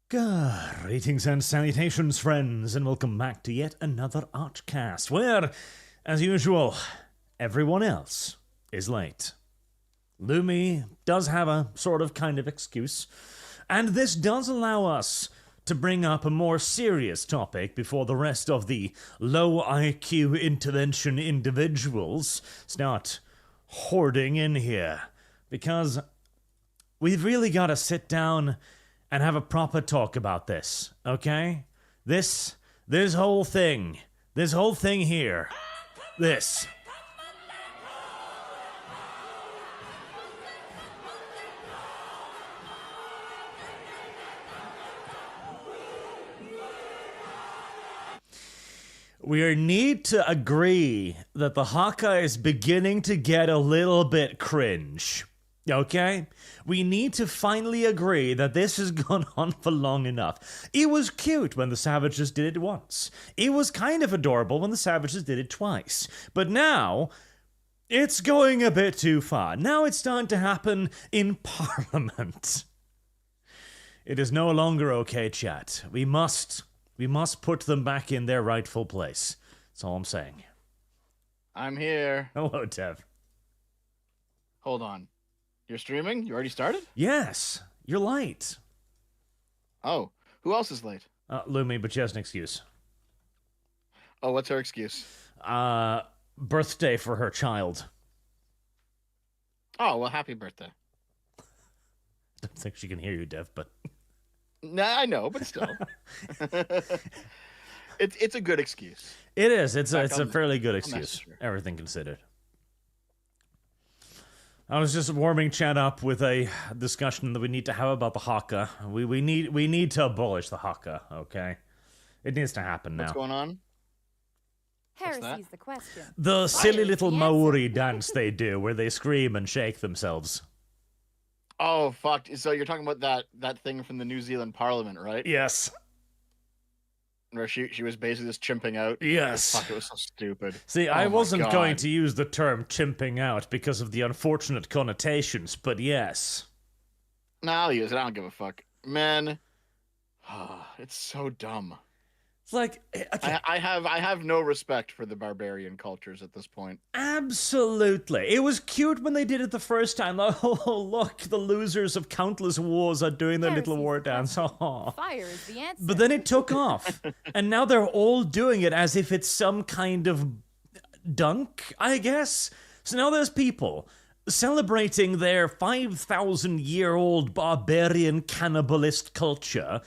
Greetings and salutations, friends, and welcome back to yet another ArchCast, where, as usual, everyone else is late. Lumi does have a sort of kind of excuse, and this does allow us to bring up a more serious topic before the rest of the low IQ intervention individuals start hoarding in here, because we've really got to sit down and have a proper talk about this, okay? This whole thing here, this. We need to agree that the Haka is beginning to get a little bit cringe. Okay? We need to finally agree that this has gone on for long enough. It was cute when the Savages did it once. It was kind of adorable when the Savages did it twice. But now, it's going a bit too far. Now it's starting to happen in Parliament. It is no longer okay, chat. We must put them back in their rightful place. That's all I'm saying. I'm here. Hello, Tev. Hold on. You're streaming? You already started? Yes, you're late. Oh, who else is late? Lumi, but she has an excuse. Oh, what's her excuse? Birthday for her child. Oh, well, happy birthday. Don't think she can hear you, Dev, but... Nah, I know, but still. It's a good excuse. It is. It's a fairly good excuse, sure. Everything considered. I was just warming chat up with a discussion that we need to have about the Haka. We need to abolish the Haka, okay? It needs to happen now. What's going on? Heresy's the question. The silly little Maori dance they do where they scream and shake themselves. Oh, fuck. So you're talking about that thing from the New Zealand Parliament, right? Yes. Where she was basically just chimping out. Yes. Fuck, it was so stupid. See, I wasn't going to use the term chimping out because of the unfortunate connotations, but yes. No, I'll use it. I don't give a fuck. Man, it's so dumb. It's like, okay. I have no respect for the barbarian cultures at this point. Absolutely. It was cute when they did it the first time. Oh, look, the losers of countless wars are doing their little war dance. Oh. Fire is the answer. But then it took off. And now they're all doing it as if it's some kind of dunk, I guess. So now there's people celebrating their 5,000-year-old barbarian cannibalist culture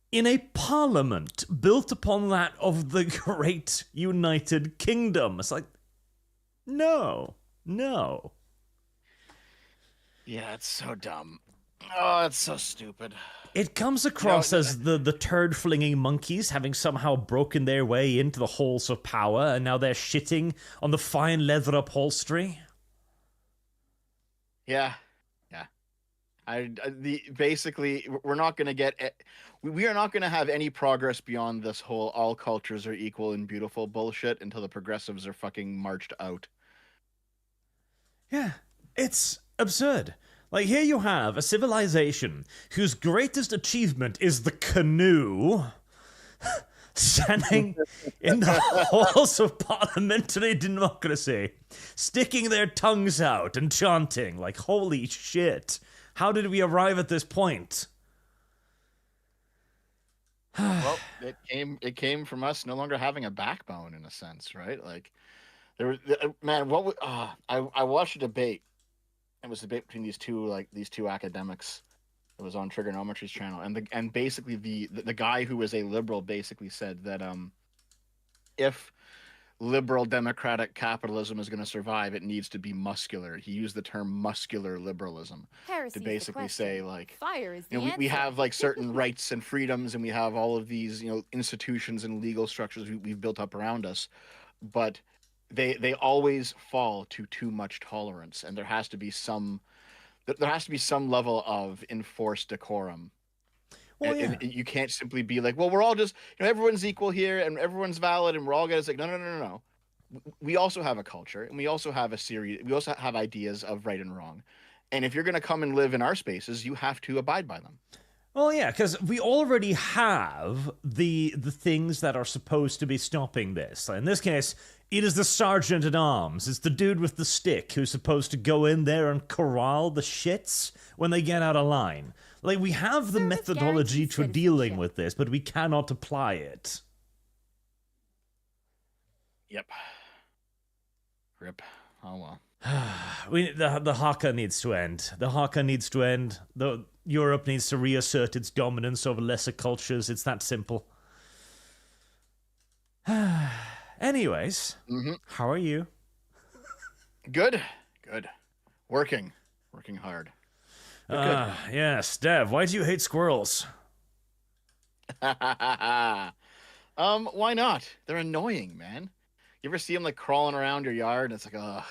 in a parliament built upon that of the great United Kingdom. It's like, no. Yeah, it's so dumb. Oh, it's so stupid. It comes across as the turd-flinging monkeys having somehow broken their way into the halls of power, and now they're shitting on the fine leather upholstery. Yeah. Basically, we're not going to get... We are not going to have any progress beyond this whole all cultures are equal and beautiful bullshit until the progressives are fucking marched out. Yeah, it's absurd. Like, here you have a civilization whose greatest achievement is the canoe standing in the halls of parliamentary democracy, sticking their tongues out and chanting, like, holy shit. How did we arrive at this point? Well, it came from us no longer having a backbone, in a sense, right? Like, there was, man, I watched a debate. It was a debate between these two academics. It was on Trigonometry's channel, and basically the guy who was a liberal basically said that if liberal democratic capitalism is going to survive, it needs to be muscular. He used the term muscular liberalism to basically say, like, fire is the we have like certain rights and freedoms, and we have all of these institutions and legal structures we've built up around us, but they always fall to too much tolerance, and there has to be some level of enforced decorum. Well, and you can't simply be like, well, we're all just, everyone's equal here and everyone's valid and we're all gonna, it's like, no. We also have a culture, and we also have we also have ideas of right and wrong. And if you're going to come and live in our spaces, you have to abide by them. Well, yeah, because we already have the things that are supposed to be stopping this. In this case, it is the sergeant at arms. It's the dude with the stick who's supposed to go in there and corral the shits when they get out of line. Like, we have the Service methodology guarantees for dealing citizenship. with this, but we cannot apply it. Yep. Rip. Oh well. The Haka needs to end. The Haka needs to end. Europe needs to reassert its dominance over lesser cultures. It's that simple. Anyways, how are you? Good. Good. Working hard. Yes, Dev, why do you hate squirrels? Why not? They're annoying, man. You ever see them like crawling around your yard and it's like, ugh.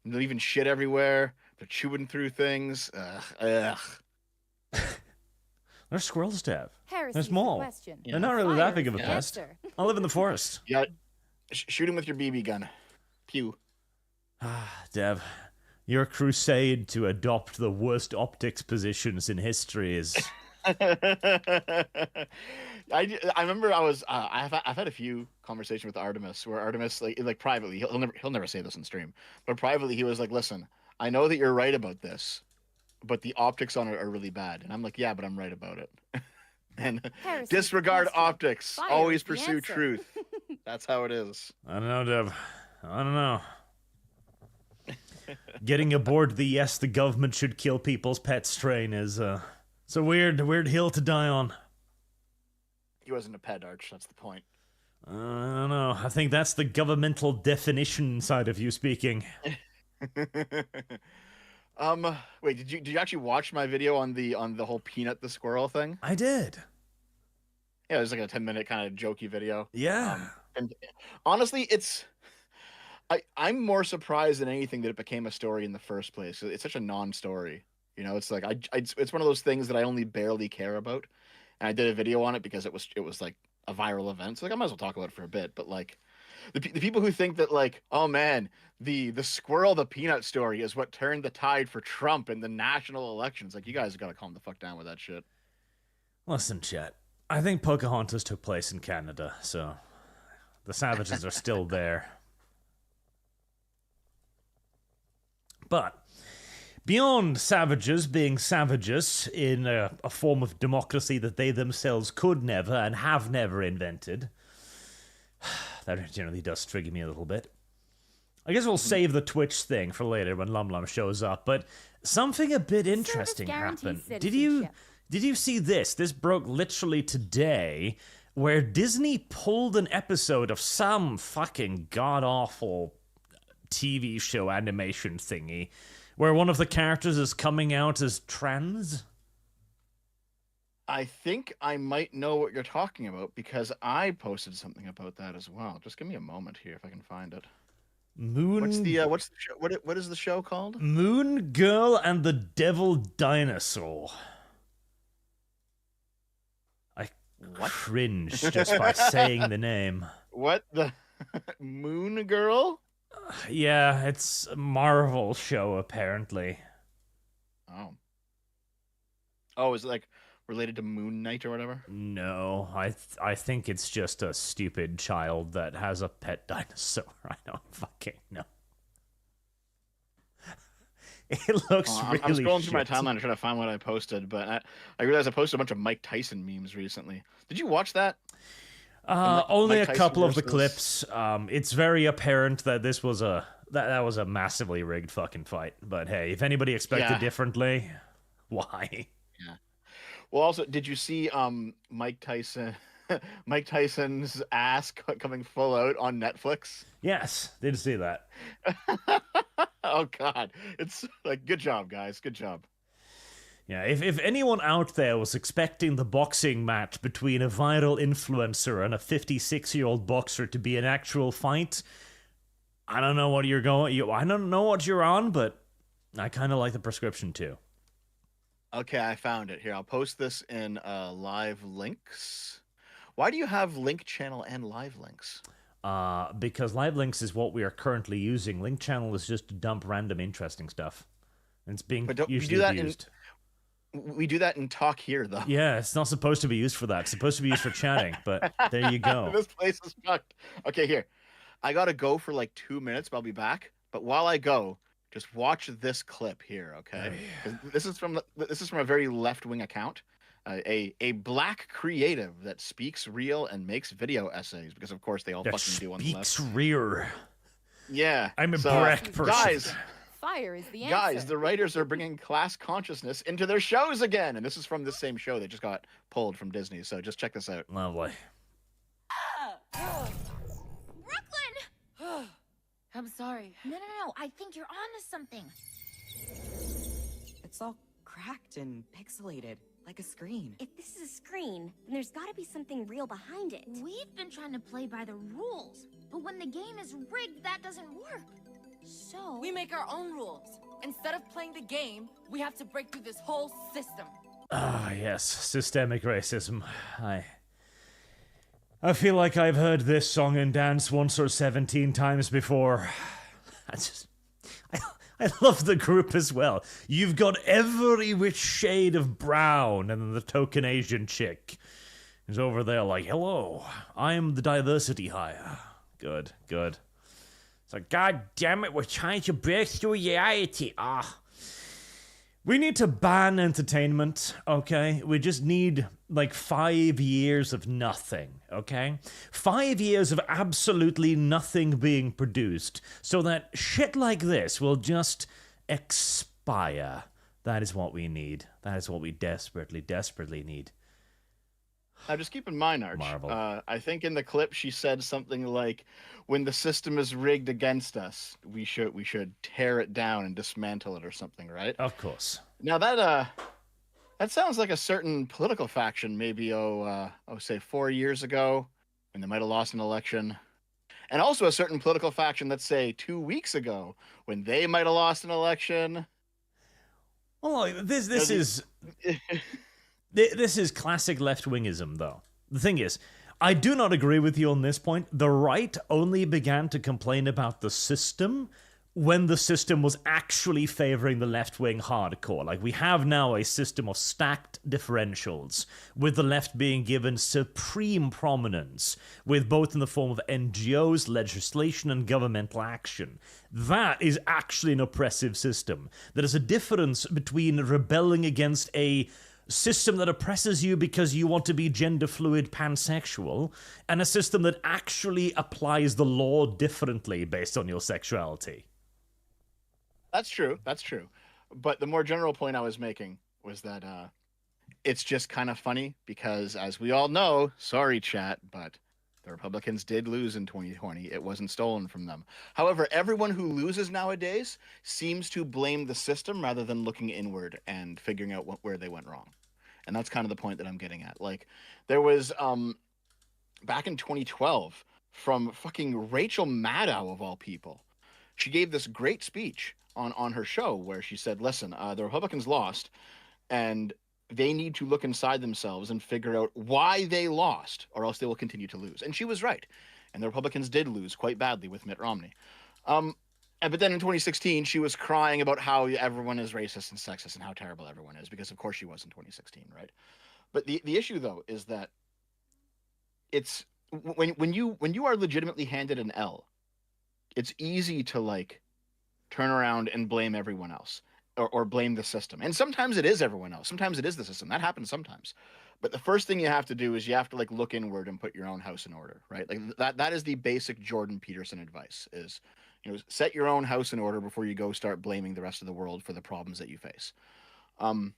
They're leaving shit everywhere. They're chewing through things. Ugh. They're squirrels, Dev. Heresy's They're the small. question. They're not really that Fire big of a is the pest. answer. I live in the forest. Yeah. Shoot him with your BB gun. Pew. Dev, your crusade to adopt the worst optics positions in history is... I remember I've had a few conversations with Artemis where Artemis like privately he'll never say this on stream, but privately he was like, listen, I know that you're right about this, but the optics on it are really bad, and I'm like, yeah, but I'm right about it. And Heresy's disregard the question. optics, Fire always is the pursue answer. truth. That's how it is. I don't know, Dev. I don't know. Getting aboard the yes, the government should kill people's pets train is, it's a weird hill to die on. He wasn't a pet, Arch. That's the point. I don't know. I think that's the governmental definition side of you speaking. Wait, did you actually watch my video on the whole Peanut the squirrel thing? I did. Yeah, it was like a 10-minute kind of jokey video. Yeah. And honestly, I'm more surprised than anything that it became a story in the first place. It's such a non-story. You know, it's like it's one of those things that I only barely care about. And I did a video on it because it was like a viral event. So like I might as well talk about it for a bit. But like the people who think that like, oh man, the squirrel the peanut story is what turned the tide for Trump in the national elections. Like, you guys have got to calm the fuck down with that shit. Listen, chat. I think Pocahontas took place in Canada, so the savages are still there. But beyond savages being savages in a form of democracy that they themselves could never and have never invented, that generally does trigger me a little bit. I guess we'll save the Twitch thing for later when Lum Lum shows up, but something a bit interesting happened. guarantees Did you see this? This broke literally today, where Disney pulled an episode of some fucking god-awful TV show animation thingy, where one of the characters is coming out as trans. I think I might know what you're talking about because I posted something about that as well. Just give me a moment here if I can find it. What's the show? What is the show called? Moon Girl and the Devil Dinosaur. I cringe just by saying the name. What the Moon Girl? Yeah, it's a Marvel show apparently. Oh, is it like related to Moon Knight or whatever? No, I think it's just a stupid child that has a pet dinosaur. I don't fucking know. It looks really I'm scrolling through my shit. timeline trying to find what I posted, but I realized I posted a bunch of Mike Tyson memes recently. Did you watch that? Only Mike a Tyson couple of the versus- clips. It's very apparent that this was that was a massively rigged fucking fight. But hey, if anybody expected Yeah. differently, why? Well, also, did you see Mike Tyson, Mike Tyson's ass coming full out on Netflix? Yes, did see that. Oh God, it's like, good job, guys, good job. Yeah, if anyone out there was expecting the boxing match between a viral influencer and a 56-year-old boxer to be an actual fight, I don't know what you're I don't know what you're on, but I kind of like the prescription too. Okay, I found it here. I'll post this in live links. Why do you have link channel and live links? Because live links is what we are currently using. Link channel is just to dump random interesting stuff. And it's being But don't you usually do that abused. We do that in talk here, though. Yeah, it's not supposed to be used for that. It's supposed to be used for chatting, but there you go. This place is fucked. Okay, here. I gotta go for like 2 minutes, but I'll be back. But while I go, just watch this clip here, okay? 'Cause this is from a very left-wing account, a black creative that speaks real and makes video essays, because of course they all That fucking do on the left. speaks rear. Yeah, I'm a so, black person. Fire is the answer. Guys, the writers are bringing class consciousness into their shows again, and this is from the same show that just got pulled from Disney. So just check this out. Lovely. Brooklyn! I'm sorry. No. I think you're onto something. It's all cracked and pixelated, like a screen. If this is a screen, then there's gotta be something real behind it. We've been trying to play by the rules, but when the game is rigged, that doesn't work. So... We make our own rules. Instead of playing the game, we have to break through this whole system. Ah, yes, systemic racism. I feel like I've heard this song and dance once or 17 times before. I love the group as well. You've got every which shade of brown, and then the token Asian chick is over there like, hello, I'm the diversity hire. Good. It's like, God damn it, we're trying to break through reality. We need to ban entertainment, okay? We just need, like, 5 years of nothing, okay? 5 years of absolutely nothing being produced, so that shit like this will just expire. That is what we need. That is what we desperately, desperately need. Now, just keep in mind, Arch, Marvel. I think in the clip she said something like, when the system is rigged against us, we should tear it down and dismantle it or something, right? Of course. Now, that sounds like a certain political faction, maybe, say 4 years ago, when they might have lost an election. And also a certain political faction, let's say 2 weeks ago, when they might have lost an election. Well, this is... This is classic left-wingism, though. The thing is, I do not agree with you on this point. The right only began to complain about the system when the system was actually favoring the left-wing hardcore. Like, we have now a system of stacked differentials, with the left being given supreme prominence, with both in the form of NGOs, legislation, and governmental action. That is actually an oppressive system. There is a difference between rebelling against a system that oppresses you because you want to be gender fluid pansexual, and a system that actually applies the law differently based on your sexuality. That's true. But the more general point I was making was that it's just kind of funny because, as we all know, sorry chat, but the Republicans did lose in 2020. It wasn't stolen from them. However, everyone who loses nowadays seems to blame the system rather than looking inward and figuring out where they went wrong. And that's kind of the point that I'm getting at. Like, there was, back in 2012, from fucking Rachel Maddow, of all people, she gave this great speech on her show where she said, listen, the Republicans lost, and they need to look inside themselves and figure out why they lost, or else they will continue to lose. And she was right. And the Republicans did lose quite badly with Mitt Romney. But then in 2016, she was crying about how everyone is racist and sexist and how terrible everyone is, because of course she was in 2016, right? But the issue, though, is that it's when you are legitimately handed an L, it's easy to, like, turn around and blame everyone else or blame the system. And sometimes it is everyone else. Sometimes it is the system. That happens sometimes. But the first thing you have to do is you have to, like, look inward and put your own house in order, right? Like that is the basic Jordan Peterson advice is, set your own house in order before you go start blaming the rest of the world for the problems that you face. And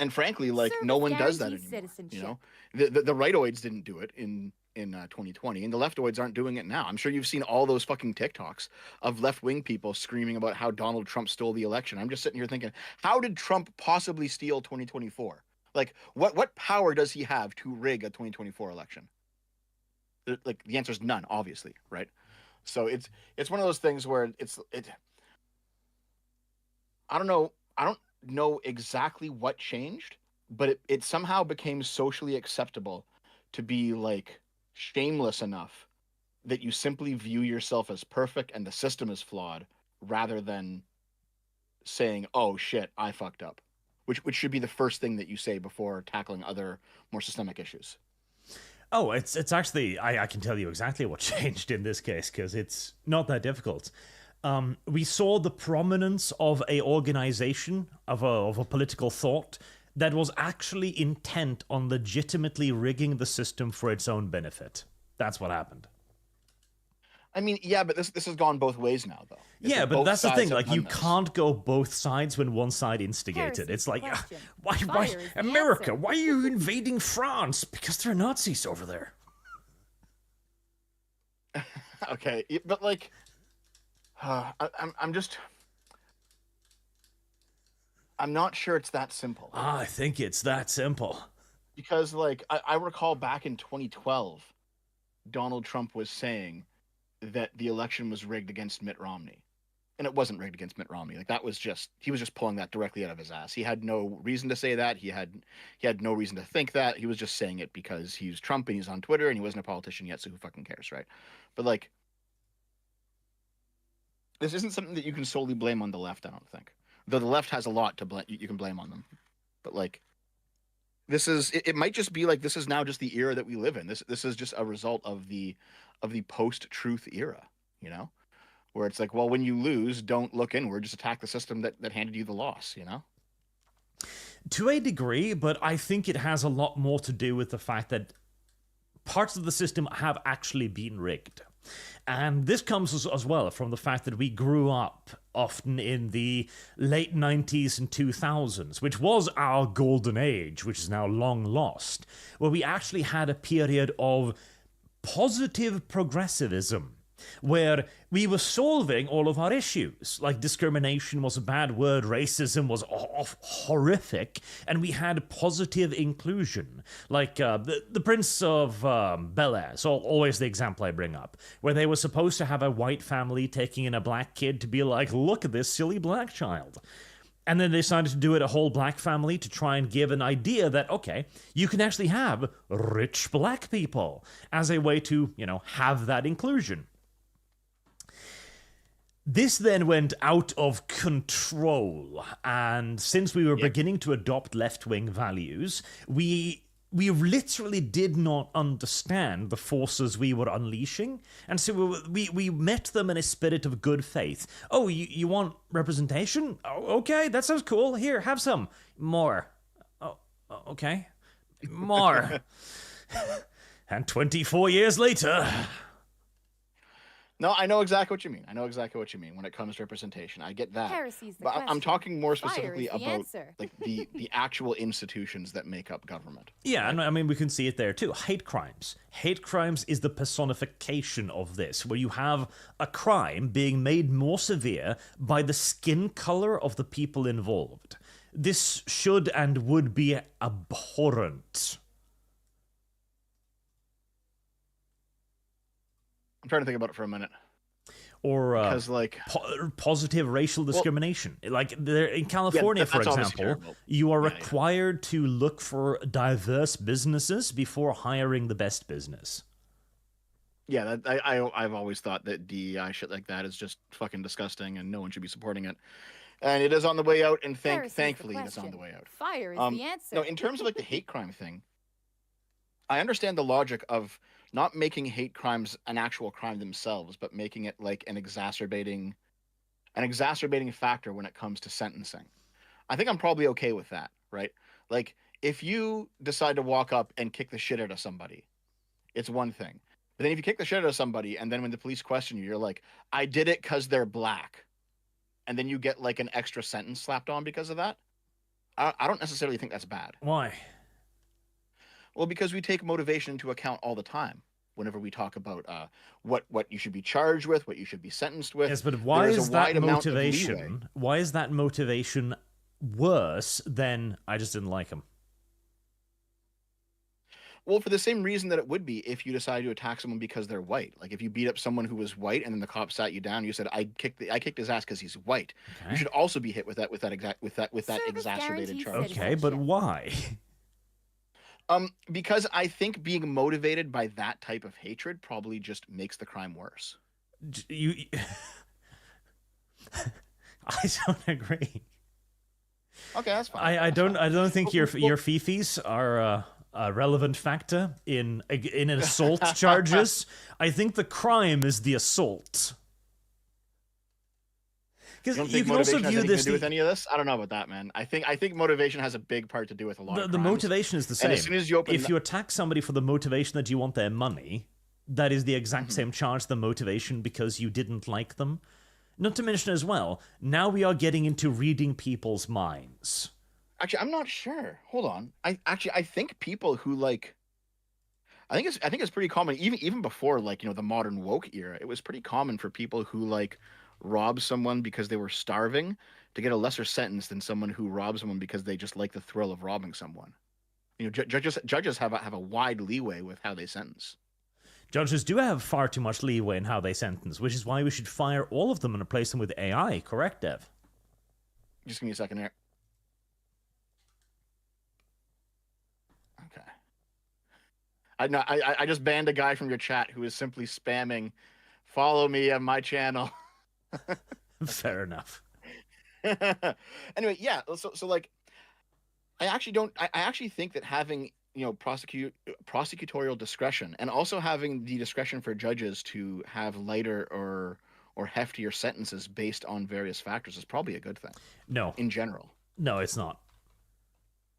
frankly, like, no one does that anymore. The rightoids didn't do it in 2020, and the leftoids aren't doing it now. I'm sure you've seen all those fucking TikToks of left-wing people screaming about how Donald Trump stole the election. I'm just sitting here thinking, how did Trump possibly steal 2024? Like, what power does he have to rig a 2024 election? Like, the answer is none, obviously, right? So it's one of those things where I don't know exactly what changed, but it somehow became socially acceptable to be, like, shameless enough that you simply view yourself as perfect and the system is flawed, rather than saying, oh shit, I fucked up. which should be the first thing that you say before tackling other more systemic issues. Oh, it's actually, I can tell you exactly what changed in this case, because it's not that difficult. We saw the prominence of a organization, of a political thought, that was actually intent on legitimately rigging the system for its own benefit. That's what happened. I mean, yeah, but this has gone both ways now, though. Yeah, but Both that's the sides thing. have Like, you done this. can't go both sides when one side instigated. Here's It's like, the question. why, Fire is the America? answer. Why are you invading France? Because there are Nazis over there. Okay, but like, I'm just, I'm not sure it's that simple. I think it's that simple. Because like I recall back in 2012, Donald Trump was saying that the election was rigged against Mitt Romney, and it wasn't rigged against Mitt Romney. Like that was he was just pulling that directly out of his ass. He had no reason to say that. He had no reason to think that. He was just saying it because he's Trump and he's on Twitter and he wasn't a politician yet, so who fucking cares, right? But like, this isn't something that you can solely blame on the left, I don't think. Though the left has a lot to blame, you can blame on them. But like, it might just be like this is now just the era that we live in. This is just a result of the post-truth era, you know, where it's like, well, when you lose, don't look inward, just attack the system that handed you the loss, you know. To a degree, but I think it has a lot more to do with the fact that parts of the system have actually been rigged. And this comes as well from the fact that we grew up often in the late 90s and 2000s, which was our golden age, which is now long lost, where we actually had a period of positive progressivism, where we were solving all of our issues. Like, discrimination was a bad word, racism was horrific, and we had positive inclusion. Like, the Prince of Bel-Air, so always the example I bring up, where they were supposed to have a white family taking in a black kid to be like, look at this silly black child. And then they decided to do it a whole black family to try and give an idea that, okay, you can actually have rich black people as a way to, you know, have that inclusion. This then went out of control, and since we were beginning to adopt left-wing values, we literally did not understand the forces we were unleashing, and so we met them in a spirit of good faith. Oh, you want representation? Oh, okay, that sounds cool. Here, have some. More. Oh, okay. More. And 24 years later... No, I know exactly what you mean. When it comes to representation. I get that. Heresy's the But I'm question. talking more Fire specifically is the about answer. like the actual institutions that make up government. Yeah, and I mean, we can see it there too. Hate crimes. Hate crimes is the personification of this, where you have a crime being made more severe by the skin color of the people involved. This should and would be abhorrent. I'm trying to think about it for a minute. Or Because like positive racial discrimination. Like there in California, for that's obviously example, terrible. you are Yeah, yeah. required to look for diverse businesses before hiring the best business. Yeah, I've always thought that DEI shit like that is just fucking disgusting, and no one should be supporting it. And it is on the way out, and Heresy's the thankfully it's on question. the way out. Fire is the answer. No, in terms of like the hate crime thing, I understand the logic of not making hate crimes an actual crime themselves, but making it like an exacerbating factor when it comes to sentencing. I think I'm probably okay with that, right? Like, if you decide to walk up and kick the shit out of somebody, it's one thing. But then if you kick the shit out of somebody, and then when the police question you, you're like, I did it because they're black. And then you get like an extra sentence slapped on because of that. I don't necessarily think that's bad. Why? Well, because we take motivation into account all the time whenever we talk about what you should be charged with, what you should be sentenced with. Yes, but why There is a that wide amount of leeway. motivation? Why is that motivation worse than I just didn't like him? Well, for the same reason that it would be if you decide to attack someone because they're white. Like if you beat up someone who was white and then the cop sat you down, you said, "I kicked his ass because he's white." Okay. You should also be hit with that Service exacerbated guarantee charge. Okay, but why? Because I think being motivated by that type of hatred probably just makes the crime worse. I don't agree. Okay, that's fine. I That's don't fine. think your fifis are a relevant factor in an assault charges. I think the crime is the assault. You Because don't you think can also motivation has view anything this. to do with any of this? I don't know about that, man. I think motivation has a big part to do with a lot of The crimes. motivation is the same. And as soon as you open, if you attack somebody for the motivation that you want their money, that is the exact Mm-hmm. same charge, the motivation because you didn't like them. Not to mention as well, now we are getting into reading people's minds. actually, I'm not sure. Hold on. I think people who like, I think it's pretty common even before like the modern woke era. It was pretty common for people who like rob someone because they were starving to get a lesser sentence than someone who robs someone because they just like the thrill of robbing someone. Judges have a wide leeway with how they sentence. Judges do have far too much leeway in how they sentence, which is why we should fire all of them and replace them with AI, correct, Dev? Just give me a second here. Okay. I just banned a guy from your chat who is simply spamming, "Follow me on my channel." Fair enough. Anyway, yeah. So like, I actually think that having prosecutorial discretion and also having the discretion for judges to have lighter or heftier sentences based on various factors is probably a good thing. No. In general. No, it's not.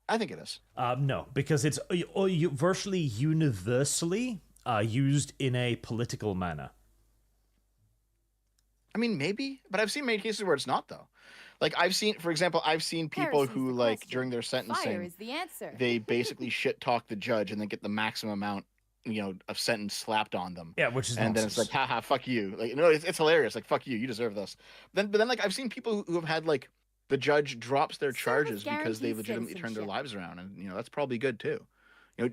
I think it is. No, because it's virtually universally used in a political manner. I mean, maybe, but I've seen many cases where it's not, though. Like, for example, I've seen people Heresy's who, the like, question. during their Fire sentencing, is the answer. they basically shit talk the judge and then get the maximum amount, of sentence slapped on them. Yeah, which is and then nonsense. it's like, haha, fuck you. Like, no, it's hilarious. Like, fuck you, you deserve this. But then, like, I've seen people who have had like the judge drops their charges because they guarantees legitimately turned their citizenship. lives around, and that's probably good too.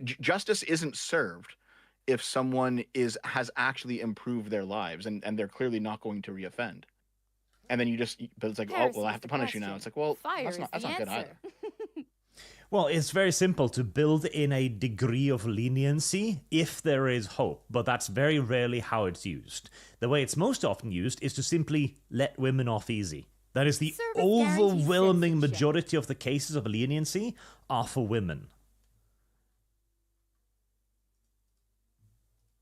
Justice isn't served if someone has actually improved their lives, and they're clearly not going to reoffend. And then but it's like, oh, well, I have to punish you now. It's like, well, Fire that's not good either. Well, it's very simple to build in a degree of leniency if there is hope, but that's very rarely how it's used. The way it's most often used is to simply let women off easy. That is the Service guarantees overwhelming citizenship. majority of the cases of leniency are for women.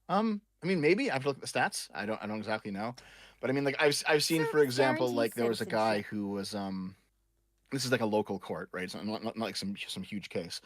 I mean, maybe I've looked at the stats. I don't exactly know, but I mean, like I've seen, for Service example, guarantees like there was a guy citizenship. who was this is like a local court, right? It's not like some huge case,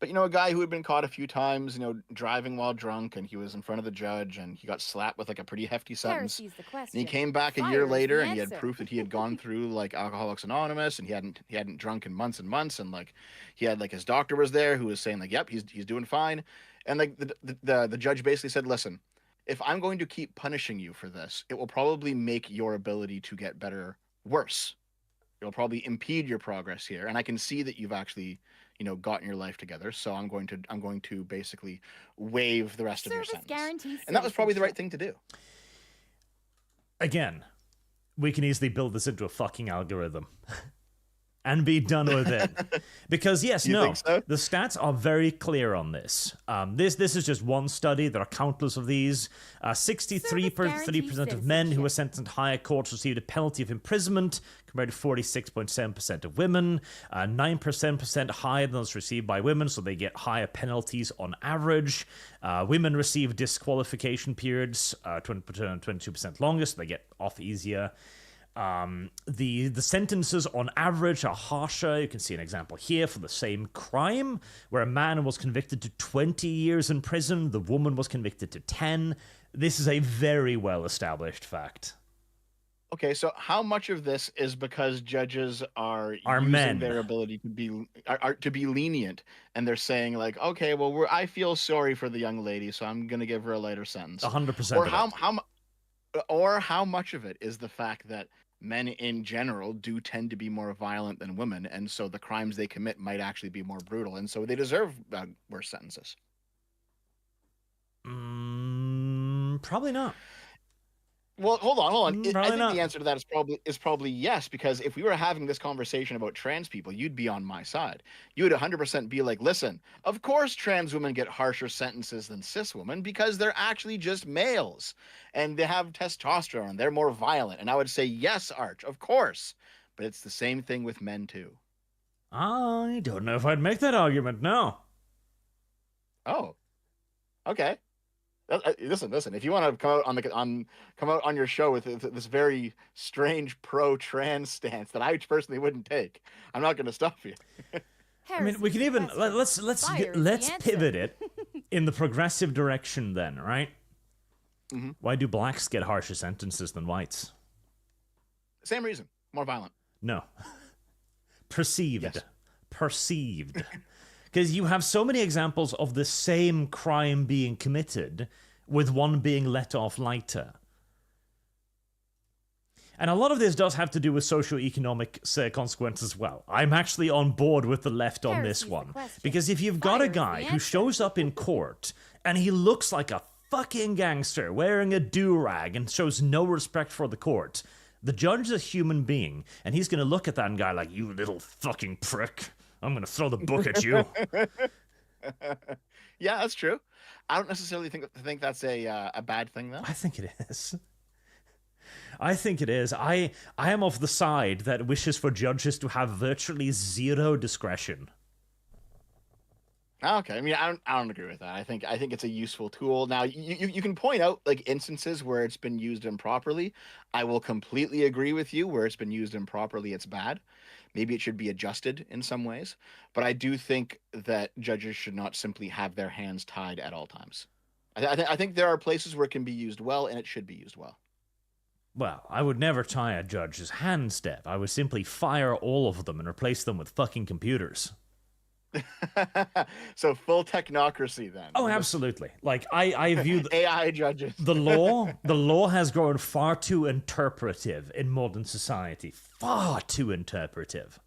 but a guy who had been caught a few times, driving while drunk, and he was in front of the judge, and he got slapped with like a pretty hefty sentence. Heresy's the And question. he came back a Fire year is the later, and he had answer. proof that he had gone through like Alcoholics Anonymous, and he hadn't drunk in months and months, and like he had like his doctor was there who was saying like, yep, he's doing fine, and like the judge basically said, listen, if I'm going to keep punishing you for this, it will probably make your ability to get better worse. It'll probably impede your progress here, and I can see that you've actually gotten your life together, so I'm going to basically waive the rest of your Service sentence. guarantees And that was probably the right citizenship. thing to do. Again, we can easily build this into a fucking algorithm. And be done with it. Because yes, You think so? the stats are very clear on this. This is just one study. There are countless of these. 63% of men who were sentenced in higher courts received a penalty of imprisonment, compared to 46.7% of women. 9% higher than those received by women, so they get higher penalties on average. Women receive disqualification periods 22% longer, so they get off easier. The sentences on average are harsher. You can see an example here for the same crime, where a man was convicted to 20 years in prison, the woman was convicted to 10. This is a very well-established fact. Okay, so how much of this is because judges are using men. their ability to be lenient, and they're saying like, okay, well, I feel sorry for the young lady, so I'm gonna give her a lighter sentence. 100% Or of it. how much of it is the fact that men in general do tend to be more violent than women, and so the crimes they commit might actually be more brutal, and so they deserve worse sentences. Probably not. Well, hold on. I Probably think not. the answer to that is probably yes, because if we were having this conversation about trans people, you'd be on my side. You would 100% be like, listen, of course trans women get harsher sentences than cis women because they're actually just males and they have testosterone. They're more violent. And I would say, yes, Arch, of course. But it's the same thing with men too. I don't know if I'd make that argument, no. Oh, okay. Listen. If you want to come out on your show with this very strange pro-trans stance that I personally wouldn't take, I'm not going to stop you. I mean, we can even let's pivot it in the progressive direction then, right? Mm-hmm. Why do blacks get harsher sentences than whites? Same reason, more violent. No. Perceived. Yes. Perceived. Because you have so many examples of the same crime being committed, with one being let off lighter. And a lot of this does have to do with socioeconomic consequences as well. I'm actually on board with the left on this one. Because if you've got a guy who shows up in court, and he looks like a fucking gangster, wearing a do-rag, and shows no respect for the court, the judge is a human being, and he's going to look at that guy like, you little fucking prick. I'm going to throw the book at you. Yeah, that's true. I don't necessarily think that's a bad thing, though. I think it is. I think it is. I am of the side that wishes for judges to have virtually zero discretion. Okay, I mean, I don't agree with that. I think it's a useful tool. Now, you can point out like instances where it's been used improperly. I will completely agree with you. Where it's been used improperly, it's bad. Maybe it should be adjusted in some ways. But I do think that judges should not simply have their hands tied at all times. I think there are places where it can be used well, and it should be used well. Well, I would never tie a judge's hands, Steph. I would simply fire all of them and replace them with fucking computers. So full technocracy then. Oh, absolutely. Like I view AI judges. The law has grown far too interpretive in modern society. Far too interpretive.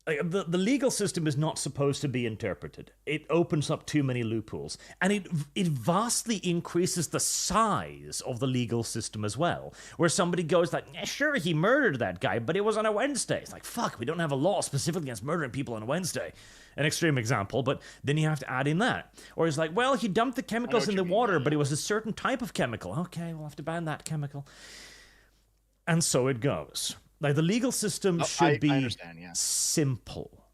Like, the legal system is not supposed to be interpreted. It opens up too many loopholes. And it vastly increases the size of the legal system as well. Where somebody goes like, yeah, sure, he murdered that guy, but it was on a Wednesday. It's like, fuck, we don't have a law specifically against murdering people on a Wednesday. An extreme example, but then you have to add in that. Or he's like, well, he dumped the chemicals in the water, but it was a certain type of chemical. Okay, we'll have to ban that chemical. And so it goes. Like, the legal system should be simple.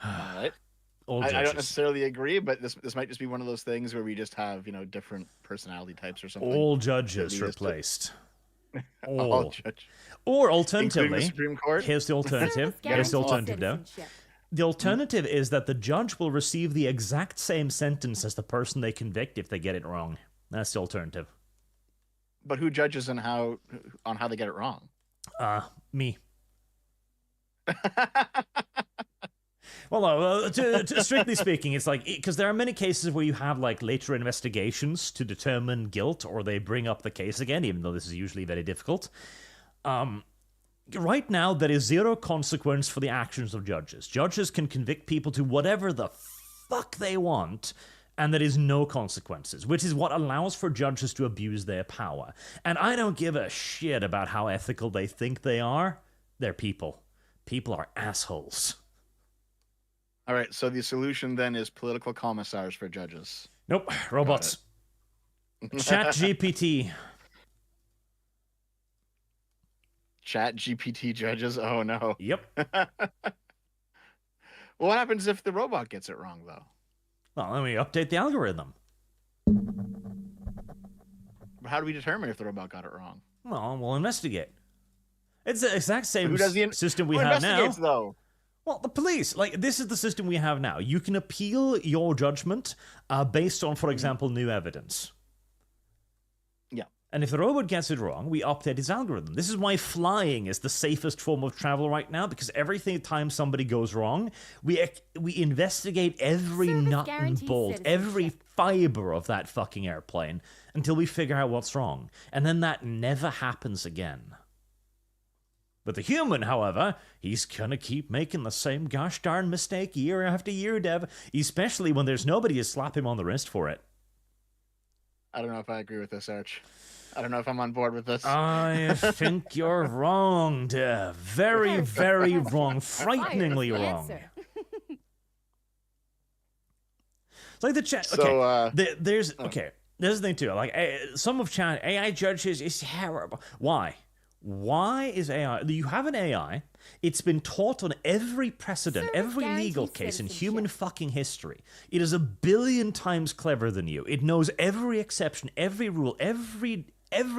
All right. I don't necessarily agree, but this might just be one of those things where we just have, different personality types or something. All judges replaced. All judges. Or alternatively, the Supreme Court? Here's the alternative. Here's the alternative now. The alternative is that the judge will receive the exact same sentence as the person they convict if they get it wrong. That's the alternative. But who judges on how they get it wrong? Me. Well, strictly speaking, it's like, because there are many cases where you have like later investigations to determine guilt, or they bring up the case again, even though this is usually very difficult. Right now, there is zero consequence for the actions of judges. Judges can convict people to whatever the fuck they want, and there is no consequences, which is what allows for judges to abuse their power. And I don't give a shit about how ethical they think they are. They're people. People are assholes. All right, so the solution then is political commissars for judges. Nope, robots. ChatGPT. ChatGPT judges? Oh, no. Yep. Well, what happens if the robot gets it wrong, though? Well, then we update the algorithm. How do we determine if the robot got it wrong? Well, we'll investigate. It's the exact same system we Who have now. investigates, though? Well, the police. Like, this is the system we have now. You can appeal your judgment based on, for example, new evidence. Yeah. And if the robot gets it wrong, we update its algorithm. This is why flying is the safest form of travel right now, because every time somebody goes wrong, we investigate every nut and bolt, every fiber of that fucking airplane until we figure out what's wrong. And then that never happens again. But the human, however, he's gonna keep making the same gosh darn mistake year after year, Dev, especially when there's nobody to slap him on the wrist for it. I don't know if I agree with this, Arch. I don't know if I'm on board with this. I think you're wrong, Dev. Very, very wrong. Frighteningly wrong. It's like the chat. Okay, So, there's okay. This is the thing too. Like some of chat AI judges is terrible. Why? Why is AI? You have an AI. It's been taught on every precedent, Service every legal guarantees case in citizenship. human fucking history. It is 1,000,000,000 times cleverer than you. It knows every exception, every rule, every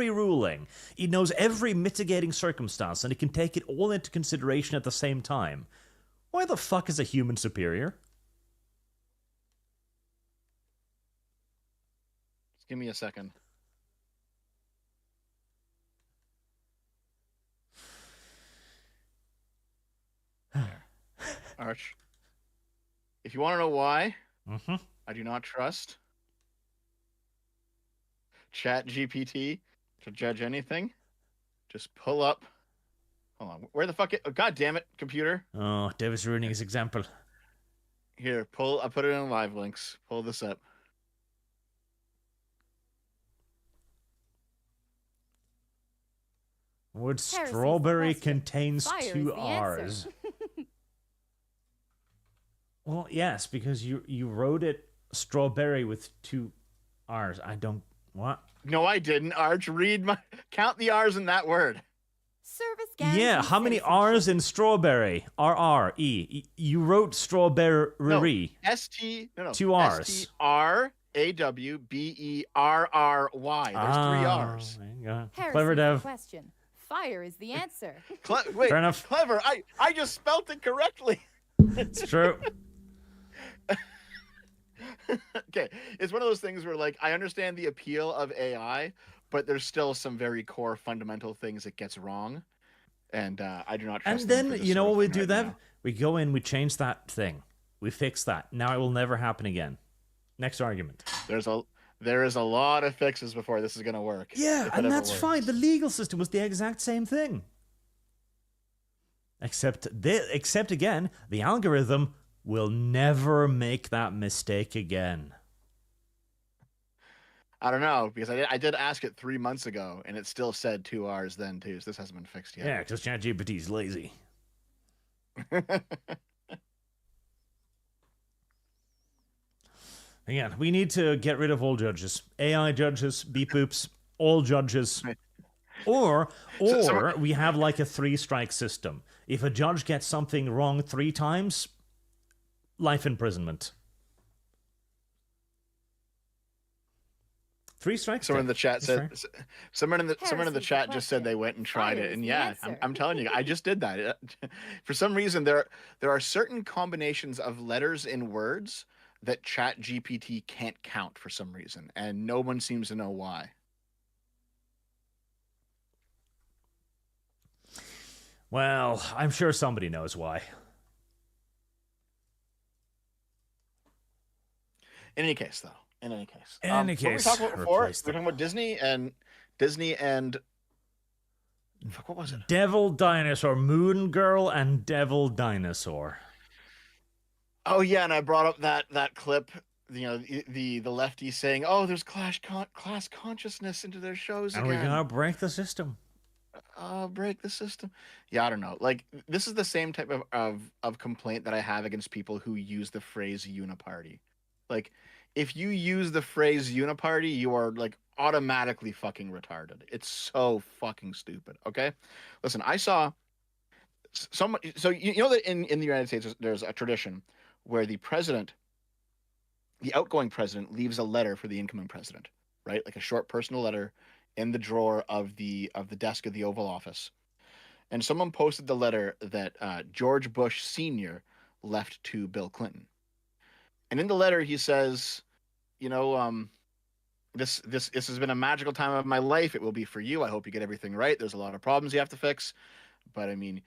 ruling. It knows every mitigating circumstance, and it can take it all into consideration at the same time. Why the fuck is a human superior? Just give me a second. There. Arch. If you want to know why Mm-hmm. I do not trust Chat GPT to judge anything, just pull up. Hold on. Where the fuck? God damn it, computer. Oh, David's ruining his example. Here, pull. I put it in live links. Pull this up. Would Heresy's the strawberry question. contains Fire is 2 the answer. R's? Well, yes, because you wrote it strawberry with 2 R's. I don't... What? No, I didn't. Arch, count the R's in that word. Service guarantees Yeah, how many citizenship. R's in strawberry? R-R-E. You wrote strawberry. No, S-T. No. 2 R's. S-T-R-A-W-B-E-R-R-Y. There's 3 R's. There you go. Heresy's Clever the Dev. question. Fire is the answer. Wait, Fair enough. clever. I just spelt it correctly. It's true. Okay, it's one of those things where, like, I understand the appeal of AI, but there's still some very core fundamental things it gets wrong, and I do not trust And them then, for this you know sort what of we thing do right then? now. We go in, we change that thing. We fix that. Now it will never happen again. Next argument. There is a lot of fixes before this is going to work. Yeah, if it and ever that's works. fine. The legal system was the exact same thing. Except again, the algorithm will never make that mistake again. I don't know, because I did ask it 3 months ago, and it still said 2 R's then, too, so this hasn't been fixed Yeah, yet. because ChatGPT's lazy. Again, we need to get rid of all judges. AI judges, beep boops, all judges. Or we have like a 3-strike system. If a judge gets something wrong 3 times, life imprisonment. 3 strikes. Someone in the chat That's said, fair. someone in the Heresy's chat the just said they question. went and tried Fire it, is and the yeah, answer. I'm telling you, I just did that. For some reason, there are certain combinations of letters in words that Chat GPT can't count for some reason, and no one seems to know why. Well, I'm sure somebody knows why. In any case, though, in any case, In any what were we case, talking about before? We were replace them. talking about Disney and fuck, what was it? Devil Dinosaur, Moon Girl and Devil Dinosaur. Oh yeah, and I brought up that clip, you know, the lefties saying, "Oh, there's class consciousness into their shows And again." we're gonna break the system. Break the system. Yeah, I don't know. Like, this is the same type of complaint that I have against people who use the phrase uniparty. Like, if you use the phrase uniparty, you are like automatically fucking retarded. It's so fucking stupid. Okay, listen, I saw some. So you know that in the United States there's a tradition where the outgoing president, leaves a letter for the incoming president, right? Like a short personal letter in the drawer of the desk of the Oval Office. And someone posted the letter that George Bush Sr. left to Bill Clinton. And in the letter he says, you know, this has been a magical time of my life. It will be for you. I hope you get everything right. There's a lot of problems you have to fix, but I mean,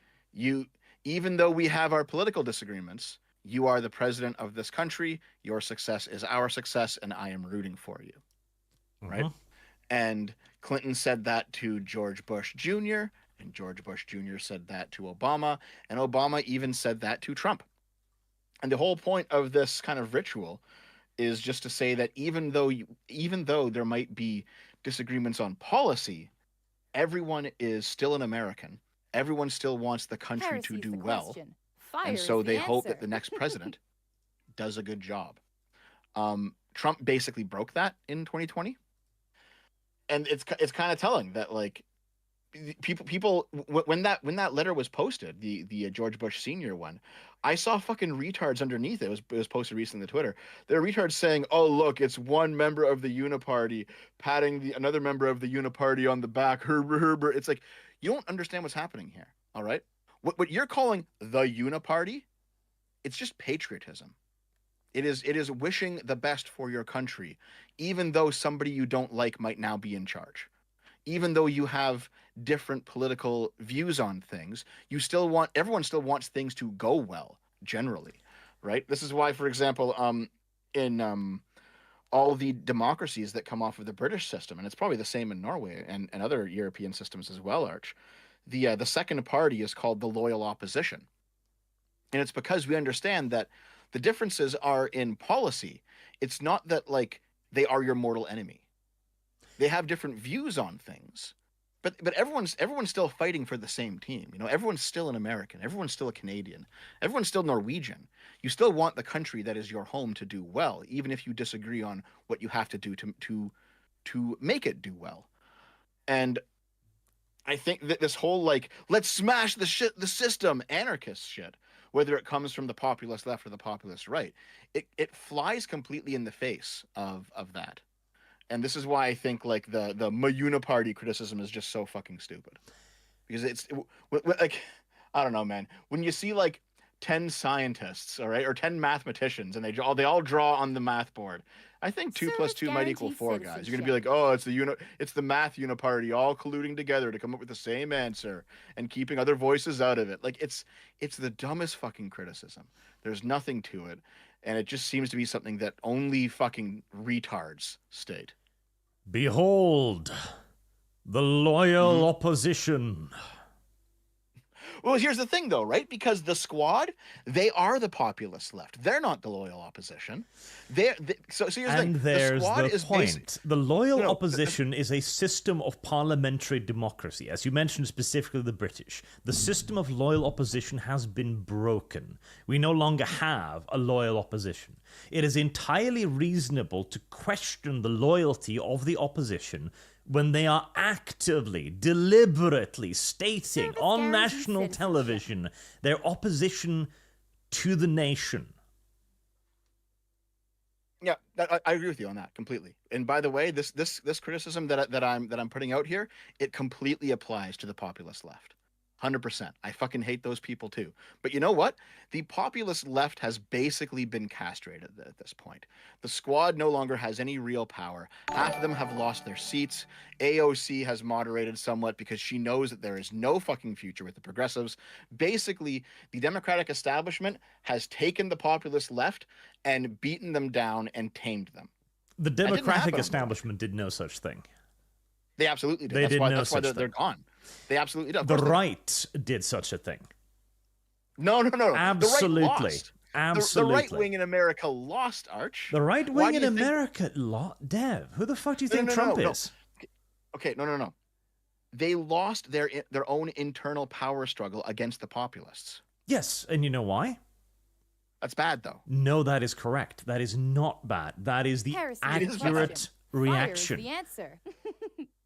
even though we have our political disagreements, you are the president of this country. Your success is our success, and I am rooting for you. Right? Mhm. And Clinton said that to George Bush Jr., and George Bush Jr. said that to Obama, and Obama even said that to Trump. And the whole point of this kind of ritual is just to say that even though there might be disagreements on policy, everyone is still an American. Everyone still wants the country to Heresy's do the well. question. Fire And is so the they hope that answer. the next president does a good job. Trump basically broke that in 2020. And it's kind of telling that like people when that letter was posted, the George Bush Senior one, I saw fucking retards underneath it. It was posted recently on Twitter. There are retards saying, "Oh look, it's one member of the Uniparty patting another member of the Uniparty on the back." Herber. It's like, you don't understand what's happening here. All right, what you're calling the Uniparty, it's just patriotism. It is wishing the best for your country, even though somebody you don't like might now be in charge. Even though you have different political views on things, everyone still wants things to go well, generally, right? This is why, for example, in all the democracies that come off of the British system, and it's probably the same in Norway and other European systems as well, Arch, the second party is called the loyal opposition. And it's because we understand that the differences are in policy. It's not that like they are your mortal enemy. They have different views on things, but everyone's still fighting for the same team. You know, everyone's still an American. Everyone's still a Canadian. Everyone's still Norwegian. You still want the country that is your home to do well, even if you disagree on what you have to do to make it do well. And I think that this whole like, let's smash the system, anarchist shit, whether it comes from the populist left or the populist right, it flies completely in the face of that. And this is why I think like the Uniparty criticism is just so fucking stupid, because it's like, I don't know, man. When you see like 10 scientists, all right, or 10 mathematicians, and they all draw on the math board, I think 2 + 2 might equal 4, guys. You're gonna be like, oh, it's the math Uniparty all colluding together to come up with the same answer and keeping other voices out of it. Like it's the dumbest fucking criticism. There's nothing to it, and it just seems to be something that only fucking retards state. Behold, the loyal opposition. Well, here's the thing, though, right? Because the Squad, they are the populist left. They're not the loyal opposition. So here's the thing. And there's the, Squad the is point. The loyal opposition is a system of parliamentary democracy. As you mentioned, specifically the British. The system of loyal opposition has been broken. We no longer have a loyal opposition. It is entirely reasonable to question the loyalty of the opposition when they are actively, deliberately stating on national television their opposition to the nation. Yeah, I agree with you on that completely. And by the way, this criticism that I'm putting out here, it completely applies to the populist left. 100%. I fucking hate those people too. But you know what? The populist left has basically been castrated at this point. The Squad no longer has any real power. Half of them have lost their seats. AOC has moderated somewhat because she knows that there is no fucking future with the progressives. Basically, the Democratic establishment has taken the populist left and beaten them down and tamed them. The Democratic establishment did no such thing. They absolutely did. That's why they're gone. They absolutely did. The right did such a thing. No. Absolutely. The right lost. Absolutely. The right wing in America lost, Arch. The right wing in America Dev, who the fuck do you think Trump is? Okay, no. They lost their own internal power struggle against the populists. Yes, and you know why? That's bad, though. No, that is correct. That is not bad. That is the accurate reaction. Fire is the answer.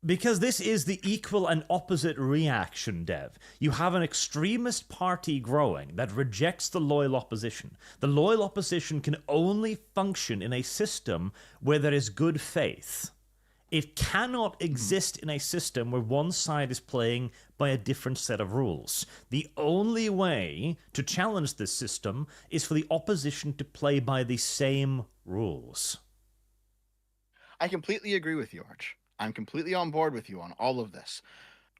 Because this is the equal and opposite reaction, Dev. You have an extremist party growing that rejects the loyal opposition. The loyal opposition can only function in a system where there is good faith. It cannot exist in a system where one side is playing by a different set of rules. The only way to challenge this system is for the opposition to play by the same rules. I completely agree with you, Arch. I'm completely on board with you on all of this.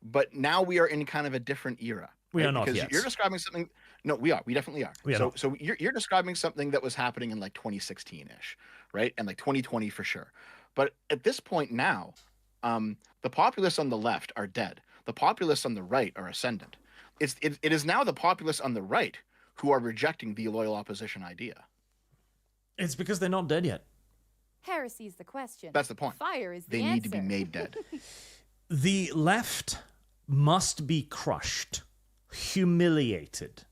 But now we are in kind of a different era. We are not because yet. You're describing something... No, we are. We definitely are. So you're describing something that was happening in like 2016-ish, right? And like 2020 for sure. But at this point now, the populists on the left are dead. The populists on the right are ascendant. It is now the populists on the right who are rejecting the loyal opposition idea. It's because they're not dead yet. Heresy is the question. That's the point. Fire is the They answer. need to be made dead. The left must be crushed, humiliated,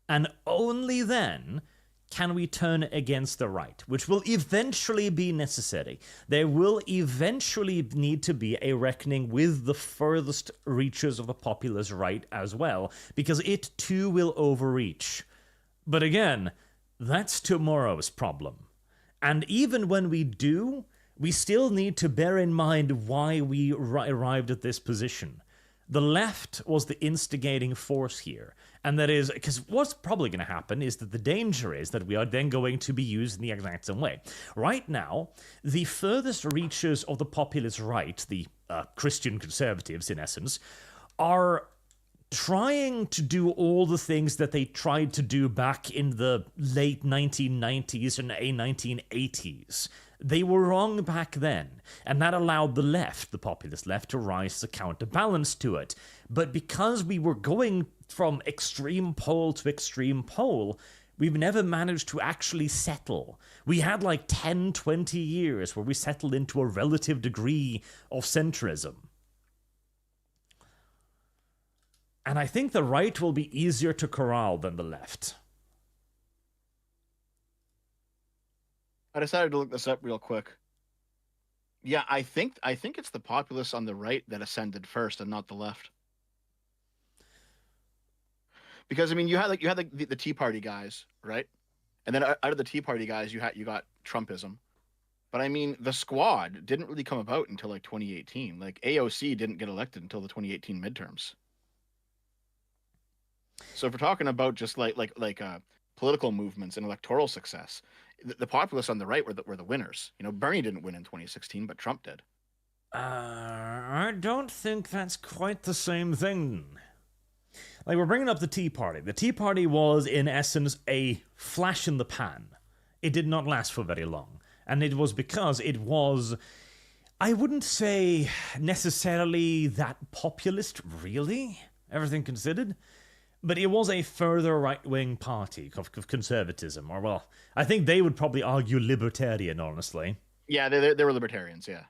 and only then can we turn against the right, which will eventually be necessary. There will eventually need to be a reckoning with the furthest reaches of the populist right as well, because it too will overreach. But again, that's tomorrow's problem. And even when we do, we still need to bear in mind why we arrived at this position. The left was the instigating force here. And that is, because what's probably going to happen is that the danger is that we are then going to be used in the exact same way. Right now, the furthest reaches of the populist right, the Christian conservatives in essence, are trying to do all the things that they tried to do back in the late 1990s and 1980s. They were wrong back then, and that allowed the left, the populist left, to rise as a counterbalance to it. But because we were going from extreme pole to extreme pole, we've never managed to actually settle. We had like 10, 20 years where we settled into a relative degree of centrism. And I think the right will be easier to corral than the left. I decided to look this up real quick. Yeah, I think it's the populists on the right that ascended first and not the left. Because I mean, you had the Tea Party guys, right? And then out of the Tea Party guys, you got Trumpism. But I mean, the Squad didn't really come about until like 2018. Like AOC didn't get elected until the 2018 midterms. So if we're talking about just like political movements and electoral success, the populists on the right were the winners. You know, Bernie didn't win in 2016, but Trump did. I don't think that's quite the same thing. Like, we're bringing up the Tea Party. The Tea Party was, in essence, a flash in the pan. It did not last for very long. And it was because it was, I wouldn't say necessarily that populist, really, everything considered. But it was a further right-wing party of conservatism. Or, well, I think they would probably argue libertarian, honestly. Yeah, they were libertarians, yeah.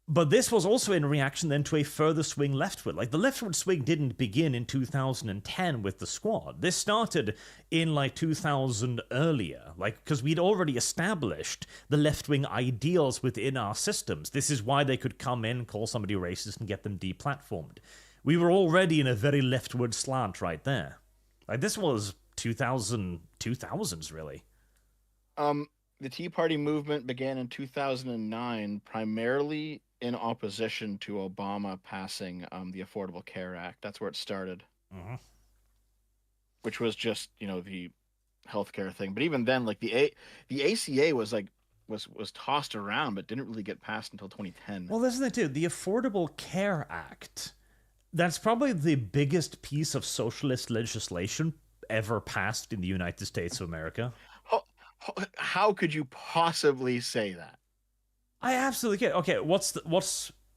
But this was also in reaction then to a further swing leftward. Like, the leftward swing didn't begin in 2010 with the Squad. This started in, like, 2000 earlier. Like, because we'd already established the left-wing ideals within our systems. This is why they could come in, call somebody racist, and get them deplatformed. We were already in a very leftward slant right there. Like, this was 2000s, really. The Tea Party movement began in 2009, primarily in opposition to Obama passing the Affordable Care Act. That's where it started. Mm-hmm. Which was just, you know, the healthcare thing. But even then, like the ACA was tossed around, but didn't really get passed until 2010. Well, that's the thing too. The Affordable Care Act, that's probably the biggest piece of socialist legislation ever passed in the United States of America. How could you possibly say that? I absolutely can't. Okay, what's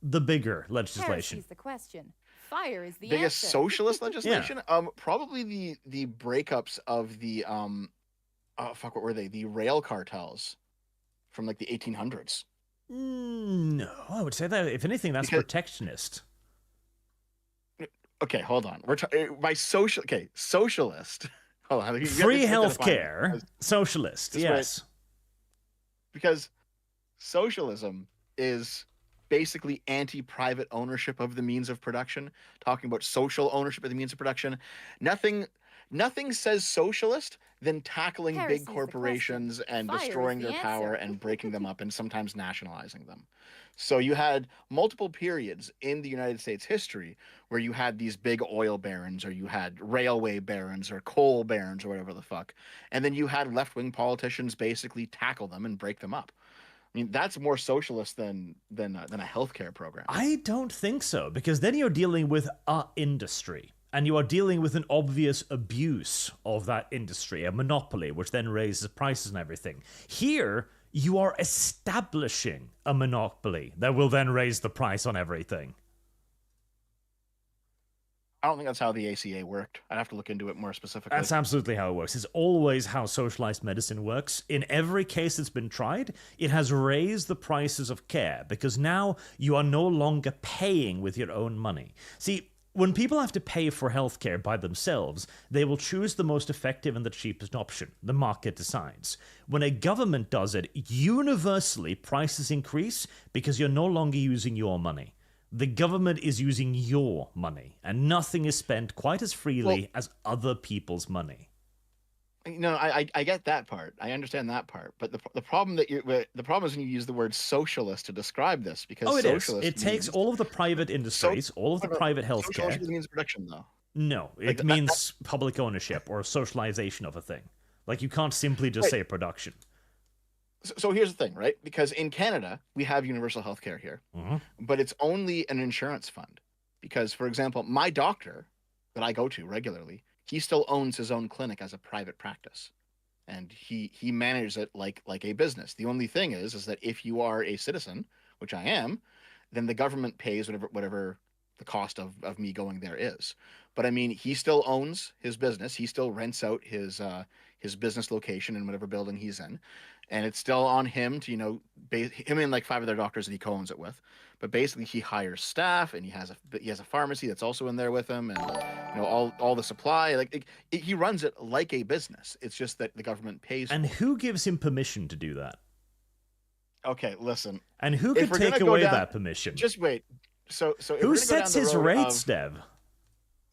the bigger legislation? Heresy's the question. Fire is the Biggest answer. socialist legislation? Yeah. Probably the breakups of the what were they? The rail cartels from like the 1800s. No, I would say that if anything, that's protectionist. Okay, hold on. Socialist. Hold on. Free healthcare, socialist. Yes. Right. Because socialism is basically anti-private ownership of the means of production, talking about social ownership of the means of production. Nothing says socialist than tackling Heresy's big corporations and Fire destroying is the their power answer. and breaking them up and sometimes nationalizing them. So you had multiple periods in the United States history where you had these big oil barons, or you had railway barons, or coal barons, or whatever the fuck. And then you had left-wing politicians basically tackle them and break them up. I mean, that's more socialist than a healthcare program. I don't think so, because then you're dealing with a industry, and you are dealing with an obvious abuse of that industry, a monopoly, which then raises prices and everything. Here, you are establishing a monopoly that will then raise the price on everything. I don't think that's how the ACA worked. I'd have to look into it more specifically. That's absolutely how it works. It's always how socialized medicine works. In every case that's been tried, it has raised the prices of care, because now you are no longer paying with your own money. See, When people have to pay for healthcare by themselves, they will choose the most effective and the cheapest option. The market decides. When a government does it, universally prices increase because you're no longer using your money. The government is using your money, and nothing is spent quite as freely as other people's money. No, I get that part. I understand that part. But the problem the problem is when you use the word socialist to describe this, because It is. socialist It takes all of the private industries, all of the private healthcare. Socialism means production, though. No, it means public ownership or socialization of a thing. Like, you can't simply just say production. So here's the thing, right? Because in Canada, we have universal healthcare here, but it's only an insurance fund. Because, for example, my doctor that I go to regularly, he still owns his own clinic as a private practice, and he manages it like a business. The only thing is that if you are a citizen, which I am, then the government pays whatever the cost of me going there is. But I mean, he still owns his business. He still rents out his business location in whatever building he's in, and it's still on him to, him and like 5 other doctors that he co-owns it with. But basically, he hires staff, and he has a pharmacy that's also in there with him, and all the supply. Like he runs it like a business. It's just that the government pays. And who gives him permission to do that? Okay, listen. And who could take away that permission? Just wait. So who sets his rates, Dev?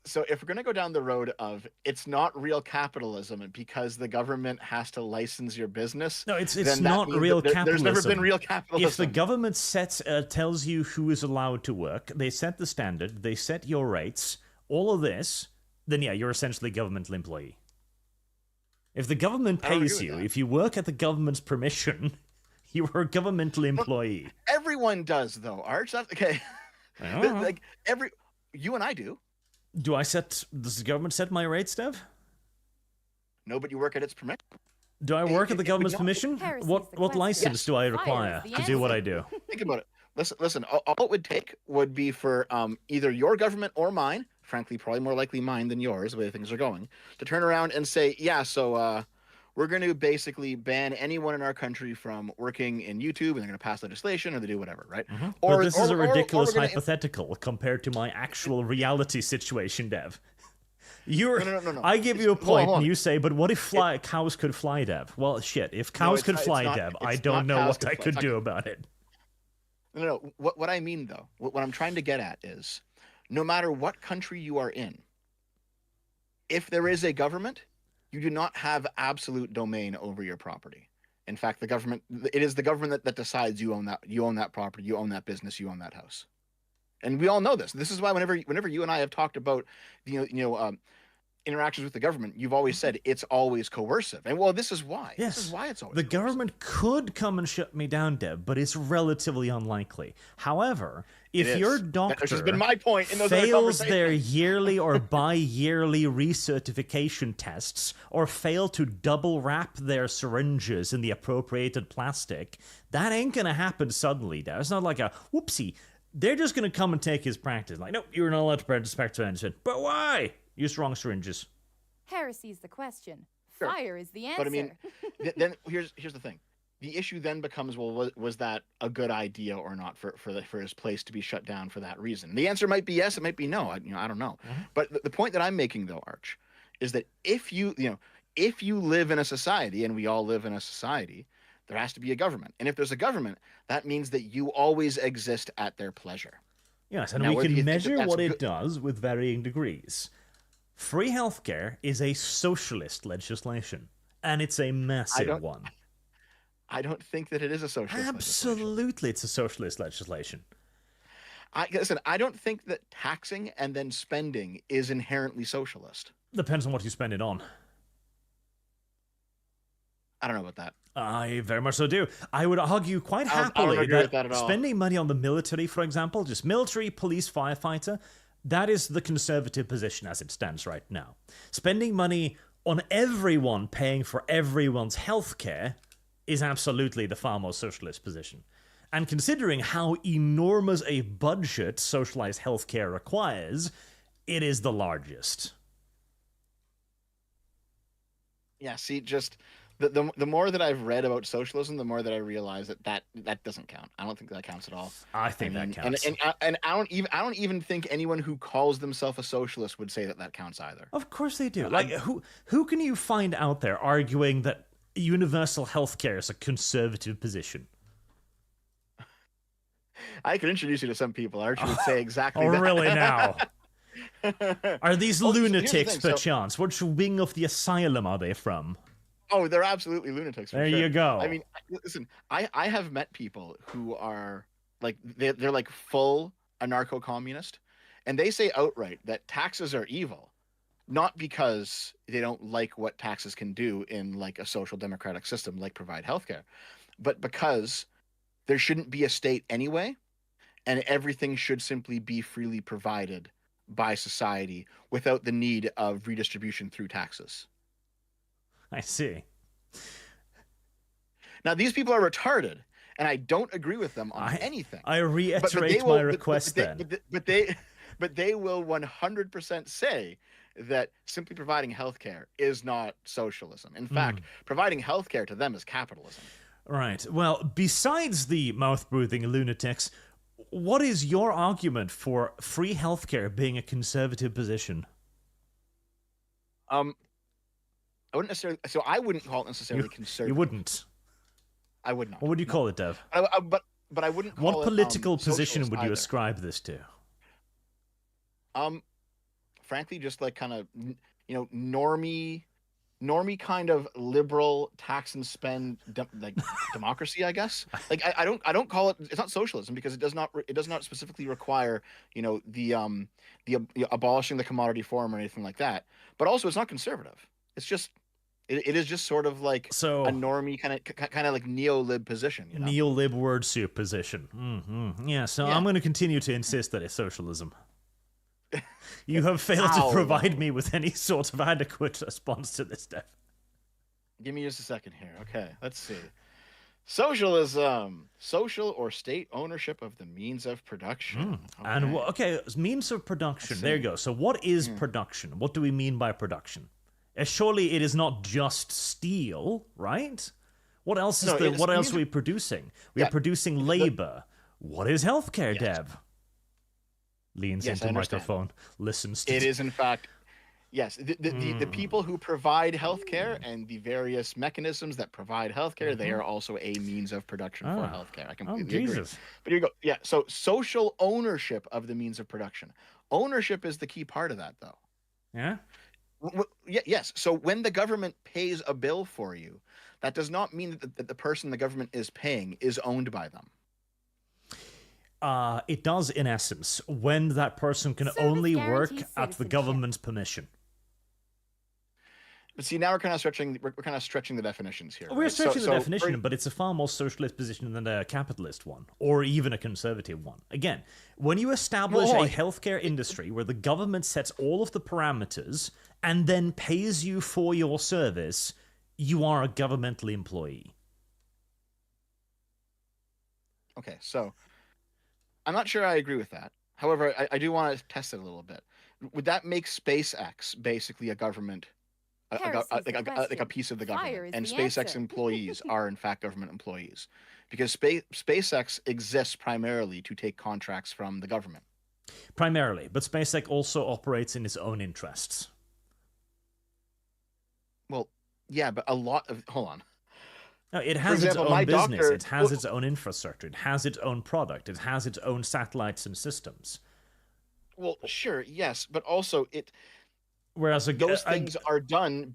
So if we're going to go down the road of it's not real capitalism because the government has to license your business. No, it's not real capitalism. There's never been real capitalism. If the government tells you who is allowed to work, they set the standard, they set your rates, all of this, then yeah, you're essentially a governmental employee. If the government pays you, if you work at the government's permission, you are a governmental employee. Everyone does, though, Arch. That's okay. Like you and I do. Does the government set my rates, Dev? No, but you work at its permission. Do I work at the government's permission? What license do I require to do what I do? Think about it. Listen. All it would take would be for either your government or mine, frankly, probably more likely mine than yours, the way things are going, to turn around and say, yeah, so we're going to basically ban anyone in our country from working in YouTube, and they're going to pass legislation, or they do whatever, right? But this is a ridiculous hypothetical compared to my actual reality situation, Dev. No. I give you a point, and you say, but what if cows could fly, Dev? Well, shit, if cows could fly, Dev, I don't know what I could do about it. No. What I mean, though, what I'm trying to get at is, no matter what country you are in, if there is a government, you do not have absolute domain over your property. In fact, it is the government that decides you own that property, you own that business, you own that house. And we all know this. This is why whenever you and I have talked about interactions with the government, you've always said it's always coercive. And well, this is why. Yes. This is why it's always coercive. Government could come and shut me down, Deb, but it's relatively unlikely. However, if your doctor has been my point in those fails their yearly or bi-yearly recertification tests, or fail to double wrap their syringes in the appropriated plastic, that ain't gonna happen suddenly, Deb. It's not like a whoopsie. They're just gonna come and take his practice. Like, nope, you're not allowed to participate in it. But why? Use wrong syringes. Heresy's the question. Sure. Fire is the answer. But I mean, then here's the thing. The issue then becomes, well, was that a good idea or not for his place to be shut down for that reason? The answer might be yes, it might be no. I don't know. Mm-hmm. But the point that I'm making, though, Arch, is that if you live in a society, and we all live in a society, there has to be a government. And if there's a government, that means that you always exist at their pleasure. Yes, and we can measure what it does with varying degrees. Free healthcare is a socialist legislation, and it's a massive one. I don't think that it is a socialist Absolutely, it's a socialist legislation. Listen, I don't think that taxing and then spending is inherently socialist. Depends on what you spend it on. I don't know about that. I very much so do. I would argue quite happily that spending money on the military, for example, just military, police, firefighter, that is the conservative position as it stands right now. Spending money on everyone paying for everyone's healthcare is absolutely the far more socialist position. And considering how enormous a budget socialized healthcare requires, it is the largest. Yeah, see, just The more that I've read about socialism, the more that I realize that doesn't count. I don't think that counts at all. I think that counts. And I don't even think anyone who calls themselves a socialist would say that counts either. Of course they do. Like, who can you find out there arguing that universal healthcare is a conservative position? I could introduce you to some people. Archie would say exactly Oh, that. really now? Are these Well, here's the lunatics, thing, perchance? Which wing of the asylum are they from? Oh, they're absolutely lunatics. For There sure. you go. I mean, listen, I have met people who are like they're like full anarcho-communist, and they say outright that taxes are evil, not because they don't like what taxes can do in like a social democratic system, like provide healthcare, but because there shouldn't be a state anyway, and everything should simply be freely provided by society without the need of redistribution through taxes. I see. Now, these people are retarded, and I don't agree with them on anything. I But reiterate they will- my request then. But they will 100% say that simply providing healthcare is not socialism. In fact, providing healthcare to them is capitalism. Right. Well, besides the mouth-breathing lunatics, what is your argument for free healthcare being a conservative position? I wouldn't necessarily. So I wouldn't call it necessarily conservative. You wouldn't. I would not. What would you call it, Dev? But I wouldn't call What it, political position socialist would you either. ascribe this to? Frankly, just like kind of normie kind of liberal tax and spend like democracy, I guess. Like I don't call it. It's not socialism because it does not specifically require the abolishing the commodity form or anything like that. But also, it's not conservative. It's just. It is just sort of like a normie kind of like neo-lib position. Neo-lib word soup position. Mm-hmm. Yeah, so I'm going to continue to insist that it's socialism. You have failed to provide me with any sort of adequate response to this, Dev. Give me just a second here. Okay, let's see. Socialism, social or state ownership of the means of production. And means of production. There you go. So what is production? What do we mean by production? Surely it is not just steel, right? What else is what else are we producing? We are producing labor. What is healthcare, Dev? Leans into microphone, listens to... It is, in fact, yes. The people who provide healthcare and the various mechanisms that provide healthcare, they are also a means of production for healthcare. I completely agree. But here you go. Yeah, so social ownership of the means of production. Ownership is the key part of that, though. Yeah? Yes. So when the government pays a bill for you, that does not mean that the person the government is paying is owned by them. It does, in essence, when that person can only work at the government's permission. But see, now we're kind of stretching the definitions here. We're stretching the definition, but it's a far more socialist position than a capitalist one, or even a conservative one. Again, when you establish a healthcare industry where the government sets all of the parameters and then pays you for your service, you are a governmental employee. Okay, so I'm not sure I agree with that. However, I do want to test it a little bit. Would that make SpaceX basically a government? Like a piece of the government, and SpaceX employees are in fact government employees, because SpaceX exists primarily to take contracts from the government. Primarily, but SpaceX also operates in its own interests. Well, yeah, but hold on. No, it has its own business. It has its own infrastructure. It has its own product. It has its own satellites and systems. Well, sure, yes, but also it. Whereas those things are done.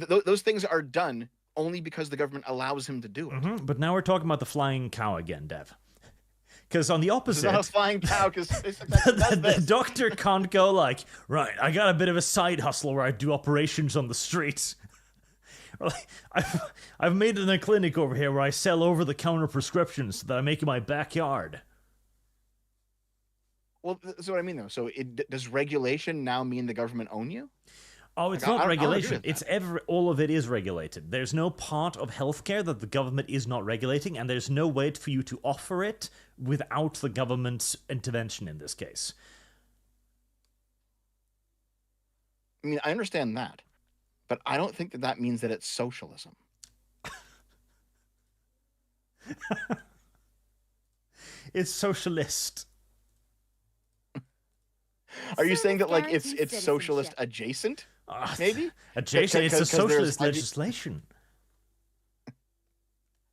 Those things are done only because the government allows him to do it. But now we're talking about the flying cow again, Dev. Because on the opposite, it's not a flying cow. Because the doctor can't go like, right, I got a bit of a side hustle where I do operations on the streets. I've made it a clinic over here where I sell over-the-counter prescriptions that I make in my backyard. Well, that's what I mean, though. So, does regulation now mean the government own you? Oh, it's not regulation. It's all of it is regulated. There's no part of healthcare that the government is not regulating, and there's no way for you to offer it without the government's intervention in this case. I mean, I understand that, but I don't think that means that it's socialism. It's socialist. Are you saying that like Service it's guarantees socialist citizenship. adjacent? Ah, Maybe? Adjacent, it's a 'Cause there's socialist ide- legislation.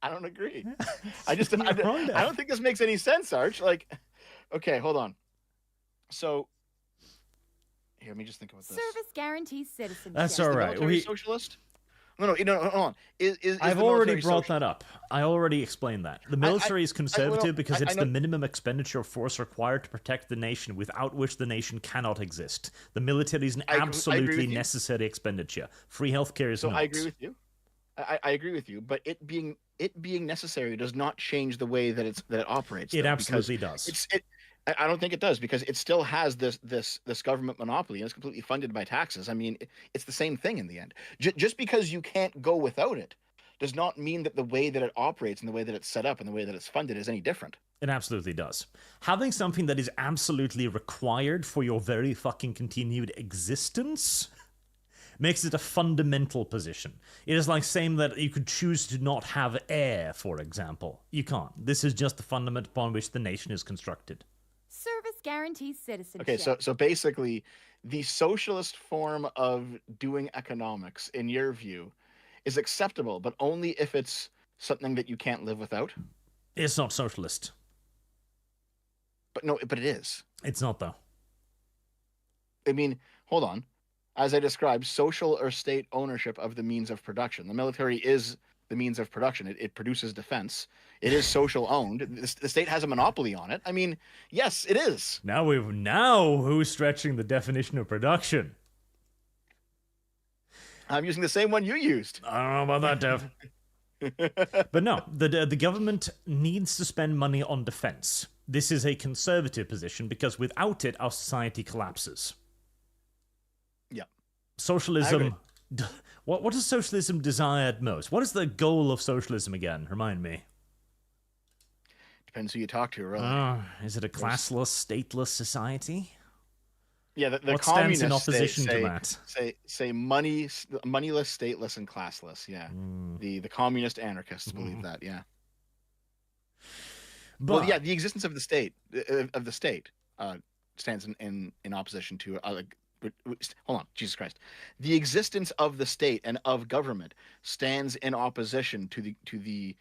I don't agree. You're wrong there. I don't think this makes any sense, Arch. Like, okay, hold on. So, here, let me just think about this. Service guarantees citizenship. That's Is all the right. military socialist? No, hold on. Is I've the already military brought social- that up. I already explained that. The military is conservative because it's I the know- minimum expenditure of force required to protect the nation, without which the nation cannot exist. The military is an I agree absolutely with you. necessary expenditure. Free healthcare is So not. I agree with you. I agree with you, but it being necessary does not change the way that it operates. It though, absolutely because does. I don't think it does, because it still has this government monopoly, and it's completely funded by taxes. I mean, it's the same thing in the end. Just because you can't go without it does not mean that the way that it operates and the way that it's set up and the way that it's funded is any different. It absolutely does. Having something that is absolutely required for your very fucking continued existence makes it a fundamental position. It is like saying that you could choose to not have air, for example. You can't. This is just the fundament upon which the nation is constructed. Service guarantees citizenship. Okay, so basically, the socialist form of doing economics, in your view, is acceptable, but only if it's something that you can't live without. It's not socialist. But it is. It's not, though. I mean, hold on. As I described, social or state ownership of the means of production. The military is the means of production. It produces defense. It is social owned. The state has a monopoly on it. I mean, yes, it is. Now who's stretching the definition of production? I'm using the same one you used. I don't know about that, Dev. But no, the government needs to spend money on defense. This is a conservative position because without it, our society collapses. Yeah. Socialism. What does socialism desire most? What is the goal of socialism again? Remind me. Depends who you talk to, really. Is it a classless, stateless society? Yeah, the What stands in communists opposition say, to that? Say moneyless, stateless, and classless. Yeah, the communist anarchists believe that. Yeah. But Well, yeah, the existence of the state stands in opposition to hold on, Jesus Christ. The existence of the state and of government stands in opposition to the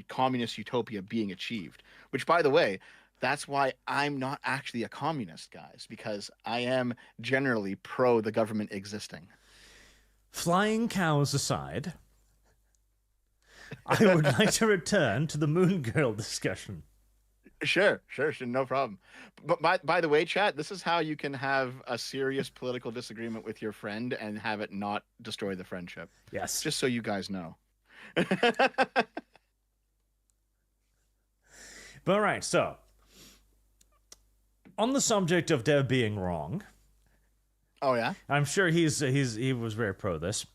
communist utopia being achieved. Which, by the way, that's why I'm not actually a communist, guys, because I am generally pro the government existing. flying cows aside, I would like to return to the Moon Girl discussion. Sure, no problem. But by the way, chat, this is how you can have a serious political disagreement with your friend and have it not destroy the friendship. Yes. Just so you guys know. But all right, so on the subject of Dev being wrong, Oh yeah? I'm sure he was very pro this.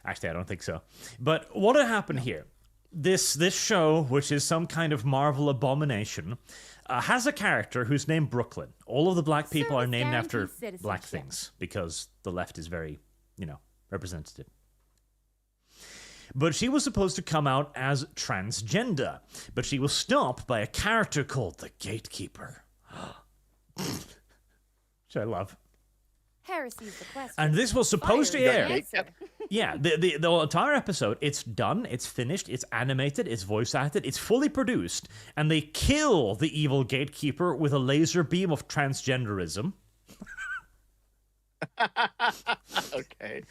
Actually, I don't think so. But what had happened here? This show, which is some kind of Marvel abomination, has a character who's named Brooklyn. All of the black people are Service named after guarantees citizenship. black things because the left is very, representative. But she was supposed to come out as transgender, but she was stopped by a character called the Gatekeeper. Which I love. Heresy's the question. And this was supposed to Fire is the air. answer. Yeah, the entire episode, it's done, it's finished, it's animated, it's voice acted, it's fully produced, and they kill the evil Gatekeeper with a laser beam of transgenderism. Okay.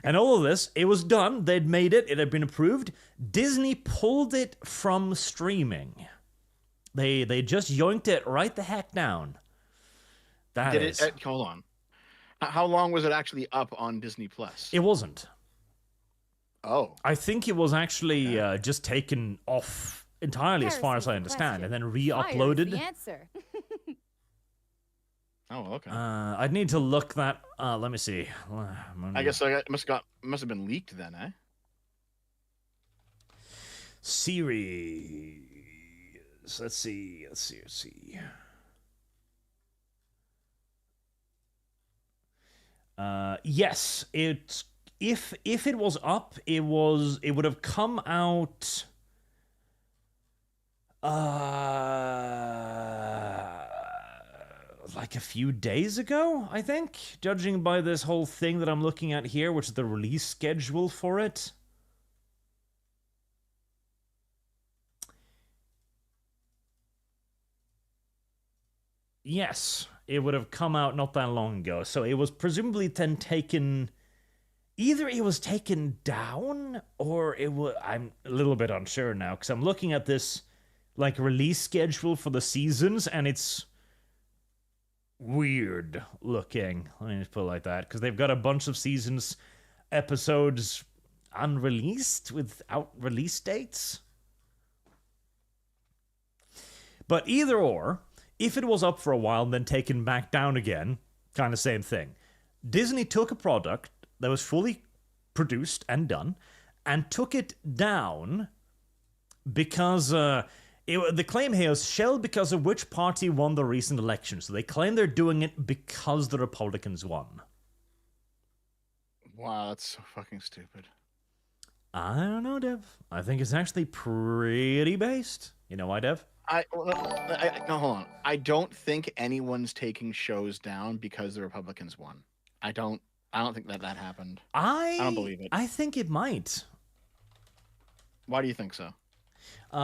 And all of this, it was done, they'd made it, it had been approved. Disney pulled it from streaming. They just yoinked it right the heck down. That Did is. it? Hold on. How long was it actually up on Disney Plus? It wasn't. Oh. I think it was actually just taken off entirely, as far as I Heresy's the understand, and then Fire is re-uploaded. the answer. Oh, okay. I'd need to look that. Let me see. I guess it must have been leaked then, eh? Series. Let's see. Yes, if it was up, it would have come out Like a few days ago, I think, judging by this whole thing that I'm looking at here, which is the release schedule for it. Yes, it would have come out not that long ago, so it was presumably then taken... Either it was taken down, or it was... I'm a little bit unsure now, because I'm looking at this, like, release schedule for the seasons, and it's weird looking. Let me just put it like that, because they've got a bunch of seasons, episodes unreleased, without release dates. But either or, if it was up for a while and then taken back down again, kind of same thing. Disney took a product that was fully produced and done, and took it down because the claim here is shelled because of which party won the recent election. So they claim they're doing it because the Republicans won. Wow, that's so fucking stupid. I don't know, Dev. I think it's actually pretty based. You know why, Dev? No, hold on. I don't think anyone's taking shows down because the Republicans won. I don't think that happened. I don't believe it. I think it might. Why do you think so?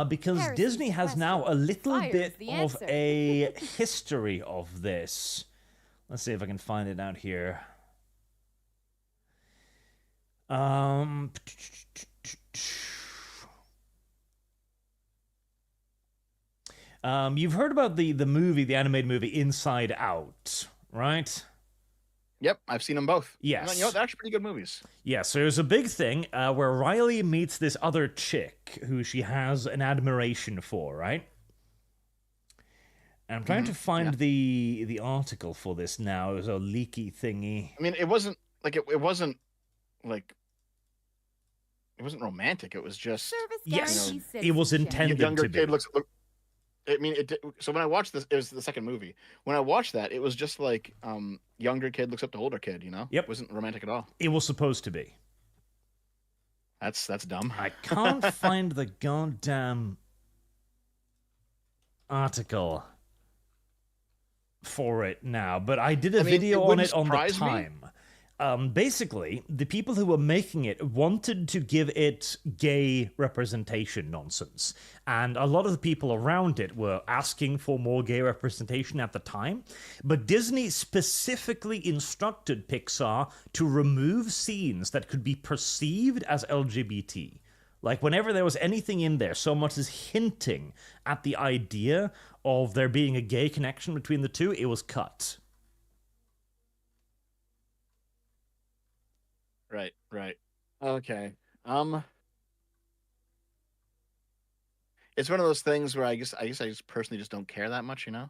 Because Heresy's Disney has question. now a little Fire's bit the of answer. a history of this. Let's see if I can find it out here. You've heard about the movie, the animated movie Inside Out, right? Yep, I've seen them both. Yes. You know, they're actually pretty good movies. Yeah, so there's a big thing where Riley meets this other chick who she has an admiration for, right? And I'm trying to find the article for this now. It was a leaky thingy. I mean, it wasn't like it wasn't romantic. It was just Service Yes, guarantee it was citizenship. intended younger to be. kid looks. I mean, so when I watched this, it was the second movie. When I watched that, it was just like younger kid looks up to older kid. You know, Yep. It wasn't romantic at all. It was supposed to be. That's dumb. I can't find the goddamn article for it now, but I did a video on wouldn't it on the surprise me. time. Basically, the people who were making it wanted to give it gay representation nonsense. And a lot of the people around it were asking for more gay representation at the time. But Disney specifically instructed Pixar to remove scenes that could be perceived as LGBT. Like, whenever there was anything in there so much as hinting at the idea of there being a gay connection between the two, it was cut. Right. Okay. It's one of those things where I guess I just personally just don't care that much, you know?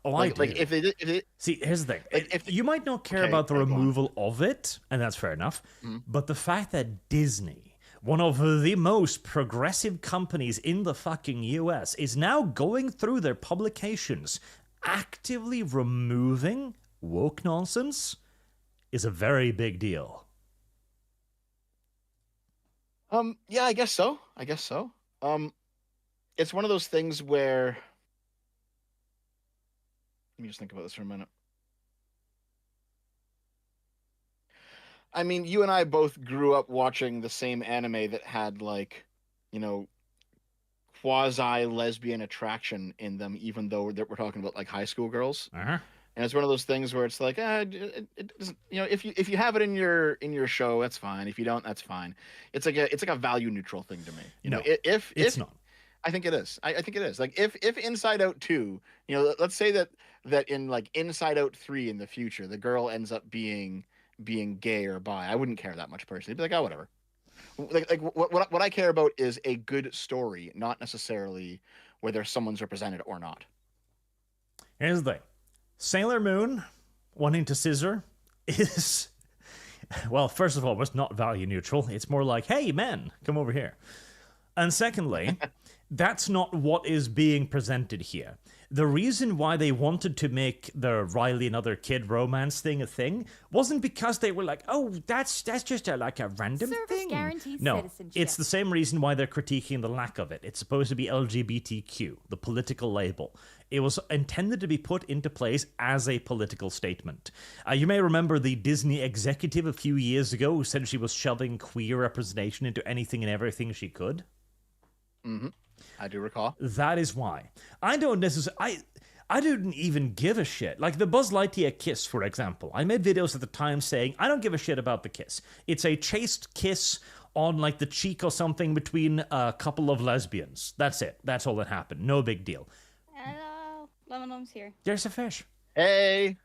Oh, Like, I do. if they See, here's the thing. Like, You might not care Okay, about the go on. removal of it, and that's fair enough, Mhm. but the fact that Disney, one of the most progressive companies in the fucking US, is now going through their publications actively removing woke nonsense is a very big deal. Yeah, I guess so. It's one of those things where let me just think about this for a minute. I mean, you and I both grew up watching the same anime that had like, you know, quasi lesbian attraction in them, even though we're talking about like high school girls. Uh-huh. And it's one of those things where it's like, it doesn't, you know, if you have it in your show, that's fine. If you don't, that's fine. It's like a value neutral thing to me. You know, if It's not. I think it is. I think it is. Like if Inside Out 2, you know, let's say that in like Inside Out 3 in the future, the girl ends up being gay or bi, I wouldn't care that much personally. I'd be like, oh, whatever. Like what I care about is a good story, not necessarily whether someone's represented or not. Here's the thing. Sailor Moon wanting to scissor is, well, first of all, it's not value neutral. It's more like, hey, men, come over here. And secondly, that's not what is being presented here. the reason why they wanted to make the Riley and other kid romance thing a thing wasn't because they were like, oh, that's just a random Service thing. guarantees No, citizenship. it's the same reason why they're critiquing the lack of it. It's supposed to be LGBTQ, the political label. It was intended to be put into place as a political statement. You may remember the Disney executive a few years ago who said she was shoving queer representation into anything and everything she could. Mm-hmm. I do recall. That is why. I don't necessarily... I didn't even give a shit. Like the Buzz Lightyear kiss, for example. I made videos at the time saying, I don't give a shit about the kiss. It's a chaste kiss on like the cheek or something between a couple of lesbians. That's it. That's all that happened. No big deal. Hello, Lemon here. There's a fish. Hey,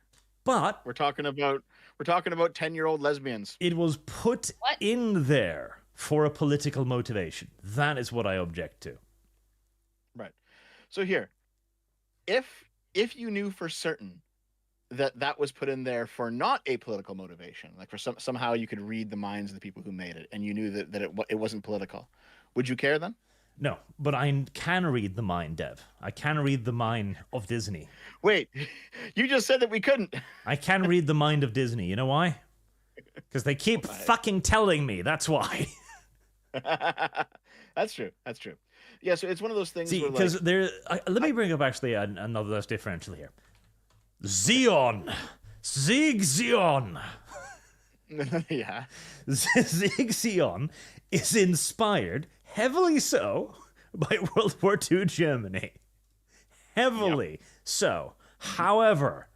But we're talking about 10-year-old lesbians. it was put in there for a political motivation. That is what I object to. Right. So here, if you knew for certain that was put in there for not a political motivation, like for somehow you could read the minds of the people who made it, and you knew that it wasn't political, would you care then? No, but I can read the mind, Dev. I can read the mind of Disney. Wait, you just said that we couldn't. I can read the mind of Disney. You know why? Because they keep fucking telling me. That's why. That's true. That's true. Yeah, so it's one of those things. See, where, because let me bring up actually another less differential here. Xeon. Xeon. Yeah. Xeon is inspired, heavily so, by World War II Germany. Heavily so. However,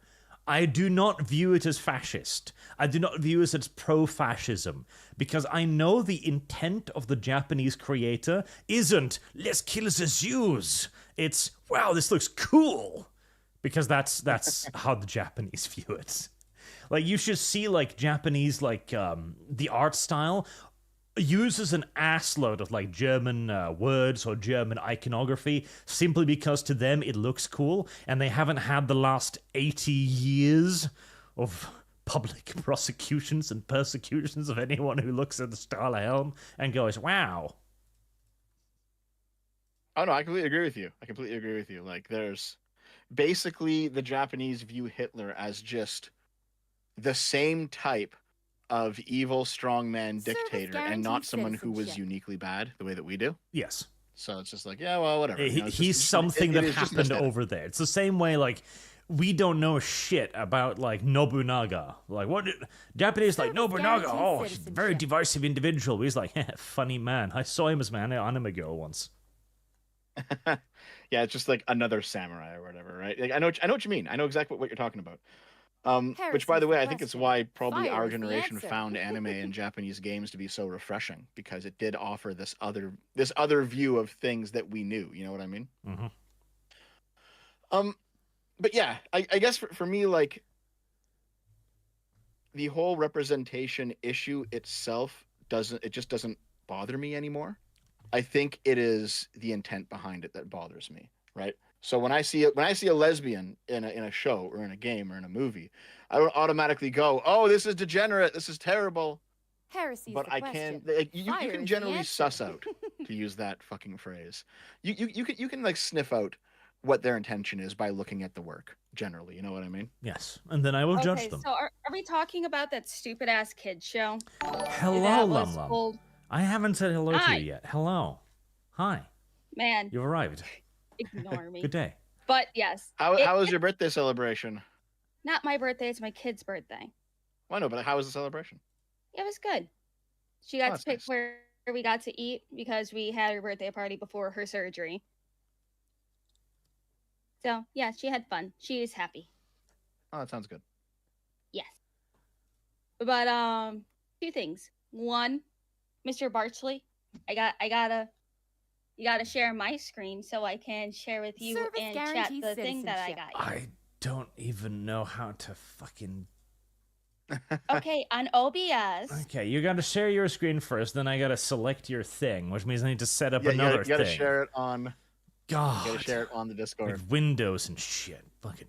I do not view it as fascist. I do not view it as pro-fascism, because I know the intent of the Japanese creator isn't, let's kill the Jews. It's, wow, this looks cool. Because that's how the Japanese view it. Like, you should see, like, Japanese, like, the art style uses an assload of, like, German words or German iconography simply because to them it looks cool, and they haven't had the last 80 years of public prosecutions and persecutions of anyone who looks at the Starla helm and goes, wow. Oh, no, I completely agree with you. Like, there's... Basically, the Japanese view Hitler as just the same type of evil strongman dictator and not someone who was uniquely bad the way that we do. Yes. So it's just like, yeah, well, whatever. He's something that happened over there. It's the same way, like, we don't know shit about, like, Nobunaga. Like, what? Japanese, like, Nobunaga, oh, he's a very divisive individual. He's like, funny man. I saw him as an anime girl once. Yeah, it's just like another samurai or whatever, right? Like, I know what you mean. I know exactly what you're talking about. Which, by the way, I think it's why probably our generation found anime and Japanese games to be so refreshing, because it did offer this other view of things that we knew. You know what I mean? Mm-hmm. But yeah, I guess for me, like, the whole representation issue itself just doesn't bother me anymore. I think it is the intent behind it that bothers me, right? So when I see a lesbian in a show or in a game or in a movie, I don't automatically go, "Oh, this is degenerate. This is terrible." Heresy. But I can, you can generally suss out, to use that fucking phrase. You can like sniff out what their intention is by looking at the work. Generally, you know what I mean? Yes, and then I will judge them. So are we talking about that stupid ass kids show? Hello, Lum Lum. I haven't said hello to you yet. Hello. Hi. Man. You've arrived. Ignore me. Good day. But yes. How was your birthday celebration? Not my birthday, it's my kid's birthday. Well, no, but how was the celebration? It was good. She got to pick where we got to eat because we had her birthday party before her surgery. So, yeah, she had fun. She is happy. Oh, that sounds good. Yes. But, two things. One, Mr. Barchley, you gotta share my screen so I can share with you Service and chat the thing that I got you. I don't even know how to fucking... Okay, on OBS. Okay, you gotta share your screen first, then I gotta select your thing, which means I need to set up another thing. You gotta share it on... God. You gotta share it on the Discord. With Windows and shit. Fucking...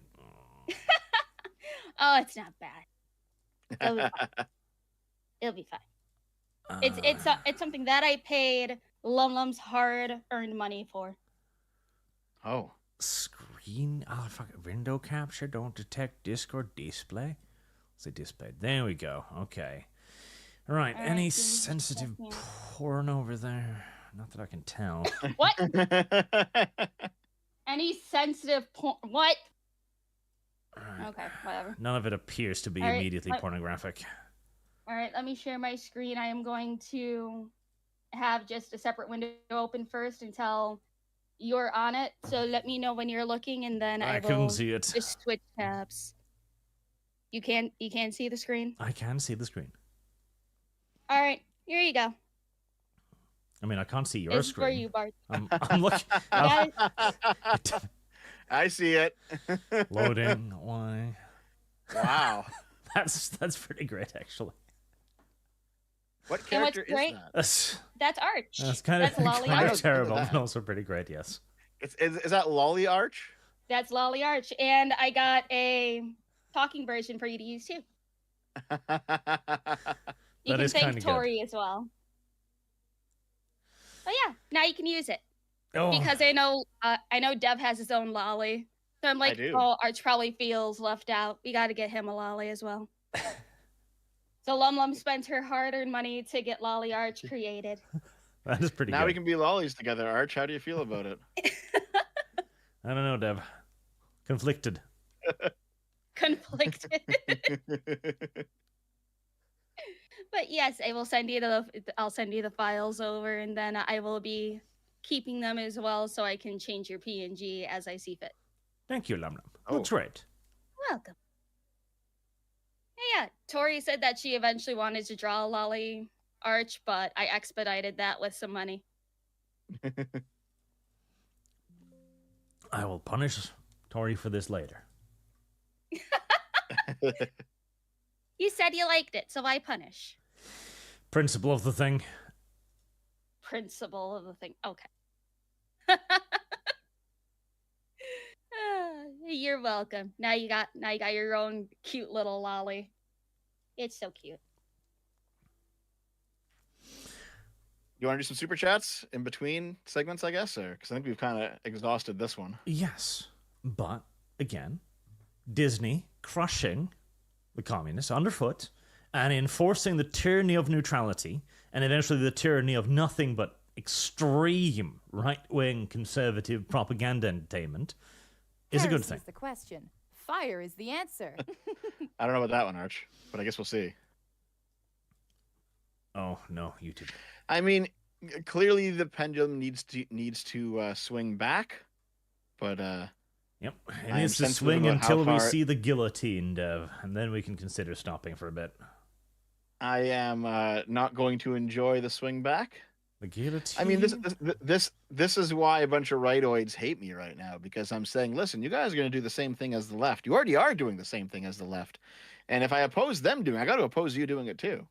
Oh, it's not bad. It'll be fine. It'll be fine. It's something that I paid Lum Lum's hard-earned money for. Oh. Screen screen. Oh, fuck. Window capture. Don't detect disk or display. Say display. There we go. Okay. All right. All right, Any give me just a sensitive second. porn over there? Not that I can tell. What? Any sensitive porn? What? All right. Okay, whatever. None of it appears to be All right, immediately let- pornographic. All right, let me share my screen. I am going to have just a separate window open first until you're on it. So let me know when you're looking, and then I I will couldn't see it. just switch tabs. You can't see the screen. I can see the screen. All right, here you go. I mean, I can't see your It's screen. for you, Bart. I'm looking. Guys, I see it. Loading. Why? Wow. That's pretty great, actually. What And what's character is great- that? that's Arch. That's kind of, That's Lolly kind of Arch. terrible, That. but also pretty great. Yes. Is that Lolly Arch? That's Lolly Arch, and I got a talking version for you to use too. You That can is thank kinda good. Tori as well. But yeah, now you can use it Oh, because I know Dev has his own lolly, so I'm like, do. oh, Arch probably feels left out. We got to get him a lolly as well. So Lum Lum spent her hard-earned money to get Lolly Arch created. that is pretty Now good. we can be lollies together, Arch. How do you feel about it? I don't know, Dev. Conflicted. Conflicted. But yes, I will send you I'll send you the files over, and then I will be keeping them as well, so I can change your PNG as I see fit. Thank you, Lum Lum. Oh. That's right. Welcome. Yeah, Tori said that she eventually wanted to draw a Lolly Arch, but I expedited that with some money. I will punish Tori for this later. You said you liked it, so I punish. Principle of the thing. Principle of the thing. Okay. You're welcome. Now you got your own cute little lolly. It's so cute. You want to do some super chats in between segments, I guess, or because I think we've kind of exhausted this one. Yes, but again, Disney crushing the communists underfoot and enforcing the tyranny of neutrality and eventually the tyranny of nothing but extreme right-wing conservative propaganda entertainment is a good Heresy thing. is the question. Fire is the answer. I don't know about that one, Arch, but I guess we'll see. Oh no, YouTube. I mean, clearly the pendulum needs to swing back, but Yep, it I am needs to sensitive swing about how until we far- see the guillotine, Dev, and then we can consider stopping for a bit. I am not going to enjoy the swing back. The guillotine. I mean, this is why a bunch of rightoids hate me right now, because I'm saying, listen, you guys are going to do the same thing as the left. You already are doing the same thing as the left, and if I oppose them doing, I got to oppose you doing it too.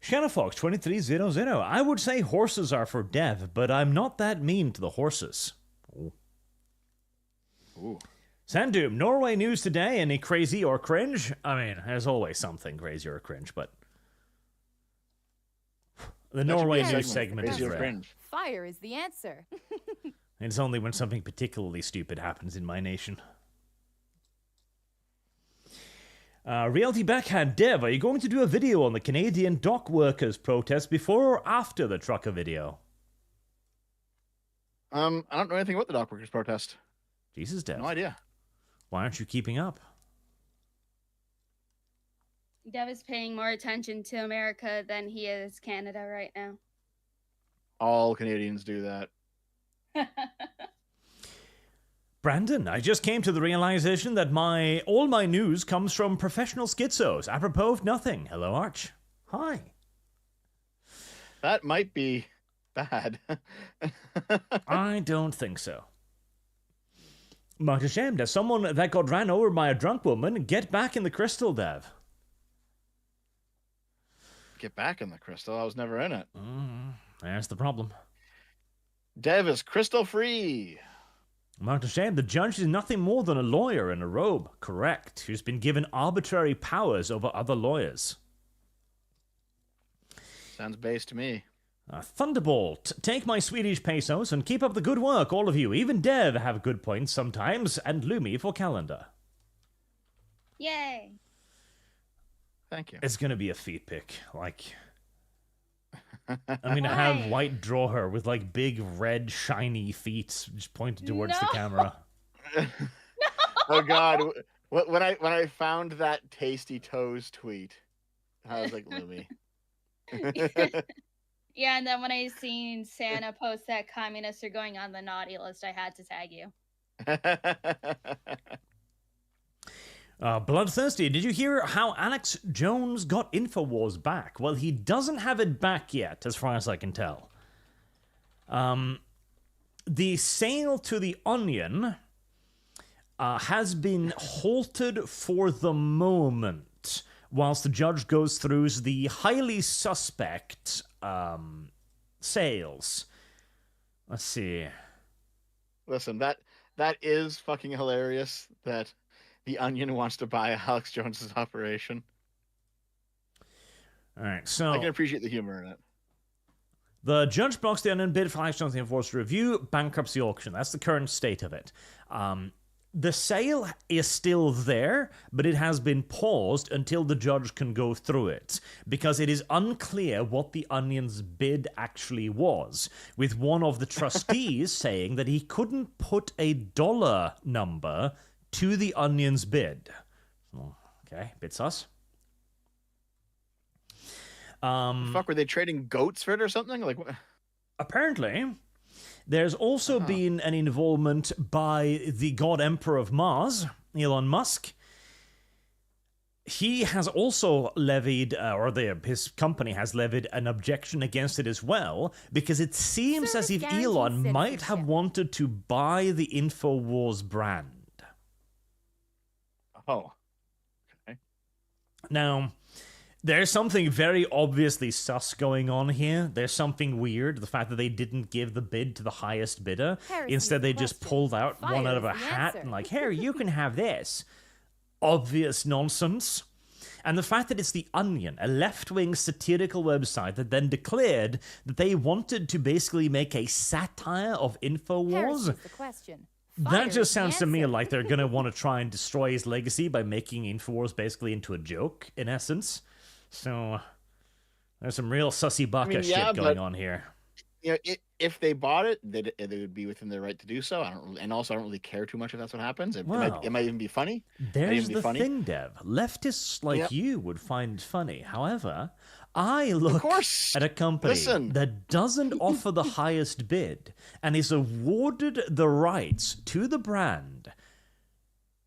Shadowfox 2300. I would say horses are for Dev, but I'm not that mean to the horses. Ooh. Sandoom, Norway news today. Any crazy or cringe? I mean, there's always something crazy or cringe, but the That should be Norway a news segment, segment is crazy or rare. cringe. Fire is the answer. It's only when something particularly stupid happens in my nation. Reality Backhand Dev, are you going to do a video on the Canadian dock workers protest before or after the trucker video? I don't know anything about the dock workers protest. Jesus, Dev. No idea. Why aren't you keeping up? Dev is paying more attention to America than he is Canada right now. All Canadians do that. Brandon, I just came to the realization that all my news comes from professional schizos, apropos of nothing. Hello, Arch. Hi. That might be bad. I don't think so. Much ashamed, as someone that got ran over by a drunk woman, get back in the crystal, Dev. Get back in the crystal. I was never in it. There's the problem. Dev is crystal free. Much ashamed, the judge is nothing more than a lawyer in a robe, correct, who's been given arbitrary powers over other lawyers. Sounds base to me. Thunderbolt, take my Swedish pesos and keep up the good work, all of you. Even Dev have good points sometimes, and Lumi for calendar. Yay. Thank you. It's gonna be a feet pick. Like, I'm gonna have White draw her with like big red shiny feet just pointed towards the camera. Oh God! When I found that Tasty Toes tweet, I was like, Lumi. Yeah, and then when I seen Santa post that communists are going on the naughty list, I had to tag you. Bloodthirsty, did you hear how Alex Jones got InfoWars back? Well, he doesn't have it back yet, as far as I can tell. The sale to the Onion has been halted for the moment, whilst the judge goes through the highly suspect sales. Let's see. Listen, that is fucking hilarious that the Onion wants to buy Alex Jones's operation. All right, so I can appreciate the humor in it. The judge blocks the Onion bid for Alex Jones' enforced review, bankruptcy auction. That's the current state of it. The sale is still there, but it has been paused until the judge can go through it, because it is unclear what the Onion's bid actually was, with one of the trustees saying that he couldn't put a dollar number to the Onion's bid. Okay, bit sus. Fuck, were they trading goats for it or something? Like, what? Apparently, there's also been an involvement by the God Emperor of Mars, Elon Musk. He has also levied, his company has levied an objection against it as well, because it seems as if Service Elon guaranteed might have citizenship. wanted to buy the InfoWars brand. Oh, Now, there's something very obviously sus going on here. There's something weird. The fact that they didn't give the bid to the highest bidder. Here's Instead, the they just question. pulled out one Fire out of a is the hat answer. and like, here, you can have this. Obvious nonsense. And the fact that it's The Onion, a left-wing satirical website that then declared that they wanted to basically make a satire of InfoWars. Here's the question. That Fire just is the sounds to me answer. like they're going to want to try and destroy his legacy by making InfoWars basically into a joke, in essence. So, there's some real sussy baka shit going on here. you know, if they bought it, they would be within their right to do so. I don't really care too much if that's what happens. It might even be funny. There's the thing, Dev. Leftists like you would find funny. However, I look at a company that doesn't offer the highest bid and is awarded the rights to the brand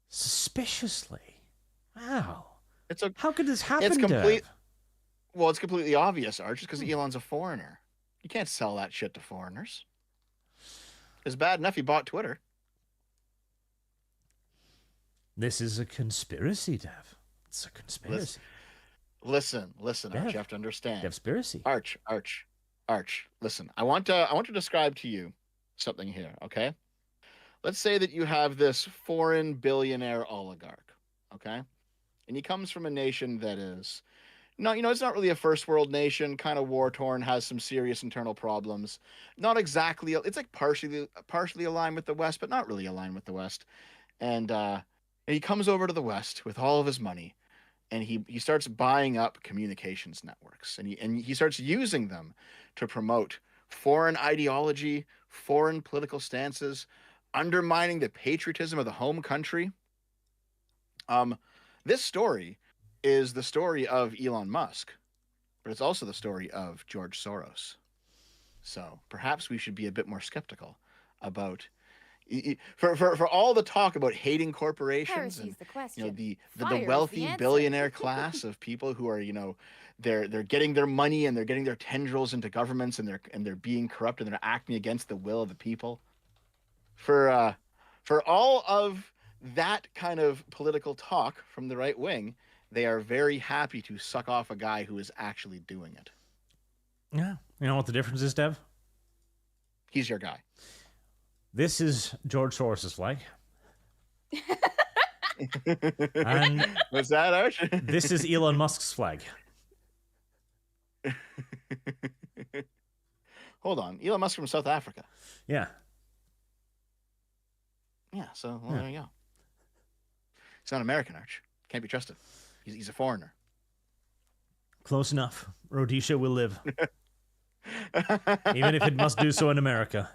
suspiciously. Wow. How could this happen, Dev? Well, it's completely obvious, Arch, because Elon's a foreigner. You can't sell that shit to foreigners. It's bad enough he bought Twitter. This is a conspiracy, Dev. It's a conspiracy. Listen, Arch, you have to understand. Conspiracy. Arch. Listen, I want to describe to you something here, okay? Let's say that you have this foreign billionaire oligarch, okay? And he comes from a nation that is it's not really a first world nation, kind of war torn, has some serious internal problems. Not exactly, it's like partially aligned with the West, but not really aligned with the West. And he comes over to the West with all of his money, and he starts buying up communications networks, and he starts using them to promote foreign ideology, foreign political stances, undermining the patriotism of the home country. This story is the story of Elon Musk, but it's also the story of George Soros. So perhaps we should be a bit more skeptical about for all the talk about hating corporations and the wealthy billionaire class of people who are they're getting their money and they're getting their tendrils into governments and they're being corrupt and they're acting against the will of the people. For all of that kind of political talk from the right wing, they are very happy to suck off a guy who is actually doing it. Yeah. You know what the difference is, Dev? He's your guy. This is George Soros' flag. And what's that, Arch? This is Elon Musk's flag. Hold on. Elon Musk from South Africa. Yeah. Yeah, so there you go. He's not American, Arch. Can't be trusted. He's a foreigner. Close enough. Rhodesia will live. Even if it must do so in America.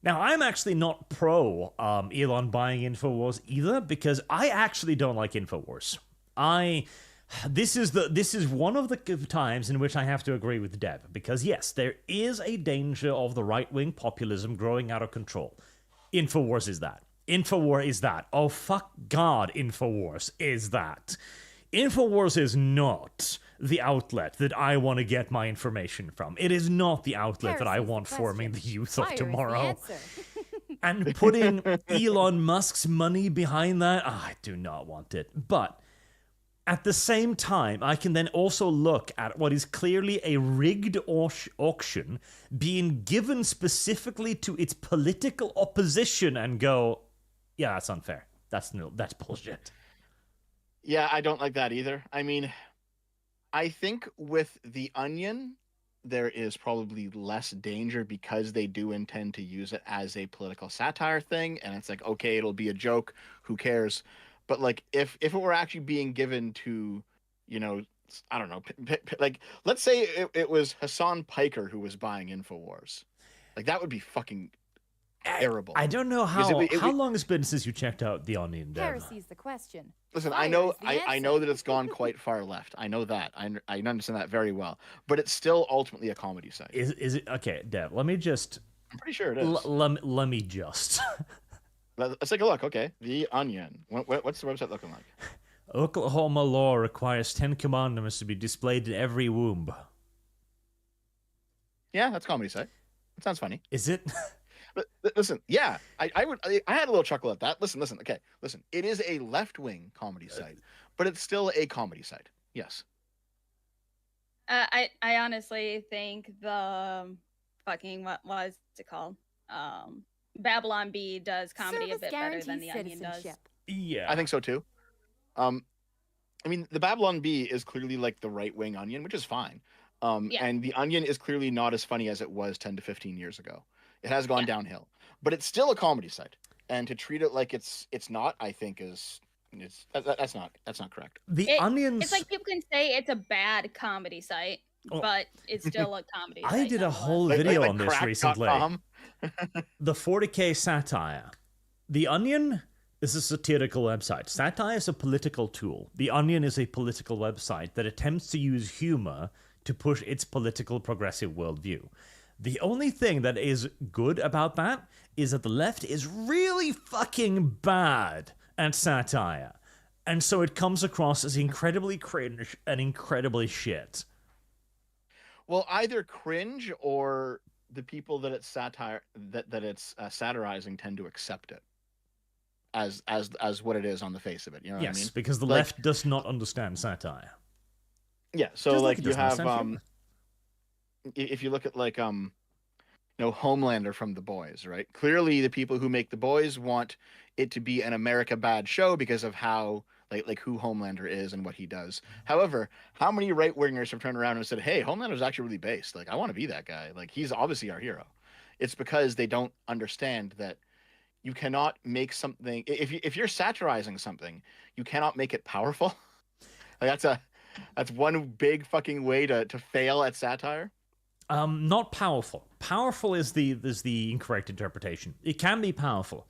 Now, I'm actually not pro Elon buying InfoWars either, because I actually don't like InfoWars. This is one of the times in which I have to agree with Deb, because yes, there is a danger of the right-wing populism growing out of control. InfoWars is that. InfoWars is that. Oh, fuck God, InfoWars is that. InfoWars is not the outlet that I want to get my information from. It is not the outlet that I want forming the youth of tomorrow. And putting Elon Musk's money behind that, I do not want it. But at the same time, I can then also look at what is clearly a rigged auction being given specifically to its political opposition and go, yeah, that's unfair. That's bullshit. Yeah, I don't like that either. I mean, I think with The Onion, there is probably less danger because they do intend to use it as a political satire thing. And it's like, okay, it'll be a joke. Who cares? But like, if it were actually being given to, you know, I don't know, like, let's say it was Hassan Piker who was buying InfoWars. Like, that would be fucking terrible. I don't know how long it's been since you checked out The Onion, Dev. Heresy's the question. Listen, Fire I know is the I know answer. that it's gone quite far left. I know that. I understand that very well. But it's still ultimately a comedy site. Is it okay, Dev? Let me just. I'm pretty sure it is. Let me just. Let's take a look. Okay, The Onion. What's the website looking like? Oklahoma law requires 10 commandments to be displayed in every womb. Yeah, that's a comedy site. It sounds funny. Is it? Listen, yeah, I had a little chuckle at that. Listen. Okay, listen. It is a left-wing comedy site, but it's still a comedy site. Yes. I honestly think the fucking what was it called? Babylon Bee does comedy Service a bit better than guarantees The Onion does. citizenship. Yeah. I think so too. I mean, the Babylon Bee is clearly like the right-wing Onion, which is fine. Yeah. And The Onion is clearly not as funny as it was 10 to 15 years ago. It has gone downhill, but it's still a comedy site. And to treat it like it's not, I think that's not correct. The Onion's. It's like people can say it's a bad comedy site, but it's still a comedy site. I did a whole video on this recently. The 40K satire. The Onion is a satirical website. Satire is a political tool. The Onion is a political website that attempts to use humor to push its political progressive worldview. The only thing that is good about that is that the left is really fucking bad at satire. And so it comes across as incredibly cringe and incredibly shit. Well, either cringe or the people that it's satirizing tend to accept it as what it is on the face of it. You know what I mean? Yes, because the left does not understand satire. Yeah, so Just like it you doesn't have understand humor. if you look at like Homelander from The Boys, right? Clearly the people who make The Boys want it to be an America bad show because of how like who Homelander is and what he does. However, how many right-wingers have turned around and said, "Hey, Homelander's actually really based. Like I want to be that guy. Like he's obviously our hero." It's because they don't understand that you cannot make something if you're satirizing something, you cannot make it powerful. Like that's one big fucking way to fail at satire. Not powerful. Powerful is the incorrect interpretation. It can be powerful,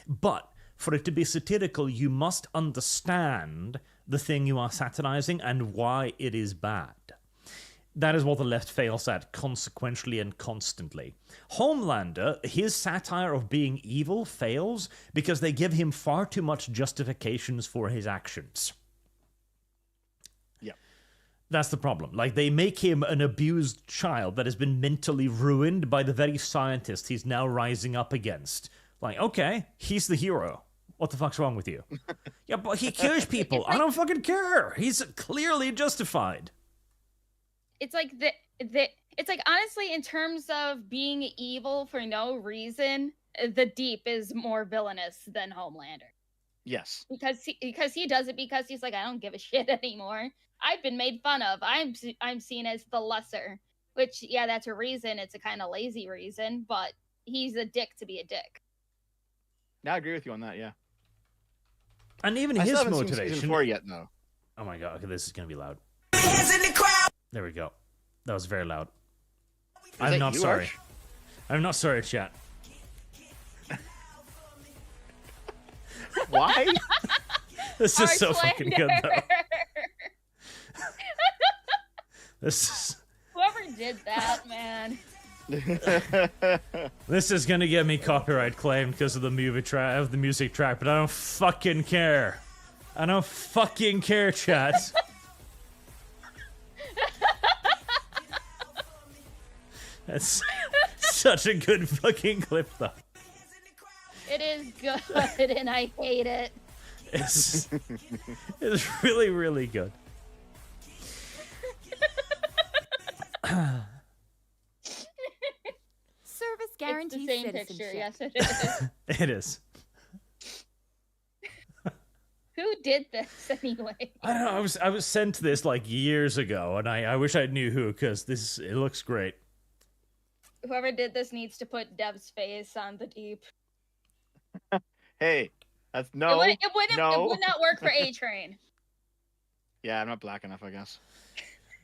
but for it to be satirical, you must understand the thing you are satirizing and why it is bad. That is what the left fails at consequentially and constantly. Homelander, his satire of being evil fails because they give him far too much justifications for his actions. That's the problem. Like, they make him an abused child that has been mentally ruined by the very scientist he's now rising up against. Like, okay, he's the hero. What the fuck's wrong with you? Yeah, but he kills people. I don't fucking care. He's clearly justified. It's like it's like, honestly, in terms of being evil for no reason, the Deep is more villainous than Homelander. Yes. because he does it because he's like, I don't give a shit anymore. I've been made fun of. I'm seen as the lesser. Which, yeah, that's a reason. It's a kind of lazy reason, but he's a dick to be a dick. Yeah, I agree with you on that. Yeah. And even I his still haven't seen motivation. season 4 yet, though. Oh my god, okay, this is gonna be loud. There we go. That was very loud. I'm that not you, sorry. Arch? I'm not sorry, chat. Why? This is so Arch fucking good, Lander. though. This is... Whoever did that, man. This is gonna get me copyright claimed because of the music track, but I don't fucking care. I don't fucking care, chat. That's such a good fucking clip, though. It is good, and I hate it. It's really, really good. Service It's guarantees the same citizenship. picture. Yes, it is. It is. Who did this anyway? I don't know. I was sent this like years ago, and I wish I knew who, because it looks great. Whoever did this needs to put Dev's face on the deep. Hey, that's no. It would not work for A Train. Yeah, I'm not black enough, I guess.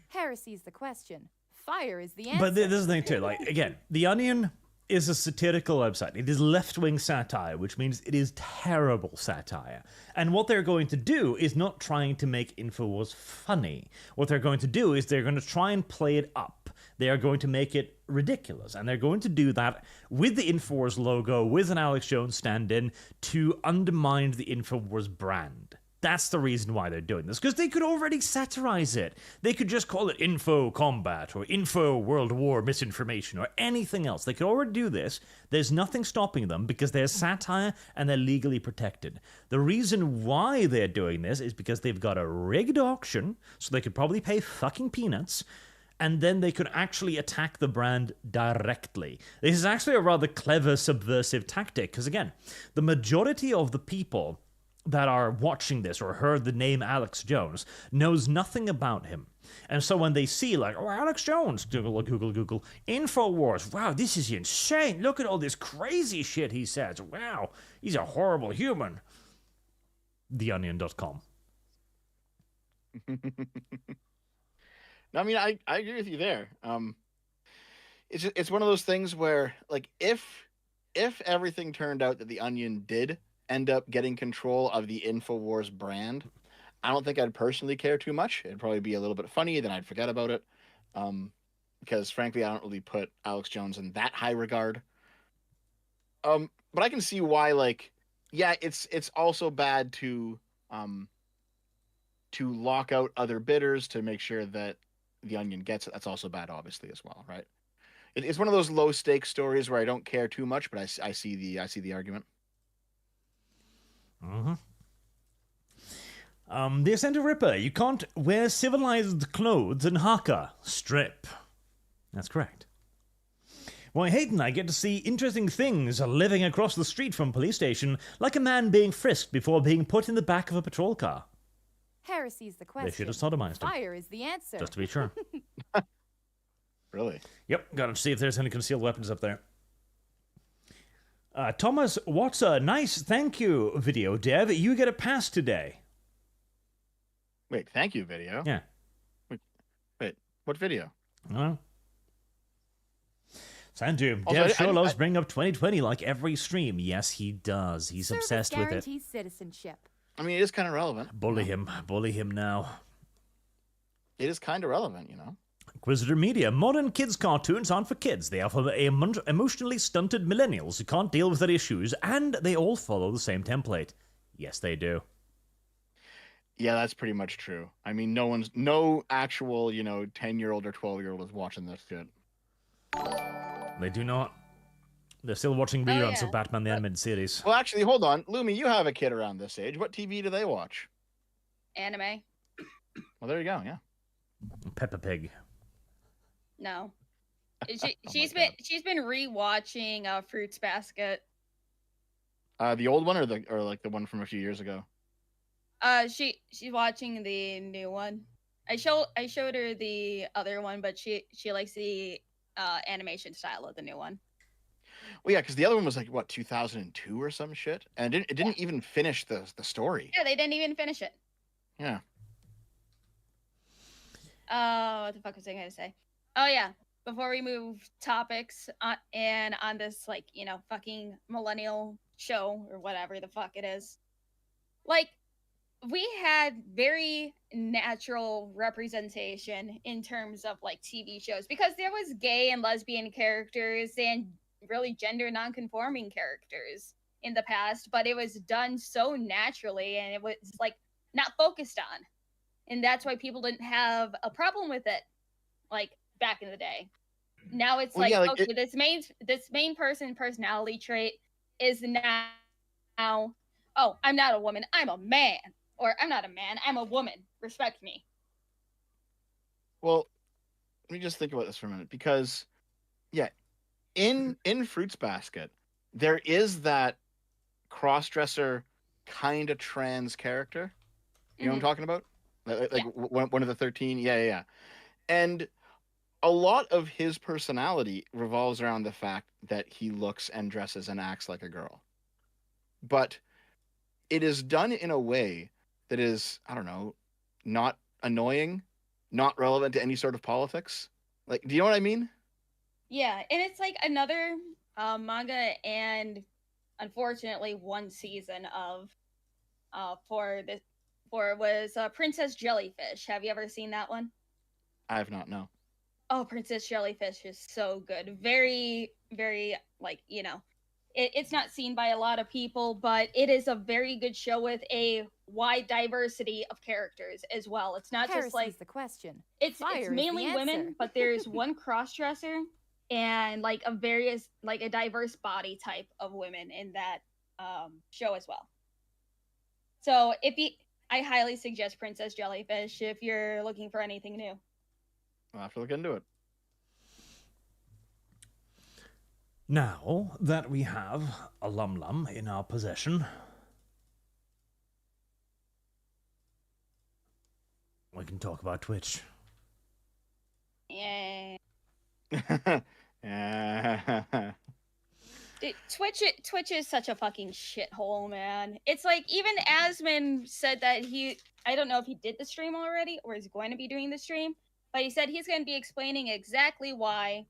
Heresy's the question. Fire is the answer. But this is the thing too. Like again, The Onion is a satirical website. It is left-wing satire, which means it is terrible satire. And what they're going to do is not trying to make InfoWars funny. What they're going to do is they're going to try and play it up. They are going to make it ridiculous. And they're going to do that with the InfoWars logo, with an Alex Jones stand-in, to undermine the InfoWars brand. That's the reason why they're doing this, because they could already satirize it. They could just call it Info Combat or Info World War Misinformation or anything else. They could already do this. There's nothing stopping them because they're satire and they're legally protected. The reason why they're doing this is because they've got a rigged auction, so they could probably pay fucking peanuts, and then they could actually attack the brand directly. This is actually a rather clever subversive tactic, because again, the majority of the people that are watching this or heard the name Alex Jones knows nothing about him. And so when they see, like, oh, Alex Jones, Google, InfoWars, wow, this is insane. Look at all this crazy shit he says. Wow, he's a horrible human. TheOnion.com. No, I mean, I agree with you there. It's one of those things where, like, if everything turned out that The Onion did end up getting control of the InfoWars brand, I don't think I'd personally care too much. It'd probably be a little bit funny, then I'd forget about it. Because frankly, I don't really put Alex Jones in that high regard. But I can see why, like, yeah, it's also bad to lock out other bidders to make sure that The Onion gets it. That's also bad, obviously, as well, right? It's one of those low stakes stories where I don't care too much, but I see the argument. Mm-hmm. The Ascended Ripper, you can't wear civilized clothes in Haka. Strip. That's correct. Why, Hayden, I get to see interesting things living across the street from police station, like a man being frisked before being put in the back of a patrol car. Heresy's the question. They should have sodomized him. Fire is the answer. Just to be sure. Really? Yep, gotta see if there's any concealed weapons up there. Thomas, what's a nice thank you video, Dev? You get a pass today. Wait, thank you video? Yeah. Wait, what video? Sandu, Also, Dev sure loves bringing up 2020 like every stream. Yes, he does. He's Service obsessed with it. guarantees citizenship. I mean, it is kind of relevant. Bully him now. It is kind of relevant, you know? Inquisitor Media, modern kids' cartoons aren't for kids. They are for emotionally stunted millennials who can't deal with their issues, and they all follow the same template. Yes, they do. Yeah, that's pretty much true. I mean, no actual, 10-year-old or 12-year-old is watching this shit. They do not. They're still watching reruns of Batman the Animated Series. Well, actually, hold on. Lumi, you have a kid around this age. What TV do they watch? Anime. Well, there you go, yeah. Peppa Pig. No. She's been rewatching Fruits Basket. The old one or like the one from a few years ago? She's watching the new one. I showed her the other one, but she likes the animation style of the new one. Well, yeah, because the other one was like what 2002 or some shit, and it didn't even finish the story. Yeah, they didn't even finish it. Yeah. What the fuck was I gonna say? Oh yeah, before we move topics and on this like fucking millennial show or whatever the fuck it is, like we had very natural representation in terms of like TV shows because there was gay and lesbian characters and really gender non-conforming characters in the past, but it was done so naturally and it was like not focused on. And that's why people didn't have a problem with it like back in the day. Now it's Well, yeah, like okay, this main personality trait is now, oh, I'm not a woman, I'm a man. Or I'm not a man, I'm a woman. Respect me. Well, let me just think about this for a minute because, yeah, in Fruits Basket, there is that cross-dresser kind of trans character. You know what I'm talking about? Like one of the 13. Yeah. And a lot of his personality revolves around the fact that he looks and dresses and acts like a girl. But it is done in a way that is, I don't know, not annoying, not relevant to any sort of politics. Like, do you know what I mean? Yeah, and it's like another manga and unfortunately one season of for was Princess Jellyfish. Have you ever seen that one? I have not, no. Oh, Princess Jellyfish is so good. Very, very like, it's not seen by a lot of people, but it is a very good show with a wide diversity of characters as well. It's not just like the question. it's Fire mainly is the women, answer. but there's one cross-dresser and like a diverse body type of women in that show as well. So I highly suggest Princess Jellyfish if you're looking for anything new. I'll have to look into it. Now that we have a Lum Lum in our possession, we can talk about Twitch. Yeah. Yeah. Dude, Twitch is such a fucking shithole, man. It's like even Asman said that I don't know if he did the stream already or is going to be doing the stream, but he said he's going to be explaining exactly why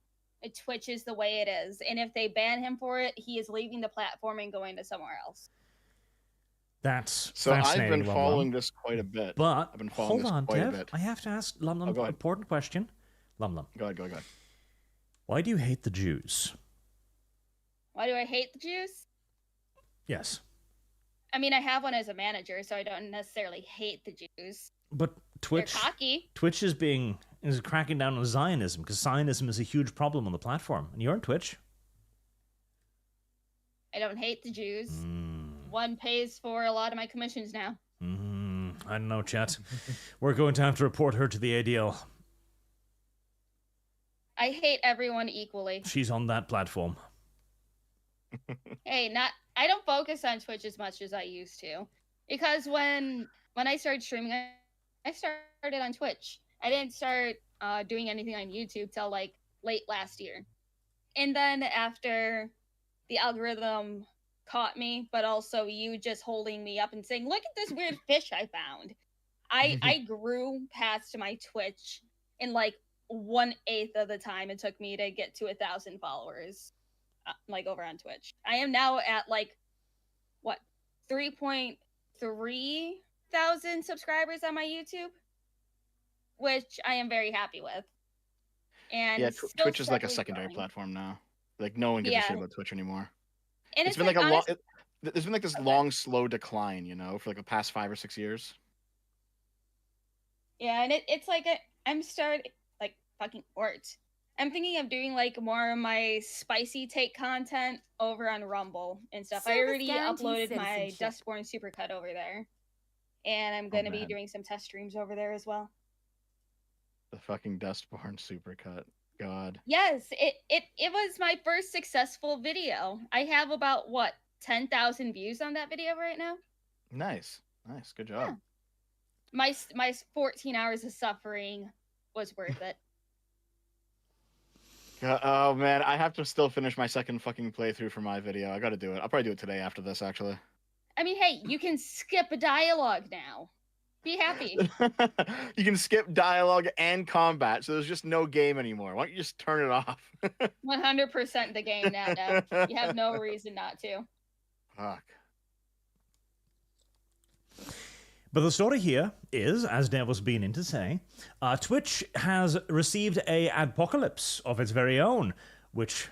Twitch is the way it is, and if they ban him for it, he is leaving the platform and going to somewhere else. That's so I've fascinating, been following this quite a bit. But I've been following hold on, this quite a Dev. bit. I have to ask Lum Lum an important question. Lum Lum. Go ahead. Why do you hate the Jews? Why do I hate the Jews? Yes. I mean, I have one as a manager, so I don't necessarily hate the Jews. But Twitch, they're cocky. Twitch is cracking down on Zionism because Zionism is a huge problem on the platform, and you're on Twitch. I don't hate the Jews. One pays for a lot of my commissions now. I don't know, chat. We're going to have to report her to the ADL. I hate everyone equally. She's on that platform. Hey, I don't focus on Twitch as much as I used to, because when I started streaming, I started on Twitch. I didn't start doing anything on YouTube till like late last year, and then after the algorithm caught me, but also you just holding me up and saying, "Look at this weird fish I found," I grew past my Twitch in like 1/8 of the time it took me to get to 1,000 followers. Like over on Twitch. I am now at like 3.3 thousand subscribers on my YouTube, which I am very happy with. And yeah, Twitch is like a secondary platform now. Like no one gives a shit about Twitch anymore. And it's been like there's been like this long, slow decline, for like the past 5 or 6 years. Yeah, and it's like I'm starting like fucking words. I'm thinking of doing like more of my spicy take content over on Rumble and stuff. I already uploaded my Dustborn Supercut over there. And I'm going to be doing some test streams over there as well. The fucking Dustborn Supercut. God. Yes, it was my first successful video. I have about 10,000 views on that video right now. Nice. Good job. Yeah. My 14 hours of suffering was worth it. Oh man, I have to still finish my second fucking playthrough for my video. I got to do it. I'll probably do it today after this, actually. I mean, hey, you can skip a dialogue now. Be happy. You can skip dialogue and combat, so there's just no game anymore. Why don't you just turn it off? 100% the game now, Dev. You have no reason not to. Fuck. But the story here is, as Dev was beginning to say, Twitch has received a adpocalypse of its very own, which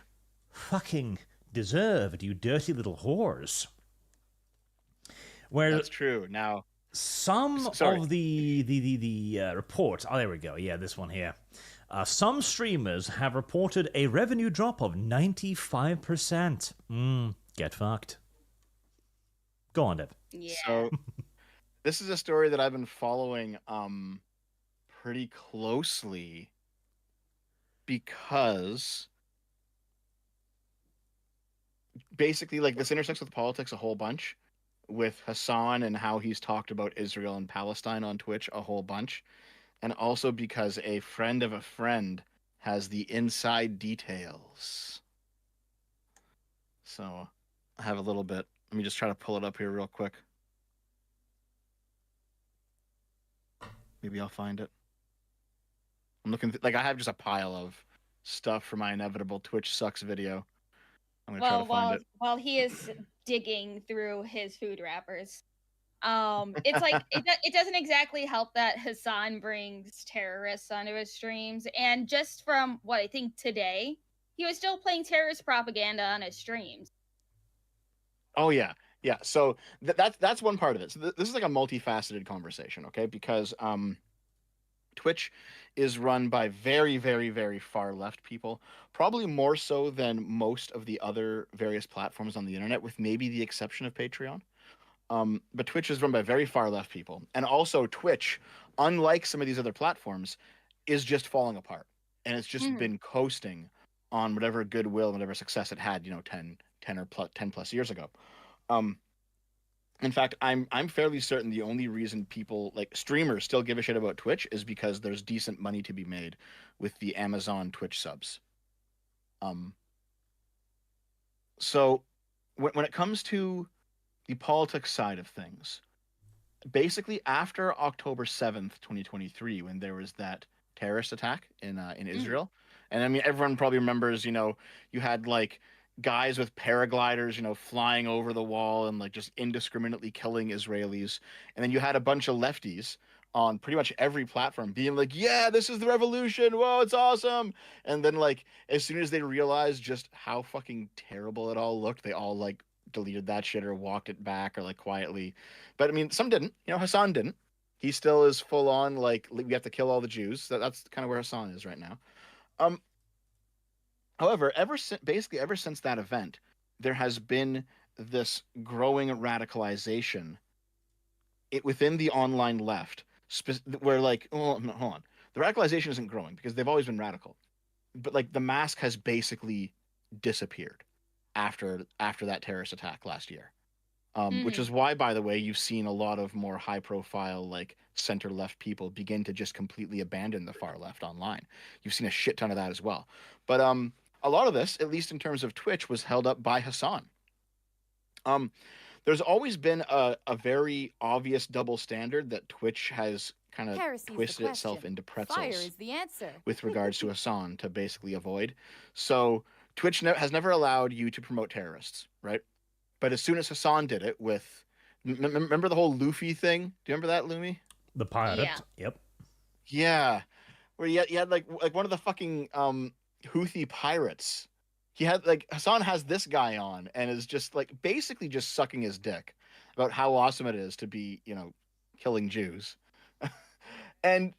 fucking deserved, you dirty little whores. Where That's true. Now, some of the report, oh, there we go, yeah, this one here. Some streamers have reported a revenue drop of 95%. Get fucked. Go on, Dev. Yeah. So, this is a story that I've been following pretty closely because basically, like, this intersects with politics a whole bunch, with Hassan and how he's talked about Israel and Palestine on Twitch a whole bunch, and also because a friend of a friend has the inside details. So I have a little bit. Let me just try to pull it up here real quick. Maybe I'll find it. I'm looking like I have just a pile of stuff for my inevitable Twitch sucks video. I'm gonna try to find it. While he is digging through his food wrappers, it's like it doesn't exactly help that Hassan brings terrorists onto his streams, and just from what I think today, he was still playing terrorist propaganda on his streams. Oh yeah. So that's one part of it. So this is like a multifaceted conversation, okay? Because Twitch is run by very, very, very far left people, probably more so than most of the other various platforms on the internet, with maybe the exception of Patreon. But Twitch is run by very far left people, and also Twitch, unlike some of these other platforms, is just falling apart, and it's just been coasting on whatever goodwill, whatever success it had, 10 plus years ago. In fact, I'm fairly certain the only reason people, like streamers, still give a shit about Twitch is because there's decent money to be made with the Amazon Twitch subs. So when it comes to the politics side of things, basically after October 7th, 2023, when there was that terrorist attack in Israel, and I mean everyone probably remembers, you had like guys with paragliders, flying over the wall and like just indiscriminately killing Israelis. And then you had a bunch of lefties on pretty much every platform being like, yeah, this is the revolution. Whoa, it's awesome. And then like, as soon as they realized just how fucking terrible it all looked, they all like deleted that shit or walked it back or like quietly. But I mean, some didn't, Hassan didn't. He still is full on like, we have to kill all the Jews. That's kind of where Hassan is right now. However, ever since that event, there has been this growing radicalization within the online left, where like, hold on, the radicalization isn't growing because they've always been radical, but like the mask has basically disappeared after that terrorist attack last year, which is why, by the way, you've seen a lot of more high-profile like center-left people begin to just completely abandon the far left online. You've seen a shit ton of that as well, but a lot of this, at least in terms of Twitch, was held up by Hassan. There's always been a very obvious double standard that Twitch has kind of twisted itself into pretzels. Fire is the answer. With regards to Hassan to basically avoid. So Twitch has never allowed you to promote terrorists, right? But as soon as Hassan did it with, remember the whole Luffy thing? Do you remember that, Lumi? The pirate. Yeah. Yep. Yeah, where you had like one of the fucking Houthi pirates. He had like Hassan has this guy on and is just like basically just sucking his dick about how awesome it is to be, killing Jews. And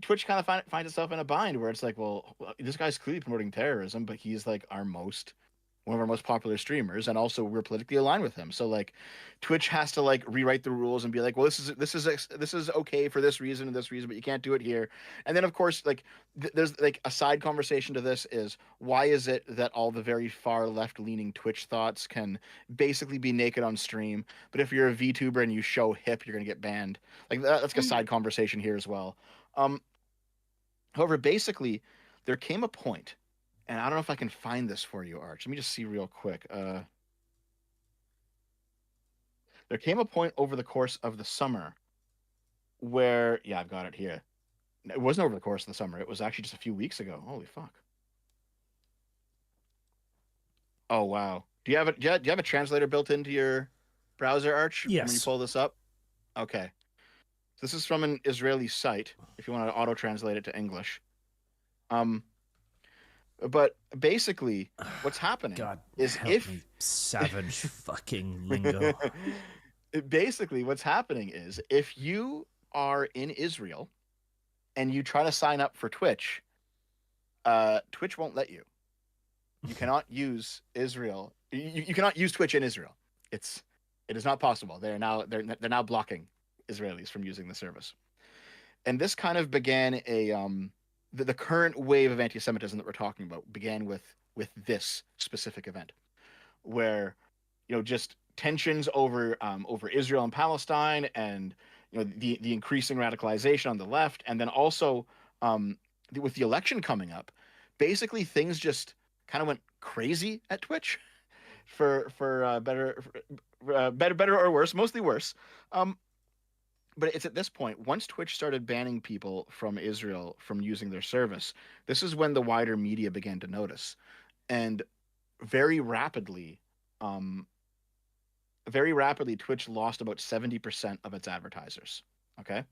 Twitch kind of finds itself in a bind where it's like, well, this guy's clearly promoting terrorism, but he's like our most one of our most popular streamers, and also we're politically aligned with him. So like Twitch has to like rewrite the rules and be like, well, this is okay for this reason and this reason, but you can't do it here. And then of course, like there's like a side conversation to this is, why is it that all the very far left leaning Twitch thoughts can basically be naked on stream, but if you're a VTuber and you show hip, you're gonna get banned? Like that's like a side conversation here as well. However, basically there came a point, and I don't know if I can find this for you, Arch. Let me just see real quick. There came a point over the course of the summer where, yeah, I've got it here. It wasn't over the course of the summer. It was actually just a few weeks ago. Holy fuck. Oh, wow. Do you have a translator built into your browser, Arch? Yes. When you pull this up? Okay. This is from an Israeli site, if you want to auto-translate it to English. But basically, what's happening God, is help me, savage fucking lingo. Basically, what's happening is if you are in Israel and you try to sign up for Twitch, Twitch won't let you. You cannot use Israel. You cannot use Twitch in Israel. It is not possible. They're now blocking Israelis from using the service. And this kind of began the current wave of anti-Semitism that we're talking about began with this specific event, where just tensions over Israel and Palestine, and the increasing radicalization on the left, and then also with the election coming up, basically things just kind of went crazy at Twitch, for better or worse, mostly worse. But it's at this point, once Twitch started banning people from Israel from using their service, this is when the wider media began to notice. And very rapidly, Twitch lost about 70% of its advertisers. Okay?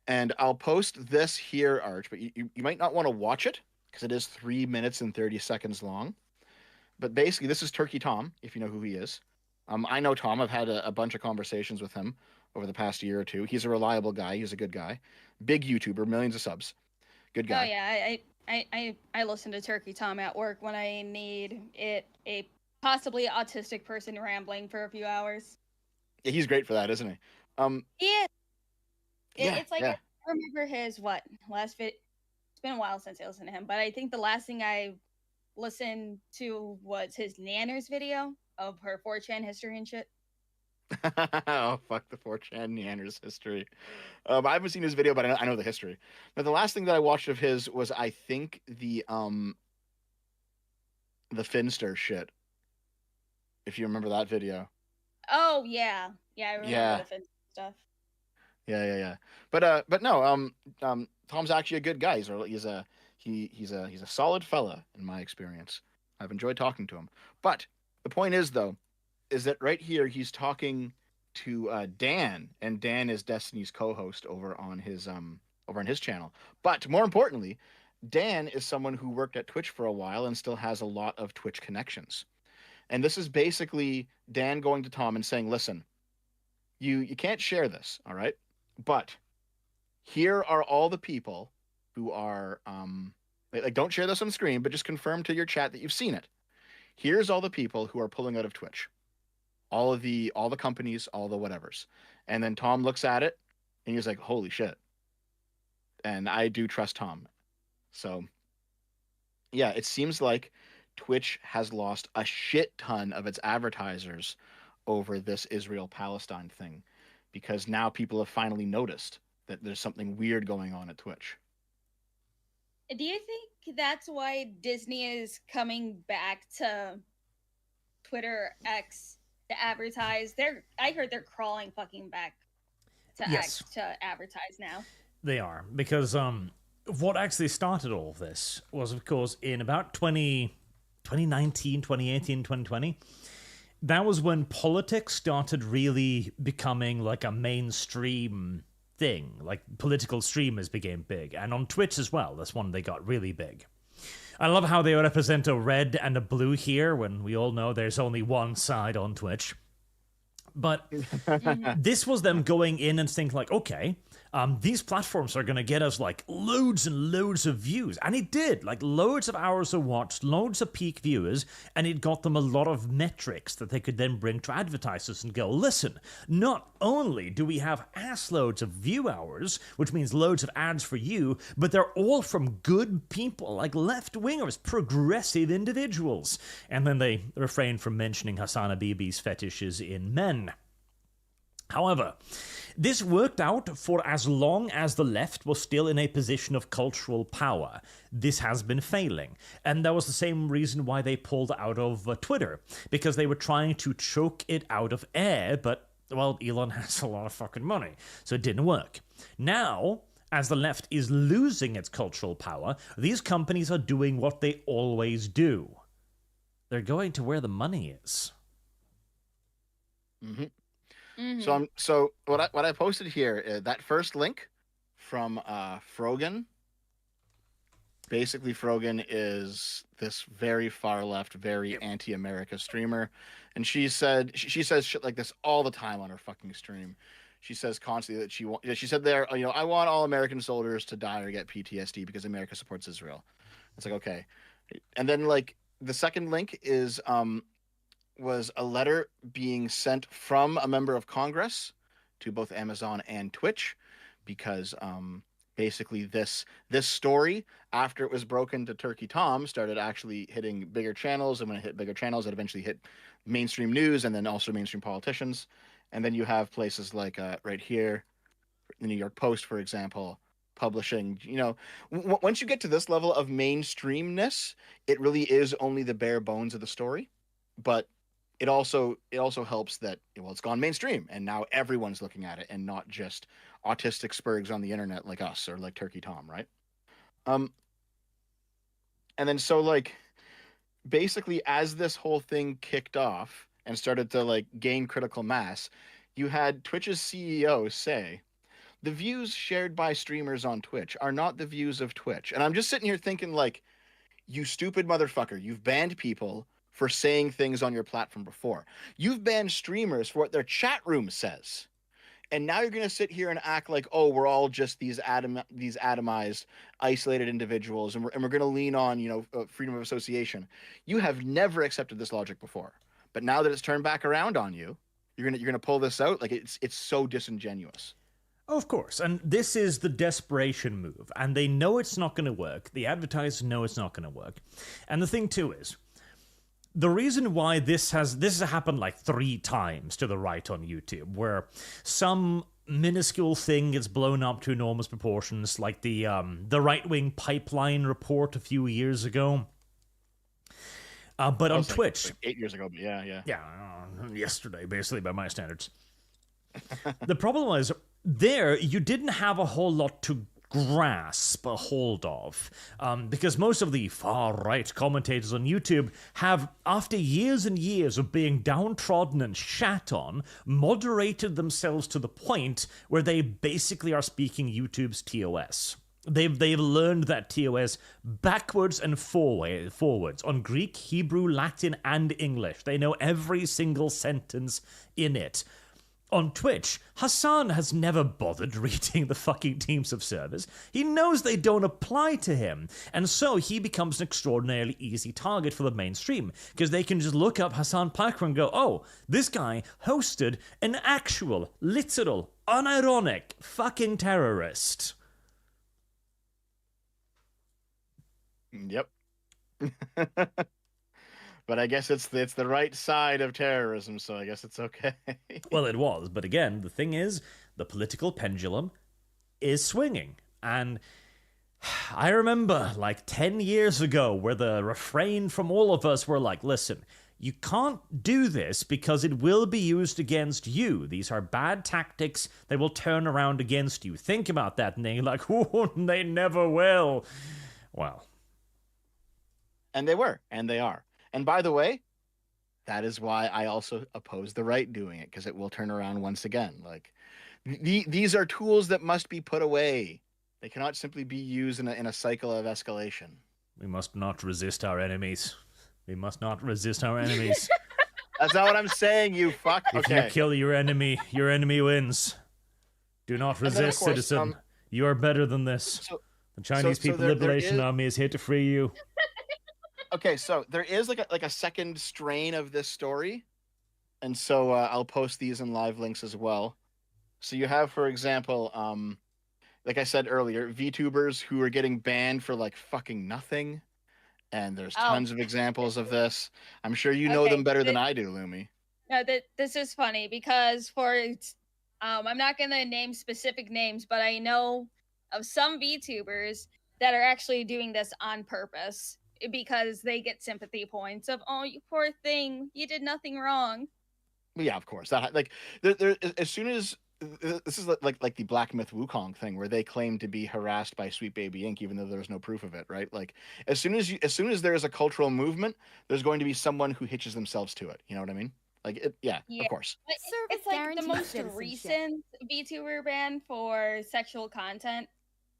And I'll post this here, Arch, but you might not want to watch it because it is 3 minutes and 30 seconds long. But basically, this is Turkey Tom, if you know who he is. I know Tom. I've had a bunch of conversations with him over the past year or two. He's a reliable guy. He's a good guy. Big YouTuber, millions of subs. Good guy. Oh yeah, I listen to Turkey Tom at work when I need a possibly autistic person rambling for a few hours. Yeah, he's great for that, isn't he? He is. It's like, yeah. I remember his last vid. It's been a while since I listened to him, but I think the last thing I listened to was his Nanners video of her 4chan history and shit. Oh, fuck the 4chan Neander's history. I haven't seen his video, but I know the history. But the last thing that I watched of his was, I think, the Finster shit. If you remember that video. Oh yeah, I remember the Finster stuff. Yeah. But no, Tom's actually a good guy. He's a solid fella in my experience. I've enjoyed talking to him. But the point is, though, is that right here he's talking to Dan, and Dan is Destiny's co-host over on his channel. But more importantly, Dan is someone who worked at Twitch for a while and still has a lot of Twitch connections. And this is basically Dan going to Tom and saying, listen, you can't share this, all right? But here are all the people who are like, don't share this on screen, but just confirm to your chat that you've seen it. Here's all the people who are pulling out of Twitch. All the companies, all the whatevers. And then Tom looks at it and he's like, holy shit. And I do trust Tom. So yeah, it seems like Twitch has lost a shit ton of its advertisers over this Israel-Palestine thing, because now people have finally noticed that there's something weird going on at Twitch. Do you think that's why Disney is coming back to Twitter X to advertise? I heard they're crawling fucking back to X to advertise now. They are, because what actually started all of this was, of course, in about 2019, 2018, 2020. That was when politics started really becoming like a mainstream thing. Like, political streamers became big. And on Twitch as well, that's when they got really big. I love how they represent a red and a blue here, when we all know there's only one side on Twitch. But this was them going in and thinking like, okay, these platforms are going to get us like loads and loads of views. And it did, like loads of hours of watch, loads of peak viewers, and it got them a lot of metrics that they could then bring to advertisers and go, listen, not only do we have ass loads of view hours, which means loads of ads for you, but they're all from good people, like left-wingers, progressive individuals. And then they refrained from mentioning Hassan Habibi's fetishes in men. However, this worked out for as long as the left was still in a position of cultural power. This has been failing. And that was the same reason why they pulled out of Twitter, because they were trying to choke it out of air, but, well, Elon has a lot of fucking money, so it didn't work. Now, as the left is losing its cultural power, these companies are doing what they always do. They're going to where the money is. Mm-hmm. Mm-hmm. So what I posted here, that first link from Frogan. Basically, Frogan is this very far left, very anti-America streamer, and she says shit like this all the time on her fucking stream. She says constantly that she said there, I want all American soldiers to die or get PTSD because America supports Israel. It's like, okay, and then like the second link is was a letter being sent from a member of Congress to both Amazon and Twitch, because basically this story, after it was broken to Turkey Tom, started actually hitting bigger channels, and when it hit bigger channels, it eventually hit mainstream news and then also mainstream politicians. And then you have places like right here, the New York Post, for example, publishing, once you get to this level of mainstreamness, it really is only the bare bones of the story. But it also helps that, it's gone mainstream and now everyone's looking at it and not just autistic spurgs on the internet like us or like Turkey Tom, right? And then so like basically as this whole thing kicked off and started to like gain critical mass, you had Twitch's CEO say, "The views shared by streamers on Twitch are not the views of Twitch." And I'm just sitting here thinking like, you stupid motherfucker, you've banned people for saying things on your platform before. You've banned streamers for what their chat room says. And now you're going to sit here and act like, oh, we're all just these atomized, isolated individuals, and we're going to lean on, freedom of association. You have never accepted this logic before. But now that it's turned back around on you, you're going to pull this out? Like, it's so disingenuous. Of course, and this is the desperation move, and they know it's not going to work. The advertisers know it's not going to work. And the thing, too, is, the reason why this has happened like 3 times to the right on YouTube, where some minuscule thing gets blown up to enormous proportions, like the right-wing pipeline report a few years ago. But on Twitch, like 8 years ago, but yeah, yesterday, basically by my standards. The problem was there you didn't have a whole lot to grasp a hold of, because most of the far-right commentators on YouTube have, after years and years of being downtrodden and shat on, moderated themselves to the point where they basically are speaking YouTube's TOS. They've learned that TOS backwards and forwards on Greek, Hebrew, Latin, and English. They know every single sentence in it. On Twitch, Hassan has never bothered reading the fucking Teams of Service. He knows they don't apply to him, and so he becomes an extraordinarily easy target for the mainstream, because they can just look up Hassan Piker and go, oh, this guy hosted an actual, literal, unironic fucking terrorist. Yep. But I guess it's the right side of terrorism, so I guess it's okay. Well, it was, but again, the thing is, the political pendulum is swinging. And I remember, like, 10 years ago, where the refrain from all of us were like, listen, you can't do this because it will be used against you. These are bad tactics. They will turn around against you. Think about that. And they're like, oh, they never will. Well. And they were, and they are. And by the way, that is why I also oppose the right doing it, because it will turn around once again. Like, these are tools that must be put away. They cannot simply be used in a cycle of escalation. We must not resist our enemies. We must not resist our enemies. That's not what I'm saying, you fuck. If you kill your enemy wins. Do not And then, of resist, course, citizen. You are better than this. So, The Chinese People there Liberation is, Army is here to free you. okay, so there is like a second strain of this story, and so I'll post these in live links as well. So you have, for example, like I said earlier, VTubers who are getting banned for like fucking nothing, and there's tons of examples of this. I'm sure you know them better than I do, Lumi. No, this is funny because I'm not gonna name specific names, but I know of some VTubers that are actually doing this on purpose because they get sympathy points of, oh, you poor thing, you did nothing wrong. Yeah, of course. That like there as soon as this is like the Black Myth Wukong thing where they claim to be harassed by Sweet Baby Inc. even though there's no proof of it, right? Like as soon as there is a cultural movement, there's going to be someone who hitches themselves to it. You know what I mean? Like yeah, of course. It's like the most recent VTuber ban for sexual content.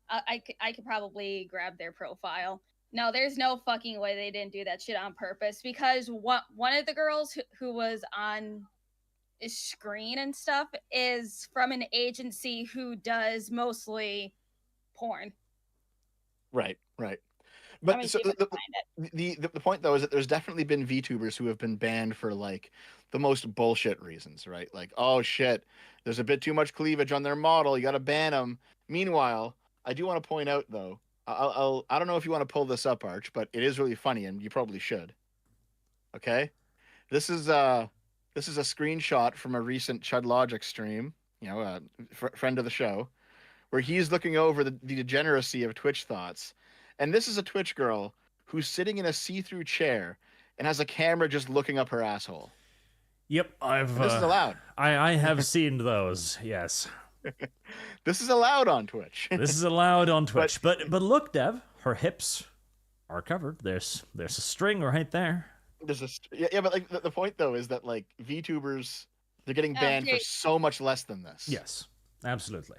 I could probably grab their profile. No, there's no fucking way they didn't do that shit on purpose because one of the girls who was on screen and stuff is from an agency who does mostly porn. Right. But I mean, so the point though is that there's definitely been VTubers who have been banned for like the most bullshit reasons, right? Like, oh shit, there's a bit too much cleavage on their model, you got to ban them. Meanwhile, I do want to point out though, I don't know if you want to pull this up, Arch, but it is really funny and you probably should. Okay, this is a screenshot from a recent Chud Logic stream, you know, friend of the show, where he's looking over the degeneracy of Twitch thoughts. And this is a Twitch girl who's sitting in a see-through chair and has a camera just looking up her asshole. Yep, This is allowed. I have seen those, yes. This is allowed on Twitch. This is allowed on Twitch. But look, Dev, her hips are covered. There's a string right there. There's but like the point though is that like VTubers, they're getting banned for so much less than this. Yes, absolutely.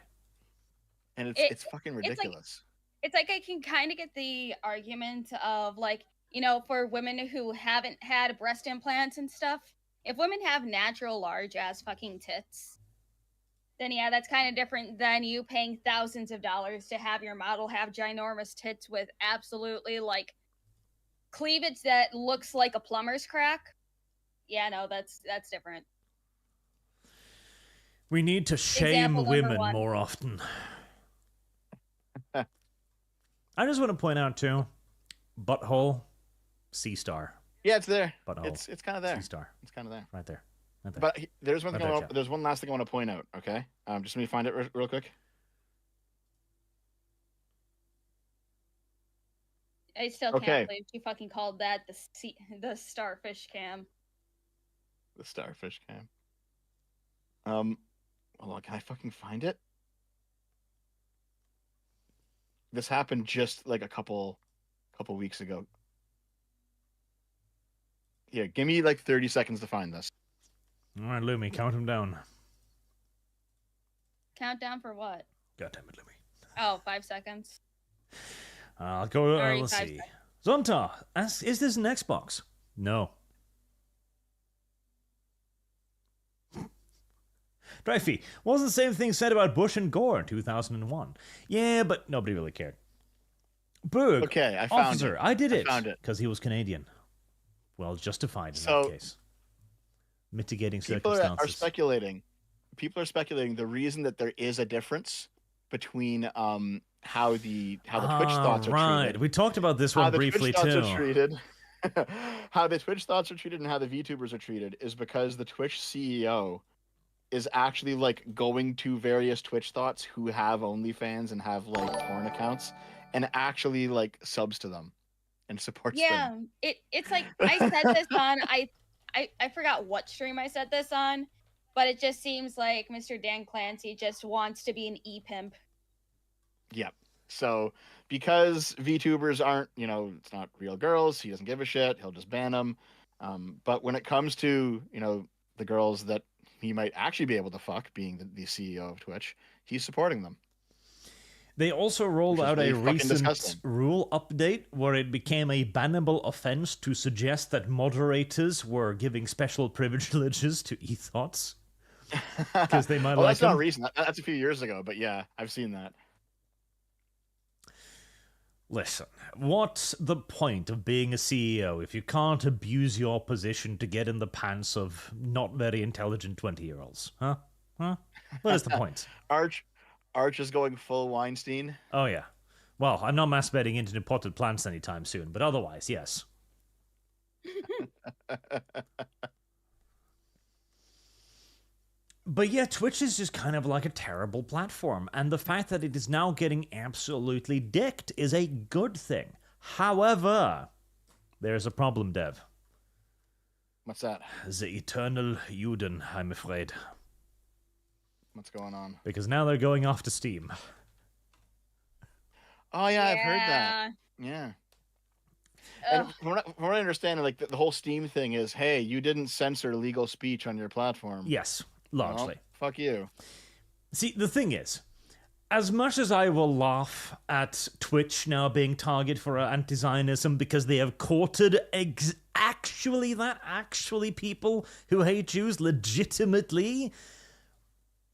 And it's fucking ridiculous. It's like I can kind of get the argument of like, you know, for women who haven't had breast implants and stuff, if women have natural large ass fucking tits, then yeah, that's kind of different than you paying thousands of dollars to have your model have ginormous tits with absolutely like cleavage that looks like a plumber's crack. Yeah, no, that's different. We need to shame women more often. I just want to point out too, butthole, C-star. Yeah, it's there. Butthole. It's kind of there. C-star. It's kind of there. Right there. But there's one thing. There's one last thing I want to point out. Okay, just let me find it real quick. I still can't believe she fucking called that the starfish cam. The starfish cam. Hold on, can I fucking find it? This happened just like a couple weeks ago. Here, give me like 30 seconds to find this. All right, Lumi, count him down. Countdown for what? God damn it, Lumi. Oh, 5 seconds. I'll go. Let's see. Zonta asks, "Is this an Xbox?" No. Dreyfie, wasn't the same thing said about Bush and Gore in 2001? Yeah, but nobody really cared. Berg, okay, I found officer, it. I did it. I found it because he was Canadian. Well, justified in that case. Mitigating circumstances. People are speculating the reason that there is a difference between how the Twitch thoughts are treated. We talked about this one briefly too. How the Twitch thoughts are treated and how the VTubers are treated is because the Twitch CEO is actually like going to various Twitch thoughts who have OnlyFans and have like porn accounts and actually like subs to them and supports them. Yeah, it's like I said this on I forgot what stream I said this on, but it just seems like Mr. Dan Clancy just wants to be an e-pimp. Yep. So because VTubers aren't, it's not real girls, he doesn't give a shit. He'll just ban them. But when it comes to, the girls that he might actually be able to fuck, being the CEO of Twitch, he's supporting them. They also rolled out a recent rule update where it became a bannable offense to suggest that moderators were giving special privileges to e-thoughts. Because they might well, like that's not them. recent. That's a few years ago, but yeah, I've seen that. Listen, what's the point of being a CEO if you can't abuse your position to get in the pants of not very intelligent 20-year-olds? Huh? What is the point? Arch is going full Weinstein. Oh, yeah. Well, I'm not masturbating into potted plants anytime soon, but otherwise, yes. But yeah, Twitch is just kind of like a terrible platform, and the fact that it is now getting absolutely dicked is a good thing. However, there's a problem, Dev. What's that? The eternal Juden, I'm afraid. What's going on? Because now they're going off to Steam. Oh yeah, I've heard that. Yeah. And from what I understand, like the whole Steam thing is, hey, you didn't censor legal speech on your platform. Yes, largely. Well, fuck you. See, the thing is, as much as I will laugh at Twitch now being targeted for anti-Zionism because they have courted actually people who hate Jews legitimately,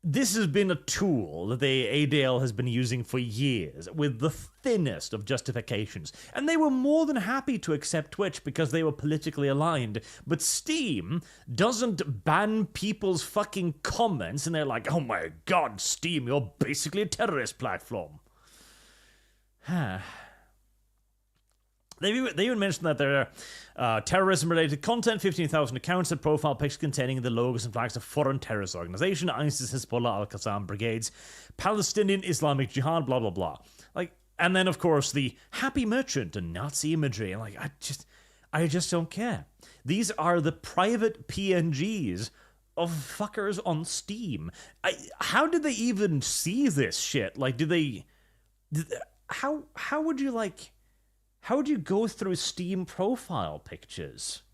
this has been a tool that the ADL has been using for years with the thinnest of justifications. And they were more than happy to accept Twitch because they were politically aligned. But Steam doesn't ban people's fucking comments and they're like, oh my god, Steam, you're basically a terrorist platform. They even mentioned that there are terrorism-related content, 15,000 accounts and profile pics containing the logos and flags of foreign terrorist organization, ISIS, Hezbollah, Al-Qassam brigades, Palestinian Islamic Jihad, blah, blah, blah. Like, and then, of course, the happy merchant and Nazi imagery. And like, I just don't care. These are the private PNGs of fuckers on Steam. How did they even see this shit? Like, how would you, like... How would you go through Steam profile pictures?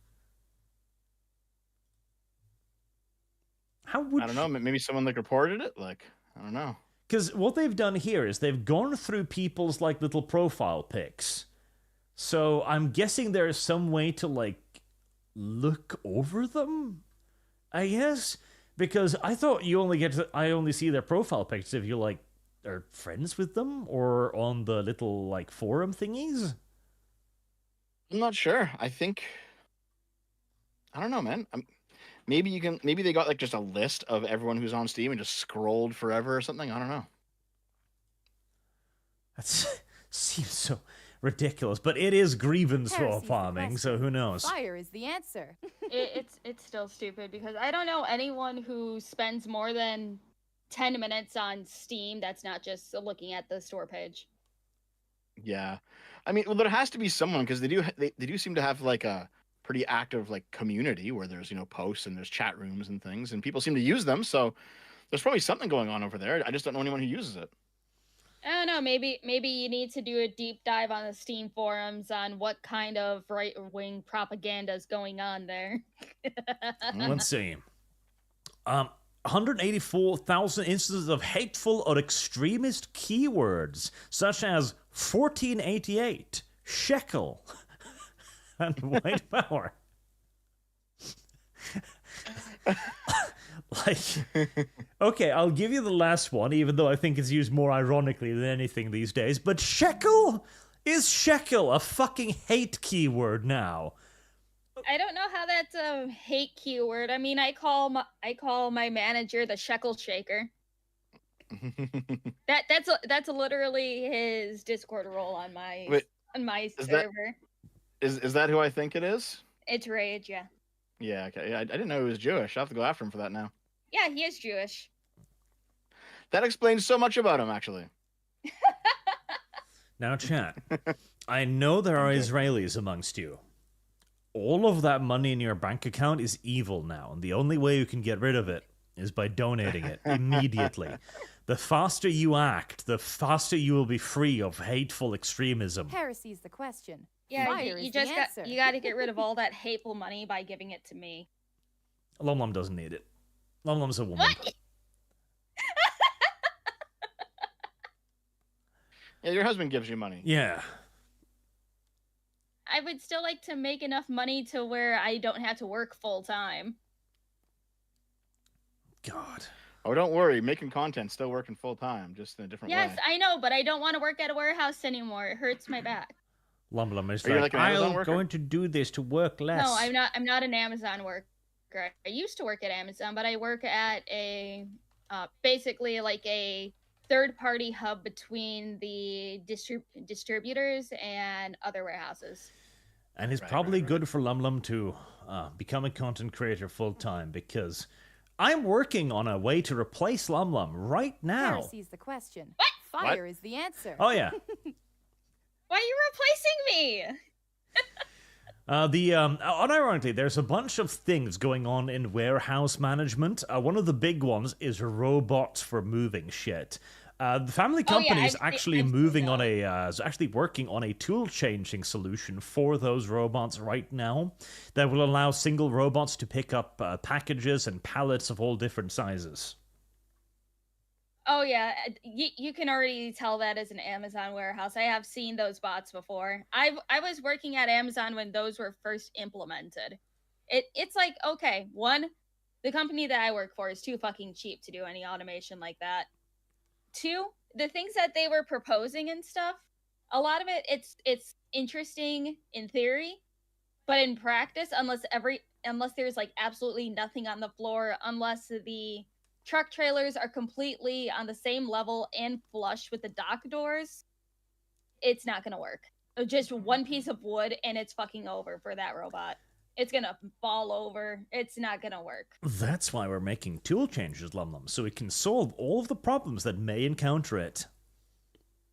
I don't know. Maybe someone like reported it. Like, I don't know. Because what they've done here is they've gone through people's like little profile pics. So I'm guessing there is some way to like look over them. I guess because I thought I only see their profile pictures if you like are friends with them or on the little like forum thingies. I'm not sure. I don't know, man. Maybe they got like just a list of everyone who's on Steam and just scrolled forever or something. I don't know. That seems so ridiculous, but it is grievance farming, so who knows? Fire is the answer. It's still stupid because I don't know anyone who spends more than 10 minutes on Steam that's not just looking at the store page. Yeah. I mean, well, there has to be someone because they do seem to have like a pretty active like community where there's posts and there's chat rooms and things and people seem to use them. So there's probably something going on over there. I just don't know anyone who uses it. I don't know. Maybe you need to do a deep dive on the Steam forums on what kind of right-wing propaganda is going on there. Let's see. 184,000 instances of hateful or extremist keywords, such as 1488, shekel, and white power. Like, okay, I'll give you the last one, even though I think it's used more ironically than anything these days, but shekel? Is shekel a fucking hate keyword now? I don't know how that's a hate keyword. I mean, I call my manager the shekel shaker. That's literally his Discord role on my server. Is that who I think it is? It's Rage, yeah. Yeah, okay. Yeah, I didn't know he was Jewish. I'll have to go after him for that now. Yeah, he is Jewish. That explains so much about him, actually. Now, chat, I know there are Israelis amongst you. All of that money in your bank account is evil now, and the only way you can get rid of it is by donating it immediately. The faster you act, the faster you will be free of hateful extremism. Heresy's the question. Yeah, Fire you is just the got answer. you got to get rid of all that hateful money by giving it to me. Lom Lom doesn't need it. Lom Lom's a woman. What? Yeah, your husband gives you money. Yeah. I would still like to make enough money to where I don't have to work full time. God. Oh, don't worry. Making content, still working full time, just in a different Yes, way. I know, but I don't want to work at a warehouse anymore. It hurts my back. Lumlum is Are you like, like an Amazon I'm worker? going to do this to work less. No, I'm not. I'm not an Amazon worker. I used to work at Amazon, but I work at a basically like a third-party hub between the distributors and other warehouses. And it's Right, probably right. good for Lumlum to become a content creator full time, because I'm working on a way to replace Lumlum right now. Heresy's the question. What? Fire is the answer. Oh yeah. Why are you replacing me? Unironically, there's a bunch of things going on in warehouse management. One of the big ones is robots for moving shit. The family Oh, yeah, company is I've seen- actually I've seen moving on those. is actually working on a tool changing solution for those robots right now that will allow single robots to pick up packages and pallets of all different sizes. Oh yeah, you can already tell that as an Amazon warehouse. I have seen those bots before. I was working at Amazon when those were first implemented. It's like, okay, one, the company that I work for is too fucking cheap to do any automation like that. Two, the things that they were proposing and stuff, a lot of it's interesting in theory, but in practice, unless there's like absolutely nothing on the floor, unless the truck trailers are completely on the same level and flush with the dock doors, it's not gonna work. Just one piece of wood and it's fucking over for that robot. It's gonna fall over. It's not gonna work. That's why we're making tool changes, Lumlum, so we can solve all of the problems that may encounter it.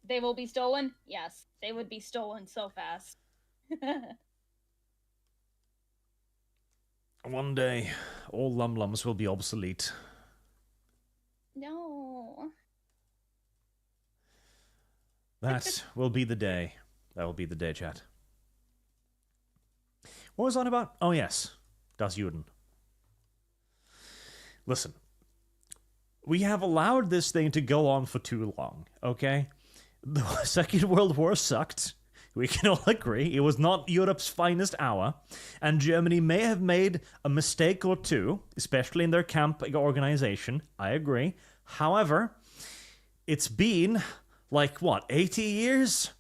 They will be stolen? Yes. They would be stolen so fast. One day, all Lumlums will be obsolete. No. That will be the day. That will be the day, chat. What was on about? Oh, yes. Das Juden. Listen. We have allowed this thing to go on for too long, okay? The Second World War sucked. We can all agree. It was not Europe's finest hour. And Germany may have made a mistake or two, especially in their camp organization. I agree. However, it's been, like, what, 80 years?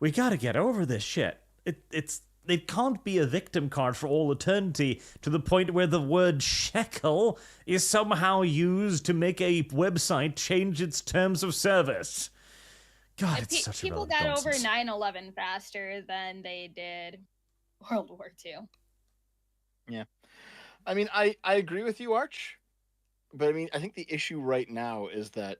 We gotta get over this shit. It can't be a victim card for all eternity to the point where the word shekel is somehow used to make a website change its terms of service. God, it's such people a got nonsense. over 9/11 faster than they did World War II. Yeah. I mean, I agree with you, Arch. But I mean, I think the issue right now is that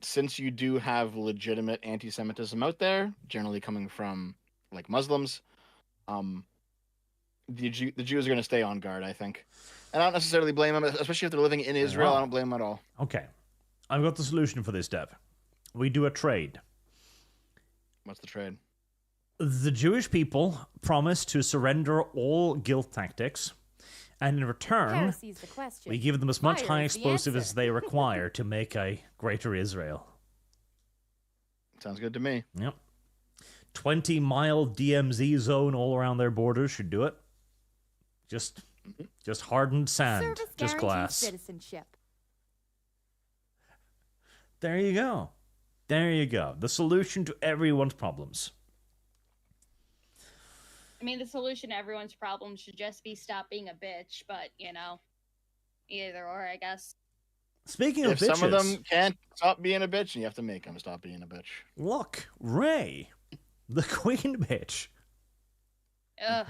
since you do have legitimate anti-Semitism out there, generally coming from like Muslims, the Jews are going to stay on guard, I think. And I don't necessarily blame them, especially if they're living in Israel. Wow. I don't blame them at all. Okay. I've got the solution for this, Dev. We do a trade. What's the trade? The Jewish people promise to surrender all guilt tactics, and in return, Heresy's the question. we give them as much Fire high is the explosive as answer. they require to make a greater Israel. Sounds good to me. Yep. 20-mile DMZ zone all around their borders should do it. Just hardened sand, Service just guarantees glass. citizenship. There you go. There you go. The solution to everyone's problems. I mean, the solution to everyone's problem should just be stop being a bitch, but, you know, either or, I guess. Speaking of If bitches, some of them can't stop being a bitch, you have to make them stop being a bitch. look, Rey, the queen bitch. Ugh.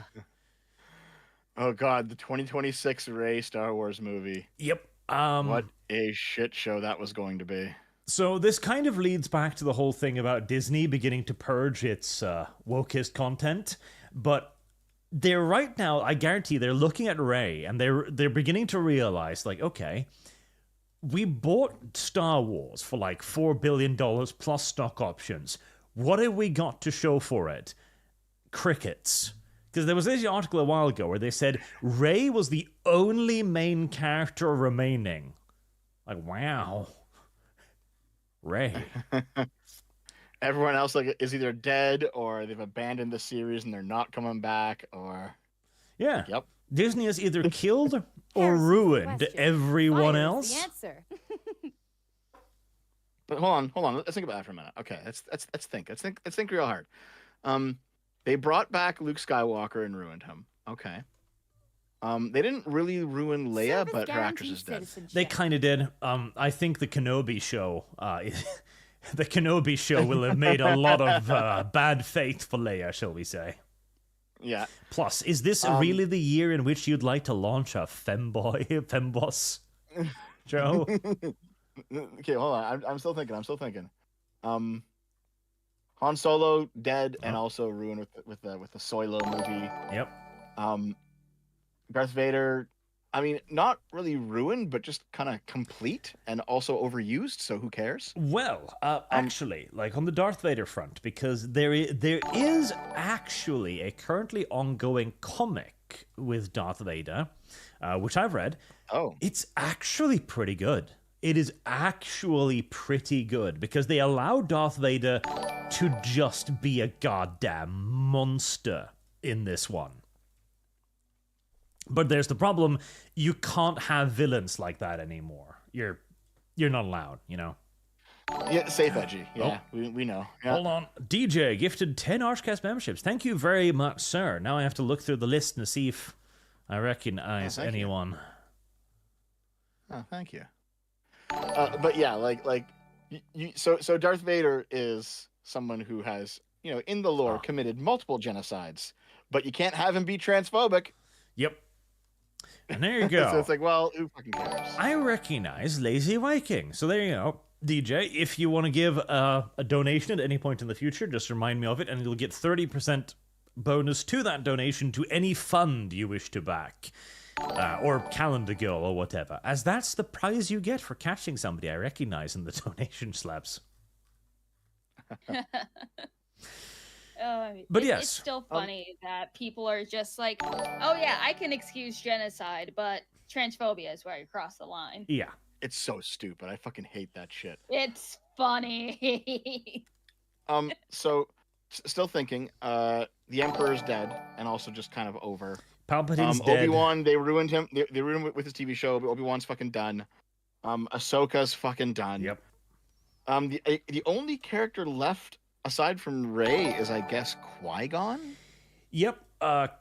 Oh God, the 2026 Rey Star Wars movie. Yep. What a shit show that was going to be. So this kind of leads back to the whole thing about Disney beginning to purge its wokeist content, but they're right now, I guarantee they're looking at Rey and they're beginning to realize, like, okay, we bought Star Wars for like $4 billion plus stock options. What have we got to show for it? Crickets. Because there was this article a while ago where they said Rey was the only main character remaining. Like, wow. Rey. Everyone else like is either dead or they've abandoned the series and they're not coming back, or Yeah. yep. Disney has either killed or Heresy's the ruined question. everyone Fire is else. the answer. But hold on. Let's think about that for a minute. Okay, let's think. Let's think real hard. They brought back Luke Skywalker and ruined him. Okay. They didn't really ruin Leia, Service but her actress guarantees is dead. citizenship. They kind of did. I think the Kenobi show, the Kenobi show will have made a lot of bad faith for Leia, shall we say? Yeah. Plus, is this really the year in which you'd like to launch a femboss, Joe? Okay, hold on. I'm still thinking. Han Solo dead and also ruined with the Solo movie. Yep. Darth Vader, I mean, not really ruined, but just kind of complete and also overused. So who cares? Well, actually, like on the Darth Vader front, because there is actually a currently ongoing comic with Darth Vader, which I've read. Oh, It's actually pretty good. It is actually pretty good because they allow Darth Vader to just be a goddamn monster in this one. But there's the problem, you can't have villains like that anymore. You're not allowed, you know? yeah, safe edgy. Yeah, we know. Yeah. Hold on. DJ gifted 10 ArchCast memberships. Thank you very much, sir. Now I have to look through the list and see if I recognize thank you. anyone. Oh, thank you. But yeah, so Darth Vader is someone who has, in the lore, committed multiple genocides, but you can't have him be transphobic. Yep. And there you go. So it's like, well, who fucking cares? I recognize Lazy Viking. So there you go. DJ, if you want to give a donation at any point in the future, just remind me of it, and you'll get 30% bonus to that donation to any fund you wish to back. Or calendar girl or whatever. As that's the prize you get for catching somebody I recognize in the donation slabs. But yes. It's still funny that people are just like, oh yeah, I can excuse genocide, but transphobia is where you cross the line. Yeah. It's so stupid. I fucking hate that shit. It's funny. So still thinking, the Emperor's dead and also just kind of over. Palpatine's dead. Obi-Wan, they ruined him. They ruined him with his TV show, but Obi-Wan's fucking done. Ahsoka's fucking done. Yep. The only character left aside from Rey is, I guess, Qui-Gon? Yep.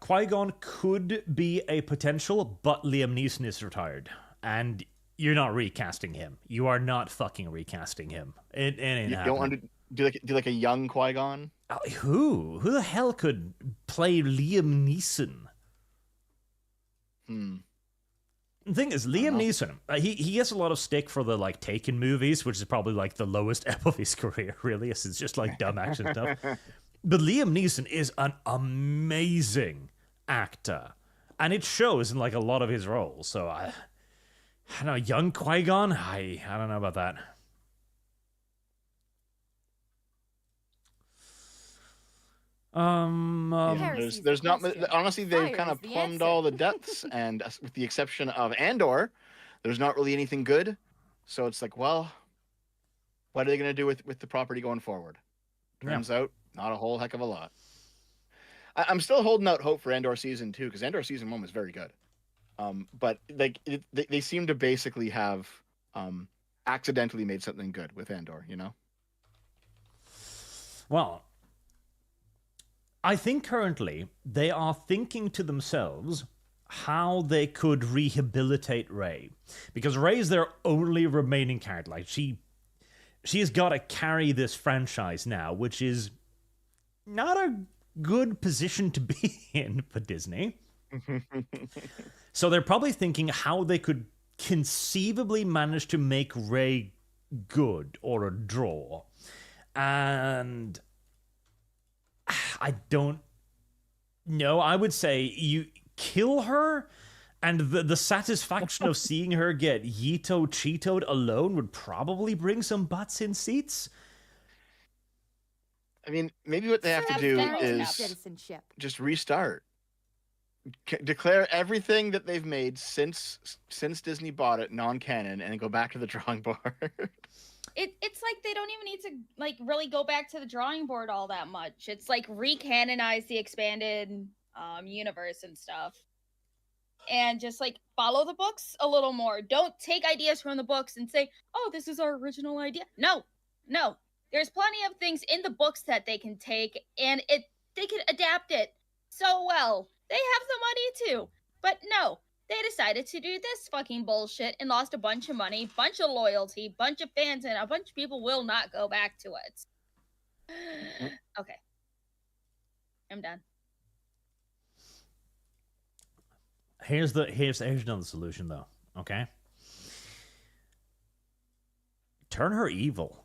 Qui-Gon could be a potential, but Liam Neeson is retired. And you're not recasting him. You are not fucking recasting him. It ain't You happening. don't want to do like a young Qui-Gon? Who? Who the hell could play Liam Neeson? The thing is, Liam Neeson, he gets a lot of stick for the like Taken movies, which is probably like the lowest ebb of his career, really. It's just like dumb action stuff. But Liam Neeson is an amazing actor, and it shows in like a lot of his roles. So I don't know, young Qui-Gon, I don't know about that. There's not honestly they've Fire kind is of the plumbed answer. all the depths, and with the exception of Andor, there's not really anything good. So it's like, well, what are they going to do with the property going forward? Turns out, not a whole heck of a lot. I'm still holding out hope for Andor season 2 because Andor season 1 was very good. But like they seem to basically have accidentally made something good with Andor, you know? Well, I think currently they are thinking to themselves how they could rehabilitate Rey, because Rey is their only remaining character. Like she has got to carry this franchise now, which is not a good position to be in for Disney. So they're probably thinking how they could conceivably manage to make Rey good or a draw. And I don't know. I would say you kill her, and the satisfaction of seeing her get Cheetoed alone would probably bring some butts in seats. I mean, maybe what they have to do Guaranteed is citizenship. just restart. Declare everything that they've made since Disney bought it non-canon, and then go back to the drawing board. It's like they don't even need to like really go back to the drawing board all that much. It's like recanonize the expanded universe and stuff. and just like follow the books a little more. Don't take ideas from the books and say, "Oh, this is our original idea." No, no. There's plenty of things in the books that they can take, and they can adapt it so well. They have the money too, but no. They decided to do this fucking bullshit and lost a bunch of money, bunch of loyalty, bunch of fans, and a bunch of people will not go back to it. Okay. I'm done. Here's another solution though, okay? Turn her evil.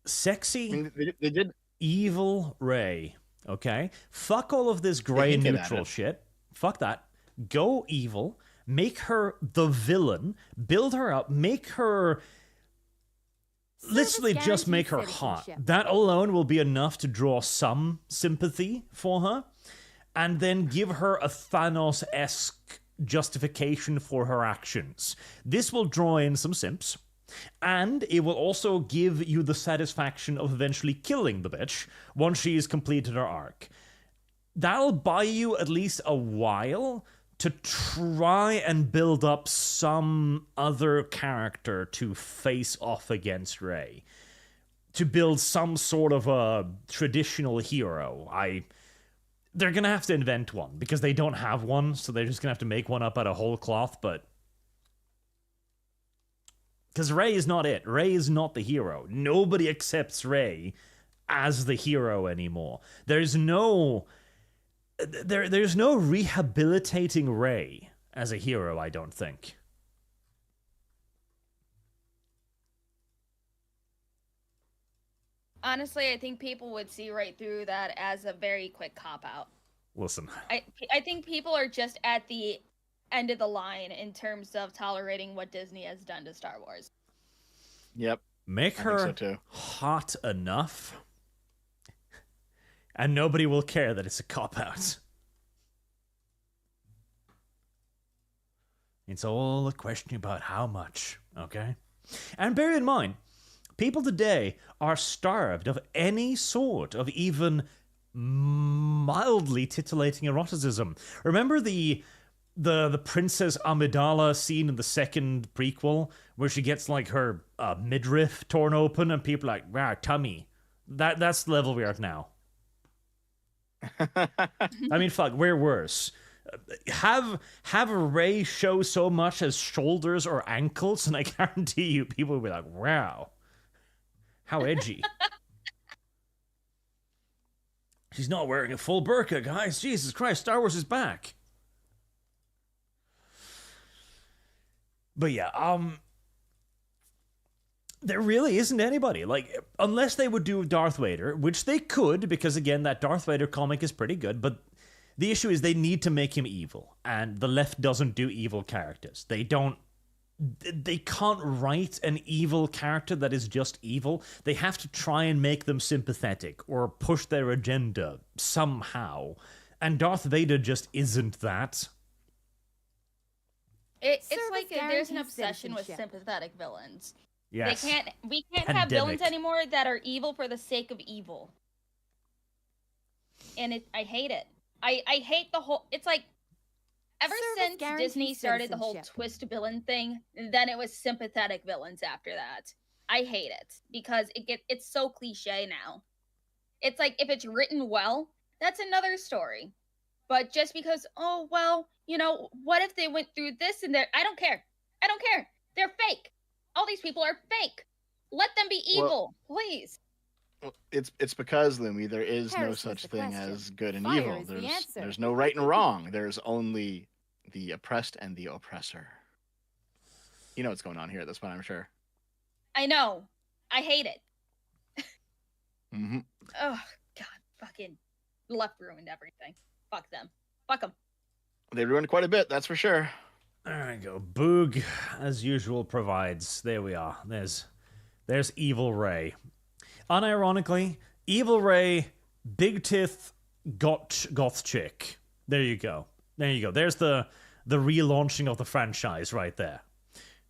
Sexy, I mean, they did. evil Rey, okay? Fuck all of this gray hinted at neutral it. shit. Fuck that. Go evil. Make her the villain. Build her up. Make her... literally just make her guarantees hot. citizenship. That alone will be enough to draw some sympathy for her. And then give her a Thanos-esque justification for her actions. This will draw in some simps. And it will also give you the satisfaction of eventually killing the bitch once she's completed her arc. That'll buy you at least a while to try and build up some other character to face off against Rey. To build some sort of a traditional hero. They're gonna have to invent one, because they don't have one, so they're just gonna have to make one up out of whole cloth, but... because Rey is not it. Rey is not the hero. Nobody accepts Rey as the hero anymore. There's no rehabilitating Rey as a hero, I don't think. Honestly, I think people would see right through that as a very quick cop-out. Listen, I think people are just at the end of the line in terms of tolerating what Disney has done to Star Wars. Yep. make I her think so too. hot enough, and nobody will care that it's a cop-out. It's all a question about how much, okay? And bear in mind, people today are starved of any sort of even mildly titillating eroticism. Remember the Princess Amidala scene in the second prequel where she gets like her midriff torn open and people are like, wow, tummy. That's the level we are at now. I mean, fuck, we're worse. Have Rey show so much as shoulders or ankles, and I guarantee you people will be like, wow, how edgy. She's not wearing a full burqa, guys. Jesus Christ, Star Wars is back. But yeah, there really isn't anybody. Like, unless they would do Darth Vader, which they could, because again, that Darth Vader comic is pretty good, but the issue is they need to make him evil, and the left doesn't do evil characters. They can't write an evil character that is just evil. They have to try and make them sympathetic or push their agenda somehow. And Darth Vader just isn't that. It's Service like there's an guarantees obsession with citizenship. sympathetic villains. Yes. We can't have villains Pandemic. anymore that are evil for the sake of evil. And I hate it. I hate the whole. It's like ever Service since guarantees Disney started the whole citizenship. twist villain thing, then it was sympathetic villains after that. I hate it because it's so cliche now. It's like if it's written well, that's another story. But just because, oh well, what if they went through this and I don't care. I don't care. They're fake. All these people are fake. Let them be evil, please. Well, it's because, Lumi, there is no Heresy's such the thing question. as good and Fire evil. is the answer. There's no right and wrong. There's only the oppressed and the oppressor. You know what's going on here at this point, I'm sure. I know. I hate it. Mm-hmm. Oh God, fucking left ruined everything. Fuck them. Fuck them. They ruined quite a bit, that's for sure. There we go. Boog, as usual, provides. There we are. There's Evil Rey. Unironically, Evil Rey, big tith, goth chick. There you go. There you go. There's the relaunching of the franchise right there.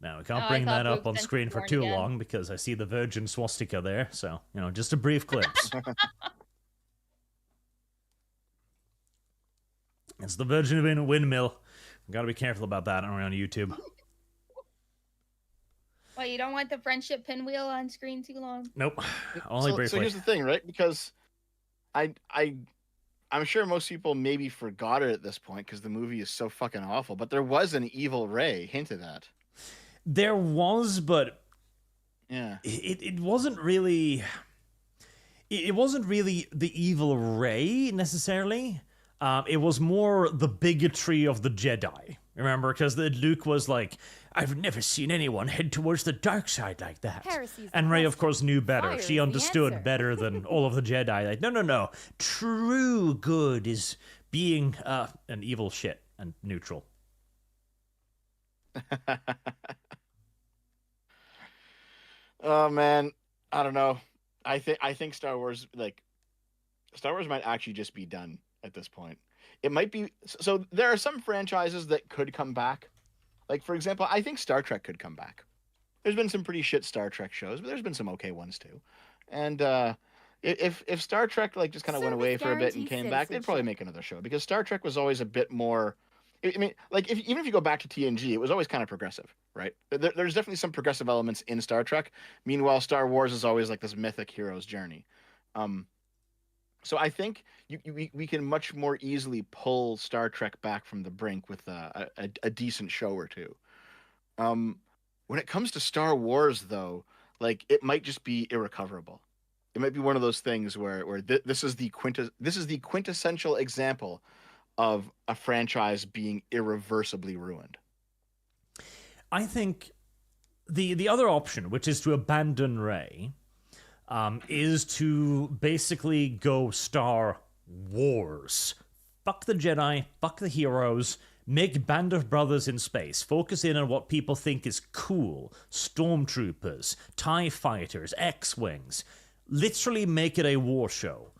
Now, we can't Oh, I bring thought that up Boog on sent screen it for born too again. long because I see the Virgin swastika there. So, just a brief glimpse. It's the version of being a windmill. Got to be careful about that around YouTube. Well, you don't want the friendship pinwheel on screen too long. Nope. Only briefly. So here's the thing, right? Because I'm sure most people maybe forgot it at this point because the movie is so fucking awful. But there was an evil Ray hinted at. There was, but yeah, it wasn't really. It wasn't really the evil Ray necessarily. It was more the bigotry of the Jedi. Remember, because Luke was like, "I've never seen anyone head towards the dark side like that." And Rey, of course, knew better. Fire She is the understood answer. better than all of the Jedi. Like, no. True good is being an evil shit and neutral. Oh man, I don't know. I think Star Wars might actually just be done at this point. It might be. So there are some franchises that could come back. Like, for example, I think Star Trek could come back. There's been some pretty shit Star Trek shows, but there's been some okay ones too. And if Star Trek like just kind of went away for a bit and came back, they'd probably make another show because Star Trek was always a bit more. I mean, like even if you go back to TNG, it was always kind of progressive, right? There's definitely some progressive elements in Star Trek. Meanwhile, Star Wars is always like this mythic hero's journey. So I think we can much more easily pull Star Trek back from the brink with a decent show or two. When it comes to Star Wars, though, like it might just be irrecoverable. It might be one of those things where this is the quintessential example of a franchise being irreversibly ruined. I think the other option, which is to abandon Rey, is to basically go Star Wars. Fuck the Jedi, fuck the heroes, make Band of Brothers in space, focus in on what people think is cool, stormtroopers, TIE fighters, X-Wings. Literally make it a war show.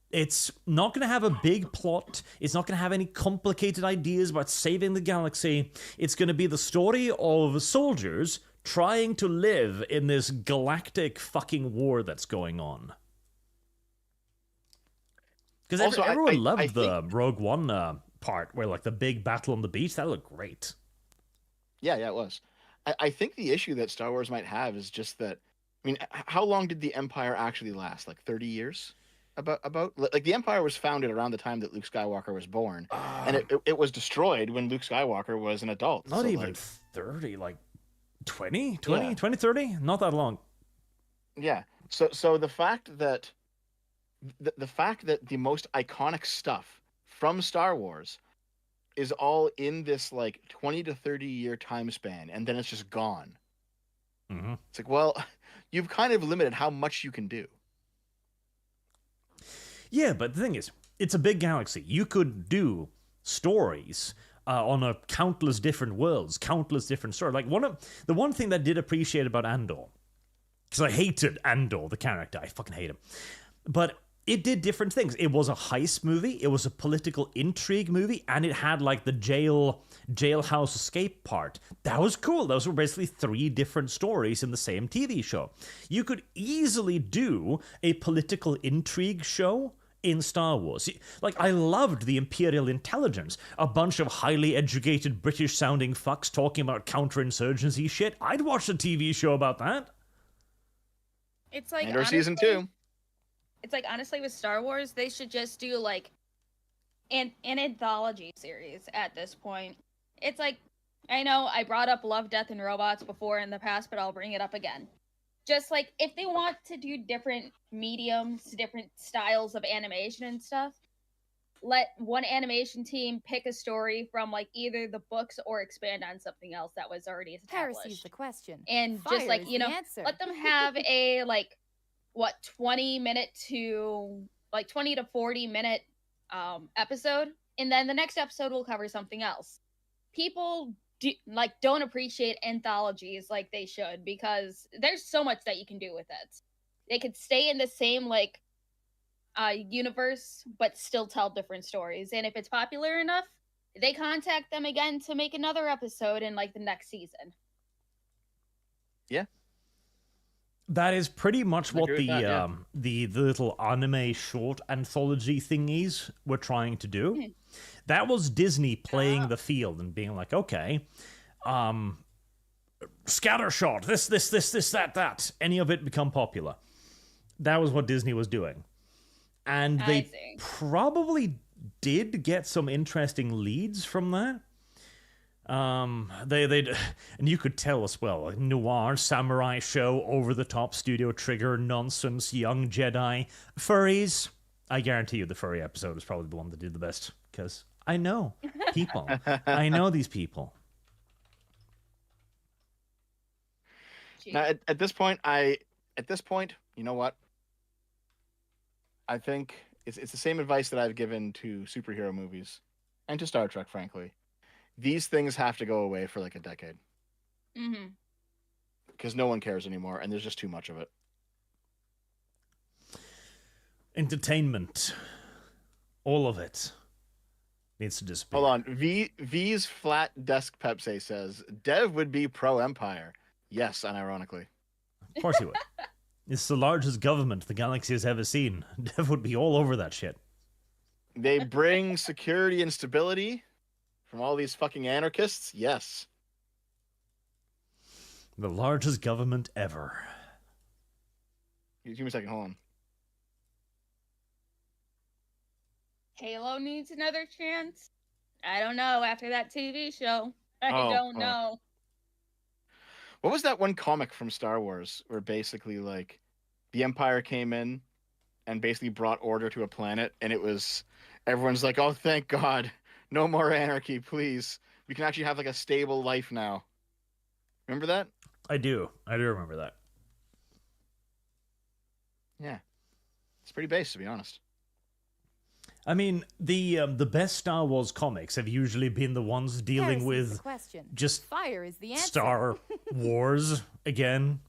It's not going to have a big plot. It's not going to have any complicated ideas about saving the galaxy. It's going to be the story of soldiers trying to live in this galactic fucking war that's going on. Because everyone loved the Rogue One part where, like, the big battle on the beach. That looked great. Yeah, it was. I think the issue that Star Wars might have is just that, I mean, how long did the Empire actually last? Like 30 years? About like the Empire was founded around the time that Luke Skywalker was born, and it was destroyed when Luke Skywalker was an adult. Not so even like, 30, like 20, 30? Not that long. Yeah. So the fact that the most iconic stuff from Star Wars is all in this like 20 to 30 year time span, and then it's just gone. Mm-hmm. It's like, well, you've kind of limited how much you can do. Yeah, but the thing is, it's a big galaxy. You could do stories on a countless different worlds, countless different stories. Like the one thing that I did appreciate about Andor, because I hated Andor, the character. I fucking hate him. But it did different things. It was a heist movie, it was a political intrigue movie, and it had like the jailhouse escape part. That was cool. Those were basically 3 different stories in the same TV show. You could easily do a political intrigue show in Star Wars. Like, I loved the Imperial Intelligence. A bunch of highly educated British-sounding fucks talking about counterinsurgency shit. I'd watch a TV show about that. It's like Andor season 2. It's like, honestly, with Star Wars, they should just do like an anthology series at this point. It's like, I know I brought up Love, Death, and Robots before in the past, but I'll bring it up again. Just like, if they want to do different mediums, different styles of animation and stuff, let one animation team pick a story from like either the books or expand on something else that was already established. Heresy's the question. And Fire just like, is you the know, answer. let them have a like, 20 to 40 minute episode, and then the next episode will cover something else. People don't appreciate anthologies like they should, because there's so much that you can do with it. They could stay in the same like universe but still tell different stories, and if it's popular enough, they contact them again to make another episode in like the next season. Yeah. That is pretty much what agree with that, yeah. the little anime short anthology thingies were trying to do. That was Disney playing the field and being like, okay, scattershot, this, that. Any of it become popular. That was what Disney was doing. And they probably did get some interesting leads from that. They and you could tell as well, like noir, samurai show, over the top studio trigger nonsense, young Jedi, furries. I guarantee you the furry episode is probably the one that did the best, because I know people. I know these people. Now, at this point, you know what? I think it's the same advice that I've given to superhero movies and to Star Trek, frankly. These things have to go away for like a decade. Mm-hmm. Because no one cares anymore, and there's just too much of it. Entertainment. All of it needs to disappear. Hold on. V's flat desk Pepsi says, Dev would be pro-Empire. Yes, unironically. Of course he would. It's the largest government the galaxy has ever seen. Dev would be all over that shit. They bring security and stability from all these fucking anarchists? Yes. The largest government ever. Give me a second, hold on. Halo needs another chance. I don't know. After that TV show, I don't know. What was that one comic from Star Wars where basically like the Empire came in and basically brought order to a planet, and it was everyone's like, "Oh, thank God, no more anarchy, please. We can actually have like a stable life now." Remember that? I do remember that. Yeah, it's pretty base, to be honest. I mean, the best Star Wars comics have usually been the ones dealing with just fire is the answer. Star Wars again,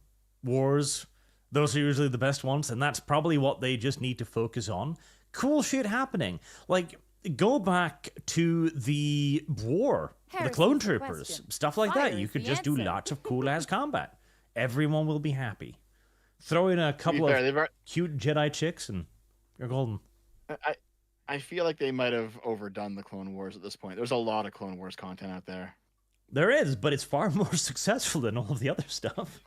wars. Those are usually the best ones, and that's probably what they just need to focus on. Cool shit happening. Like, go back to the war, the clone troopers, stuff like that. You could just do lots of cool ass combat. Everyone will be happy. Throw in a couple of cute Jedi chicks, and you're golden. I feel like they might have overdone the Clone Wars at this point. There's a lot of Clone Wars content out there. There is, but it's far more successful than all of the other stuff.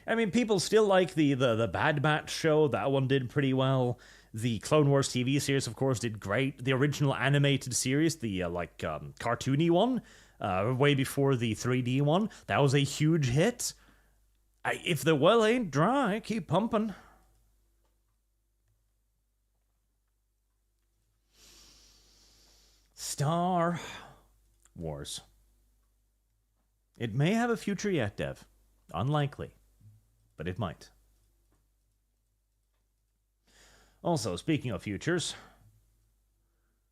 I mean, people still like the Bad Batch show. That one did pretty well. The Clone Wars TV series, of course, did great. The original animated series, the cartoony one, way before the 3D one, that was a huge hit. If the well ain't dry, keep pumping. Star Wars. It may have a future yet, Dev. Unlikely, but it might. Also, speaking of futures,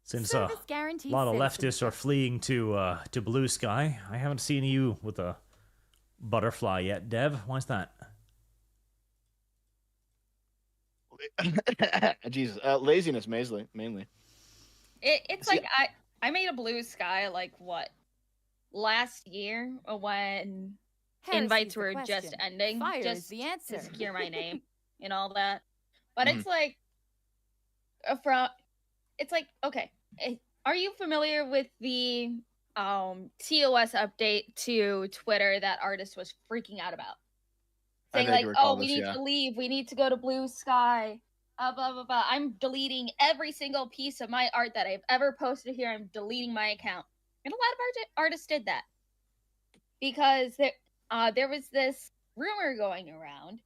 since a lot of leftists are fleeing to Blue Sky, I haven't seen you with a butterfly yet, Dev. Why's that? Jesus, laziness mainly. It's like I made a Blue Sky like what, last year when invites were just ending, just to secure my name and all that. But it's like okay. Are you familiar with the TOS update to Twitter that artist was freaking out about? Saying like, "Oh, we need to leave. We need to go to Blue Sky." Blah, blah, blah. I'm deleting every single piece of my art that I've ever posted here. I'm deleting my account. And a lot of artists did that. Because there was this rumor going around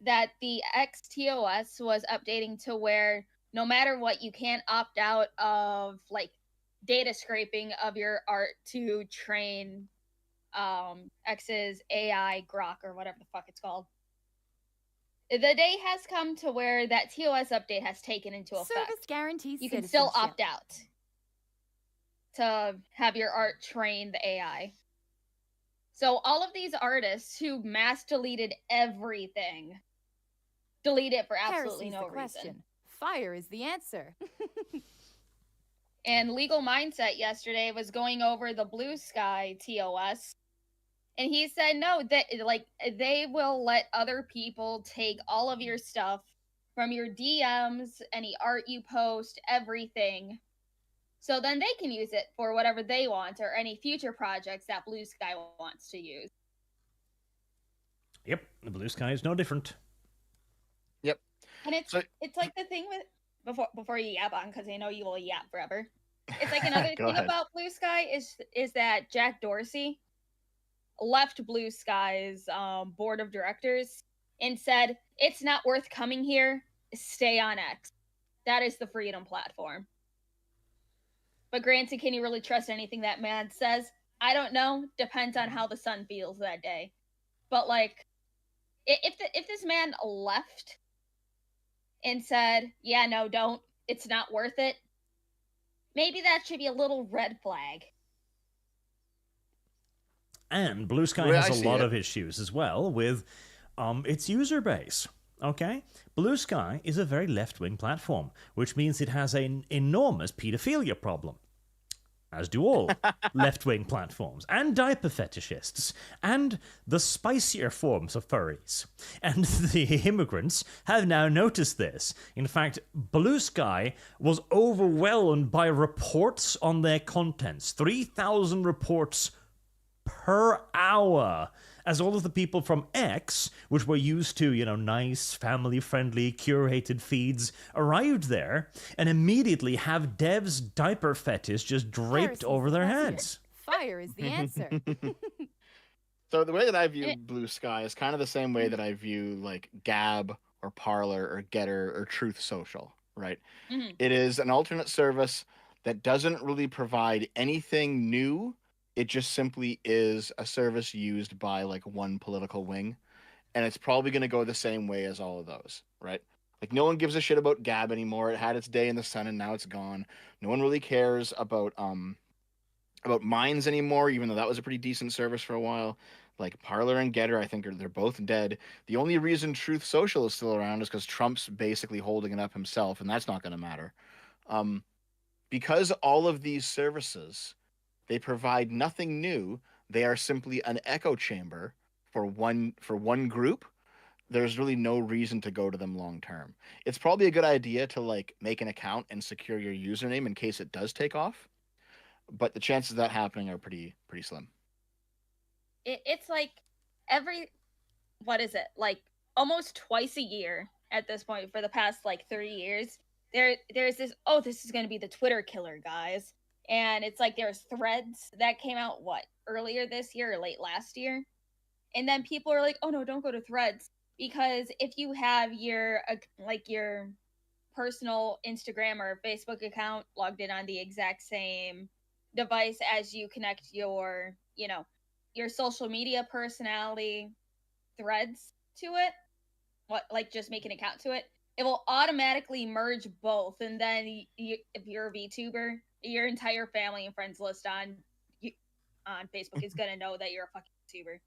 that the XTOS was updating to where no matter what, you can't opt out of like data scraping of your art to train X's AI Grok or whatever the fuck it's called. The day has come to where that TOS update has taken into effect. Service guarantees you can still opt out to have your art train the AI. So all of these artists who mass deleted everything, delete it for absolutely no reason. Fire is the answer. And Legal Mindset yesterday was going over the Blue Sky TOS And he said no, that like they will let other people take all of your stuff from your DMs, any art you post, everything. So then they can use it for whatever they want or any future projects that Blue Sky wants to use. Yep, the Blue Sky is no different. Yep. And it's like the thing with before you yap on, because I know you will yap forever. It's like another Go thing ahead. about Blue Sky is that Jack Dorsey left Blue Sky's board of directors and said, it's not worth coming here, stay on X. That is the freedom platform. But granted, can you really trust anything that man says? I don't know. Depends on how the sun feels that day. But like, if this man left and said, yeah, no, don't, it's not worth it, maybe that should be a little red flag. And Blue Sky Well, has I a see lot it. of issues as well with its user base. Okay? Blue Sky is a very left-wing platform, which means it has an enormous pedophilia problem. As do all left-wing platforms, and diaper fetishists, and the spicier forms of furries. And the immigrants have now noticed this. In fact, Blue Sky was overwhelmed by reports on their contents. 3,000 reports per hour, as all of the people from X, which were used to, nice, family-friendly, curated feeds, arrived there and immediately have devs' diaper fetish just draped Heresy's over the their question. heads. Fire is the answer. So the way that I view Blue Sky is kind of the same way that I view like Gab or Parler or Getter or Truth Social, right? Mhm. It is an alternate service that doesn't really provide anything new. It just simply is a service used by like one political wing, and it's probably going to go the same way as all of those, right? Like no one gives a shit about Gab anymore. It had its day in the sun and now it's gone. No one really cares about Minds anymore, even though that was a pretty decent service for a while. Like Parler and Getter, I think they're both dead. The only reason Truth Social is still around is because Trump's basically holding it up himself, and that's not going to matter. Um, because all of these services, they provide nothing new. They are simply an echo chamber for one group. There's really no reason to go to them long term. It's probably a good idea to like make an account and secure your username in case it does take off, but the chances of that happening are pretty slim. It's like what is it, like almost twice a year at this point for the past like 3 years, there's this is going to be the Twitter killer, guys. And it's like there's threads that came out earlier this year or late last year, and then people are like, oh no, don't go to threads, because if you have your personal Instagram or Facebook account logged in on the exact same device as you connect your social media personality threads to it, just make an account to it, it will automatically merge both, and then if you're a VTuber, your entire family and friends list on Facebook is gonna know that you're a fucking YouTuber.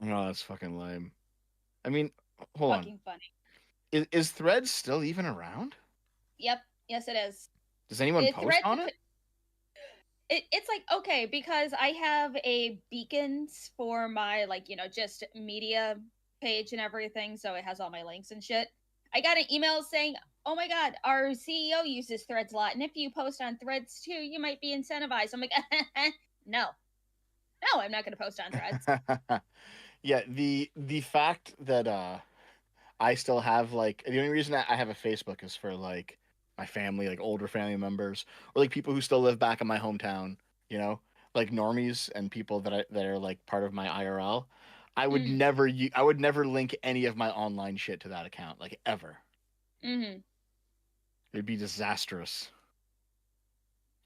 Oh, that's fucking lame. I mean, hold Fucking funny. on. Is Threads still even around? Yep. Yes, it is. Does anyone post on it? It's like, okay, because I have a beacons for my just media page and everything, so it has all my links and shit. I got an email saying, oh my god, our CEO uses Threads a lot, and if you post on Threads too, you might be incentivized. I'm like, no, I'm not gonna post on Threads. Yeah, the fact that I still have like the only reason I have a Facebook is for like my family, like older family members, or like people who still live back in my hometown, like normies and people that are like part of my IRL. I would never link any of my online shit to that account, like ever. Mm-hmm. It'd be disastrous.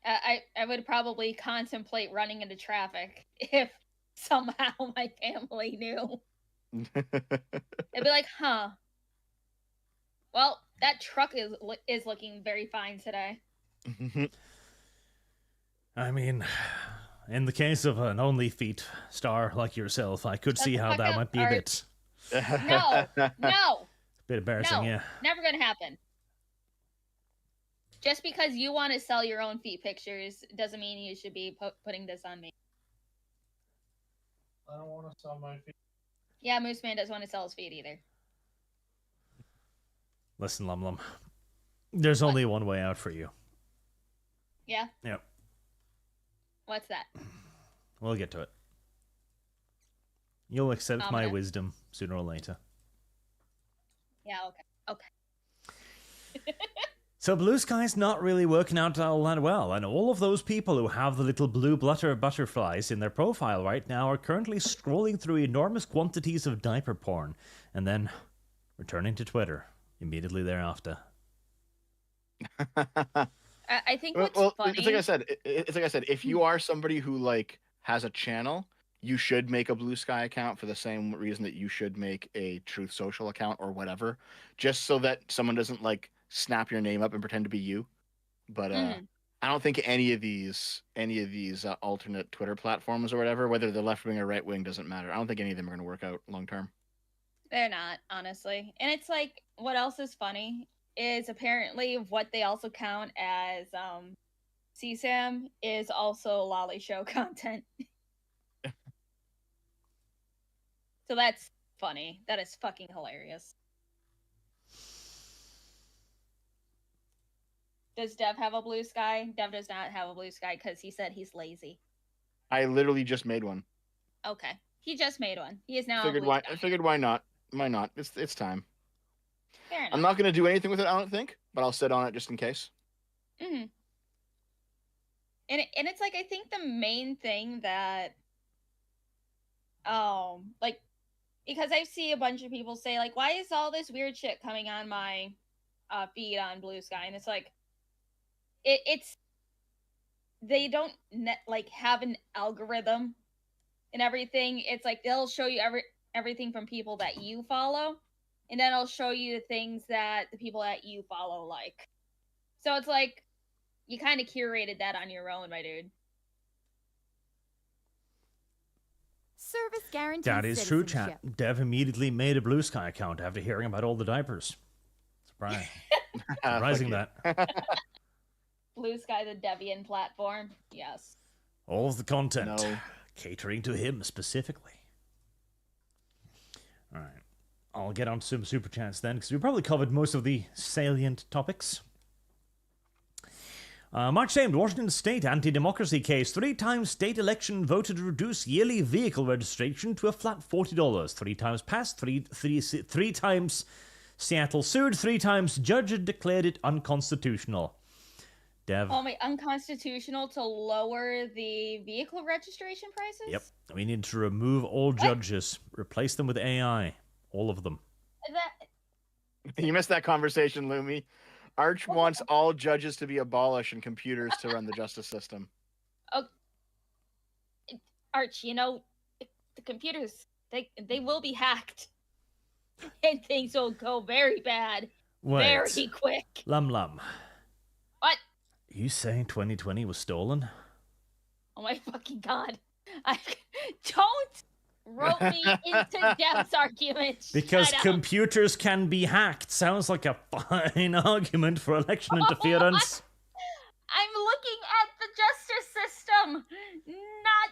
I would probably contemplate running into traffic if somehow my family knew. They'd be like, huh. Well, that truck is looking very fine today. I mean, in the case of an OnlyFeet star like yourself, I could see how that might be a bit... No. bit embarrassing, yeah. Never gonna happen. Just because you want to sell your own feet pictures doesn't mean you should be putting this on me. I don't want to sell my feet. Yeah, Moose Man doesn't want to sell his feet either. Listen, Lum Lum. There's only one way out for you. Yeah? Yep. What's that? We'll get to it. You'll accept my wisdom sooner or later. Yeah, okay. So Blue Sky's not really working out all that well, and all of those people who have the little blue butterflies in their profile right now are currently scrolling through enormous quantities of diaper porn, and then returning to Twitter immediately thereafter. I think what's funny... It's like I said. It's like I said. If you are somebody who like has a channel, you should make a Blue Sky account for the same reason that you should make a Truth Social account or whatever, just so that someone doesn't like snap your name up and pretend to be you. But I don't think any of these alternate Twitter platforms or whatever, whether they're left wing or right wing, doesn't matter. I don't think any of them are going to work out long term. They're not, honestly. And it's like, what else is funny is apparently what they also count as CSAM is also Lolly Show content. So that's funny. That is fucking hilarious. Does Dev have a Blue Sky? Dev does not have a Blue Sky because he said he's lazy. I literally just made one. Okay. He just made one. He is now I figured why not? Why not? It's time. Fair enough. I'm not going to do anything with it, I don't think, but I'll sit on it just in case. Mm-hmm. And it's like, I think the main thing that, like, because I see a bunch of people say, like, why is all this weird shit coming on my feed on Blue Sky? And it's like, it's they don't have an algorithm and everything. It's like they'll show you everything from people that you follow, and then it'll show you the things that the people that you follow like. So it's like you kind of curated that on your own, my dude. Service guaranteed. That is true, chat. Dev immediately made a Blue Sky account after hearing about all the diapers. Surprising that. Blue Sky, the Deviant platform. Yes. All of the content catering to him specifically. All right. I'll get on to some super chats then, because we probably covered most of the salient topics. March 7th, Washington State anti-democracy case. 3 times state election voted to reduce yearly vehicle registration to a flat $40. 3 times passed, three times Seattle sued, 3 times judge declared it unconstitutional. Dev. Oh, my, unconstitutional to lower the vehicle registration prices? Yep. We need to remove all judges. Replace them with AI. All of them. You missed that conversation, Lumi. Arch wants all judges to be abolished and computers to run the justice system. Oh, Arch, you know, the computers, they will be hacked. And things will go very bad. Wait. Very quick. Lum Lum. What? You saying 2020 was stolen? Oh my fucking god. Don't rope me into Dev's argument. Because computers can be hacked. Sounds like a fine argument for election interference. I'm looking at the justice system, not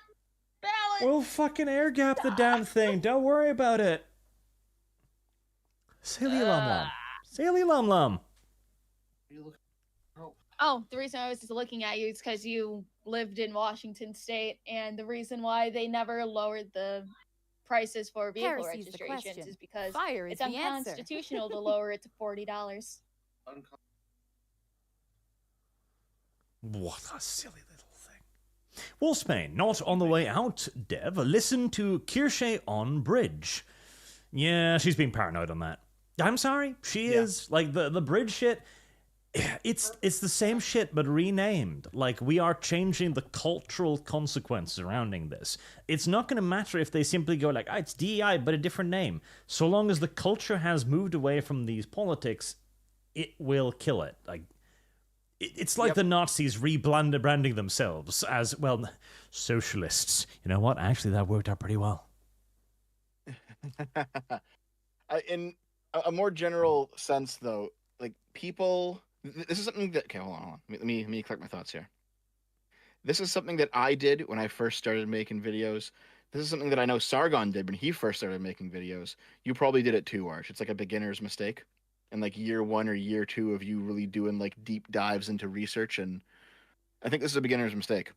balance. We'll fucking air gap the damn thing. Don't worry about it. Silly Lum Lum. Silly Lum Lum. Oh, the reason I was just looking at you is because you lived in Washington State, and the reason why they never lowered the prices for vehicle registrations is because it's unconstitutional to lower it to $40. What a silly little thing. Wolfsbane, not on the way out, Dev. Listen to Kirsche on Bridge. Yeah, she's being paranoid on that. I'm sorry, she is. Like, the bridge shit, it's the same shit, but renamed. Like, we are changing the cultural consequence surrounding this. It's not going to matter if they simply go like, it's DEI, but a different name. So long as the culture has moved away from these politics, it will kill it. Like, it's like the Nazis rebranding themselves as, well, socialists. You know what? Actually, that worked out pretty well. In a more general sense, though, like, people... This is something that... Okay, hold on. Let me collect my thoughts here. This is something that I did when I first started making videos this is something that I know Sargon did when he first started making videos. You probably did it too, Arch. It's like a beginner's mistake. And like year 1 or year 2 of you really doing like deep dives into research, and I think this is a beginner's mistake.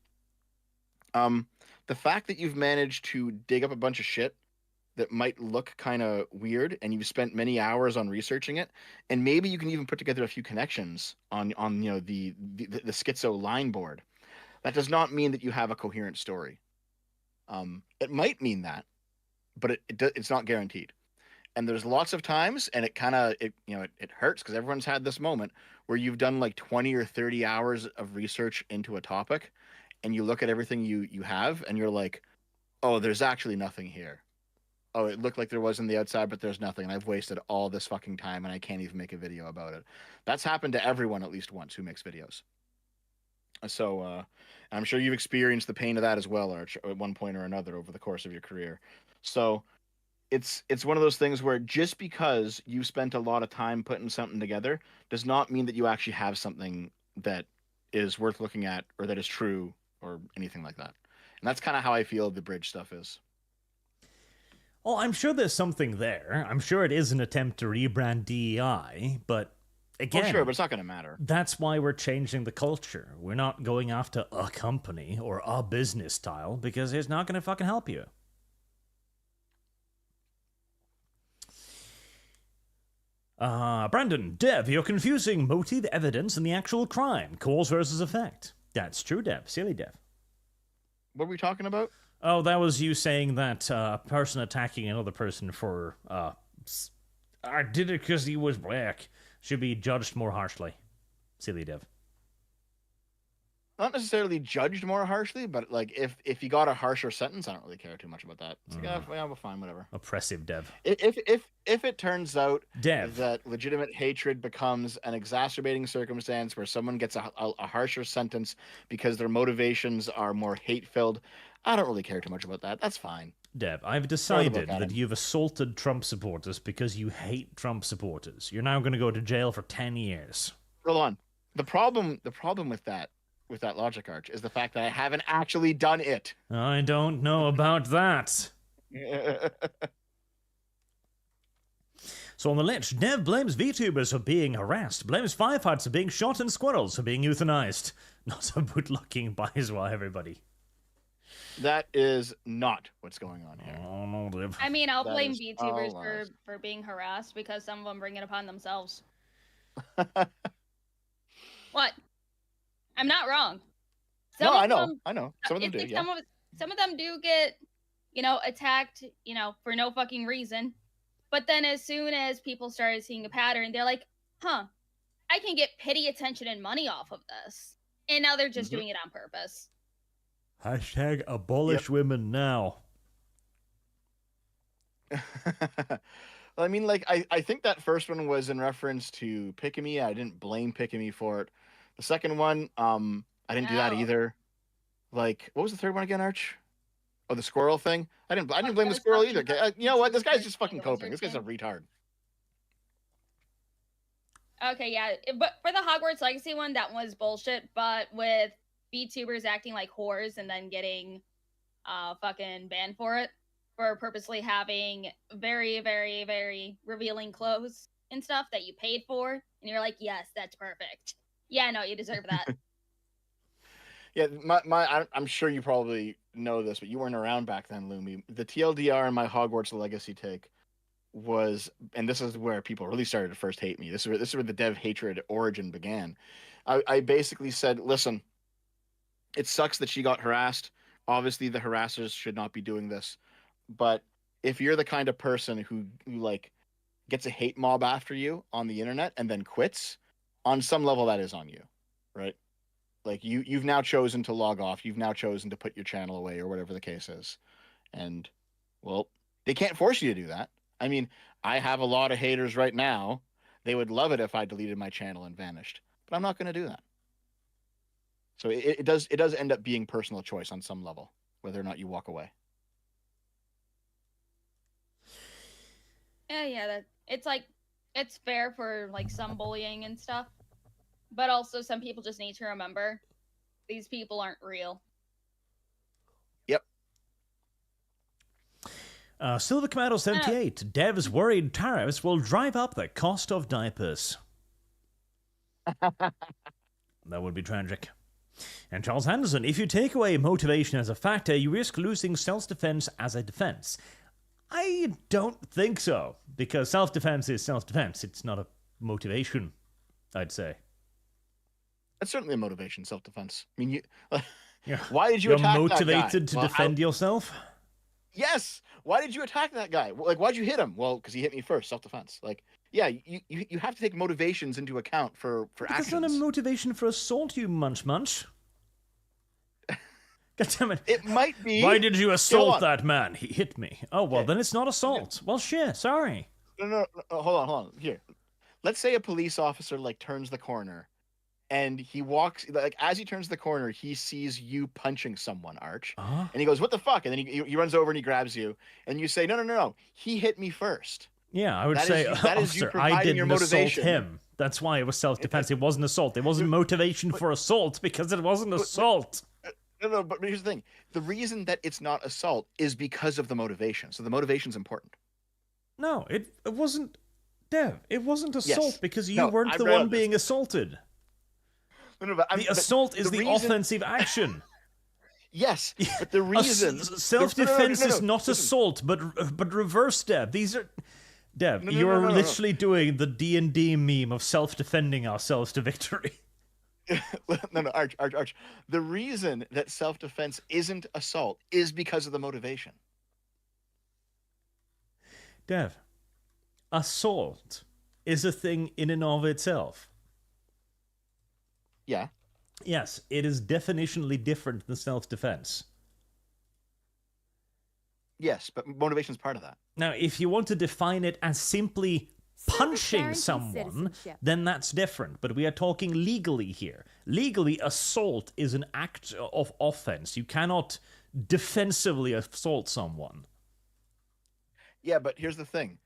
The fact that you've managed to dig up a bunch of shit that might look kind of weird, and you've spent many hours on researching it, and maybe you can even put together a few connections on the schizo line board. That does not mean that you have a coherent story. It might mean that, but it's not guaranteed. And there's lots of times, and it hurts because everyone's had this moment where you've done like 20 or 30 hours of research into a topic, and you look at everything you have, and you're like, oh, there's actually nothing here. Oh, it looked like there was on the outside, but there's nothing, and I've wasted all this fucking time, and I can't even make a video about it. That's happened to everyone at least once who makes videos. So I'm sure you've experienced the pain of that as well, Arch, at one point or another over the course of your career. So it's one of those things where just because you spent a lot of time putting something together does not mean that you actually have something that is worth looking at or that is true or anything like that. And that's kind of how I feel the bridge stuff is. Well, I'm sure there's something there. I'm sure it is an attempt to rebrand DEI, but again... Oh, sure, but it's not going to matter. That's why we're changing the culture. We're not going after a company or a business style because it's not going to fucking help you. Brandon, Dev, you're confusing motive, evidence, and the actual crime. Cause versus effect. That's true, Dev. Silly Dev. What are we talking about? Oh, that was you saying that a person attacking another person for, I did it because he was black, should be judged more harshly. Silly Dev. Not necessarily judged more harshly, but like if you got a harsher sentence, I don't really care too much about that. It's like, yeah, well, fine, whatever. Oppressive Dev. If it turns out Dev. that legitimate hatred becomes an exacerbating circumstance where someone gets a harsher sentence because their motivations are more hate-filled, I don't really care too much about that. That's fine. Dev, I've decided that you've assaulted Trump supporters because you hate Trump supporters. You're now going to go to jail for 10 years. Hold on. The problem with that logic, Arch, is the fact that I haven't actually done it. I don't know about that. So on the ledge, Dev blames VTubers for being harassed, blames firefighters for being shot, and squirrels for being euthanized. Not a good-looking Biswa, everybody. That is not what's going on here. Oh, no, Dev. I mean, I'll blame VTubers for being harassed because some of them bring it upon themselves. What? I'm not wrong. I know. Some of them do, yeah. Some of them do get, attacked, for no fucking reason. But then as soon as people started seeing a pattern, they're like, I can get pity, attention, and money off of this. And now they're just doing it on purpose. Hashtag abolish women now. Well, I mean, like, I think that first one was in reference to Pick-a-Me. I didn't blame Pick-a-Me for it. The second one, I didn't do that either. Like, what was the third one again, Arch? Oh, the squirrel thing? I didn't blame the squirrel either. You know what? This guy's just fucking coping. This guy's a retard. Okay, yeah. But for the Hogwarts Legacy one, that was bullshit. But with VTubers acting like whores and then getting fucking banned for it, for purposely having very, very, very revealing clothes and stuff that you paid for, and you're like, yes, that's perfect. Yeah, no, you deserve that. Yeah, I'm sure you probably know this, but you weren't around back then, Lumi. The TLDR in my Hogwarts Legacy take was, and this is where people really started to first hate me. This is where the dev hatred origin began. I basically said, listen, it sucks that she got harassed. Obviously, the harassers should not be doing this. But if you're the kind of person who like gets a hate mob after you on the internet and then quits, on some level that is on you, right? Like you've now chosen to log off. You've now chosen to put your channel away or whatever the case is. And, well, they can't force you to do that. I mean, I have a lot of haters right now. They would love it if I deleted my channel and vanished. But I'm not going to do that. So it does end up being personal choice on some level, whether or not you walk away. Yeah, it's fair for like some bullying and stuff. But also some people just need to remember these people aren't real. Yep. Silver Commando 78. Dev's worried tariffs will drive up the cost of diapers. That would be tragic. And Charles Henderson, if you take away motivation as a factor, you risk losing self-defense as a defense. I don't think so, because self-defense is self-defense. It's not a motivation, I'd say. That's certainly a motivation, self-defense. I mean, Yeah. why did you You're attack motivated that guy? to defend yourself? Yes. Why did you attack that guy? Like, why'd you hit him? Well, because he hit me first, self-defense. Like, yeah, you have to take motivations into account for actions. That's not a motivation for assault, you munch. God damn it. It might be. Why did you assault that man? He hit me. Oh, well, then it's not assault. Well, shit, sorry. No, hold on. Here. Let's say a police officer, like, turns the corner, and he walks, like, as he turns the corner, he sees you punching someone, Arch. Uh-huh. And he goes, what the fuck? And then he runs over and he grabs you, and you say, no. He hit me first. Yeah, I would say, officer, I didn't assault him. That's why it was self-defense. It wasn't assault. It wasn't motivation for assault because it wasn't assault. No, but here's the thing. The reason that it's not assault is because of the motivation. So the motivation's important. No, it wasn't, Dev. It wasn't assault because you weren't the read one being assaulted. But the assault is the offensive action. Yes, but the reason... Self-defense is not assault, but reverse, Dev. These are... Dev, you're literally doing the D&D meme of self-defending ourselves to victory. No, Arch. The reason that self-defense isn't assault is because of the motivation. Dev, assault is a thing in and of itself. Yeah. Yes, it is definitionally different than self-defense. Yes, but motivation is part of that. Now, if you want to define it as simply punching guarantees someone, citizenship. then that's different. But we are talking legally here. Legally, assault is an act of offense. You cannot defensively assault someone. Yeah, but here's the thing.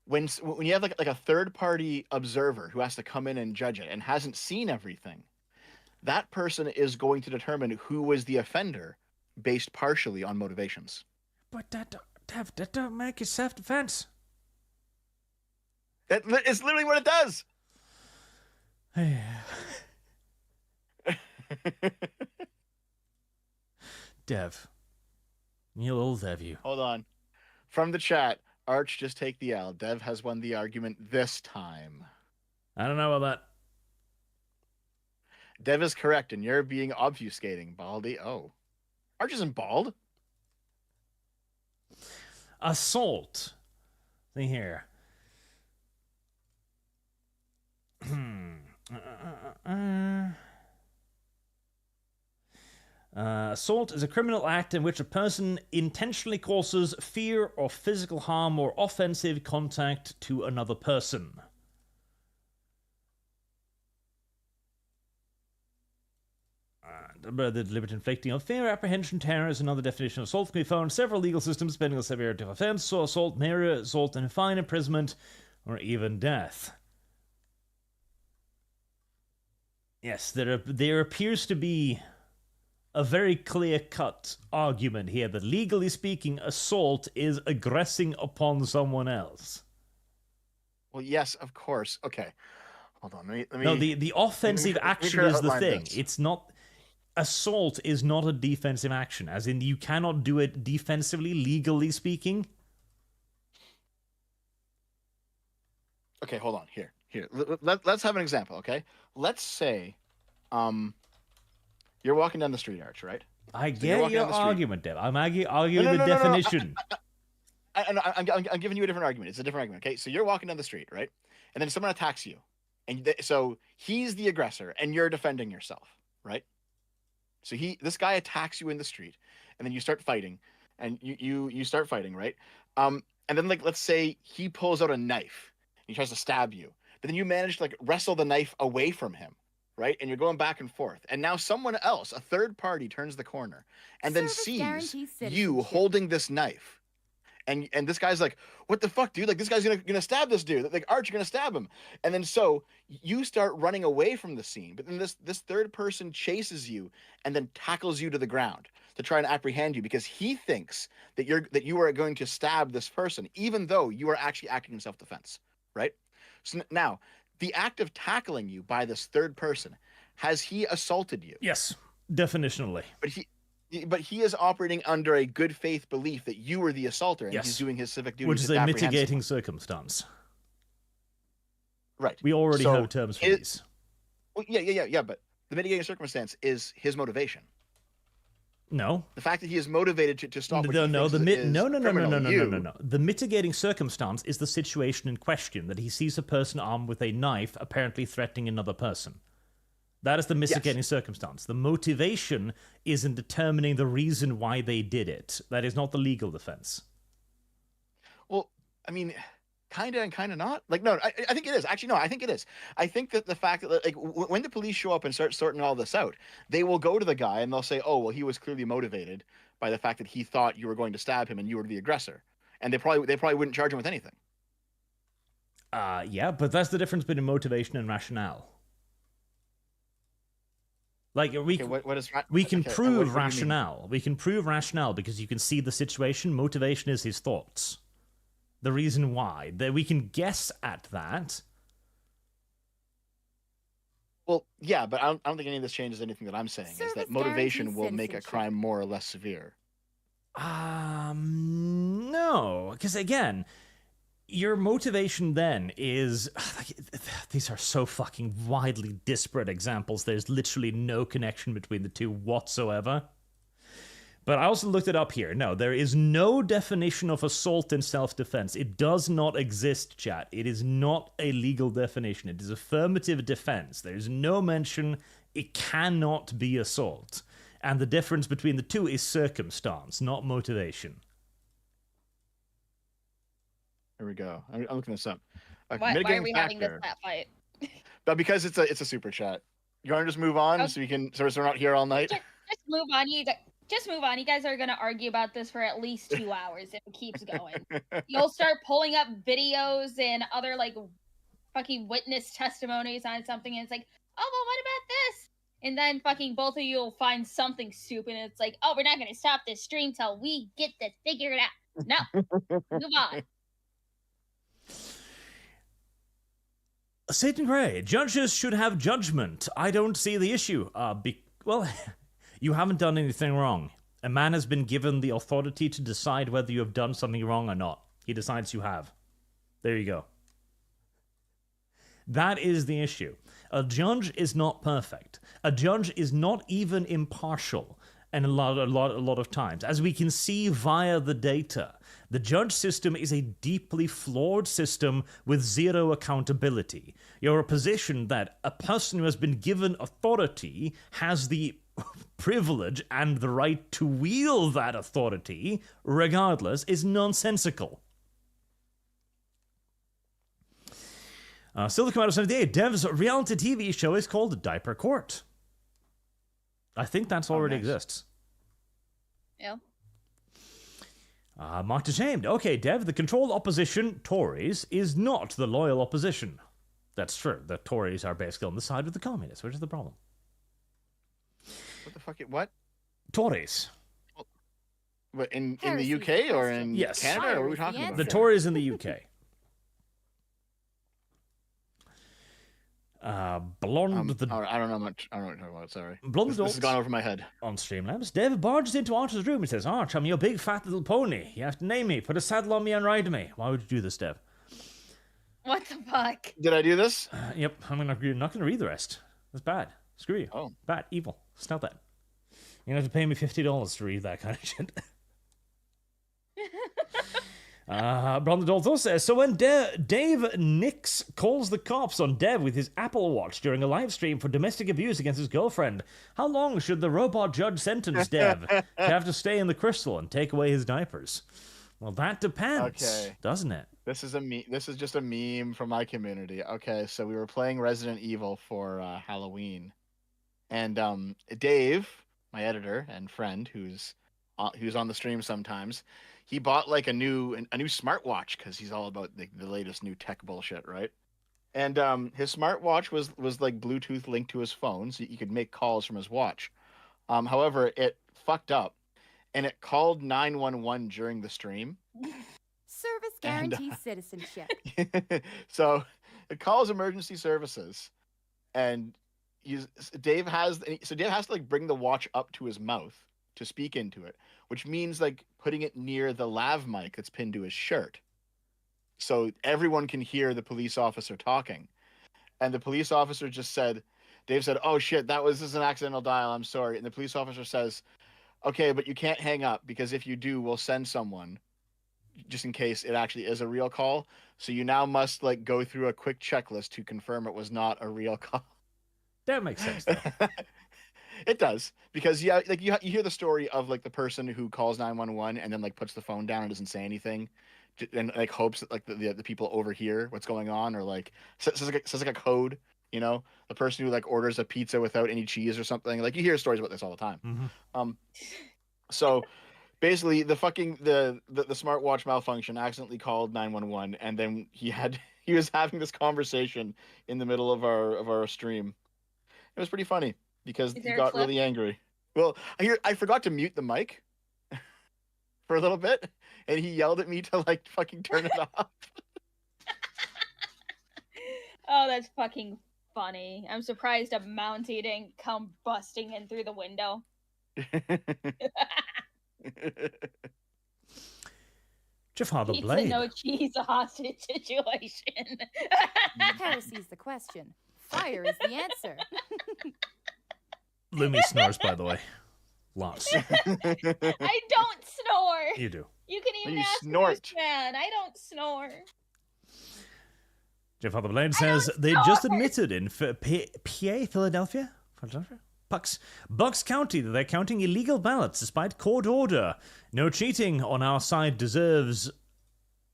When you have like a third-party observer who has to come in and judge it and hasn't seen everything, that person is going to determine who was the offender based partially on motivations. But that don't make it self-defense. It's literally what it does. Dev. You little Dev, you. Hold on. From the chat, Arch, just take the L. Dev has won the argument this time. I don't know about that. Dev is correct, and you're being obfuscating, Baldy. Oh. Arch isn't bald. Assault. See here. Assault is a criminal act in which a person intentionally causes fear or physical harm or offensive contact to another person. The deliberate inflicting of fear, apprehension, terror is another definition of assault can be found in several legal systems depending on the severity of offense. So assault may result in fine, imprisonment, or even death. Yes, there appears to be a very clear-cut argument here that legally speaking, assault is aggressing upon someone else. Well, yes, of course. Okay. Hold on. Let me No, the offensive action is the thing. This. It's not... Assault is not a defensive action, as in you cannot do it defensively, legally speaking. Okay, hold on. Here. Let's have an example, okay? Let's say you're walking down the street, Arch, right? I get your argument, Deb. I'm arguing the definition. I'm giving you a different argument. It's a different argument, okay? So you're walking down the street, right? And then someone attacks you. And so he's the aggressor, and you're defending yourself, right? So this guy attacks you in the street, and then you start fighting, and you start fighting, right? And then, like, let's say he pulls out a knife, and he tries to stab you, but then you manage to, like, wrestle the knife away from him, right? And you're going back and forth, and now someone else, a third party, turns the corner, and then Service sees guarantees you citizenship. holding this knife, and this guy's like, what the fuck, dude? Like, this guy's gonna stab this dude. Like, Arch, you're gonna stab him. And then so you start running away from the scene, but then this third person chases you and then tackles you to the ground to try and apprehend you because he thinks that you are going to stab this person, even though you are actually acting in self-defense, right? So now, the act of tackling you by this third person, has he assaulted you? Yes, definitionally. But he is operating under a good faith belief that you were the assaulter, and Yes. he's doing his civic duty, Which is to a apprehend mitigating someone. circumstance. Right. We already So have terms for these. Well, yeah. But the mitigating circumstance is his motivation. No. The fact that he is motivated to stop. No. No. The mitigating circumstance is the situation in question, that he sees a person armed with a knife apparently threatening another person. That is the mitigating circumstance. The motivation is in determining the reason why they did it. That is not the legal defense. Well, I mean, kind of and kind of not. Like, no, I think it is. Actually, no, I think it is. I think that the fact that, like, when the police show up and start sorting all this out, they will go to the guy and they'll say, oh, well, he was clearly motivated by the fact that he thought you were going to stab him and you were the aggressor. And they probably wouldn't charge him with anything. Yeah, but that's the difference between motivation and rationale. Like, we can prove rationale. We can prove rationale because you can see the situation. Motivation is his thoughts. The reason why. That we can guess at that. Well, yeah, but I don't think any of this changes anything that I'm saying. Is that motivation will make a crime more or less severe? No. Because, again, your motivation then is... These are so fucking widely disparate examples. There's literally no connection between the two whatsoever. But I also looked it up here. No, there is no definition of assault in self-defense. It does not exist, chat. It is not a legal definition. It is affirmative defense. There is no mention. It cannot be assault. And the difference between the two is circumstance, not motivation. Here we go. I'm looking this up. Why are we having this cat fight? But because it's a super chat. You want to just move on so we're not here all night? Just move on. Just move on. You guys are gonna argue about this for at least 2 hours if it keeps going. You'll start pulling up videos and other like fucking witness testimonies on something, and it's like, oh well, what about this? And then fucking both of you will find something stupid, and it's like, oh, we're not gonna stop this stream till we get this figured out. No, move on. Satan Gray, judges should have judgment. I don't see the issue. Well, you haven't done anything wrong. A man has been given the authority to decide whether you have done something wrong or not. He decides you have. There you go. That is the issue. A judge is not perfect. A judge is not even impartial. And a lot of times, as we can see via the data, the judge system is a deeply flawed system with zero accountability. You're a position that a person who has been given authority has the privilege and the right to wield that authority, regardless, is nonsensical. Still to come out of 78, Dev's reality TV show is called Diaper Court. I think that's already exists. Yeah. Marked ashamed. Okay, Dev, the controlled opposition, Tories, is not the loyal opposition. That's true. The Tories are basically on the side of the communists, which is the problem. What the fuck? What? Tories. What, in the UK or in Canada? Or what are we talking about? The Tories in the UK. Blonde. I don't know much. I don't know what you're talking about. Sorry. Blonde. This has gone over my head. On Streamlabs, David barges into Arch's room and says, "Arch, I'm your big fat little pony. You have to name me, put a saddle on me, and ride me." Why would you do this, Dev? What the fuck? Did I do this? Yep. I'm not going to read the rest. That's bad. Screw you. Oh. Bad. Evil. Stop that. You're going to have to pay me $50 to read that kind of shit. Blonde also says, so when Dave Nix calls the cops on Dev with his Apple Watch during a live stream for domestic abuse against his girlfriend, how long should the robot judge sentence Dev to have to stay in the crystal and take away his diapers? Well, that depends, doesn't it? This is just a meme from my community. Okay, so we were playing Resident Evil for Halloween, and Dave, my editor and friend, who's on the stream sometimes, he bought like a new smartwatch because he's all about the latest new tech bullshit, right? And his smartwatch was like Bluetooth linked to his phone, so you could make calls from his watch. However, it fucked up, and it called 911 during the stream. Service guarantees citizenship. So it calls emergency services, and Dave has to like bring the watch up to his mouth to speak into it, which means like putting it near the lav mic that's pinned to his shirt, so everyone can hear the police officer talking. And the police officer just said, Dave said, "Oh shit, this is an accidental dial. I'm sorry." And the police officer says, "Okay, but you can't hang up, because if you do, we'll send someone, just in case it actually is a real call. So you now must like go through a quick checklist to confirm it was not a real call." That makes sense, though. It does, because like you hear the story of like the person who calls 911 and then like puts the phone down and doesn't say anything, and like hopes that like the people overhear what's going on, or like says like a code. You know, the person who like orders a pizza without any cheese or something. Like you hear stories about this all the time. Mm-hmm. So basically, the smartwatch malfunction accidentally called 911, and then he was having this conversation in the middle of our stream. It was pretty funny because he got really angry. Well, I forgot to mute the mic for a little bit, and he yelled at me to like fucking turn it off. Oh, that's fucking funny. I'm surprised a Mountie didn't come busting in through the window. Jafar the Pizza, Blade. no cheese, a hostage situation. Heresy's the question. Fire is the answer. Lumi snores, by the way. Lots. I don't snore. You do. You can even You ask snort. this man. I don't snore. Jafar the Blade says they just admitted in Philadelphia, Bucks County, that they're counting illegal ballots despite court order. No cheating on our side deserves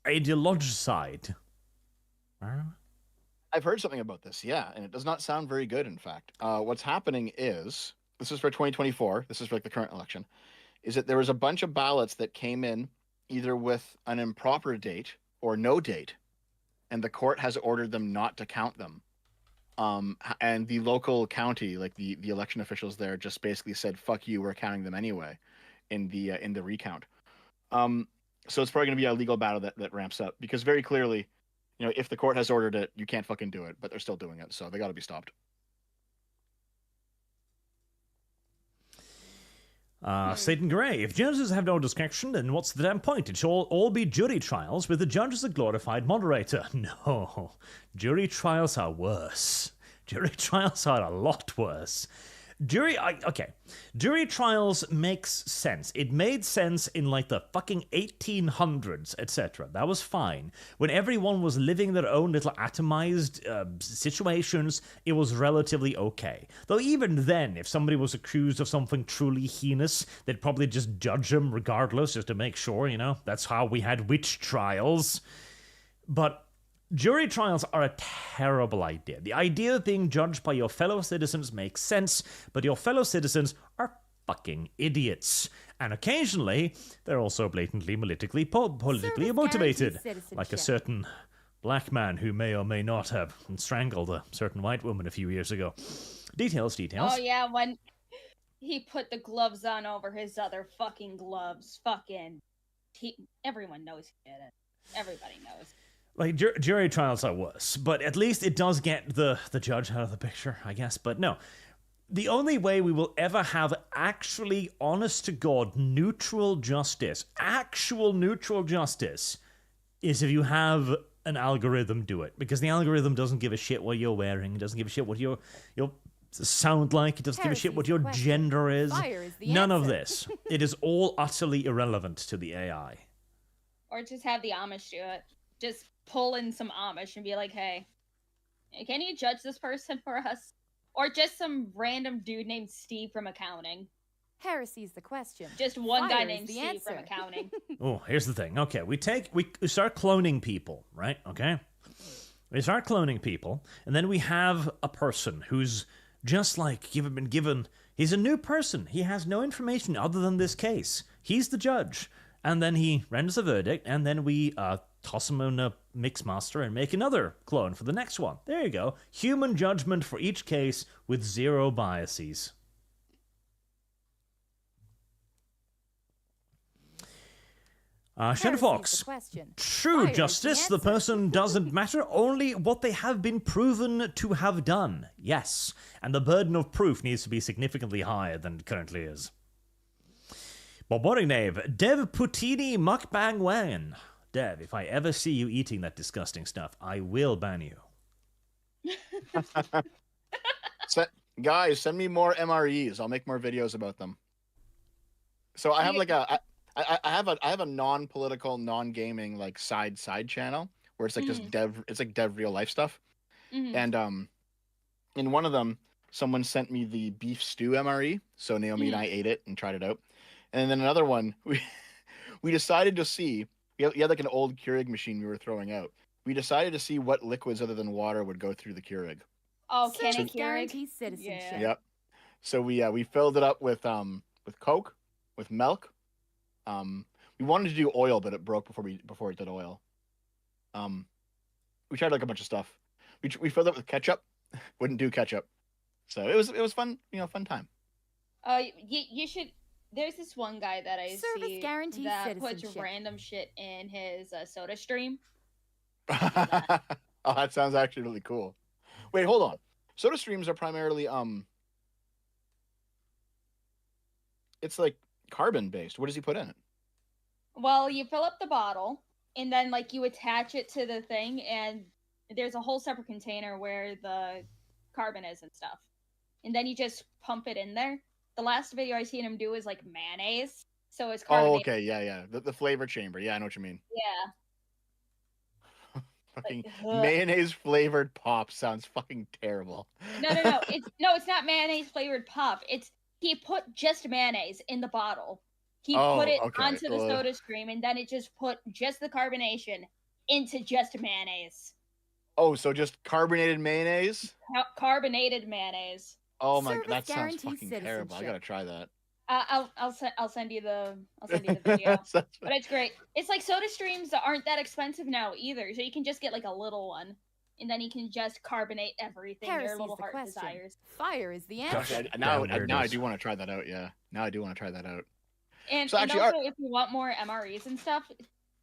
ideologicide. I've heard something about this, yeah, and it does not sound very good, in fact. What's happening is, this is for 2024, this is for like the current election, is that there was a bunch of ballots that came in either with an improper date or no date, and the court has ordered them not to count them. And the local county, like the election officials there, just basically said, "Fuck you, we're counting them anyway," in the recount. So it's probably going to be a legal battle that ramps up, because very clearly, you know, if the court has ordered it, you can't fucking do it, but they're still doing it, so they got to be stopped. Satan Gray, if judges have no discretion, then what's the damn point? It should all be jury trials with the judge as a glorified moderator. No, jury trials are worse. Jury trials are a lot worse. Jury trials makes sense. It made sense in like the fucking 1800s, etc. That was fine. When everyone was living their own little atomized situations, it was relatively okay. Though even then, if somebody was accused of something truly heinous, they'd probably just judge them regardless, just to make sure, you know. That's how we had witch trials. But jury trials are a terrible idea. The idea of being judged by your fellow citizens makes sense, but your fellow citizens are fucking idiots. And occasionally, they're also blatantly politically motivated. Like a certain black man who may or may not have strangled a certain white woman a few years ago. Details. Oh yeah, when he put the gloves on over his other fucking gloves. Everyone knows he did it. Everybody knows. Like, jury trials are worse, but at least it does get the judge out of the picture, I guess. But no, the only way we will ever have actually, honest-to-God, neutral justice, actual neutral justice, is if you have an algorithm do it. Because the algorithm doesn't give a shit what you're wearing, it doesn't give a shit what you sound like, it doesn't give a shit what your gender is. None of this. It is all utterly irrelevant to the AI. Or just have the Amish do it. Just pull in some Amish and be like, "Hey, can you judge this person for us?" Or just some random dude named Steve from accounting. Heresy's the question. Just one Fire guy is named the Steve answer. from accounting. Oh, here's the thing. Okay, we start cloning people, right? Okay? We start cloning people, and then we have a person who's just like he's a new person. He has no information other than this case. He's the judge. And then he renders a verdict, and then we toss him in a mixmaster and make another clone for the next one. There you go. Human judgment for each case with 0 biases. Shadow Fox. True justice, the person doesn't matter, only what they have been proven to have done. Yes, and the burden of proof needs to be significantly higher than it currently is. Boring Dave, Dev Putini Mukbang Wan. Dev, if I ever see you eating that disgusting stuff, I will ban you. Guys, send me more MREs. I'll make more videos about them. So I have like I have a non-political, non-gaming like side channel where it's like just dev real life stuff. And in one of them, someone sent me the beef stew MRE. So Naomi and I ate it and tried it out. And then another one, we decided to see. You had like an old Keurig machine we were throwing out. We decided to see what liquids other than water would go through the Keurig. Oh, can it guarantee citizenship? Yep. So we filled it up with Coke, with milk. We wanted to do oil, but it broke before it did oil. We tried like a bunch of stuff. We filled it with ketchup. Wouldn't do ketchup. So it was fun, fun time. You should. There's this one guy that I see that puts random shit in his soda stream. Oh, that sounds actually really cool. Wait, hold on. Soda streams are primarily it's like carbon based. What does he put in it? Well, you fill up the bottle and then like you attach it to the thing, and there's a whole separate container where the carbon is and stuff. And then you just pump it in there. The last video I seen him do is like mayonnaise, so it's carbonated. Oh, okay, yeah. The flavor chamber. Yeah, I know what you mean. Yeah. Fucking mayonnaise flavored pop sounds fucking terrible. No. It's not mayonnaise flavored pop. He put just mayonnaise in the bottle. He put it onto the soda stream, and then it just put just the carbonation into just mayonnaise. Oh, so just carbonated mayonnaise? Carbonated mayonnaise. Oh my god, that sounds fucking terrible. I gotta try that. I'll send you the video. But it's great. It's like soda streams that aren't that expensive now either, so you can just get like a little one, and then you can just carbonate everything your little heart desires. Fire is the answer. Gosh, now I do want to try that out. Yeah, now I do want to try that out. And, so actually, also, if you want more MREs and stuff,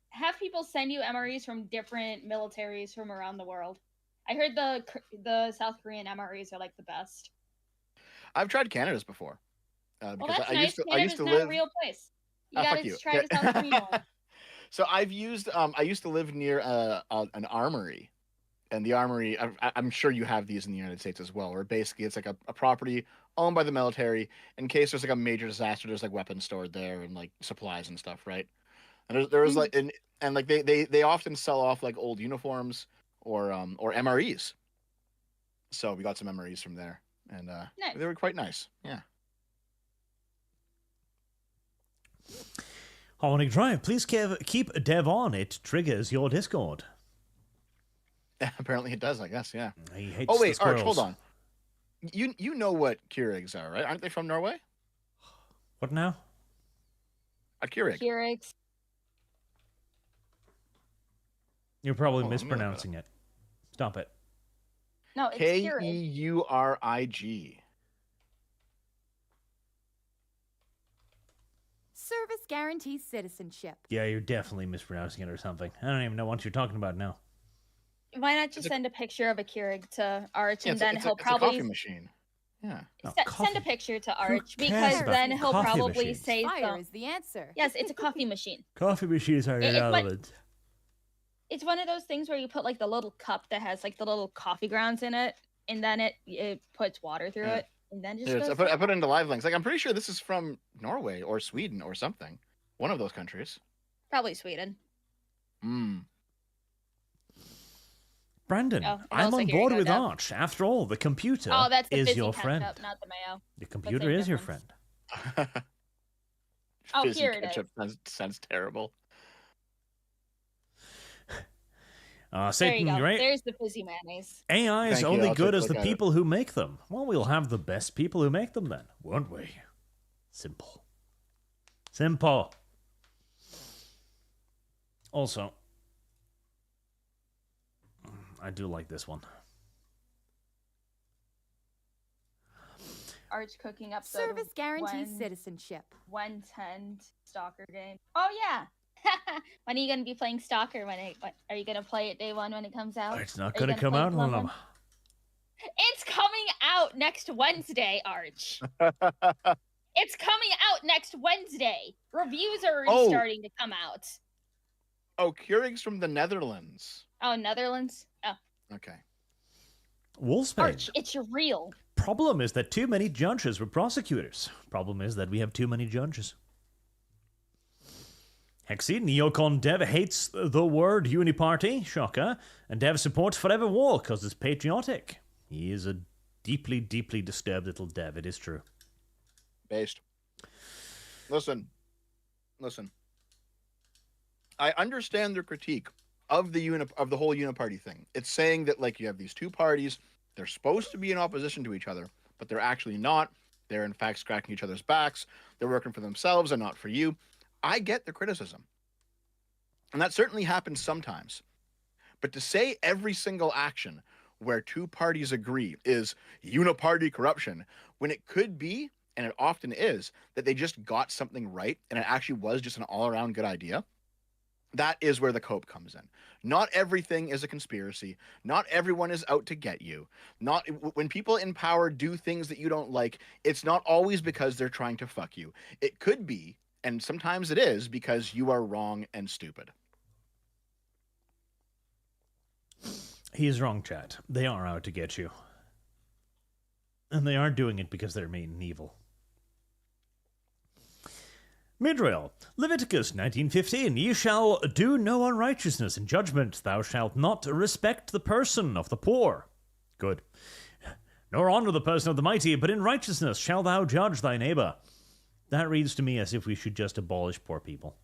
have people send you MREs from different militaries from around the world. I heard the South Korean MREs are like the best. I've tried Canada's before. Well, that's nice. Canada's not a real place. You gotta try the South Korean one. So I used to live near an armory, and the armory, I'm sure you have these in the United States as well, where basically it's like a property owned by the military in case there's like a major disaster. There's like weapons stored there and like supplies and stuff, right? And there was like and like they often sell off like old uniforms or MREs. So we got some MREs from there, and nice. They were quite nice. Yeah. Harmonic Drive, please keep Dev on. It triggers your Discord. Apparently it does, I guess, yeah. He hates oh, wait, the squirrels. Arch, hold on. You know what Keurigs are, right? Aren't they from Norway? What now? A Keurig. Keurigs. You're probably mispronouncing it. Stop it. No, it's Keurig. Service guarantees citizenship. Yeah, you're definitely mispronouncing it or something. I don't even know what you're talking about now. Why not just send a picture of a Keurig to Arch, and then he'll it's probably a coffee machine. Yeah. Send a picture to Arch, because then he'll probably say Fire is the answer. Yes, it's a coffee machine. Coffee machines are irrelevant. It's one of those things where you put like the little cup that has like the little coffee grounds in it, and then it puts water through it, and then just. I put it into live links. Like I'm pretty sure this is from Norway or Sweden or something. One of those countries. Probably Sweden. Brandon, I'm on board with Arch. After all, the computer is your friend. Ketchup, not the mayo. The computer is your friend. Fizzy here it ketchup sounds terrible. Satan, there you go. right? There's the fizzy mayonnaise. AI is only good as the people who make them. Well, we'll have the best people who make them then, won't we? Simple. Also, I do like this one. Arch cooking up Service guarantees when- citizenship. 110 Stalker game. Oh yeah. When are you gonna be playing Stalker? Are you gonna play it day one when it comes out? It's not Are you going to come play out on Plum them. It's coming out next Wednesday, Arch. It's coming out next Wednesday. Reviews are already starting to come out. Oh, Keurig's from the Netherlands. Oh, Netherlands? Oh. Okay. Wolfsbane. Arch, it's real. Problem is that too many judges were prosecutors. Problem is that we have too many judges. Hexy, Neocon Dev hates the word uniparty, shocker, and Dev supports forever war because it's patriotic. He is a deeply, deeply disturbed little Dev, it is true. Based. Listen. I understand their critique of the whole uniparty thing. It's saying that like you have these two parties, they're supposed to be in opposition to each other, but they're actually not. They're in fact scratching each other's backs. They're working for themselves and not for you. I get the criticism. And that certainly happens sometimes. But to say every single action where two parties agree is uniparty corruption, when it could be, and it often is, that they just got something right and it actually was just an all-around good idea, that is where the cope comes in. Not everything is a conspiracy. Not everyone is out to get you. Not when people in power do things that you don't like, it's not always because they're trying to fuck you. It could be, and sometimes it is, because you are wrong and stupid. He is wrong, chat. They are out to get you. And they aren't doing it because they're mean and evil. Midrail, Leviticus 19:15. Ye shall do no unrighteousness in judgment. Thou shalt not respect the person of the poor. Good. Nor honor the person of the mighty, but in righteousness shall thou judge thy neighbor. That reads to me as if we should just abolish poor people.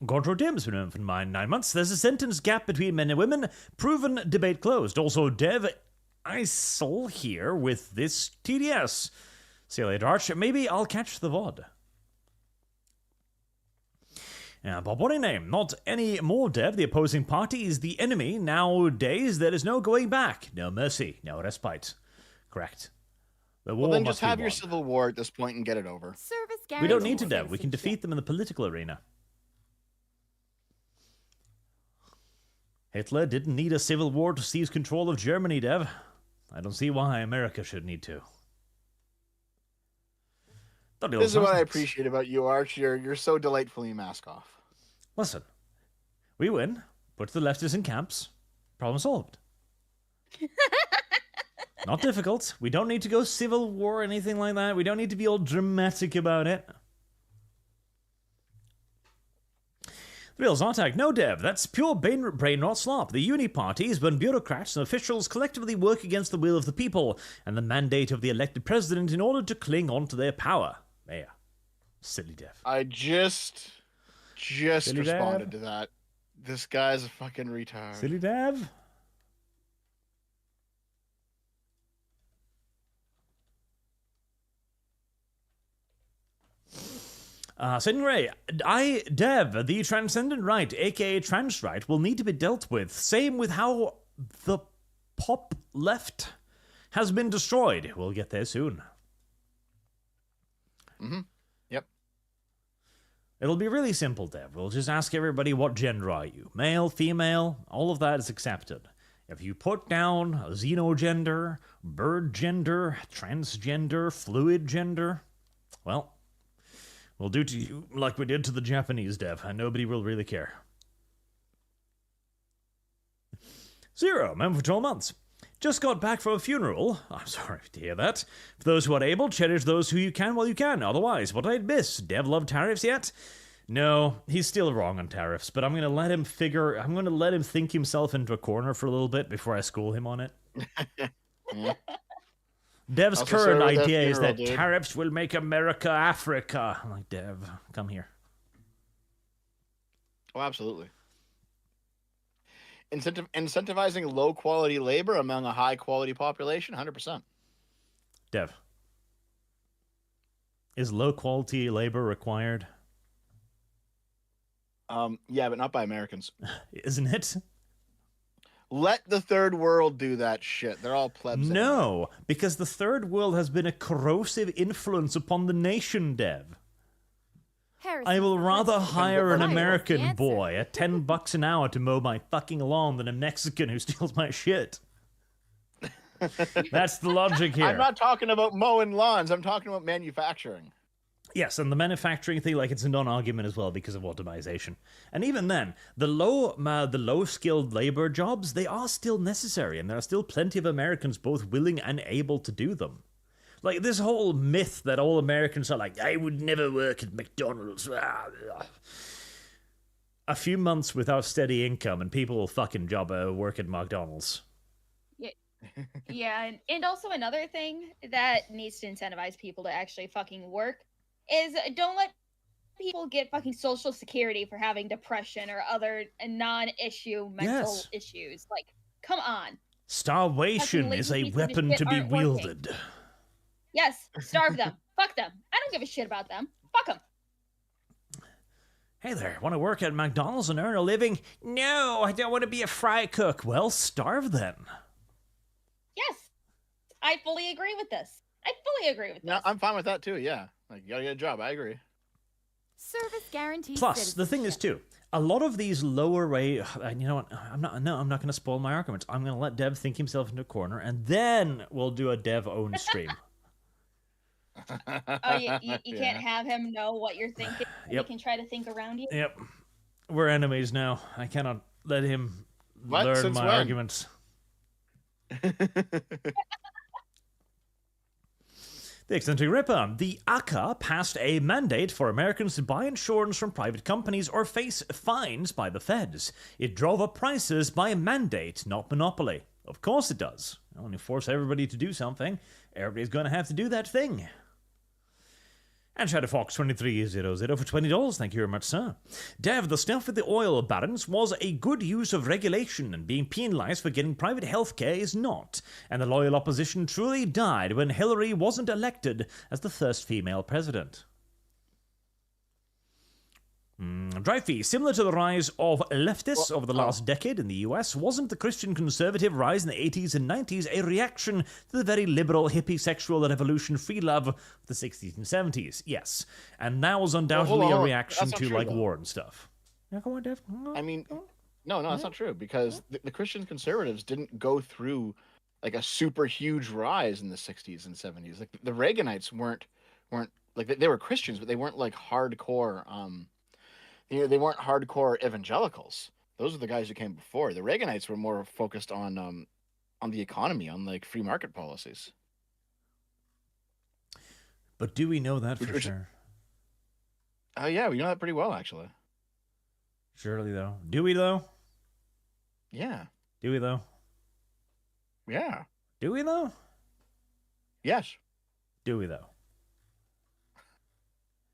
Gordro Dim's been in for 9 months. There's a sentence gap between men and women. Proven debate closed. Also, Dev Isol here with this TDS. See you later, Arch. Maybe I'll catch the VOD. Bob, what a name. Not any more, Dev. The opposing party is the enemy. Nowadays, there is no going back. No mercy. No respite. Correct. The war Well, then must just have be your won. civil war at this point and get it over. Service guarantees We don't need to, Dev. We can citizenship. defeat them in the political arena. Hitler didn't need a civil war to seize control of Germany, Dev. I don't see why America should need to. This is what I appreciate about you, Arch. You're so delightfully mask off. Listen, we win, put the leftists in camps, problem solved. Not difficult. We don't need to go civil war or anything like that. We don't need to be all dramatic about it. The real Zartak, no, Dev. That's pure brain rot slop. The uni parties, when bureaucrats and officials collectively work against the will of the people and the mandate of the elected president in order to cling on to their power. There. Silly Dev. I just Silly responded Dev. to that. This guy's a fucking retard. Silly Dev. Sidney Ray, Dev, the transcendent right, aka trans right, will need to be dealt with. Same with how the pop left has been destroyed. We'll get there soon. Mm-hmm. Yep. It'll be really simple, Dev. We'll just ask everybody, what gender are you? Male, female, all of that is accepted. If you put down xenogender, bird gender, transgender, fluid gender, well, we'll do to you like we did to the Japanese, Dev, and nobody will really care. 0, member for 12 months. Just got back from a funeral. I'm sorry to hear that. For those who are able, cherish those who you can while you can. Otherwise, what I'd miss. Dev love tariffs yet? No, he's still wrong on tariffs, but I'm going to let him think himself into a corner for a little bit before I school him on it. Yeah. Dev's Also, current sorry with that idea is funeral, that dude. tariffs will make America Africa. I'm like, Dev, come here. Oh, absolutely. Incentivizing low quality labor among a high quality population, 100%. Dev, is low quality labor required? Yeah, but not by Americans. Isn't it? Let the third world do that shit. They're all plebs. Anyway. No, because the third world has been a corrosive influence upon the nation, Dev. Heresy I is will the rather question. hire an Fire is the American answer. boy at $10 an hour to mow my fucking lawn than a Mexican who steals my shit. That's the logic here. I'm not talking about mowing lawns. I'm talking about manufacturing. Yes, and the manufacturing thing, like, it's a non-argument as well because of automation. And even then, the low-skilled labor jobs, they are still necessary, and there are still plenty of Americans both willing and able to do them. Like, this whole myth that all Americans are like, I would never work at McDonald's. A few months without steady income, and people will fucking work at McDonald's. Yeah, and also another thing that needs to incentivize people to actually fucking work is don't let people get fucking social security for having depression or other non-issue mental issues. Like, come on. Starvation Fucking is lazy a pieces of weapon shit to be aren't working. wielded. Yes, starve them. Fuck them. I don't give a shit about them. Fuck them. Hey there, want to work at McDonald's and earn a living? No, I don't want to be a fry cook. Well, starve then. Yes, I fully agree with this. No, I'm fine with that too. Yeah, like you gotta get a job. I agree. Service guarantees. Plus, the thing is too, a lot of these lower rate, and you know what? I'm not going to spoil my arguments. I'm going to let Dev think himself into a corner, and then we'll do a Dev-owned stream. Oh, you can't have him know what you're thinking. Yep. He can try to think around you. Yep, we're enemies now. I cannot let him learn Since my when? arguments. The eccentric ripper. The ACA passed a mandate for Americans to buy insurance from private companies or face fines by the feds. It drove up prices by mandate, not monopoly. Of course it does. When you force everybody to do something, everybody's going to have to do that thing. And ShadowFox2300 for $20. Thank you very much, sir. Dev, the stuff with the oil barons was a good use of regulation, and being penalized for getting private healthcare is not. And the loyal opposition truly died when Hillary wasn't elected as the first female president. Drive fee. Similar to the rise of leftists over the last decade in the US, wasn't the Christian conservative rise in the 80s and 90s a reaction to the very liberal, hippie, sexual revolution, free love of the 60s and 70s? Yes. And that was undoubtedly a reaction to, like, war and stuff. Yeah, go on, Dev. I mean, no, that's not true, because the Christian conservatives didn't go through like a super huge rise in the 60s and 70s. Like the Reaganites weren't like they were Christians, but they weren't like hardcore. They weren't hardcore evangelicals. Those are the guys who came before. The Reaganites were more focused on the economy, on like free market policies. But do we know that for sure? Oh yeah, we know that pretty well, actually. Surely, though. Do we, though? Yeah. Do we, though? Yeah. Do we, though? Yes. Do we, though?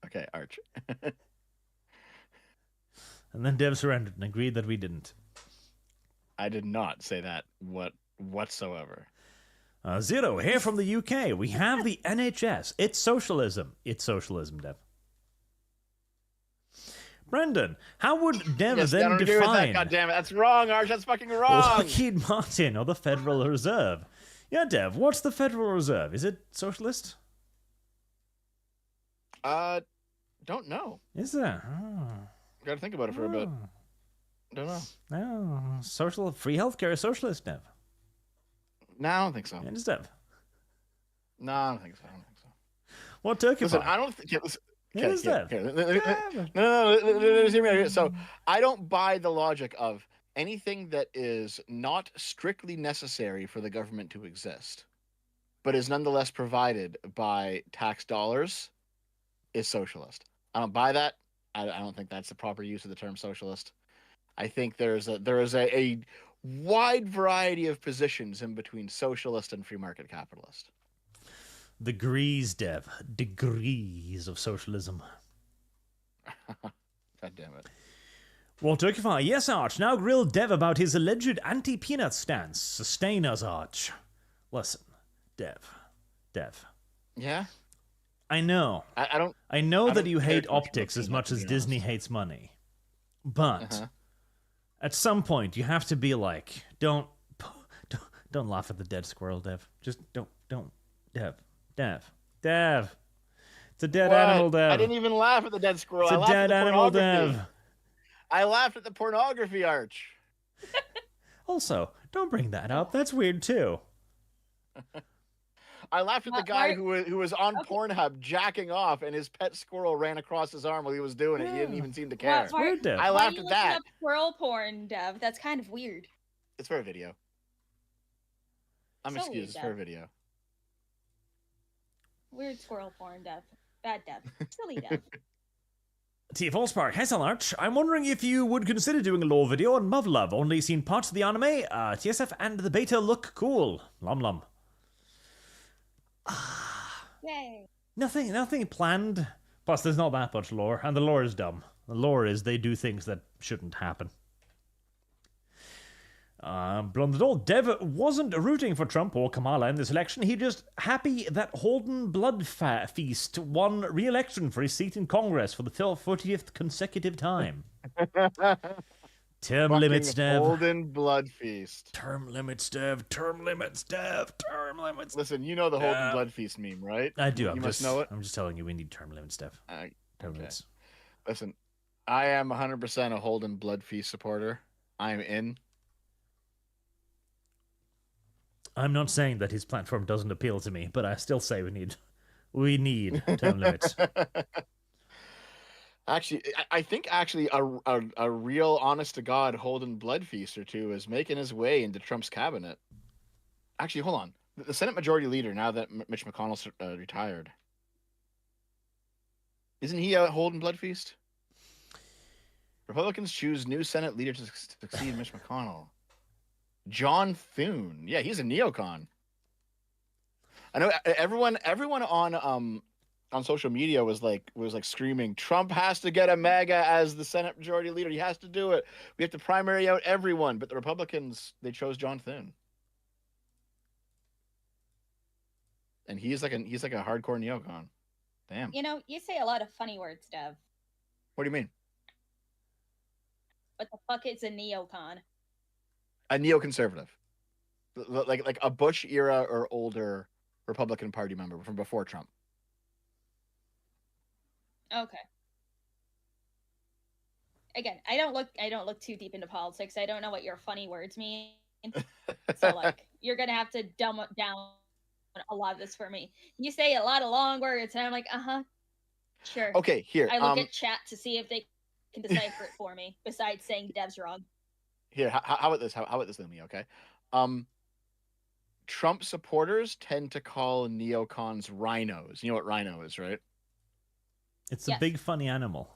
Okay, Arch. And then Dev surrendered and agreed that we didn't. I did not say that whatsoever. Zero, here from the UK. We have the NHS. It's socialism. It's socialism, Dev. Brendan, how would Dev Yes, I then don't agree with that, define goddammit. That's wrong, Arch. That's fucking wrong. Lockheed Martin or the Federal Reserve? Yeah, Dev, what's the Federal Reserve? Is it socialist? Don't know. Is there? Oh. Got to think about it for a bit. Don't know. No, free healthcare is socialist, Dev. No, I don't think so. It is, Dev. No, I don't think so. What Turkey? Listen, I don't think. It is, Dev. No, hear me out here. So I don't buy the logic of anything that is not strictly necessary for the government to exist, but is nonetheless provided by tax dollars, is socialist. I don't buy that. I don't think that's the proper use of the term socialist. I think there is a wide variety of positions in between socialist and free market capitalist. Degrees, Dev. Degrees of socialism. God damn it. Well, Turkify, yes, Arch. Now grill Dev about his alleged anti-peanut stance. Sustain us, Arch. Listen, Dev. Yeah? I know. I don't. I know I that don't you care hate too much about optics as peanuts, much to as be Disney honest. hates money. But at some point, you have to be like, don't laugh at the dead squirrel, Dev. Just don't, Dev. It's a dead animal, Dev. I didn't even laugh at the dead squirrel. It's a dead animal, Dev. I laughed at the pornography, Arch. Also, don't bring that up. That's weird too. I laughed at the guy who was on Pornhub jacking off, and his pet squirrel ran across his arm while he was doing it. He didn't even seem to care. I laughed at that. Squirrel porn, Dev. That's kind of weird. It's for a video. I'm excused. It's for a video. Weird squirrel porn, Dev. Bad Dev. Silly Dev. T. Volspark, hi Arch. I'm wondering if you would consider doing a lore video on Muv-Love. Only seen parts of the anime. TSF and the beta look cool. Lum. Yay. Nothing planned. Plus, there's not that much lore, and the lore is dumb. The lore is they do things that shouldn't happen. Blonde Adult, Dev wasn't rooting for Trump or Kamala in this election. He just happy that Holden Bloodfeast won re-election for his seat in Congress for the 40th consecutive time. Term limits, Dev. Holden Bloodfeast. Term limits, Dev. Term limits, Dev. Term limits. Listen, you know the Holden Bloodfeast meme, right? I do. You must know it. I'm just telling you, we need term limits, Dev. Term limits. Listen, I am 100% a Holden Bloodfeast supporter. I'm in. I'm not saying that his platform doesn't appeal to me, but I still say we need term limits. Actually, I think a real honest to God Holden Bloodfeast or two is making his way into Trump's cabinet. Actually, hold on. The Senate Majority Leader, now that Mitch McConnell's retired, isn't he a Holden Bloodfeast? Republicans choose new Senate leader to succeed Mitch McConnell. John Thune. Yeah, he's a neocon. I know everyone on social media was like screaming, Trump has to get a MAGA as the Senate Majority Leader. He has to do it. We have to primary out everyone. But the Republicans, they chose John Thune. And he's like a hardcore neocon. Damn. You know, you say a lot of funny words, Dev. What do you mean? What the fuck is a neocon? A neoconservative. Like a Bush era or older Republican Party member from before Trump. Okay. Again, I don't look too deep into politics. I don't know what your funny words mean. So like you're gonna have to dumb down a lot of this for me. You say a lot of long words, and I'm like, sure. Okay, here. I look at chat to see if they can decipher it for me. Besides saying Dev's wrong. Here, how about this? How about this, Lumi? Okay. Trump supporters tend to call neocons rhinos. You know what rhino is, right? It's a big funny animal.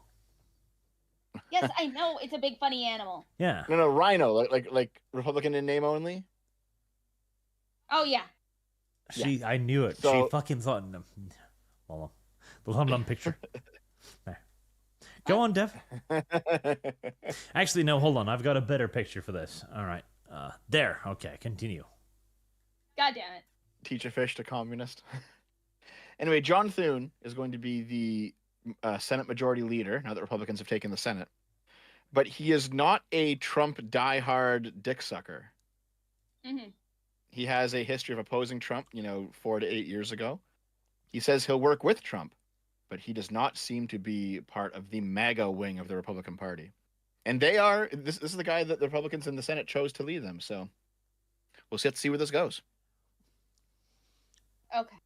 Yes, I know it's a big funny animal. Yeah. No, rhino, like Republican in name only. Oh yeah. I knew it. So, she fucking thought. Well, the Lum picture. There. Go on, Dev. Actually, no. Hold on. I've got a better picture for this. All right. There. Okay. Continue. God damn it. Teach a fish to communist. Anyway, John Thune is going to be the Senate Majority Leader now that Republicans have taken the Senate. But he is not a Trump diehard dick sucker. Mm-hmm. He has a history of opposing Trump, 4 to 8 years ago. He says he'll work with Trump, but he does not seem to be part of the MAGA wing of the Republican Party. And they are, this is the guy that the Republicans in the Senate chose to lead them. So we'll have to see where this goes. Okay.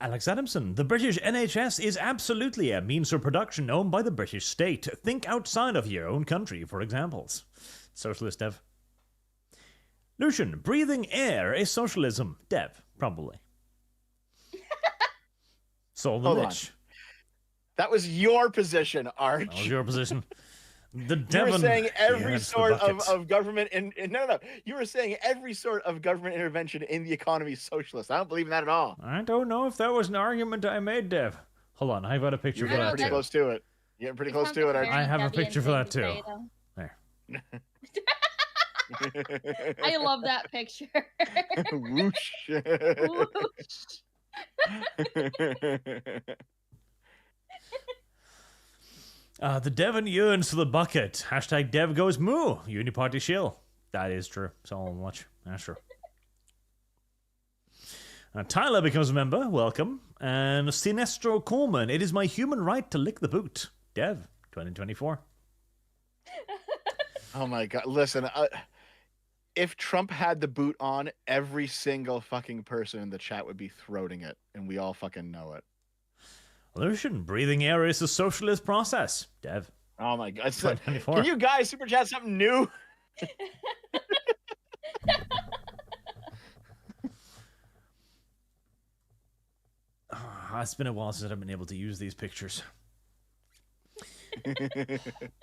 Alex Adamson, the British NHS is absolutely a means of production owned by the British state. Think outside of your own country for examples. Socialist Dev. Lucian, breathing air is socialism. Dev, probably. Solve the Hold rich. on. That was your position, Arch. That was your position. The You Devon. were saying every sort the bucket. of government no. You were saying every sort of government intervention in the economy is socialist. I don't believe in that at all. I don't know if that was an argument I made, Dev. Hold on, I've got a picture You're for that pretty too. close to it. You're getting pretty close to it, Arch. I have a picture for that too. Say, There. I love that picture. Whoosh. Whoosh. The Devon yearns for the bucket. Hashtag Dev goes moo. Uniparty shill. That is true. So much. That's true. Tyler becomes a member. Welcome. And Sinestro Coleman. It is my human right to lick the boot. Dev, 2024. Oh my god! Listen, if Trump had the boot on, every single fucking person in the chat would be throating it, and we all fucking know it. Lucian, breathing air is a socialist process. Dev. Oh my god! 2024. Can you guys super chat something new? It's been a while since I've been able to use these pictures.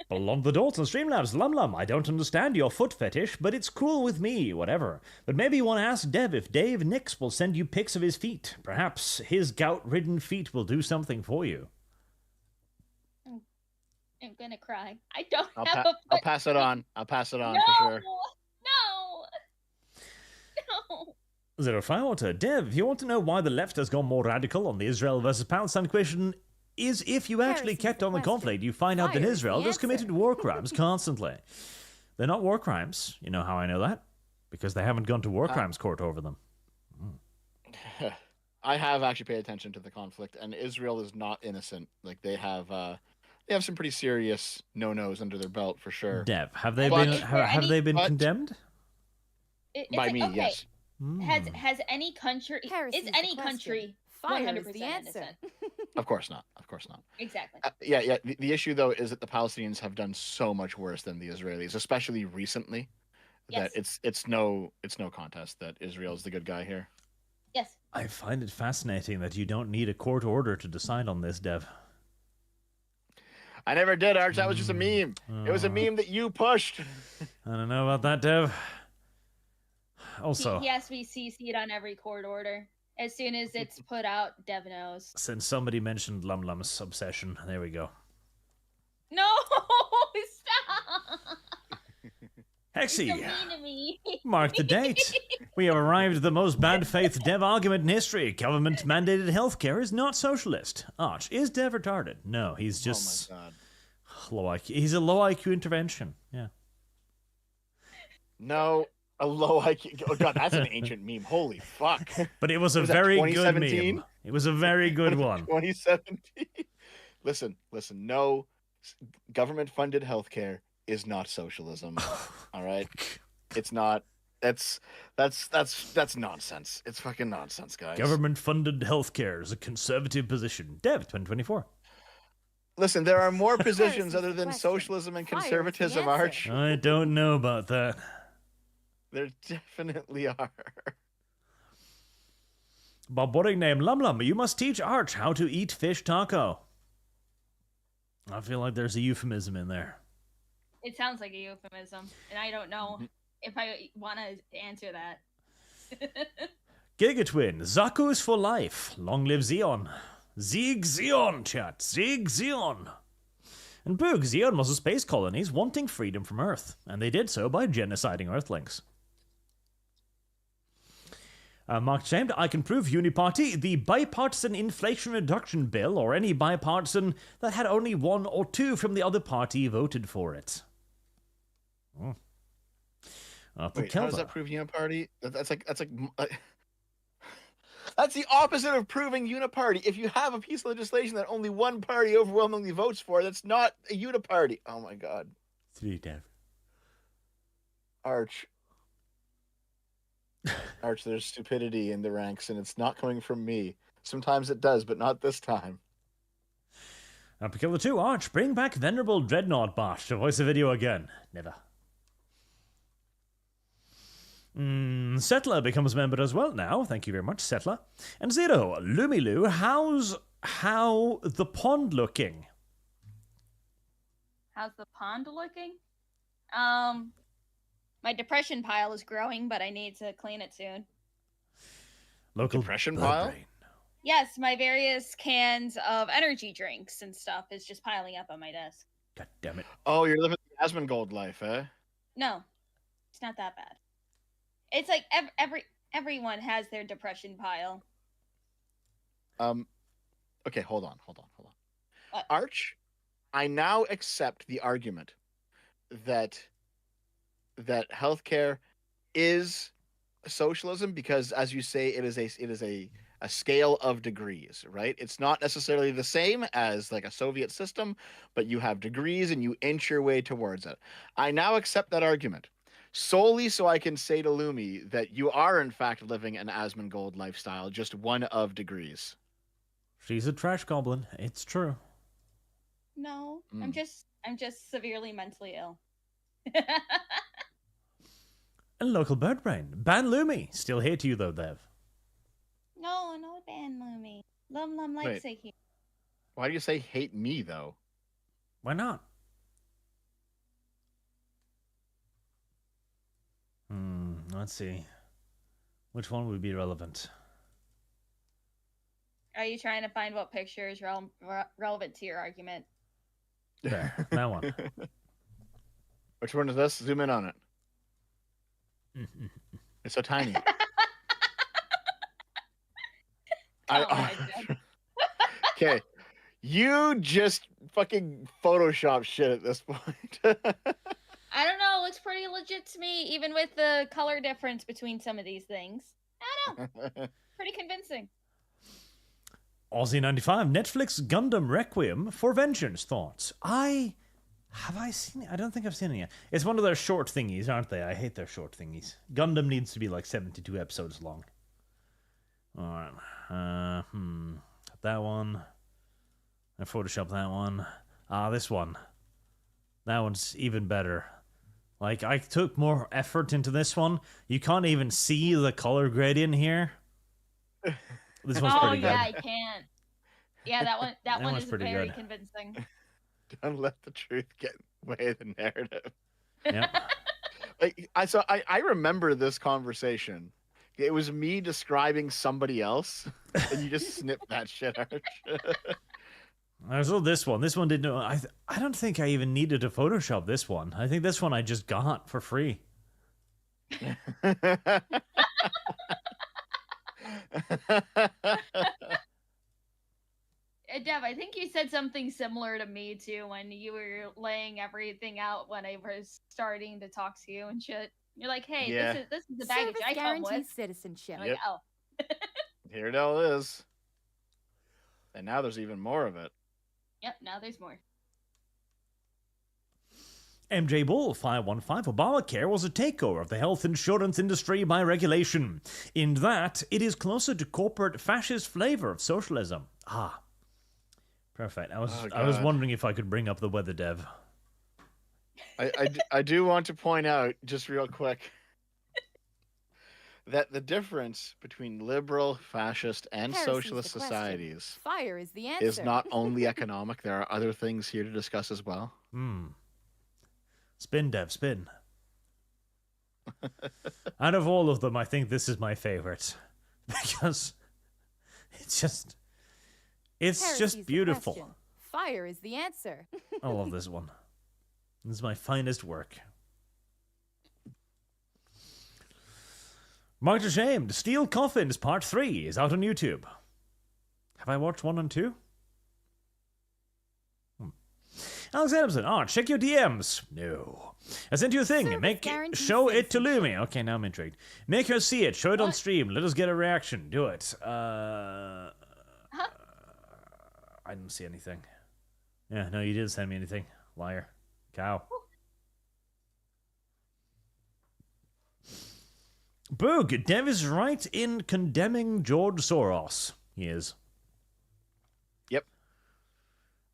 Along the Dalton Streamlabs, Lum, I don't understand your foot fetish, but it's cool with me, whatever. But maybe you want to ask Dev if Dave Nix will send you pics of his feet. Perhaps his gout-ridden feet will do something for you. I'm gonna cry. I don't I'll have a foot. I'll pass it on. I'll pass it on No! for sure. No! Zero Firewater, Dev, if you want to know why the left has gone more radical on the Israel versus Palestine question, is if you actually Heresy's kept the on the question. conflict, you find out that Fire is Israel the just committed answer. war crimes constantly. They're not war crimes. You know how I know that? Because they haven't gone to war crimes court over them. I have actually paid attention to the conflict, and Israel is not innocent. Like they have some pretty serious no-nos under their belt for sure. Dev, have they But- been Is there have any- they been but- condemned? It's By like, me, okay, yes. Has any country Heresy's is the any question. country Fire 100% is the answer. innocent? Of course not. Of course not. Exactly. Yeah. The issue though is that the Palestinians have done so much worse than the Israelis, especially recently. Yes. That it's no contest that Israel's the good guy here. Yes. I find it fascinating that you don't need a court order to decide on this, Dev. I never did, Arch. That was just a meme. It was a meme that you pushed. I don't know about that, Dev. Also, He has to be CC'd on every court order. As soon as it's put out, Dev knows. since somebody mentioned Lum's obsession, there we go. No! Stop! You're so Hexy, mean to me. mark the date. We have arrived at the most bad faith Dev argument in history. Government mandated healthcare is not socialist. Arch, is Dev retarded? No, he's just Oh my god. low IQ. He's a low IQ intervention. Yeah. No, a low IQ. Oh god, that's an ancient meme. Holy fuck. But it was a Was that very good 2017? meme. It was a very good one. 2017. Listen. No, government-funded healthcare is not socialism. All right, it's not. That's nonsense. It's fucking nonsense, guys. Government-funded healthcare is a conservative position. Dev, 2024. Listen, there are more positions Here's other the than question. socialism and Fire is the conservatism, answer. Arch. I don't know about that. There definitely are. Bob Boring name Lum, you must teach Arch how to eat fish taco. I feel like there's a euphemism in there. It sounds like a euphemism, and I don't know if I want to answer that. Gigatwin, Zaku's for life. Long live Xeon. Zieg Xeon, chat. Zieg Xeon. And Boog, Xeon was a space colonies wanting freedom from Earth, and they did so by genociding Earthlings. Mark James, I can prove Uniparty, the bipartisan inflation reduction bill, or any bipartisan that had only one or two from the other party voted for it. Oh. Wait, how does that prove uniparty? That's like that's the opposite of proving uniparty. If you have a piece of legislation that only one party overwhelmingly votes for, that's not a uniparty. Oh my god. 3, Dev. Arch, there's stupidity in the ranks, and it's not coming from me. Sometimes it does, but not this time. Killer 2, Arch, bring back Venerable Dreadnought Bosh to voice a video again. Never. Settler becomes a member as well now. Thank you very much, Settler. And Zero, Lumilu, how the pond looking? How's the pond looking? My depression pile is growing, but I need to clean it soon. Local Depression blood pile? brain. Yes, my various cans of energy drinks and stuff is just piling up on my desk. God damn it. Oh, you're living the Asmongold life, eh? No, it's not that bad. It's like everyone has their depression pile. Okay, hold on. What? Arch I now accept the argument that healthcare is socialism because, as you say, it is a scale of degrees, right? It's not necessarily the same as like a Soviet system, but you have degrees and you inch your way towards it. I now accept that argument solely so I can say to Lumi that you are in fact living an Asmongold lifestyle, just one of degrees. She's a trash goblin. It's true. No, Mm. I'm just severely mentally ill. A local bird brain. Ban Lumi. Still hate you though, Dev. No, no ban Lumi. Lum likes it here. Why do you say hate me though? Why not? Let's see. Which one would be relevant? Are you trying to find what picture is relevant to your argument? There, that one. Which one is this? Zoom in on it. It's so tiny. Okay, you just fucking Photoshop shit at this point. I don't know. It looks pretty legit to me, even with the color difference between some of these things. I don't know. Pretty convincing. Aussie95, Netflix Gundam Requiem for Vengeance thoughts. Have I seen it? I don't think I've seen it yet. It's one of their short thingies, aren't they? I hate their short thingies. Gundam needs to be like 72 episodes long. Alright. That one. I photoshopped that one. This one. That one's even better. Like, I took more effort into this one. You can't even see the color gradient here. This one's pretty good. Oh, yeah, I can't. Yeah, that one is pretty very good. convincing. Don't let the truth get in the way of the narrative. Yep. Like, I remember this conversation. It was me describing somebody else, and you just snipped that shit out. I saw this one. This one didn't. I don't think I even needed to Photoshop this one. I think this one I just got for free. Dev, I think you said something similar to me too when you were laying everything out when I was starting to talk to you and shit. You're like, "Hey, Yeah. this is the baggage Service I come guarantees with." citizenship. I'm like, oh. Here it all is. And now there's even more of it. Yep, now there's more. MJ Bull 515 Obamacare was a takeover of the health insurance industry by regulation, in that it is closer to corporate fascist flavor of socialism. Perfect. I was wondering if I could bring up the weather, Dev. I do want to point out, just real quick, that the difference between liberal, fascist, and Heresy's socialist the question. societies Fire is the answer. is not only economic. There are other things here to discuss as well. Spin, Dev, spin. Out of all of them, I think this is my favorite. Because it's Heresy's just the beautiful. question. Fire is the answer. I love this one. This is my finest work. Marked Ashamed, Steel Coffins Part 3 is out on YouTube. Have I watched 1 and 2? Alex Adamson, check your DMs. No. I sent you a thing. Show it to Lumi. Okay, now I'm intrigued. Make her see it. Show it on stream. Let us get a reaction. Do it. I didn't see anything. Yeah, no, you didn't send me anything. Liar. Cow. Boog, Dev is right in condemning George Soros. He is. Yep.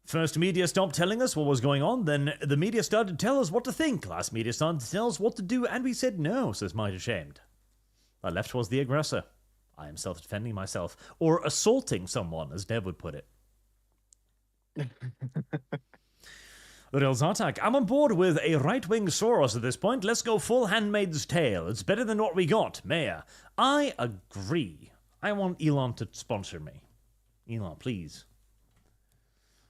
First media stopped telling us what was going on, then the media started to tell us what to think. Last media started to tell us what to do, and we said no, says Might Ashamed. The left was the aggressor. I am self-defending myself. Or assaulting someone, as Dev would put it. Real Zartak, I'm on board with a right-wing Soros at this point. Let's go full Handmaid's Tale. It's better than what we got, Mayor. I agree. I want Elon to sponsor me. Elon, please.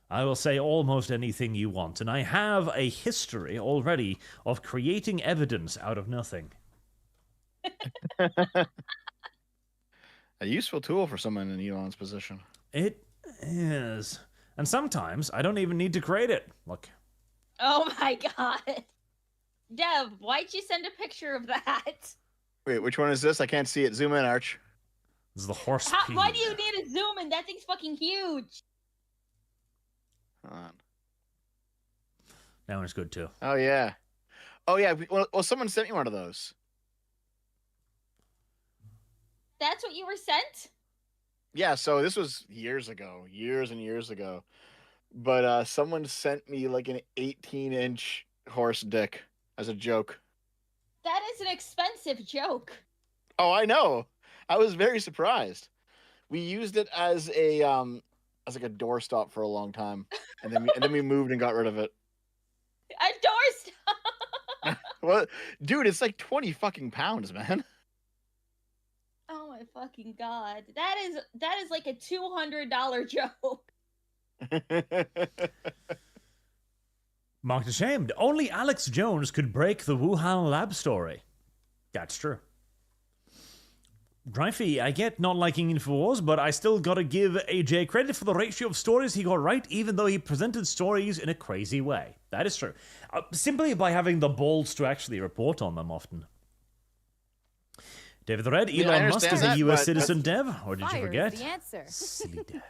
I will say almost anything you want, and I have a history already of creating evidence out of nothing. A useful tool for someone in Elon's position. It is. And sometimes I don't even need to create it. Look. Oh my god. Dev, why'd you send a picture of that? Wait, which one is this? I can't see it. Zoom in, Arch. This is the horse Why do pee. you need a zoom in? That thing's fucking huge. Hold on. That one's good too. Oh, yeah. Oh, yeah. Well, someone sent me one of those. That's what you were sent? Yeah, so this was years and years ago. But someone sent me like an 18-inch horse dick as a joke. That is an expensive joke. Oh, I know. I was very surprised. We used it as like a doorstop for a long time, and then we moved and got rid of it. A doorstop. Well, dude, it's like 20 fucking pounds, man. Oh my fucking god. That is like a $200 joke. Marked ashamed. Only Alex Jones could break the Wuhan lab story. That's true. Dreyfy, I get not liking InfoWars, but I still gotta give AJ credit for the ratio of stories he got right, even though he presented stories in a crazy way. That is true. Simply by having the balls to actually report on them often. David the Red, Elon Musk is a US citizen, Dev? Or did you Fire forget? is the answer. Silly Dev.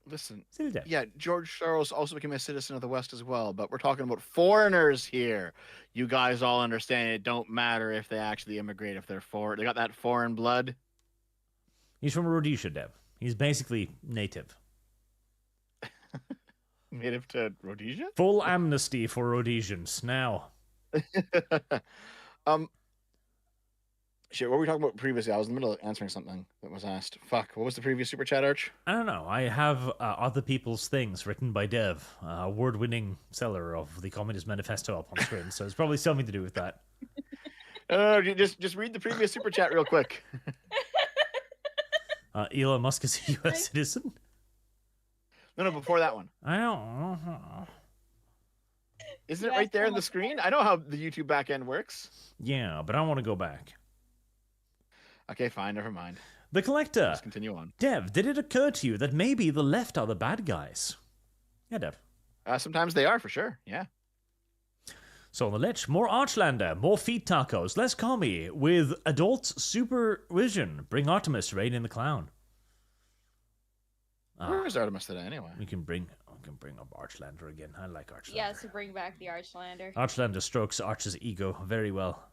Listen, Silly Dev. yeah, George Soros also became a citizen of the West as well, but we're talking about foreigners here. You guys all understand it don't matter if they actually immigrate, if they're foreign. They got that foreign blood. He's from Rhodesia, Dev. He's basically native. Native to Rhodesia? Full amnesty for Rhodesians. Now. Shit, what were we talking about previously? I was in the middle of answering something that was asked. Fuck, what was the previous super chat, Arch? I don't know. I have Other People's Things written by Dev, award-winning seller of the Communist Manifesto up on screen, so it's probably something to do with that. No, just read the previous super chat real quick. Elon Musk is a U.S. citizen? No, before that one. I don't know. Isn't it right there on the screen? I know how the YouTube backend works. Yeah, but I want to go back. Okay, fine, never mind. The Collector. Let's continue on. Dev, did it occur to you that maybe the left are the bad guys? Yeah, Dev. Sometimes they are, for sure, yeah. So on the ledge, more Archlander, more feet tacos, less commie, with adults supervision. Bring Artemis, Rain in the Clown. Where is Artemis today, anyway? We can bring up Archlander again. I like Archlander. Yes, to bring back the Archlander. Archlander strokes Arch's ego very well.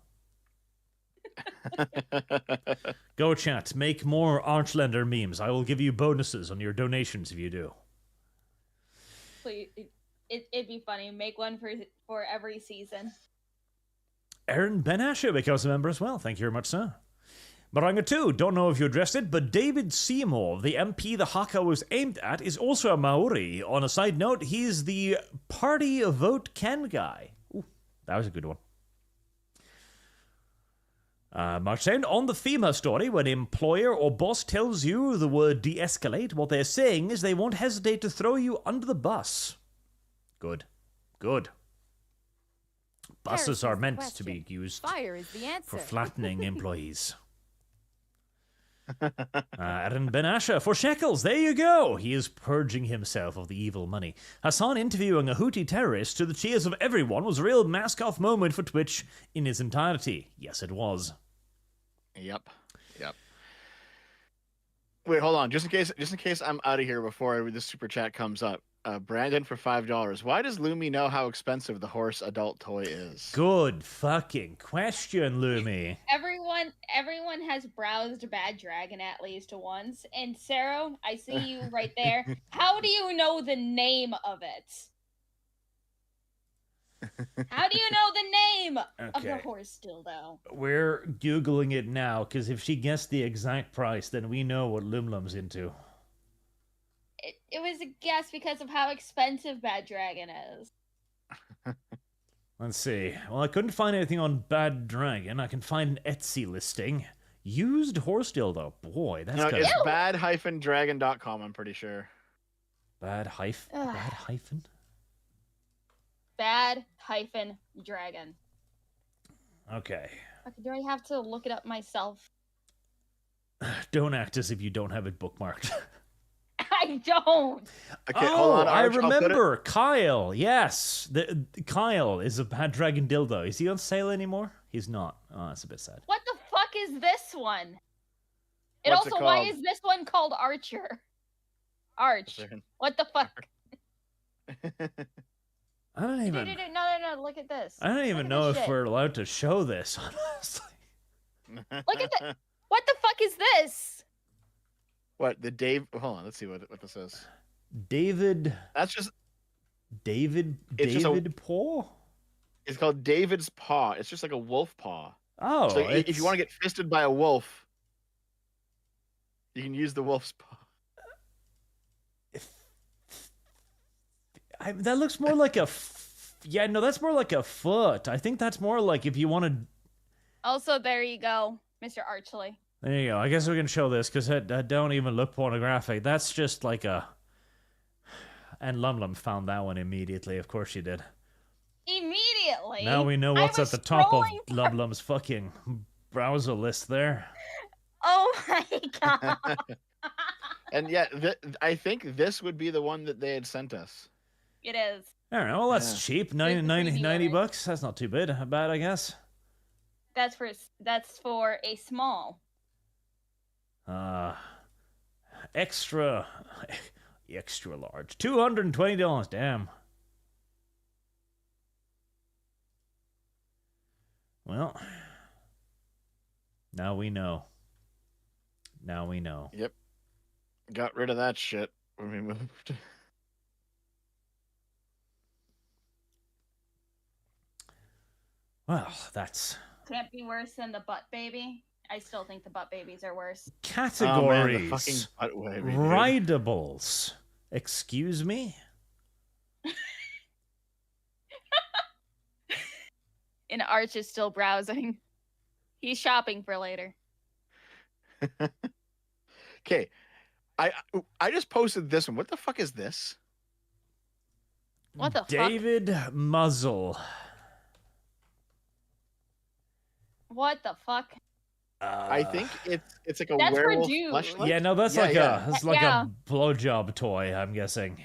Go chat, make more Archlander memes. I will give you bonuses on your donations if you do. Please, it'd be funny. Make one for every season. Aaron Ben Asher becomes a member as well. Thank you very much, sir. Baranga 2, don't know if you addressed it, but David Seymour, the MP the haka was aimed at, is also a Maori. On a side note, he's the party vote Ken guy. Ooh, that was a good one. Mark saying, on the FEMA story, when employer or boss tells you the word de-escalate, what they're saying is they won't hesitate to throw you under the bus. Good. Good. Buses are meant to be used Fire is the answer. for flattening employees. Aaron Ben Asher for shekels. There you go. He is purging himself of the evil money. Hassan interviewing a Houthi terrorist to the cheers of everyone was a real mask-off moment for Twitch in its entirety. Yes, it was. Yep. Wait, hold on. Just in case I'm out of here before the super chat comes up. Brandon for $5. Why does Lumi know how expensive the horse adult toy is? Good fucking question, Lumi. Everyone has browsed Bad Dragon at least once. And Sarah, I see you right there. How do you know the name of it? How do you know the name of the horse dildo? We're Googling it now, because if she guessed the exact price, then we know what Lumlum's into. It was a guess because of how expensive Bad Dragon is. Let's see. Well, I couldn't find anything on Bad Dragon. I can find an Etsy listing. Used horse dildo. Boy, that's No, kind it's bad-dragon.com, I'm pretty sure. Bad hyphen? Bad-dragon. Okay. Do I have to look it up myself? Don't act as if you don't have it bookmarked. I I don't. Okay, oh, hold on. I Arch, I'll put it- remember. Kyle, yes. Kyle is a bad dragon dildo. Is he on sale anymore? He's not. Oh, that's a bit sad. What the fuck is this one? And What's it also, why called? is this one called Archer? Arch. What the fuck? I don't even. No, look at this. I don't even Look at know this if shit. we're allowed to show this, honestly. Look at that. What the fuck is this? What, the Dave? Hold on, let's see what this is. David. That's just. David. It's just a- David Paw? It's called David's Paw. It's just like a wolf paw. Oh, So if it's- you want to get fisted by a wolf, you can use the wolf's paw. that looks more like a. Yeah, no, that's more like a foot. I think that's more like if you want to. Also, there you go, Mr. Archley. There you go. I guess we can show this because that don't even look pornographic. That's just like a. And Lum Lum found that one immediately. Of course she did. Immediately. Now we know I what's at was the top of scrolling- Lum Lum's fucking browser list there. Oh my god. And yeah, I think this would be the one that they had sent us. It is. All right, well, that's cheap. 90 preview bucks. That's not too bad, I guess. That's for a small. Extra large. $220. Damn. Well, now we know. Now we know. Yep. Got rid of that shit when we moved. Well, that's Can't be worse than the butt baby. I still think the butt babies are worse. categories. Oh, man, the fucking butt wavy, dude. Rideables. Excuse me? And Arch is still browsing. He's shopping for later. Okay. I just posted this one. What the fuck is this? What the fuck? David Muzzle. What the fuck? I think it's like a That's for werewolf dudes. fleshlight. Yeah, no, that's like Yeah. a blowjob toy, I'm guessing.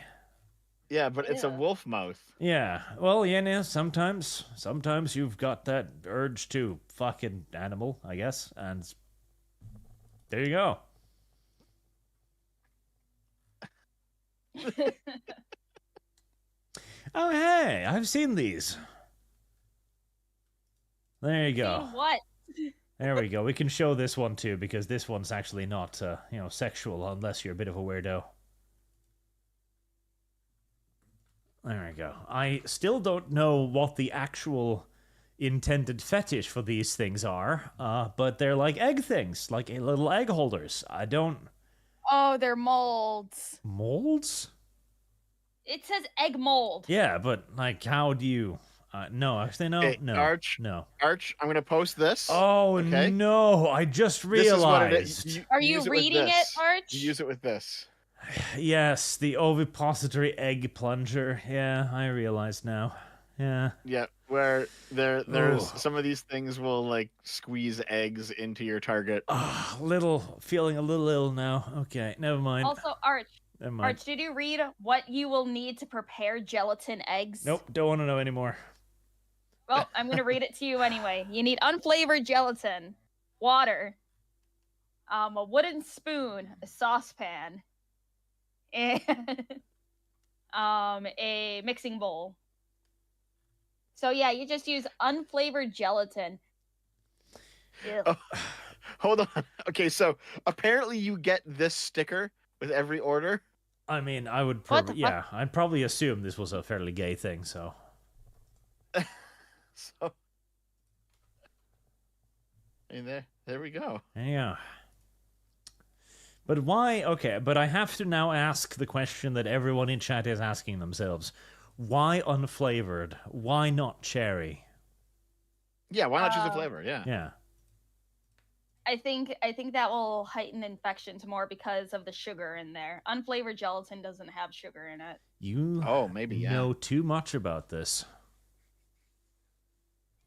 Yeah, but it's a Ew. wolf mouth. Yeah. Well, yeah, sometimes you've got that urge to fuck an animal, I guess, and there you go. Oh, hey, I've seen these. There you go. What? There we go. We can show this one too, because this one's actually not, sexual, unless you're a bit of a weirdo. There we go. I still don't know what the actual intended fetish for these things are, but they're like egg things, like little egg holders. I don't... Oh, they're molds. Molds? It says egg mold. Yeah, but, like, how do you... no, actually, no, Okay, no, Arch. no. Arch, I'm gonna post this. Oh, okay? no, I just This is what it realized. is. Are you use with reading it, this. Arch? You use it with this. Yes, the ovipository egg plunger. Yeah, I realize now. Yeah. Yeah, where there's Ooh. some of these things will like squeeze eggs into your target. Feeling a little ill now. Okay, never mind. Also, Arch. Never mind. Arch, did you read what you will need to prepare gelatin eggs? Nope, don't want to know anymore. Well, I'm going to read it to you anyway. You need unflavored gelatin, water, a wooden spoon, a saucepan, and a mixing bowl. So yeah, you just use unflavored gelatin. Ew. Oh, hold on. Okay, so apparently you get this sticker with every order. I mean, I would What the probably, yeah, I'd probably assume this was a fairly gay thing, so. So, and there we go. Yeah. But why? Okay, but I have to now ask the question that everyone in chat is asking themselves. Why unflavored? Why not cherry? Yeah, why not choose a flavor? Yeah. Yeah. I think that will heighten infections more because of the sugar in there. Unflavored gelatin doesn't have sugar in it. You maybe, yeah. know too much about this.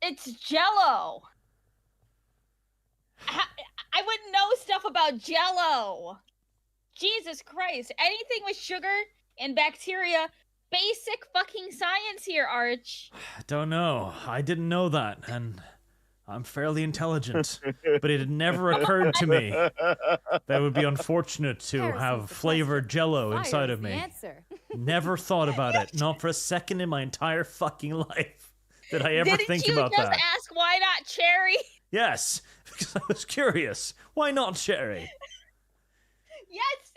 It's Jell-O. I wouldn't know stuff about Jell-O. Jesus Christ. Anything with sugar and bacteria, basic fucking science here, Arch. I don't know. I didn't know that, and I'm fairly intelligent. But it had never occurred to me that it would be unfortunate to Heresy's have the flavored question. jello Fire inside is of the me. answer. Never thought about it. Not for a second in my entire fucking life did I ever think about Didn't you that. just ask why not cherry? Yes, because I was curious. Why not cherry? Yes.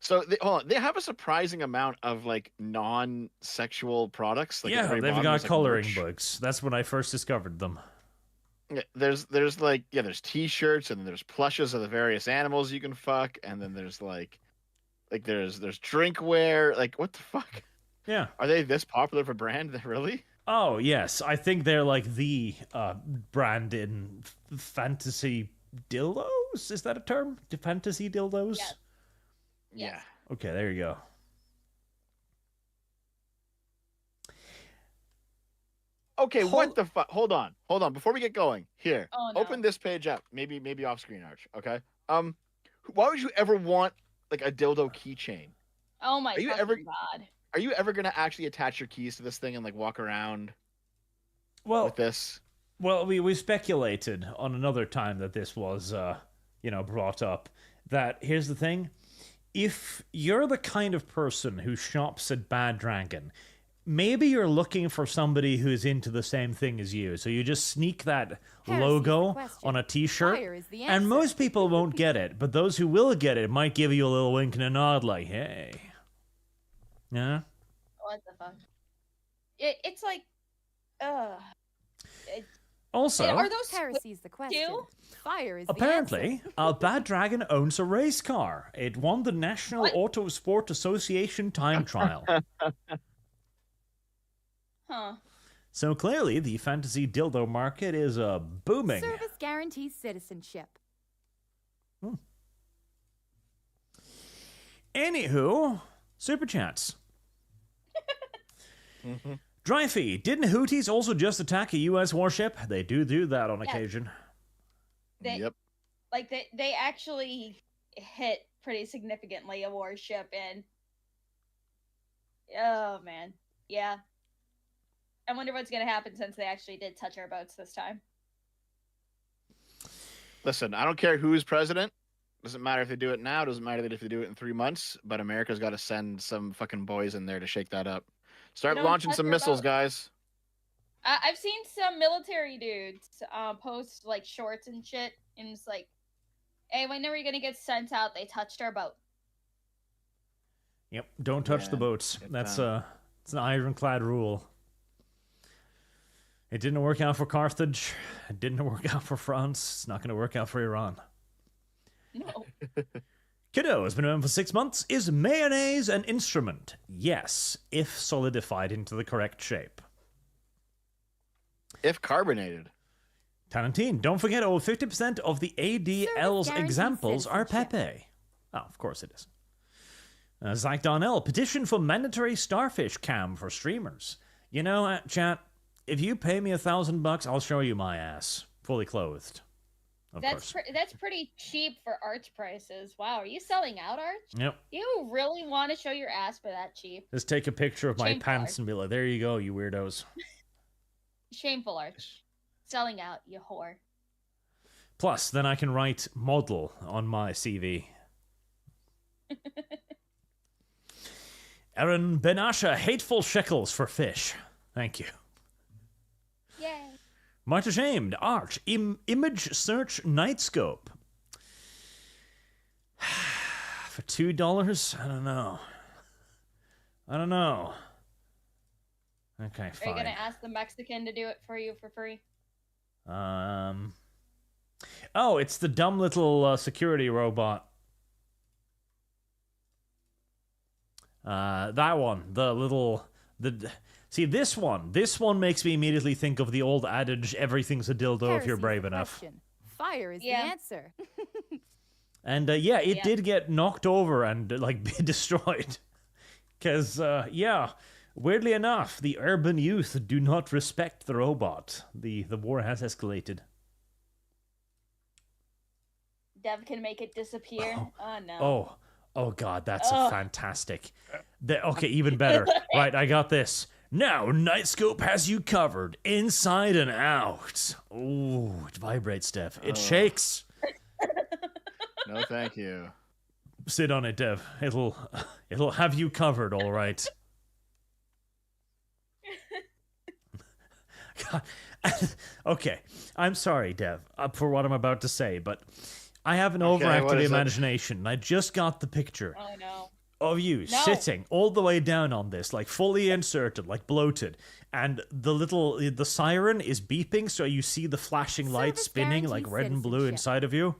So hold on, they have a surprising amount of like non-sexual products. Like at the Yeah, very they've bottom, got there's, like, coloring merch. books. That's when I first discovered them. Yeah, there's like there's T-shirts and there's plushes of the various animals you can fuck, and then there's like there's drinkware. Like what the fuck? Yeah. Are they this popular of a brand? Really? Oh, yes. I think they're like the brand in fantasy dildos. Is that a term? Fantasy dildos? Yes. Yes. Yeah. Okay, there you go. Okay, what the fuck? Hold on. Before we get going, here, Oh, no. open this page up. Maybe off screen, Arch. Okay. Why would you ever want like a dildo keychain? Oh my Are you fucking ever- god. Are you ever gonna actually attach your keys to this thing and like walk around Well, with this? well, we speculated on another time that this was, brought up. That here's the thing: if you're the kind of person who shops at Bad Dragon, maybe you're looking for somebody who's into the same thing as you. So you just sneak that Heresy's the logo question. on a T-shirt, Fire is the and answer. most people won't get it. But those who will get it might give you a little wink and a nod, like, "Hey." Yeah. What the fuck? It's like, Also, are those Heresy's the question. too? Fire is the apparently, answer. Bad Dragon owns a race car. It won the National What? Auto Sport Association time trial. Huh. So clearly, the fantasy dildo market is booming. Service guarantees citizenship. Anywho, super chats. Dryfee, didn't Houthis also just attack a U.S. warship? They do that on Yes. occasion. They, Yep. Like they actually hit pretty significantly a warship, and oh man, yeah. I wonder what's gonna happen since they actually did touch our boats this time. Listen, I don't care who's president. Doesn't matter if they do it now. Doesn't matter if they do it in 3 months. But America's got to send some fucking boys in there to shake that up. Start don't launching touch some our missiles, boat. guys. I've seen some military dudes post like shorts and shit, and it's like, hey, when are we gonna get sent out? They touched our boat. Yep, don't touch Yeah, the boats. get That's them. it's an ironclad rule. It didn't work out for Carthage. It didn't work out for France. It's not going to work out for Iran. No. Kiddo has been around for 6 months. Is mayonnaise an instrument? Yes, if solidified into the correct shape. If carbonated. Tarantine, don't forget over 50% of the ADL's guaranteed examples are citizenship. Pepe. Oh, of course it is. Zach Donnell, petition for mandatory starfish cam for streamers. You know, chat, if you pay me $1,000, I'll show you my ass, fully clothed. Of course. That's pretty cheap for Arch prices. Wow, are you selling out, Arch? Yep. You really want to show your ass for that cheap? Just take a picture of my Shameful, pants Arch. and be like, there you go, you weirdos. Shameful, Arch. Selling out, you whore. Plus, then I can write model on my CV. Aaron Benasha, hateful shekels for fish. Thank you. Yay. Much ashamed. Arch, image search nightscope. For $2? I don't know. Okay, Are you fine. gonna ask the Mexican to do it for you for free? Oh, it's the dumb little security robot. That one. See, this one makes me immediately think of the old adage, everything's a dildo if you're Heresy's brave the enough. question. Fire is Yeah. the answer. And yeah, it Yeah. did get knocked over and like be destroyed. Because, yeah, weirdly enough, the urban youth do not respect the robot. The war has escalated. Dev can make it disappear. Oh no. Oh God, that's a fantastic. Okay, even better. Right, I got this. Now, Nightscope has you covered, inside and out. Ooh, it vibrates, Dev. It shakes. No, thank you. Sit on it, Dev. It'll have you covered, all right. God. Okay, I'm sorry, Dev, for what I'm about to say, but I have an overactive imagination. I just got the picture. Oh no. Of you sitting all the way down on this, like fully inserted, like bloated, and the siren is beeping, so you see the flashing lights spinning like red and blue inside of you.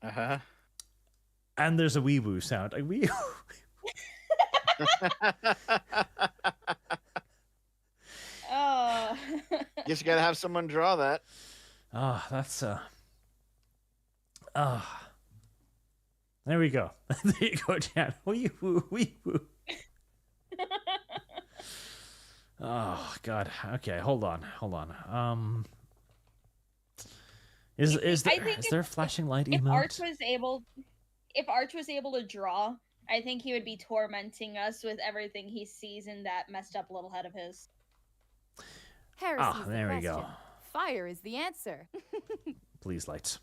Uh-huh. And there's a wee woo sound. Like wee. Oh. Guess you gotta have someone draw that. That's there we go. There you go, Chad. Wee woo, wee woo. Oh God. Okay, hold on. Is there a flashing light emote? If Arch was able to draw, I think he would be tormenting us with everything he sees in that messed up little head of his. Heresy's the there we question. go. Fire is the answer. Please, lights.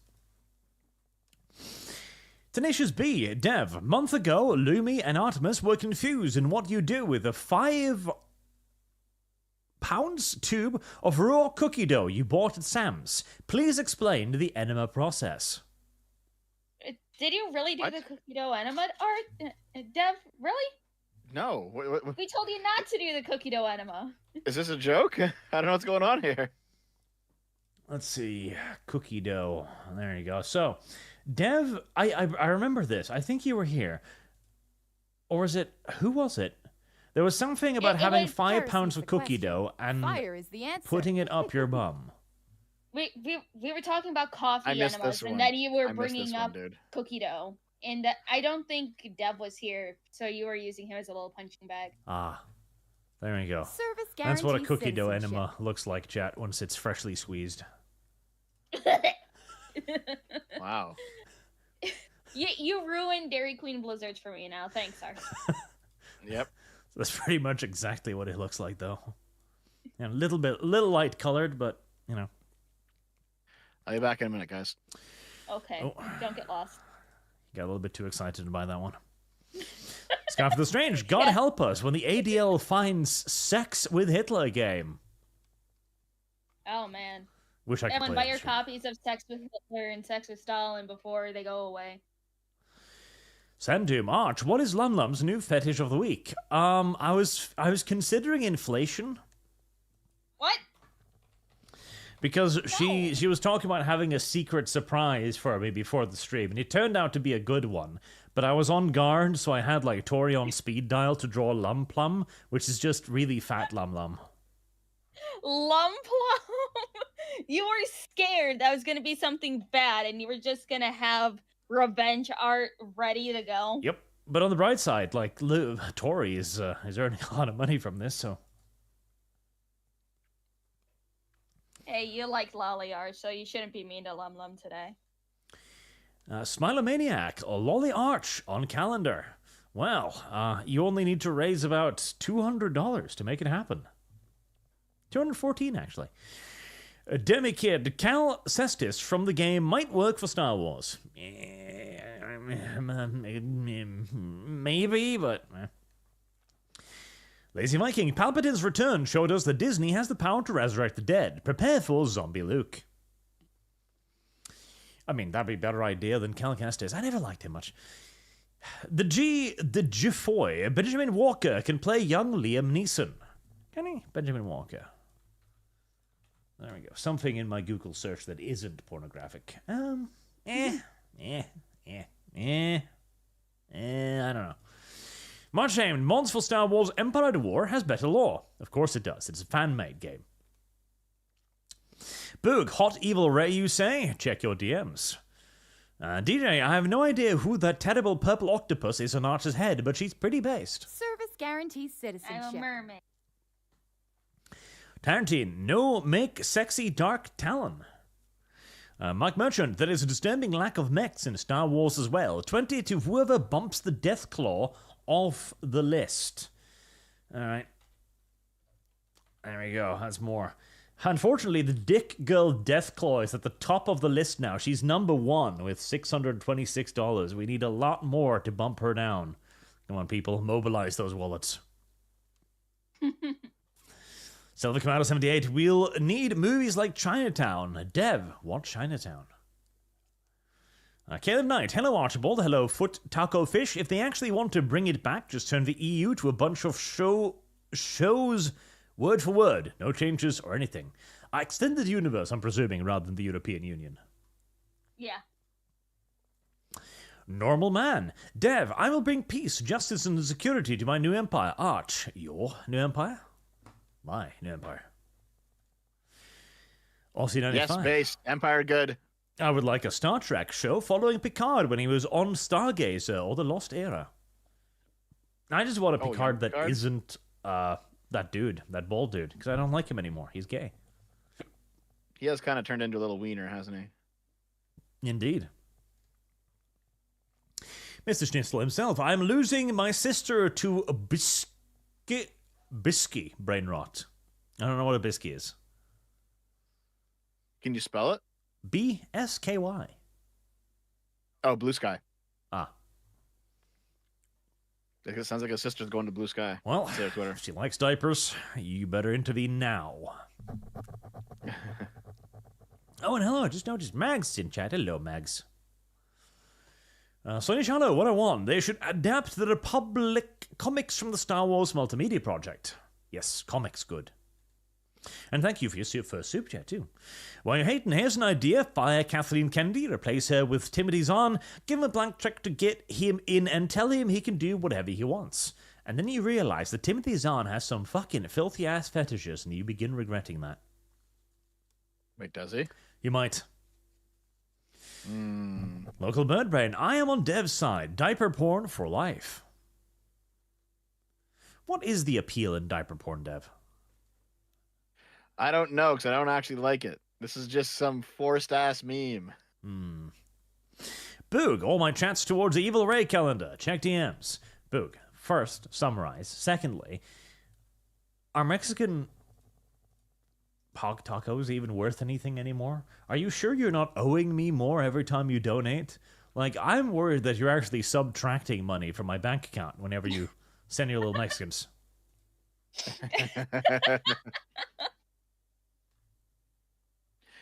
Tenacious B, Dev, month ago, Lumi and Artemis were confused in what you do with a 5 pounds tube of raw cookie dough you bought at Sam's. Please explain the enema process. Did you really do the cookie dough enema, Dev? Really? No. We told you not to do the cookie dough enema. Is this a joke? I don't know what's going on here. Let's see. Cookie dough. There you go. So, Dev, I remember this. I think you were here. Or is it... Who was it? There was something about having 5 pounds of cookie dough and Fire is the answer. putting it up your bum. We were talking about coffee enemas, and then you were bringing up cookie dough. And I don't think Dev was here, so you were using him as a little punching bag. There we go. Service That's what a cookie dough citizenship. enema looks like, chat, once it's freshly squeezed. Wow. You ruined Dairy Queen Blizzards for me now. Thanks, Arch. Yep. That's pretty much exactly what it looks like, though. And a little light colored, but, you know. I'll be back in a minute, guys. Okay, don't get lost. Got a little bit too excited to buy that one. Sky for the Strange, God help us when the ADL finds Sex with Hitler game. Oh, man. Wish I could Everyone, play buy your that copies of Sex with Hitler and Sex with Stalin before they go away. Sandum, Arch, what is Lum Lum's new fetish of the week? I was considering inflation. What? Because she was talking about having a secret surprise for me before the stream, and it turned out to be a good one. But I was on guard, so I had like Tori on speed dial to draw Lum Plum, which is just really fat Lum Lum. Lum Plum? You were scared that was going to be something bad, and you were just going to have revenge art ready to go. Yep. But on the bright side, like Tori is earning a lot of money from this, so. Hey, you like Lolly Arch, so you shouldn't be mean to Lum Lum today. Smilomaniac, Lolly Arch on calendar. Well, you only need to raise about $200 to make it happen. 214 actually. Demikid, Cal Cestus from the game might work for Star Wars. Maybe, but... Lazy Viking, Palpatine's return showed us that Disney has the power to resurrect the dead. Prepare for Zombie Luke. I mean, that'd be a better idea than Cal Kestis. I never liked him much. The Jifoy, Benjamin Walker can play young Liam Neeson. Can he? Benjamin Walker. There we go. Something in my Google search that isn't pornographic. I don't know. Much shame, mods for Star Wars Empire at War has better lore. Of course it does. It's a fan-made game. Boog, hot evil Ray, you say? Check your DMs. DJ, I have no idea who that terrible purple octopus is on Arch's head, but she's pretty based. Service guarantees citizenship. I'm a mermaid. Tarantine, no make sexy dark Talon. Mike Merchant, there is a disturbing lack of mechs in Star Wars as well. 20 to whoever bumps the Death Claw off the list. Alright. There we go, that's more. Unfortunately, the Dick Girl Deathclaw is at the top of the list now. She's number 1 with $626. We need a lot more to bump her down. Come on, people, mobilize those wallets. Silver Commando 78, we'll need movies like Chinatown. Dev, what Chinatown? Caleb Knight, hello Archibald, hello Foot Taco Fish. If they actually want to bring it back, just turn the EU to a bunch of shows word for word, no changes or anything. Extended universe, I'm presuming, rather than the European Union. Yeah. Normal man. Dev, I will bring peace, justice, and security to my new empire. Arch, your new empire? My new empire. Aussie 95. Yes, base. Empire good. I would like a Star Trek show following Picard when he was on Stargazer or the Lost Era. I just want a Picard that isn't that dude, that bald dude, because I don't like him anymore. He's gay. He has kind of turned into a little wiener, hasn't he? Indeed. Mr. Schnitzel himself, I'm losing my sister to a bisky brain rot. I don't know what a bisky is. Can you spell it? B-S-K-Y. Oh, Blue Sky. Ah. It sounds like his sister's going to Blue Sky. Well, Twitter. if she likes diapers, you better intervene now. Oh, and hello, I just noticed Mags in chat. Hello, Mags. Sonia Shallow, what I want. They should adapt the Republic comics from the Star Wars Multimedia Project. Yes, comics, good. And thank you for your first super chat, too. While you're hating, here's an idea. Fire Kathleen Kennedy, replace her with Timothy Zahn, give him a blank check to get him in, and tell him he can do whatever he wants. And then you realize that Timothy Zahn has some fucking filthy-ass fetishes, and you begin regretting that. Wait, does he? You might. Local Bird Brain, I am on Dev's side. Diaper porn for life. What is the appeal in diaper porn, Dev? I don't know, because I don't actually like it. This is just some forced-ass meme. Boog, all my chats towards the Evil Ray calendar. Check DMs. Boog, first, summarize. Secondly, are Mexican hog tacos even worth anything anymore? Are you sure you're not owing me more every time you donate? Like, I'm worried that you're actually subtracting money from my bank account whenever you send your little Mexicans.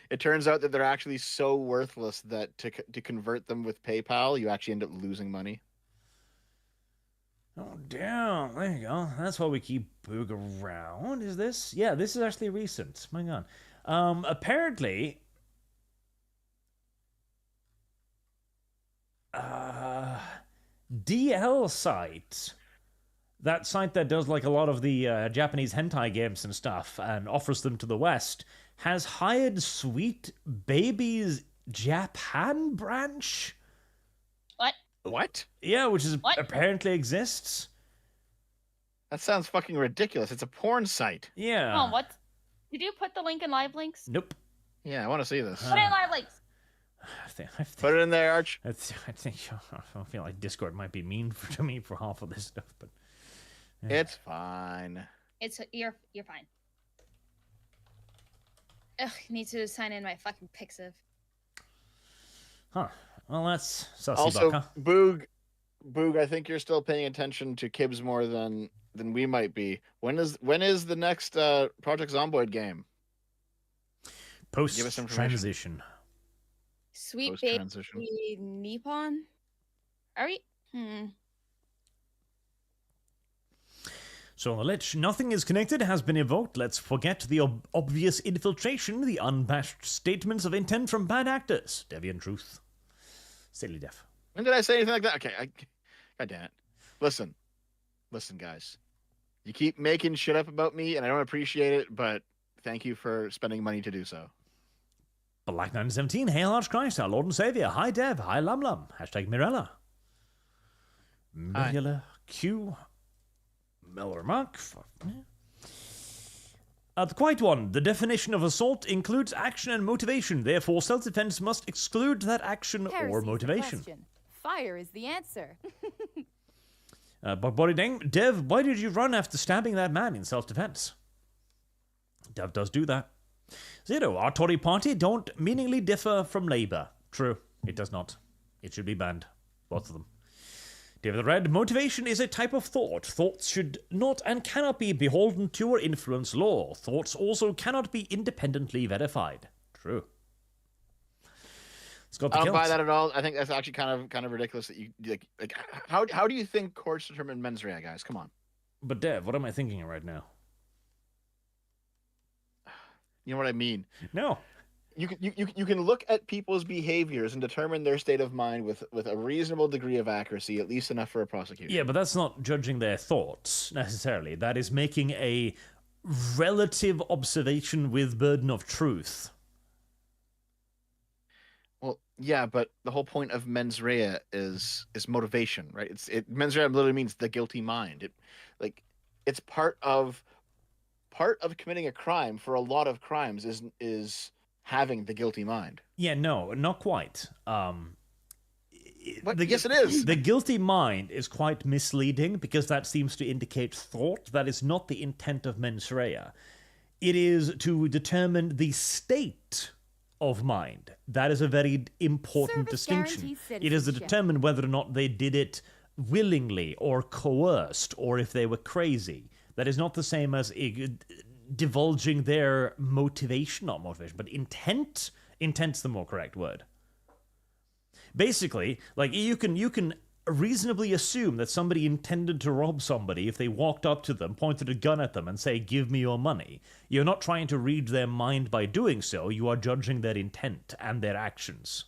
It turns out that they're actually so worthless that to convert them with PayPal, you actually end up losing money. Oh, damn. There you go. That's why we keep Boog around. Is this? Yeah, this is actually recent. My God. Apparently, DL site, that site that does like a lot of the Japanese hentai games and stuff and offers them to the West, has hired Sweet Baby's Japan branch. What? Yeah, which is apparently exists. That sounds fucking ridiculous. It's a porn site. Yeah. Oh, what? Did you put the link in live links? Nope. Yeah, I want to see this. Put it in live links. Put it in there, Arch. I feel like Discord might be mean to me for half of this stuff, but yeah. It's fine. You're fine. Ugh, need to sign in my fucking Pixiv. Huh. Well, that's sussy Also, buck, huh? Boog, I think you're still paying attention to Kibbs more than we might be. When is the next Project Zomboid game? Post-transition. Sweet Baby Nippon? Are we? So on the lich, nothing is connected, has been evoked. Let's forget the obvious infiltration, the unabashed statements of intent from bad actors. Deviant truth. Silly Deaf. When did I say anything like that? Okay, God damn it. Listen, guys. You keep making shit up about me, and I don't appreciate it, but thank you for spending money to do so. Black 917, hail ArchChrist, our Lord and Savior. Hi Dev, hi Lum Lum. Hashtag Mirella. Mirella Q. Miller Mark. The quiet one. The definition of assault includes action and motivation. Therefore, self-defense must exclude that action Heresy's or the motivation. question. Fire is the answer. But body dang, Dev, why did you run after stabbing that man in self-defense? Dev does do that. Zero, our Tory party don't meaningly differ from Labour. True, it does not. It should be banned. Both of them. David Red, motivation is a type of thought. Thoughts should not and cannot be beholden to or influence law. Thoughts also cannot be independently verified. True. I don't buy that at all. I think that's actually kind of ridiculous that you like how do you think courts determine mens rea, guys? Come on. But Dev, what am I thinking right now? You know what I mean? No. You can look at people's behaviors and determine their state of mind with a reasonable degree of accuracy, at least enough for a prosecution. Yeah, but that's not judging their thoughts necessarily. That is making a relative observation with burden of truth. Well, yeah, but the whole point of mens rea is motivation, right? Mens rea literally means the guilty mind. It's part of committing a crime. For a lot of crimes is having the guilty mind. Yeah, no, not quite. Yes, it is. The guilty mind is quite misleading because that seems to indicate thought. That is not the intent of mens rea. It is to determine the state of mind. That is a very important distinction. It is to determine whether or not they did it willingly or coerced or if they were crazy. That is not the same as divulging their motivation, not motivation, but intent. Intent's the more correct word. Basically, like you can reasonably assume that somebody intended to rob somebody if they walked up to them, pointed a gun at them, and say, "Give me your money." You're not trying to read their mind by doing so. You are judging their intent and their actions.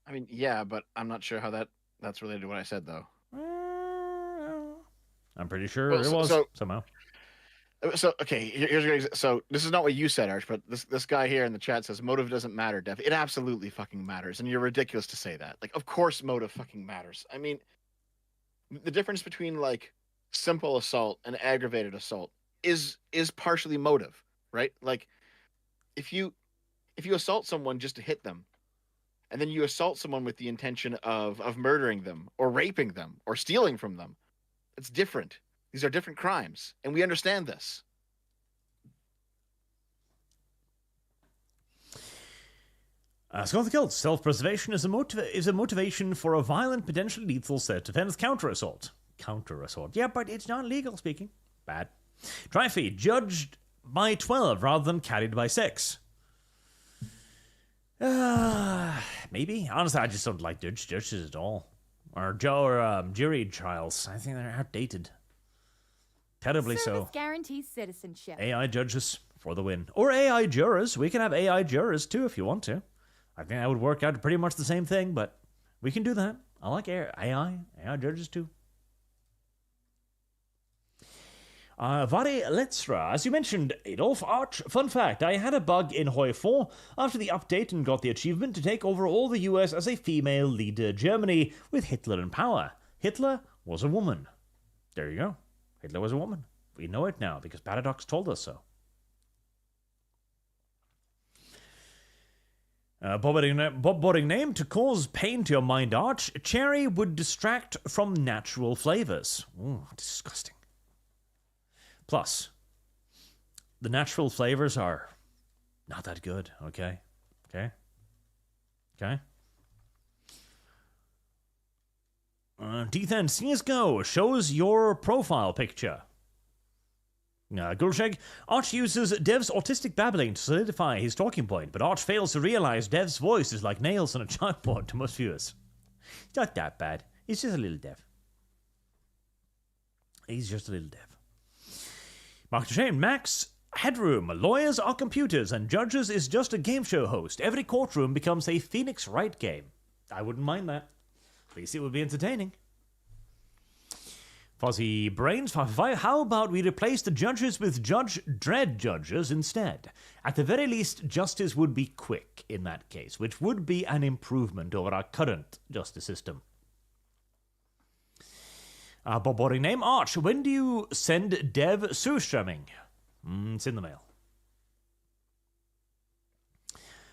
I mean, yeah, but I'm not sure how that's related to what I said, though. I'm pretty sure it was somehow. So okay, here's your so this is not what you said, Arch, but this guy here in the chat says motive doesn't matter, Dev. It absolutely fucking matters, and you're ridiculous to say that. Like, of course motive fucking matters. I mean, the difference between like simple assault and aggravated assault is partially motive, right? Like, if you assault someone just to hit them, and then you assault someone with the intention of murdering them or raping them or stealing from them, it's different. These are different crimes, and we understand this. Scott the Kilt, self-preservation is a motivation for a violent, potentially lethal self-defense counter-assault. Counter-assault. Yeah, but it's not legal speaking. Bad. Trifee, judged by 12 rather than carried by 6. Maybe. Honestly, I just don't like judges at all. Or jury trials. I think they're outdated. Terribly Service so. guarantees citizenship. AI judges for the win. Or AI jurors. We can have AI jurors too if you want to. I think that would work out pretty much the same thing, but we can do that. I like AI judges too. Vari Letstra, as you mentioned, Adolf Arch, fun fact, I had a bug in Hoi 4 after the update and got the achievement to take over all the US as a female leader Germany with Hitler in power. Hitler was a woman. There you go. Hitler was a woman. We know it now because Paradox told us so. Boring name, to cause pain to your mind, Arch. Cherry would distract from natural flavors. Ooh, disgusting. Plus, the natural flavors are not that good, okay? Okay? Dethan CSGO shows your profile picture. Gulsheg, Arch uses Dev's autistic babbling to solidify his talking point, but Arch fails to realize Dev's voice is like nails on a chalkboard to most viewers. It's not that bad. It's just a little Dev. He's just a little Dev. Mark Shane, Max Headroom. Lawyers are computers and judges is just a game show host. Every courtroom becomes a Phoenix Wright game. I wouldn't mind that. At least it would be entertaining. Fuzzy Brains, how about we replace the judges with Judge Dredd judges instead? At the very least, justice would be quick in that case, which would be an improvement over our current justice system. Boring name, Arch, when do you send Dev surströmming? It's in the mail.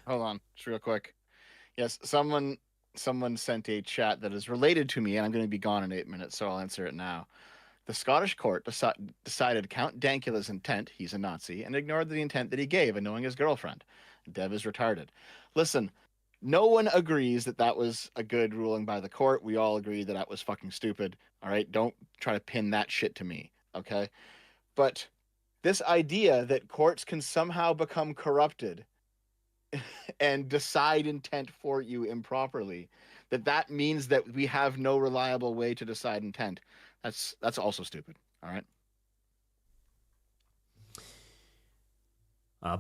Hold on, just real quick. Yes, someone sent a chat that is related to me, and I'm going to be gone in 8 minutes, so I'll answer it now. The Scottish court decided Count Dankula's intent, he's a Nazi, and ignored the intent that he gave, annoying his girlfriend. Dev is retarded. Listen, no one agrees that that was a good ruling by the court. We all agree that that was fucking stupid. All right, don't try to pin that shit to me, okay? But this idea that courts can somehow become corrupted and decide intent for you improperly, that means that we have no reliable way to decide intent. That's also stupid. All right.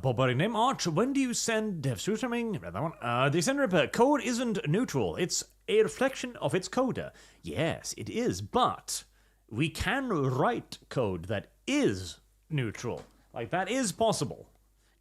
Body name Arch. When do you send dev suitering? That one. The send repair code isn't neutral. It's a reflection of its coder. Yes, it is, but we can write code that is neutral. Like, that is possible.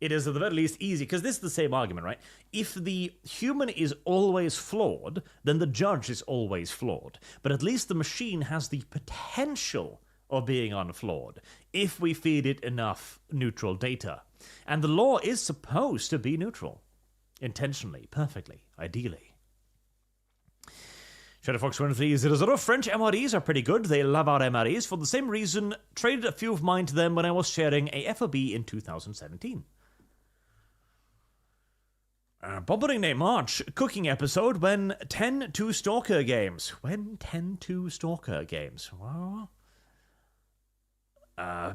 It is at the very least easy, because this is the same argument, right? If the human is always flawed, then the judge is always flawed. But at least the machine has the potential of being unflawed if we feed it enough neutral data. And the law is supposed to be neutral. Intentionally, perfectly, ideally. Shadow Fox 2300. French MREs are pretty good. They love our MREs. For the same reason, traded a few of mine to them when I was sharing a FOB in 2017. Bobbering name March. Cooking episode when 10-2 Stalker games. When 10-2 Stalker games. Well,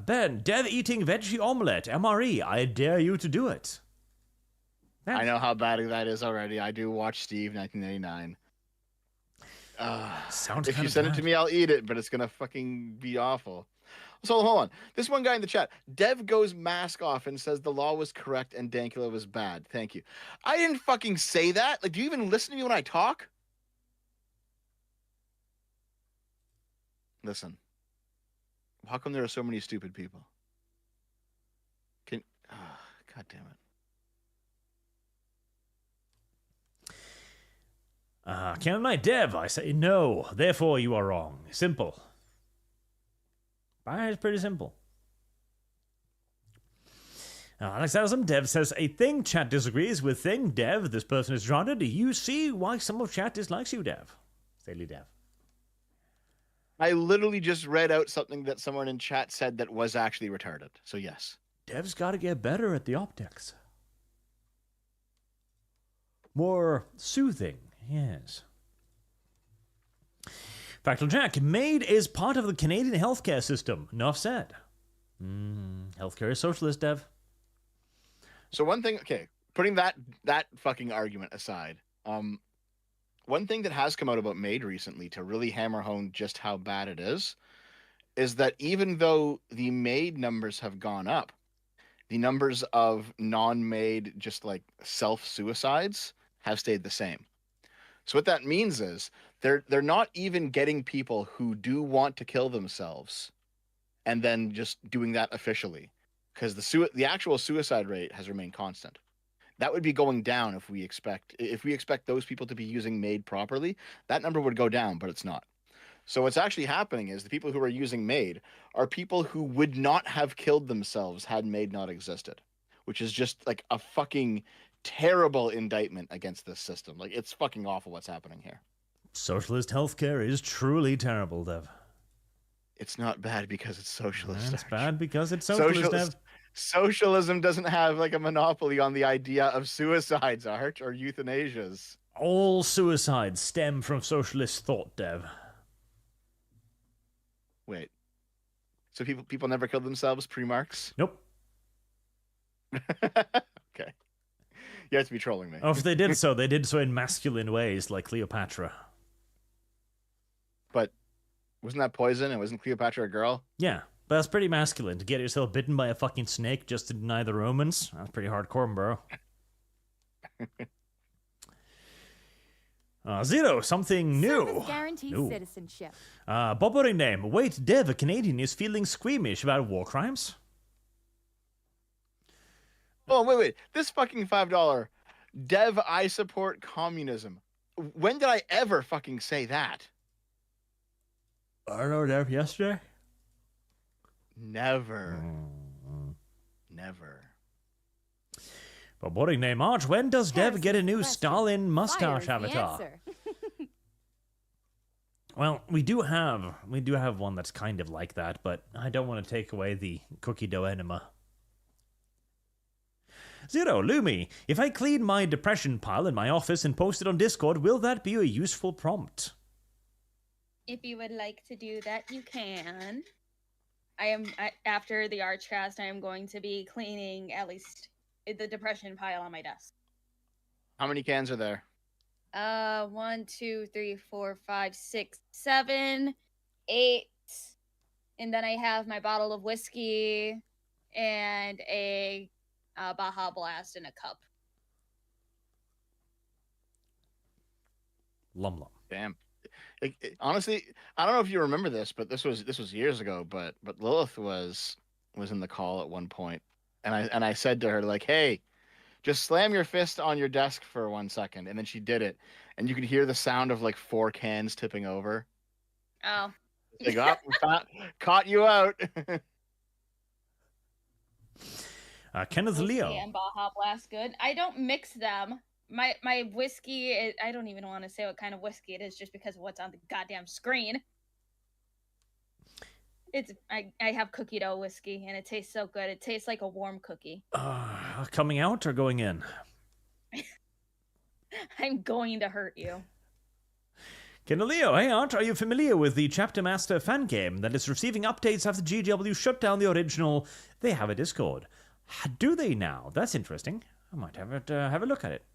Ben, Dev eating veggie omelette. MRE. I dare you to do it. I know how bad that is already. I do watch Steve 1989. Sounds if you send it to me, I'll eat it, but it's gonna fucking be awful. So hold on. This one guy in the chat, Dev goes mask off and says the law was correct and Dankula was bad. Thank you. I didn't fucking say that. Like, do you even listen to me when I talk? Listen. How come there are so many stupid people? God damn it. Can I, Dev? I say no. Therefore, you are wrong. Simple. It's pretty simple. Alex Adam, Dev says, a thing chat disagrees with thing. Dev, this person is retarded. Do you see why some of chat dislikes you, Dev? Daily Dev. I literally just read out something that someone in chat said that was actually retarded. So yes. Dev's got to get better at the optics. More soothing, yes. Fractal Jack, MAID is part of the Canadian healthcare system. Enough said. Healthcare is socialist, Dev. So one thing, okay, putting that fucking argument aside, one thing that has come out about MAID recently to really hammer home just how bad it is that even though the MAID numbers have gone up, the numbers of non-MAID, just like self-suicides, have stayed the same. So what that means is they're not even getting people who do want to kill themselves and then just doing that officially, because the actual suicide rate has remained constant. That would be going down if we expect those people to be using MAID properly. That number would go down, but it's not. So what's actually happening is the people who are using MAID are people who would not have killed themselves had MAID not existed, which is just like a fucking terrible indictment against this system. Like, it's fucking awful what's happening here. Socialist healthcare is truly terrible, Dev. It's not bad because it's socialist. It's bad because it's socialist, Dev. Socialism doesn't have like a monopoly on the idea of suicides, Arch, or euthanasias. All suicides stem from socialist thought, Dev. Wait. So people never killed themselves pre-Marx? Nope. Okay. You have to be trolling me. Oh, if they did so, they did so in masculine ways, like Cleopatra. But wasn't that poison? And wasn't Cleopatra a girl? Yeah, but that's pretty masculine. To get yourself bitten by a fucking snake just to deny the Romans? That's pretty hardcore, bro. Zero, something new. Service guarantees New. citizenship. Bobbering name. Wait, Dev, a Canadian, is feeling squeamish about war crimes? Oh, wait. This fucking $5. Dev, I support communism. When did I ever fucking say that? I don't know, Dev, yesterday? Never. never. But boring name Arch, when does Dev get a new Question. Stalin Fire mustache is the avatar? answer. Well, we do have one that's kind of like that, but I don't want to take away the cookie dough enema. Zero, Lumi, if I clean my depression pile in my office and post it on Discord, will that be a useful prompt? If you would like to do that, you can. After the ArchCast, I am going to be cleaning at least the depression pile on my desk. How many cans are there? 1, 2, 3, 4, 5, 6, 7, 8. And then I have my bottle of whiskey and a Baja Blast in a cup. Lum lum. Damn. Honestly, I don't know if you remember this, but this was years ago. But Lilith was in the call at one point, and I said to her like, "Hey, just slam your fist on your desk for 1 second," and then she did it, and you could hear the sound of like 4 cans tipping over. Oh. Like, oh, caught you out. Kenneth Whiskey Leo. and Baja Blast good. I don't mix them. My whiskey, I don't even want to say what kind of whiskey it is just because of what's on the goddamn screen. I have cookie dough whiskey and it tastes so good. It tastes like a warm cookie. Coming out or going in? I'm going to hurt you. Kenneth Leo, hey Art, are you familiar with the Chapter Master fan game that is receiving updates after GW shut down the original? They have a Discord. Do they now? That's interesting. I might have a look at it.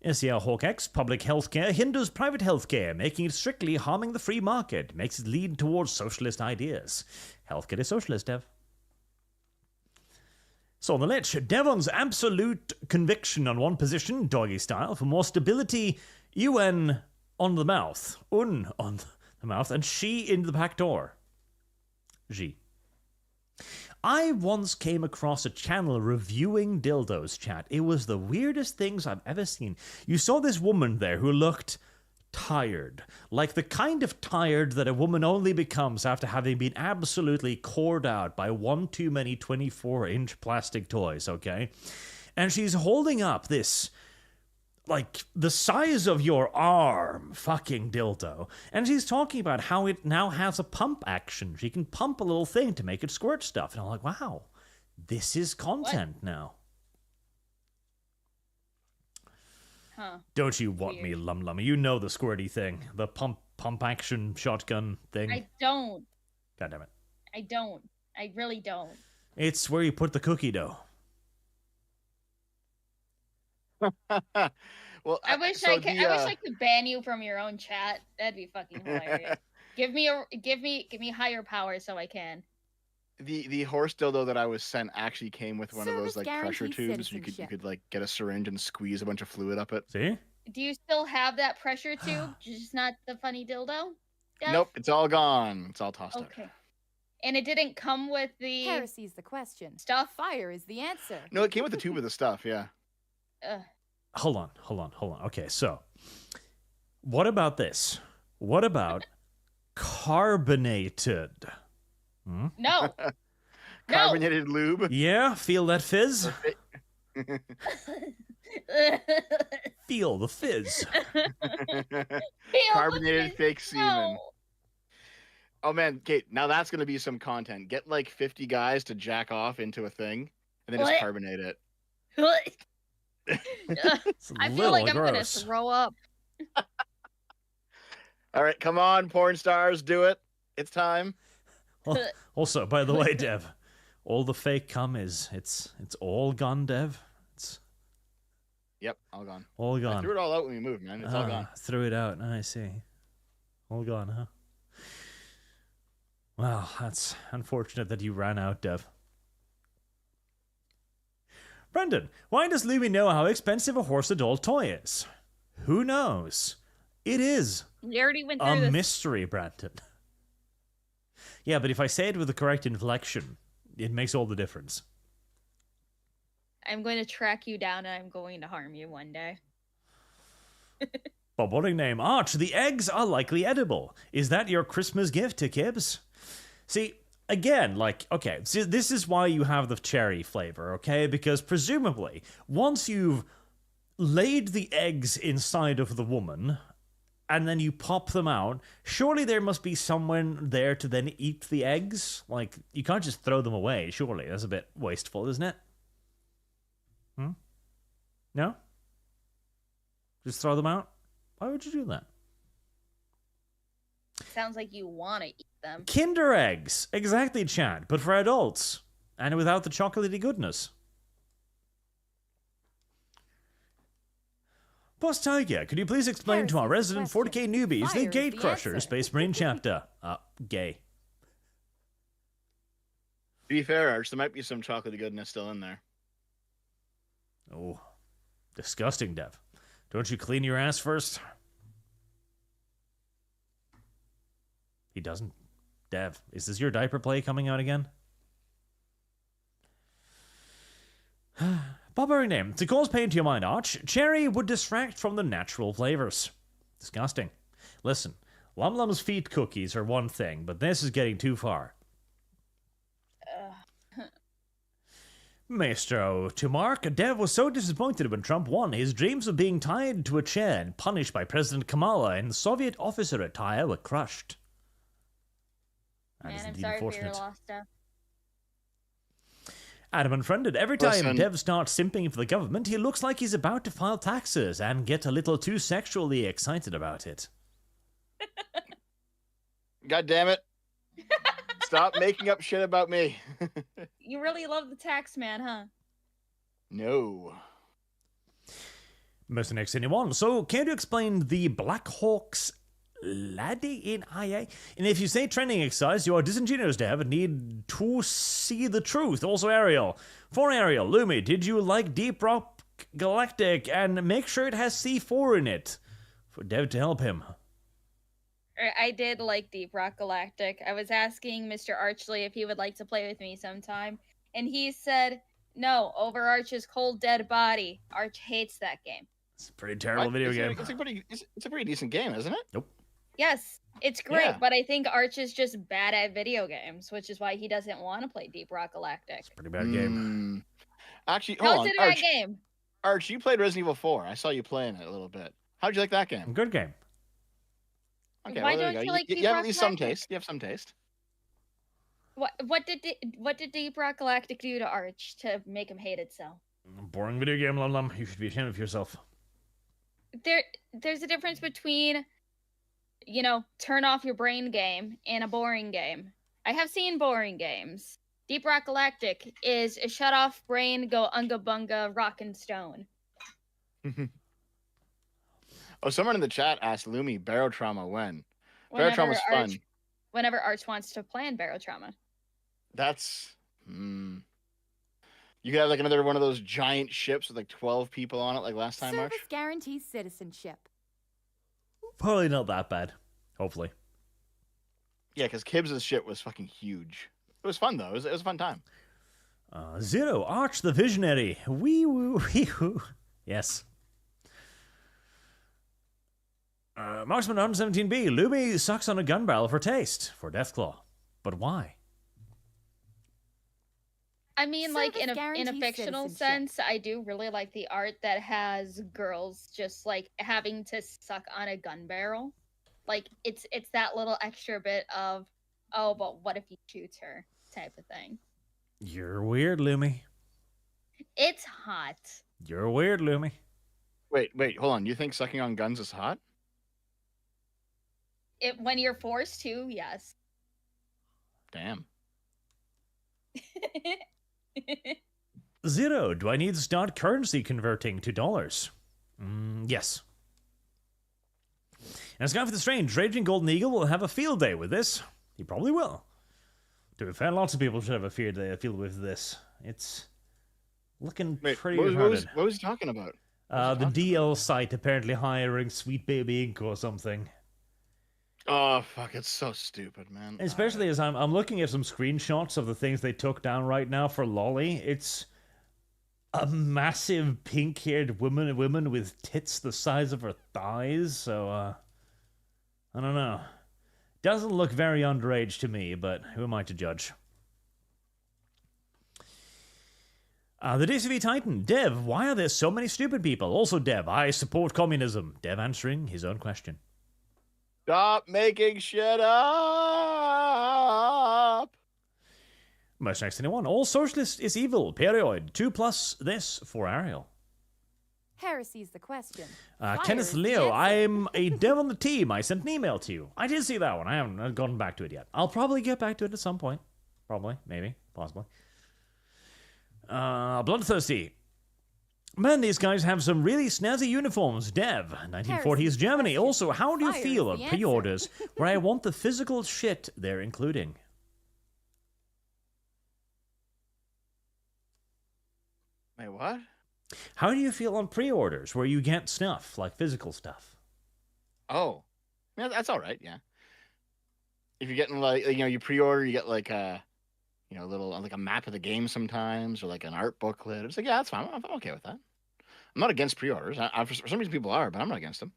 SCR HawkX, public healthcare hinders private healthcare, making it strictly harming the free market, makes it lead towards socialist ideas. Healthcare is socialist, Dev. So on the ledge, Devon's absolute conviction on one position, doggy style, for more stability, UN on the mouth, Un on the mouth, and she into the back door. G. I once came across a channel reviewing dildos, chat. It was the weirdest things I've ever seen. You saw this woman there who looked tired. Like the kind of tired that a woman only becomes after having been absolutely cored out by one too many 24-inch plastic toys, okay? And she's holding up this, like, the size of your arm fucking dildo. And she's talking about how it now has a pump action. She can pump a little thing to make it squirt stuff. And I'm like, wow, this is content now. Huh. Don't you want me, Lum Lum? You know the squirty thing. The pump action shotgun thing. I don't. God damn it. I don't. I really don't. It's where you put the cookie dough. Well, I wish I could ban you from your own chat. That'd be fucking hilarious. give me higher power so I can. The horse dildo that I was sent actually came with one of those Service like pressure guaranteed tubes. You citizenship. could like get a syringe and squeeze a bunch of fluid up it. See? Do you still have that pressure tube? Just not the funny dildo? Dev? Nope, it's all gone. It's all tossed out. Okay. And it didn't come with the Heresy's the question. stuff? Fire is the answer. No, it came with the tube of the stuff. Yeah. Hold on. Okay, so what about this? What about carbonated? No. Carbonated lube. Yeah, feel that fizz? Feel the fizz. Carbonated fake semen. No. Oh man, Kate, now that's gonna be some content. Get like 50 guys to jack off into a thing and then What? just carbonate it. It's a I feel little like I'm gonna gross. throw up. All right, come on, porn stars, do it. It's time. Also, by the way, Dev, all the fake cum it's all gone, Dev. It's Yep, all gone. all I gone. threw it all out when we moved, man. It's all gone. Threw it out. I see. All gone, huh? Well, that's unfortunate that you ran out, Dev. Brendan, why does Louie know how expensive a horse adult toy is? Who knows? It is We already went through a this. mystery, Brandon. Yeah, but if I say it with the correct inflection, it makes all the difference. I'm going to track you down and I'm going to harm you one day. But what a name, Arch. The eggs are likely edible. Is that your Christmas gift to Kibbs? See, again, like, okay, so this is why you have the cherry flavor, okay? Because presumably, once you've laid the eggs inside of the woman, and then you pop them out, surely there must be someone there to then eat the eggs? Like, you can't just throw them away, surely. That's a bit wasteful, isn't it? No? Just throw them out? Why would you do that? Sounds like you want to eat them. Kinder eggs! Exactly, Chad, but for adults. And without the chocolatey goodness. Boss Tiger, could you please explain to our resident 40k newbies the Fire is Gate the Crusher answer. Space Marine chapter? Gay. To be fair, Arch, there might be some chocolatey goodness still in there. Oh, disgusting, Dev. Don't you clean your ass first? He doesn't. Dev, is this your diaper play coming out again? Barbarian name. To cause pain to your mind, Arch, cherry would distract from the natural flavors. Disgusting. Listen, Lum Lum's feet cookies are one thing, but this is getting too far. Maestro, to Mark, Dev was so disappointed when Trump won. His dreams of being tied to a chair and punished by President Kamala in Soviet officer attire were crushed. That is Man, I'm indeed sorry for your unfortunate. loss, Dev. Adam Unfriended, every time Listen. Dev starts simping for the government, he looks like he's about to file taxes and get a little too sexually excited about it. God damn it. Stop making up shit about me. You really love the tax man, huh? No. Mr. Next Anyone, so can you explain the Black Hawk's laddie in IA? And if you say training exercise, you are disingenuous, Dev, and need to see the truth. Also, Ariel. For Ariel, Lumi, did you like Deep Rock Galactic? And make sure it has C4 in it. For Dev to help him. I did like Deep Rock Galactic. I was asking Mr. Archley if he would like to play with me sometime, and he said, no, over Arch's cold dead body. Arch hates that game. It's a pretty terrible video game. It's a pretty decent game, isn't it? Nope. Yes, it's great, Yeah. but I think Arch is just bad at video games, which is why he doesn't want to play Deep Rock Galactic. Pretty bad game. Actually, How hold is on. it a bad Arch, game? Arch, you played Resident Evil 4. I saw you playing it a little bit. How'd you like that game? Good game. Okay, Why well, there don't go. you like you Deep have Rock at least some Galactic? taste. You have some taste. What did Deep Rock Galactic do to Arch to make him hate it so? Boring video game, Lum Lum. You should be ashamed of yourself. There's a difference between, turn off your brain game and a boring game. I have seen boring games. Deep Rock Galactic is a shut off brain, go unga bunga, rock and stone. Oh, someone in the chat asked Lumi Barrow Trauma when. Barrow Trauma's fun. Whenever Arch wants to plan Barrow Trauma. That's. You could have like another one of those giant ships with like 12 people on it, like last time, Arch. Service guarantees citizenship. Probably not that bad. Hopefully. Yeah, because Kibbs' ship was fucking huge. It was fun though. It was a fun time. Zero, Arch the Visionary. Wee woo, wee woo. Yes. Marksman 117B. Lumi sucks on a gun barrel for taste. For Deathclaw. But why? I mean, like Service in a guarantees fictional citizenship. sense, I do really like the art that has girls just like having to suck on a gun barrel. Like it's that little extra bit of, oh, but what if he shoots her type of thing. You're weird, Lumi. It's hot. You're weird, Lumi. Wait, hold on. You think sucking on guns is hot? When you're forced to, yes. Damn. Zero, do I need to start currency converting to dollars? Yes. And as Guy for the Strange, Raging Golden Eagle will have a field day with this. He probably will. To be fair, lots of people should have a field day with this. It's looking pretty retarded. What was he talking about? The DL site apparently hiring Sweet Baby Inc. or something. Oh, fuck. It's so stupid, man. Especially as I'm looking at some screenshots of the things they took down right now for Lolly. It's a massive pink-haired woman with tits the size of her thighs. So, I don't know. Doesn't look very underage to me, but who am I to judge? The DCV Titan, Dev, why are there so many stupid people? Also, Dev, I support communism. Dev answering his own question. Stop making shit up. Most next anyone. All socialist is evil. Period. 2+ this for Ariel. Heresy's the question. Fire Kenneth is the Leo, answer. I'm a dev on the team. I sent an email to you. I did see that one. I haven't gotten back to it yet. I'll probably get back to it at some point. Probably. Maybe. Possibly. Bloodthirsty. Man, these guys have some really snazzy uniforms. Dev, 1940s Germany. Also, how do you Fire feel is of the answer. pre-orders where I want the physical shit they're including? Wait, what? How do you feel on pre-orders where you get stuff, like physical stuff? Oh, yeah, that's all right. Yeah. If you're getting like, you pre-order, you get like a, little like a map of the game sometimes, or like an art booklet. It's like, yeah, that's fine. I'm okay with that. I'm not against pre-orders. For some reason, people are, but I'm not against them.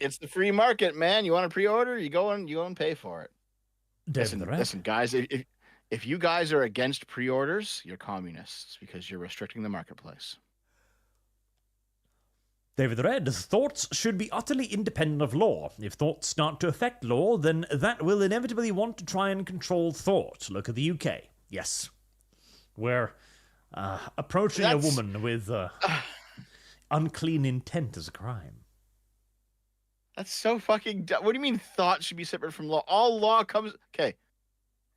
It's the free market, man. You want a pre-order? You go and pay for it. Listen, guys. If you guys are against pre-orders, you're communists because you're restricting the marketplace. David the Red, thoughts should be utterly independent of law. If thoughts start to affect law, then that will inevitably want to try and control thought. Look at the UK. Yes. Where approaching a woman with unclean intent is a crime. That's so fucking dumb. What do you mean thought should be separate from law? All law comes... Okay.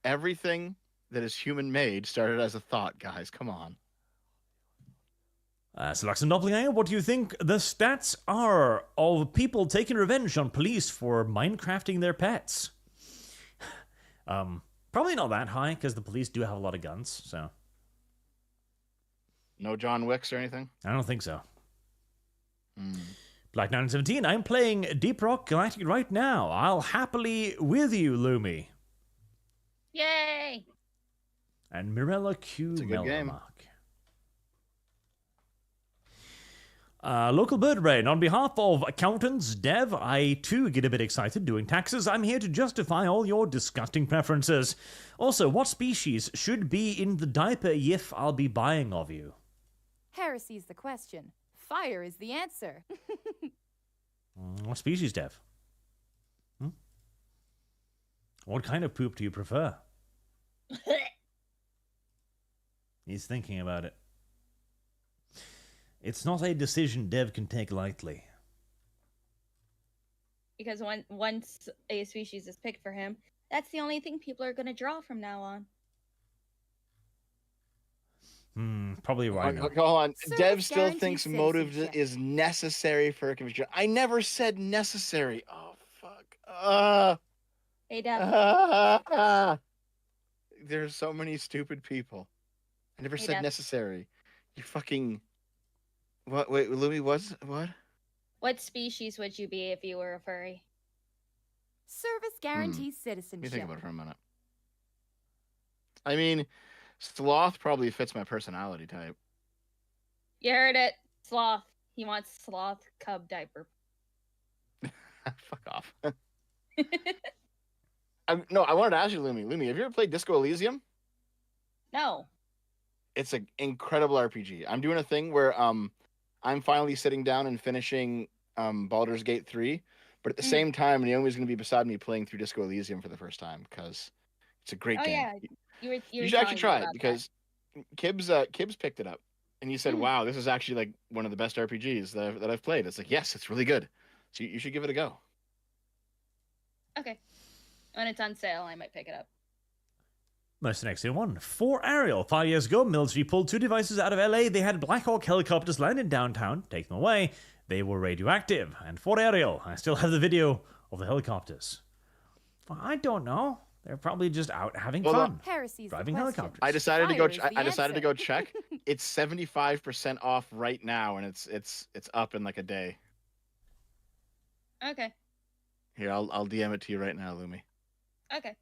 Everything that is human-made started as a thought, guys. Come on. Selection Doppelganger, what do you think the stats are of people taking revenge on police for Minecrafting their pets? Probably not that high, because the police do have a lot of guns, so... No John Wicks or anything? I don't think so. Black 917, I'm playing Deep Rock Galactic right now. I'll happily with you, Lumi. Yay! And Mirella Q. It's a good game. Local Bird Brain, on behalf of accountants, Dev, I too get a bit excited doing taxes. I'm here to justify all your disgusting preferences. Also, what species should be in the diaper yiff I'll be buying of you? Heresy's the question. Fire is the answer. What species, Dev? What kind of poop do you prefer? He's thinking about it. It's not a decision Dev can take lightly. Because once a species is picked for him, that's the only thing people are going to draw from now on. Probably right. Hold on. Service Dev still guaranteed thinks motive citizenship. is necessary for a conviction. I never said necessary. Oh, fuck. Hey, Dev. There's so many stupid people. I never Hey, said Dev. necessary. You fucking... What? Wait, Louis, what? What species would you be if you were a furry? Service guarantees Let me citizenship. think about it for a minute. I mean, sloth probably fits my personality type. You heard it. Sloth. He wants sloth cub diaper. Fuck off. I wanted to ask you, Lumi. Lumi, have you ever played Disco Elysium? No. It's an incredible RPG. I'm doing a thing where I'm finally sitting down and finishing Baldur's Gate 3, but at the same time, Naomi's going to be beside me playing through Disco Elysium for the first time because it's a great game. Yeah. You should actually try it because Kibbs picked it up and he said, "Wow, this is actually like one of the best RPGs that I've played." It's like, yes, it's really good. So you should give it a go. Okay. When it's on sale, I might pick it up. That's the next one. For Ariel, 5 years ago, military pulled 2 devices out of LA. They had Black Hawk helicopters land in downtown, take them away. They were radioactive. And for Ariel, I still have the video of the helicopters. Well, I don't know. They're probably just out having fun. Heresy's Driving the question. helicopters. I decided to Fire go. is the I decided to go answer. check. It's 75% off right now, and it's up in like a day. Okay. Here, I'll DM it to you right now, Lumi. Okay.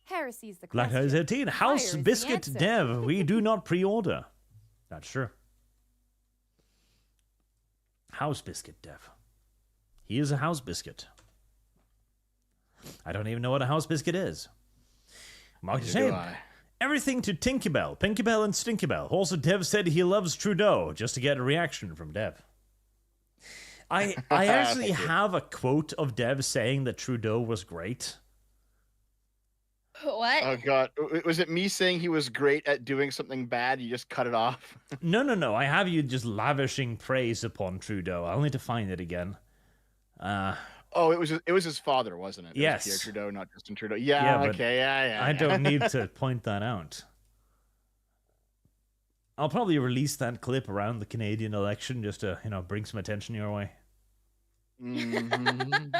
Heresy's the Black question. 13, Fire House is the Biscuit answer. Dev. We do not pre-order. That's true. House Biscuit Dev. He is a house biscuit. I don't even know what a house biscuit is. Mark the Neither same. do I. Everything to Tinkerbell, Pinkabell, and Stinkabell. Also, Dev said he loves Trudeau, just to get a reaction from Dev. I actually Thank you. have a quote of Dev saying that Trudeau was great. What? Oh god, was it me saying he was great at doing something bad? You just cut it off. No. I have you just lavishing praise upon Trudeau. I'll need to find it again. Oh, it was his father, wasn't it? It Yes. was Pierre Trudeau, not Justin Trudeau. Yeah, Yeah, but okay, yeah. I don't need to point that out. I'll probably release that clip around the Canadian election just to, bring some attention your way. Mhm.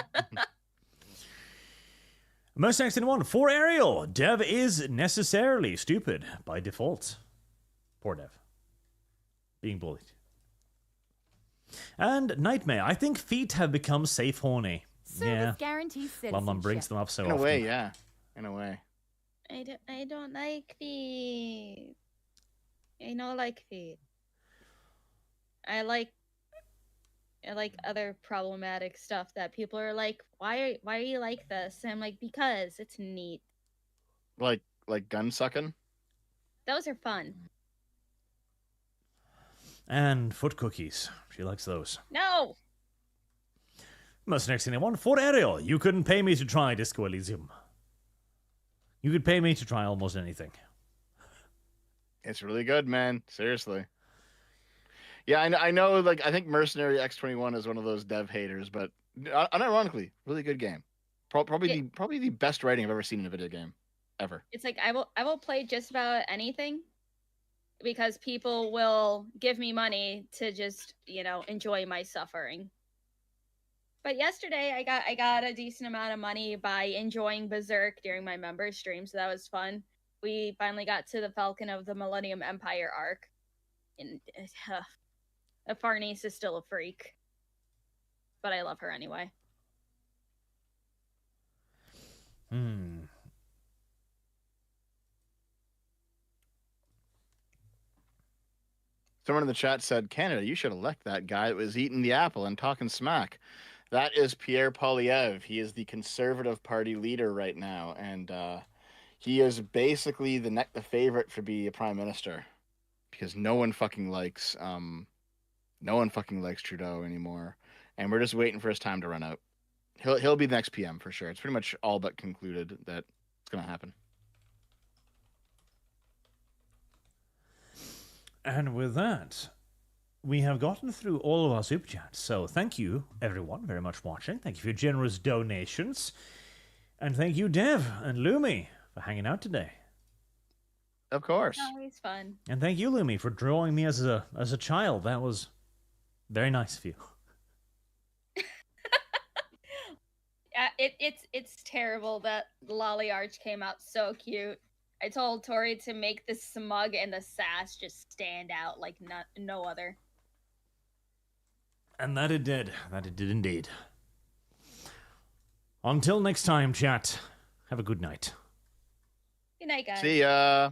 Most next in one for Ariel. Dev is necessarily stupid by default. Poor Dev. Being bullied. And Nightmare. I think feet have become safe horny. Service guarantees citizenship. London brings them up so In a often. way, yeah. In a way. I don't like feet. I don't like feet. I like other problematic stuff that people are like, why are you like this? And I'm like, because it's neat. Like gun sucking. Those are fun. And foot cookies. She likes those. No. Most next in one for Ariel. You couldn't pay me to try Disco Elysium. You could pay me to try almost anything. It's really good, man. Seriously. Yeah, I know. Like, I think Mercenary X21 is one of those dev haters, but unironically, really good game. Probably the best writing I've ever seen in a video game, ever. It's like I will play just about anything because people will give me money to just, enjoy my suffering. But yesterday I got a decent amount of money by enjoying Berserk during my member stream, so that was fun. We finally got to the Falcon of the Millennium Empire arc. And Farnice is still a freak. But I love her anyway. Someone in the chat said, Canada, you should elect that guy that was eating the apple and talking smack. That is Pierre Poilievre. He is the Conservative Party leader right now, and he is basically the favorite to be a prime minister because no one fucking likes Trudeau anymore, and we're just waiting for his time to run out. He'll be the next PM for sure. It's pretty much all but concluded that it's gonna happen. And with that, we have gotten through all of our super chats. So thank you, everyone, very much for watching. Thank you for your generous donations. And thank you, Dev and Lumi, for hanging out today. Of course. Always fun. And thank you, Lumi, for drawing me as a child. That was very nice of you. Yeah, it's terrible that Lolly Arch came out so cute. I told Tori to make the smug and the sass just stand out like no other. And that it did. That it did indeed. Until next time, chat. Have a good night. Good night, guys. See ya.